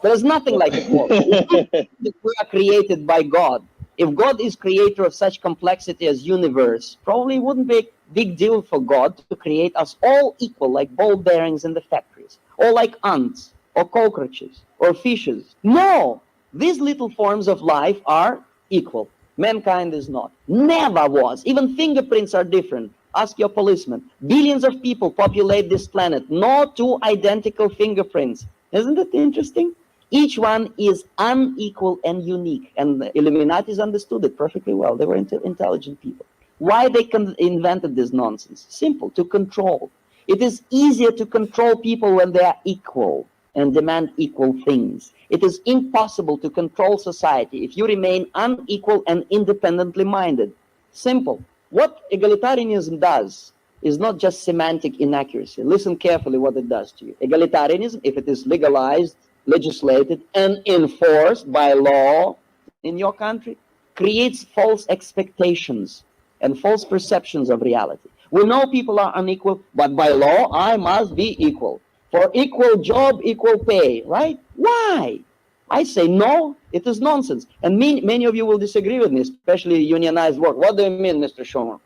There's nothing like it. We are created by God. If God is creator of such complexity as universe, probably it wouldn't be a big deal for God to create us all equal, like ball bearings in the factories, or like ants, or cockroaches, or fishes. No! These little forms of life are equal. Mankind is not. Never was. Even fingerprints are different. Ask your policeman. Billions of people populate this planet. No two identical fingerprints. Isn't it interesting? Each one is unequal and unique. And the Illuminatis understood it perfectly well. They were intelligent people. Why they invented this nonsense? Simple, to control. It is easier to control people when they are equal and demand equal things. It is impossible to control society if you remain unequal and independently minded. Simple. What egalitarianism does is not just semantic inaccuracy. Listen carefully what it does to you. Egalitarianism, if it is legalized, legislated, and enforced by law in your country, creates false expectations and false perceptions of reality. We know people are unequal, but by law, I must be equal. For equal job, equal pay, right? Why? I say no, it is nonsense. And many of you will disagree with me, especially unionized work. What do you mean, Mr. Schumer?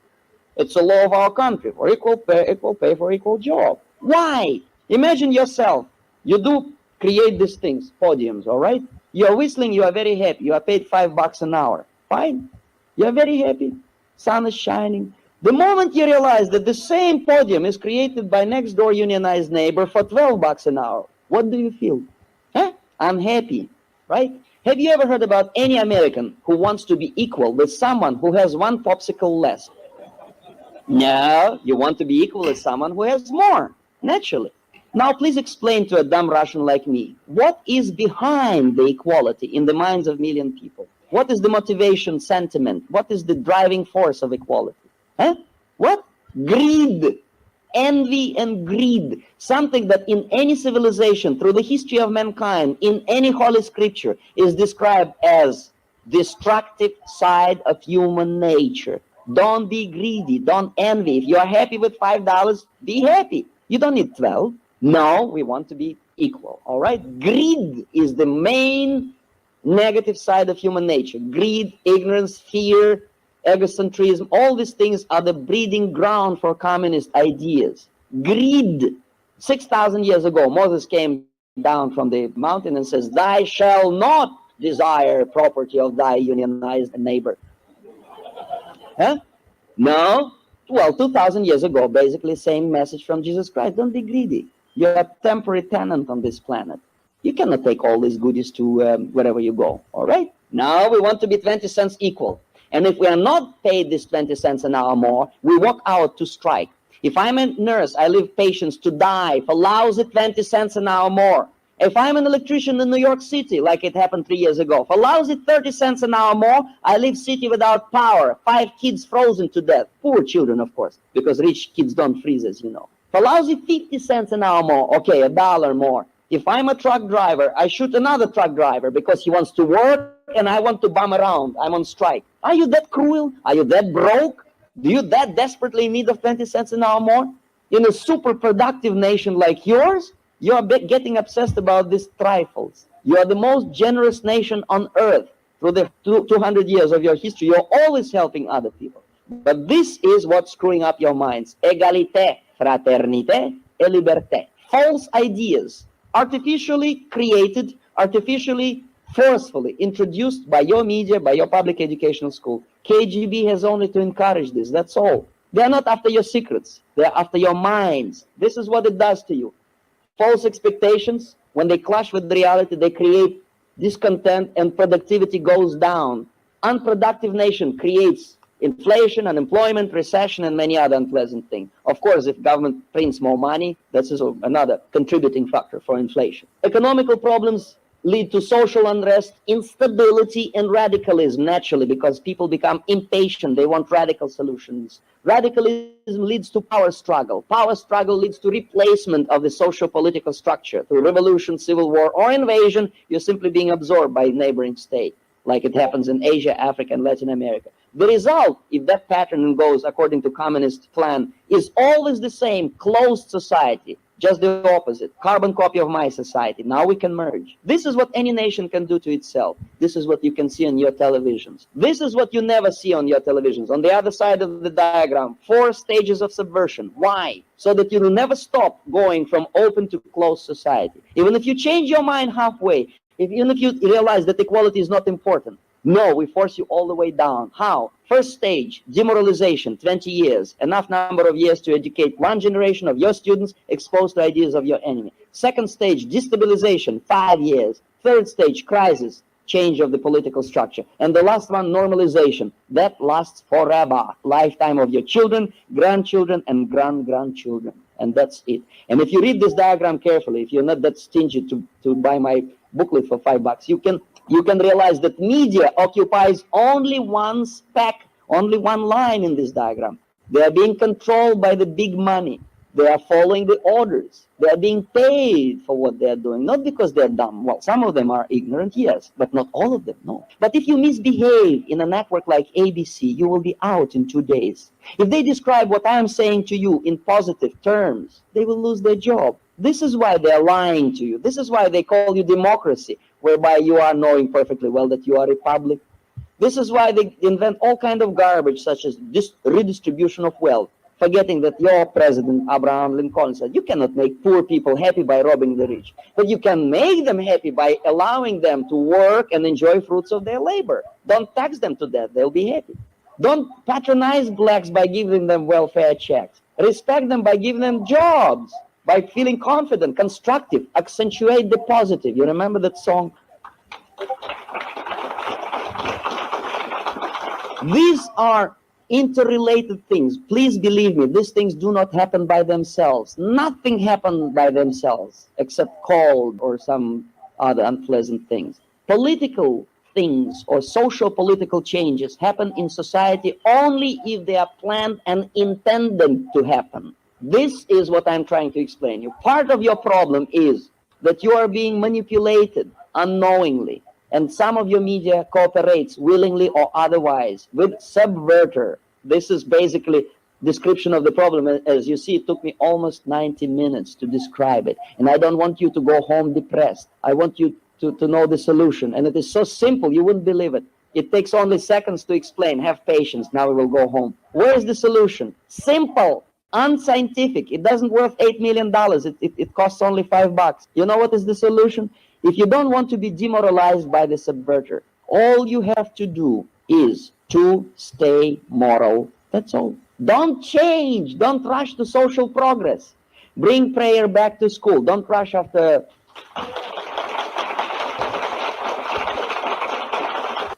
It's a law of our country for equal pay for equal job. Why? Imagine yourself. You do create these things, podiums, all right? You're whistling, you are very happy. You are paid $5 an hour. Fine. You're very happy. Sun is shining. The moment you realize that the same podium is created by next door unionized neighbor for $12 an hour, what do you feel? Huh? Unhappy, right? Have you ever heard about any American who wants to be equal with someone who has one popsicle less? No, you want to be equal with someone who has more, naturally. Now, please explain to a dumb Russian like me, what is behind the equality in the minds of million people? What is the motivation, sentiment? What is the driving force of equality? Huh? What? Greed. Envy and greed. Something that in any civilization, through the history of mankind, in any holy scripture, is described as destructive side of human nature. Don't be greedy. Don't envy. If you are happy with $5, be happy. You don't need 12. No, we want to be equal. All right? Greed is the main negative side of human nature. Greed, ignorance, fear, egocentrism, all these things are the breeding ground for communist ideas. Greed. 6,000 years ago, Moses came down from the mountain and says, "Thou shalt not desire property of thy unionized neighbor." Huh? No? Well, 2,000 years ago, basically same message from Jesus Christ. Don't be greedy. You're a temporary tenant on this planet. You cannot take all these goodies to wherever you go, all right? Now we want to be 20 cents equal. And if we are not paid this 20 cents an hour more, we walk out to strike. If I'm a nurse, I leave patients to die for lousy 20 cents an hour more. If I'm an electrician in New York City, like it happened 3 years ago, for lousy 30 cents an hour more, I leave city without power, 5 kids frozen to death. Poor children, of course, because rich kids don't freeze, as you know. For lousy 50 cents an hour more, okay, $1 more. If I'm a truck driver, I shoot another truck driver because he wants to work and I want to bum around. I'm on strike. Are you that cruel? Are you that broke? Do you that desperately in need of 20 cents an hour more? In a super productive nation like yours, you are getting obsessed about these trifles. You are the most generous nation on earth. Through the 200 years of your history, you're always helping other people. But this is what's screwing up your minds. Égalité, fraternité, et liberté. False ideas, artificially created, artificially, forcefully introduced by your media, by your public educational school. KGB has only to encourage this, that's all. They're not after your secrets, they're after your minds. This is what it does to you. False expectations, when they clash with reality, they create discontent and productivity goes down. Unproductive nation creates inflation, unemployment, recession, and many other unpleasant things. Of course, if government prints more money, that's also another contributing factor for inflation. Economical problems lead to social unrest, instability, and radicalism, naturally, because people become impatient. They want radical solutions. Radicalism leads to power struggle. Power struggle leads to replacement of the socio-political structure. Through revolution, civil war, or invasion, you're simply being absorbed by a neighboring state, like it happens in Asia, Africa, and Latin America. The result, if that pattern goes according to communist plan, is always the same, closed society. Just the opposite, carbon copy of my society. Now we can merge. This is what any nation can do to itself. This is what you can see on your televisions. This is what you never see on your televisions. On the other side of the diagram, 4 stages of subversion. Why? So that you will never stop going from open to closed society. Even if you change your mind halfway, even if you realize that equality is not important, no, we force you all the way down. How? First stage, demoralization, 20 years. Enough number of years to educate one generation of your students exposed to ideas of your enemy. Second stage, destabilization, 5 years. Third stage, crisis, change of the political structure. And the last one, normalization. That lasts forever. Lifetime of your children, grandchildren, and grandchildren. And that's it. And if you read this diagram carefully, if you're not that stingy to buy my booklet for $5, you can realize that media occupies only one speck, only one line in this diagram. They are being controlled by the big money. They are following the orders. They are being paid for what they are doing, not because they're dumb. Well, some of them are ignorant, yes, but not all of them, no. But if you misbehave in a network like ABC, you will be out in 2 days. If they describe what I am saying to you in positive terms, they will lose their job. This is why they are lying to you. This is why they call you democracy, whereby you are knowing perfectly well that you are a republic. This is why they invent all kind of garbage, such as this redistribution of wealth. forgetting that your president, Abraham Lincoln, said, you cannot make poor people happy by robbing the rich, but you can make them happy by allowing them to work and enjoy fruits of their labor. Don't tax them to death, they'll be happy. Don't patronize blacks by giving them welfare checks. Respect them by giving them jobs, by feeling confident, constructive, accentuate the positive. You remember that song? These are interrelated things. Please believe me, these things do not happen by themselves. Nothing happens by themselves except cold or some other unpleasant things. Political things or social political changes happen in society only if they are planned and intended to happen. This is what I'm trying to explain you. Part of your problem is that you are being manipulated unknowingly, and some of your media cooperates willingly or otherwise with subverter. This is basically description of the problem. As you see, it took me almost 90 minutes to describe it, and I don't want you to go home depressed. I want you to know the solution, and it is so simple you wouldn't believe it. It takes only seconds to explain. Have patience. Now we will go home. Where is the solution? Simple, unscientific. It doesn't worth $8 million. It costs only $5. You know what is the solution? If you don't want to be demoralized by the subverter, all you have to do is to stay moral. That's all. Don't change. Don't rush to social progress. Bring prayer back to school. Don't rush after.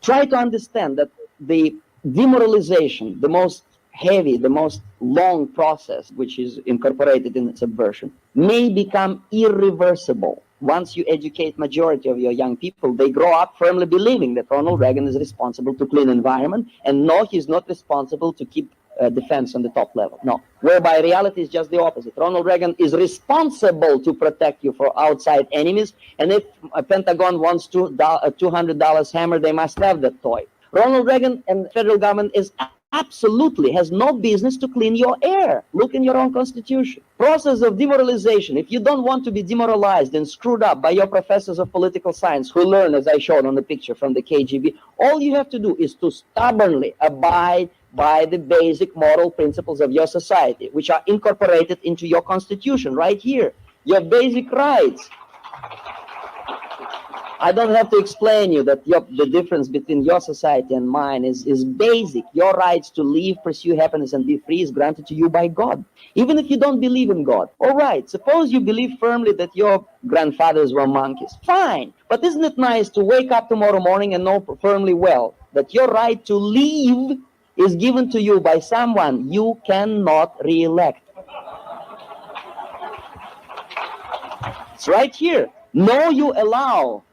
Try to understand that the demoralization, the most heavy, the most long process, which is incorporated in subversion, may become irreversible. Once you educate majority of your young people, they grow up firmly believing that Ronald Reagan is responsible to clean environment, and no, he's not responsible to keep defense on the top level. No, whereby reality is just the opposite. Ronald Reagan is responsible to protect you from outside enemies, and if a Pentagon wants to $200 hammer, they must have that toy. Ronald Reagan and the federal government is absolutely has no business to clean your air. Look in your own constitution. Process of demoralization. If you don't want to be demoralized and screwed up by your professors of political science who learn, as I showed on the picture from the KGB, all you have to do is to stubbornly abide by the basic moral principles of your society, which are incorporated into your constitution right here. Your basic rights. I don't have to explain you that the difference between your society and mine is basic. Your rights to live, pursue happiness, and be free is granted to you by God. Even if you don't believe in God. All right, suppose you believe firmly that your grandfathers were monkeys. Fine. But isn't it nice to wake up tomorrow morning and know firmly well that your right to live is given to you by someone you cannot re-elect? It's right here. No, you allow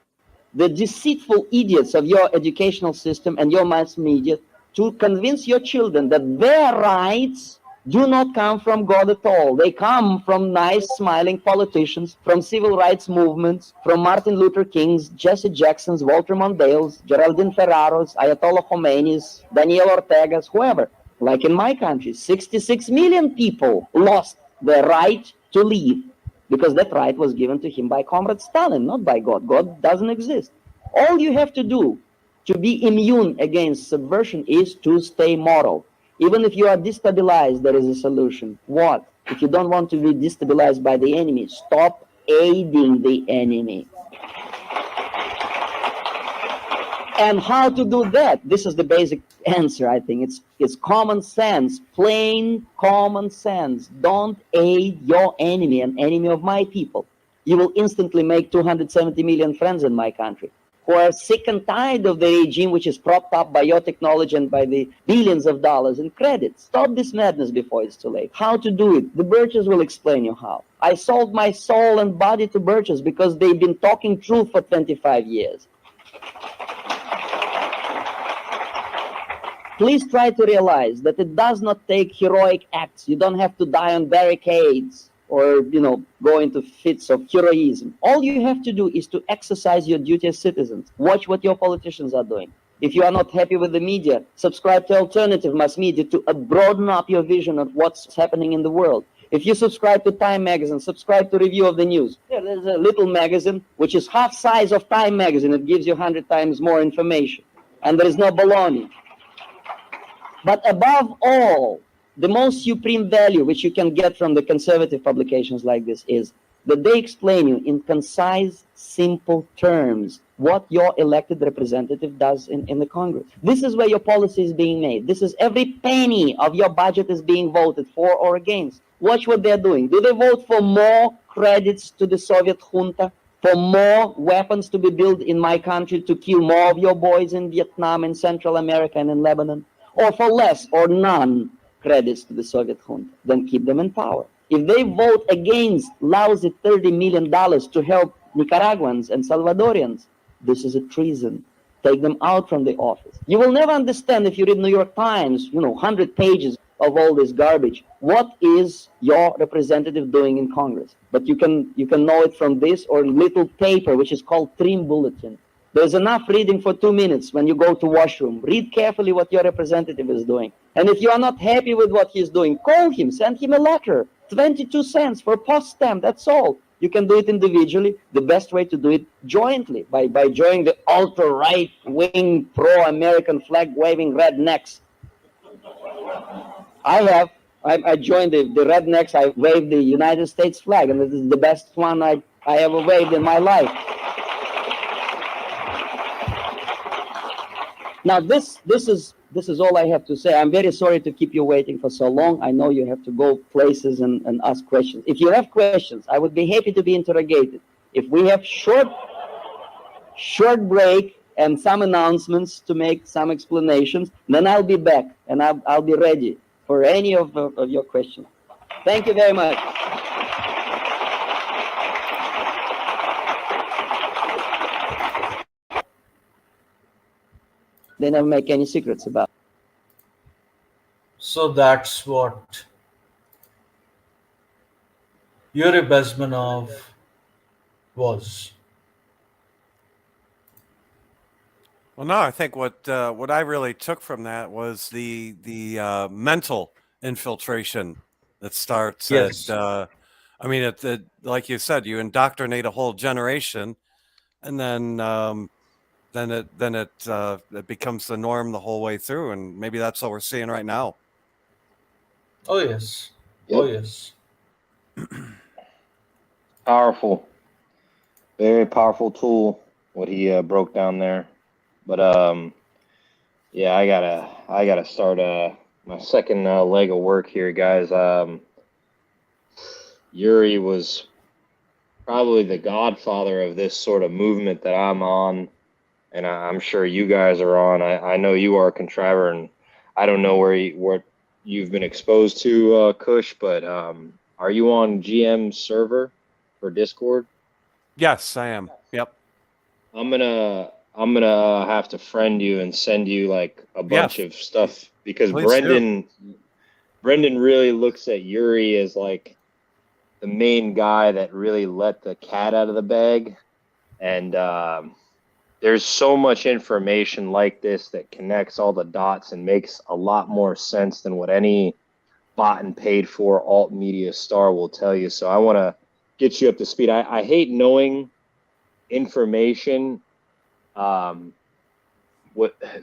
the deceitful idiots of your educational system and your mass media to convince your children that their rights do not come from God at all. They come from nice, smiling politicians, from civil rights movements, from Martin Luther King's, Jesse Jackson's, Walter Mondale's, Geraldine Ferraro's, Ayatollah Khomeini's, Daniel Ortega's, whoever. Like in my country, 66 million people lost their right to live, because that right was given to him by Comrade Stalin, not by God. God doesn't exist. All you have to do to be immune against subversion is to stay moral. Even if you are destabilized, there is a solution. What? If you don't want to be destabilized by the enemy, stop aiding the enemy. And how to do that? This is the basic answer, I think. It's common sense, plain common sense. Don't aid your enemy, an enemy of my people. You will instantly make 270 million friends in my country who are sick and tired of the regime which is propped up by your technology and by the billions of dollars in credit. Stop this madness before it's too late. How to do it? The Birches will explain you how. I sold my soul and body to Birches because they've been talking truth for 25 years. Please try to realize that it does not take heroic acts. You don't have to die on barricades or, go into fits of heroism. All you have to do is to exercise your duty as citizens. Watch what your politicians are doing. If you are not happy with the media, subscribe to alternative mass media to broaden up your vision of what's happening in the world. If you subscribe to Time Magazine, subscribe to Review of the News. There's a little magazine which is half size of Time Magazine. It gives you 100 times more information. And there is no baloney. But above all, the most supreme value which you can get from the conservative publications like this is that they explain you in concise, simple terms what your elected representative does in the Congress. This is where your policy is being made. This is every penny of your budget is being voted for or against. Watch what they're doing. Do they vote for more credits to the Soviet junta? For more weapons to be built in my country to kill more of your boys in Vietnam, in Central America, and in Lebanon? Or for less or none credits to the Soviet junta? Then keep them in power. If they vote against lousy $30 million to help Nicaraguans and Salvadorians, this is a treason. Take them out from the office. You will never understand if you read New York Times, 100 pages of all this garbage. What is your representative doing in Congress? But you can know it from this or little paper, which is called Trim Bulletin. There's enough reading for 2 minutes when you go to washroom. Read carefully what your representative is doing. And if you are not happy with what he's doing, call him, send him a letter. 22 cents for post stamp, that's all. You can do it individually. The best way to do it jointly, by joining the ultra-right-wing, pro-American flag-waving rednecks. I joined the rednecks. I waved the United States flag, and this is the best one I ever waved in my life. Now, this is all I have to say. I'm very sorry to keep you waiting for so long. I know you have to go places and ask questions. If you have questions, I would be happy to be interrogated. If we have short break and some announcements to make, some explanations, then I'll be back and I'll be ready for any of your questions. Thank you very much. They never make any secrets about it.
So that's what Yuri Bezmenov was.
Well, no, I think what I really took from that was the mental infiltration that starts
Yes.
at. I mean, like you said, you indoctrinate a whole generation, and then it becomes the norm the whole way through, and maybe that's what we're seeing right now.
Oh yes.
Yep.
Oh yes.
Powerful, very powerful tool. What he broke down there, but yeah, I gotta start my second leg of work here, guys. Yuri was probably the godfather of this sort of movement that I'm on, and I'm sure you guys are on. I know you are, Contriver, and I don't know what you've been exposed to, Kush, but are you on GM server for Discord?
Yes, I am. Yep.
I'm gonna have to friend you and send you like a bunch of stuff because
Please
Brendan really looks at Yuri as like the main guy that really let the cat out of the bag, and there's so much information like this that connects all the dots and makes a lot more sense than what any bought and paid for alt media star will tell you. So I want to get you up to speed. I hate knowing information.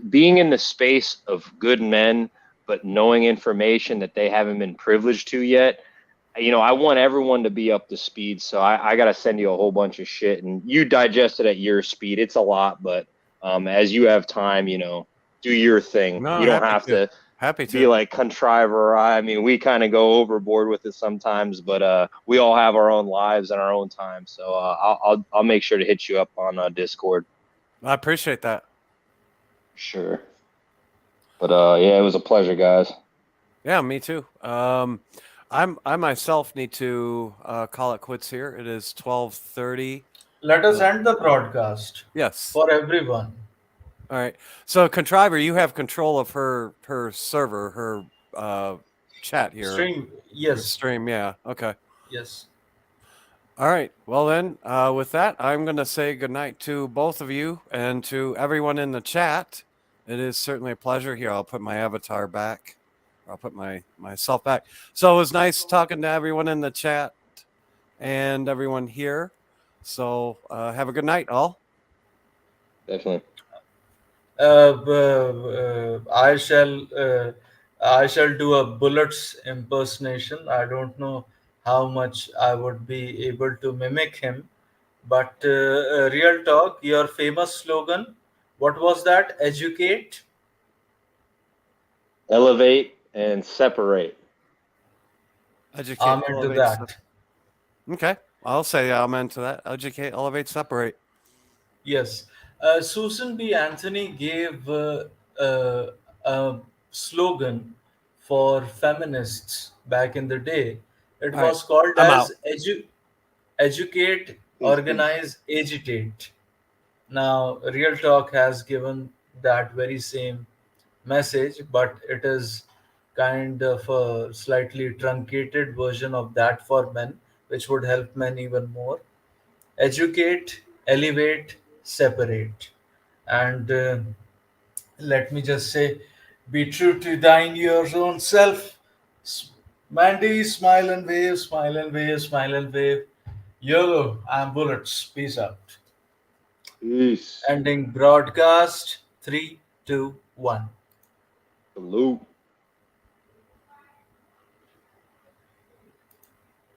Being in the space of good men, but knowing information that they haven't been privileged to yet. I want everyone to be up to speed, so I got to send you a whole bunch of shit, and you digest it at your speed. It's a lot, but as you have time, do your thing.
No,
you don't have to be like Contriver. I mean, we kind of go overboard with it sometimes, but we all have our own lives and our own time. So I'll make sure to hit you up on Discord.
I appreciate that.
Sure. But yeah, it was a pleasure, guys.
Yeah, me too. I myself need to call it quits here. It is 12:30.
Let us end the broadcast.
Yes.
For everyone.
All right. So, Contriver, you have control of her server, her chat here.
Stream.
Her
Yes.
stream. Yeah. Okay.
Yes.
All right. Well, then, with that, I'm going to say goodnight to both of you and to everyone in the chat. It is certainly a pleasure. Here, I'll put my avatar back. I'll put myself back. So it was nice talking to everyone in the chat and everyone here. So have a good night, all.
Definitely.
I shall I shall do a Bullets impersonation. I don't know how much I would be able to mimic him, but real talk, your famous slogan, what was that? Educate,
Elevate, and separate.
Educate,
I'm into
elevate,
that.
Okay, I'll say I'm into that. Educate, elevate, separate.
Yes. Susan B. Anthony gave a slogan for feminists back in the day. It
All right,
was called
I'm
as
out.
educate, organize, agitate. Now, Real Talk has given that very same message, but it is kind of a slightly truncated version of that for men, which would help men even more. Educate, elevate, separate. And let me just say, be true to thine your own self. Mandy, smile and wave, smile and wave, smile and wave. YOLO, I'm Bullets. Peace out.
Peace.
Ending broadcast. 3, 2, 1.
Salute.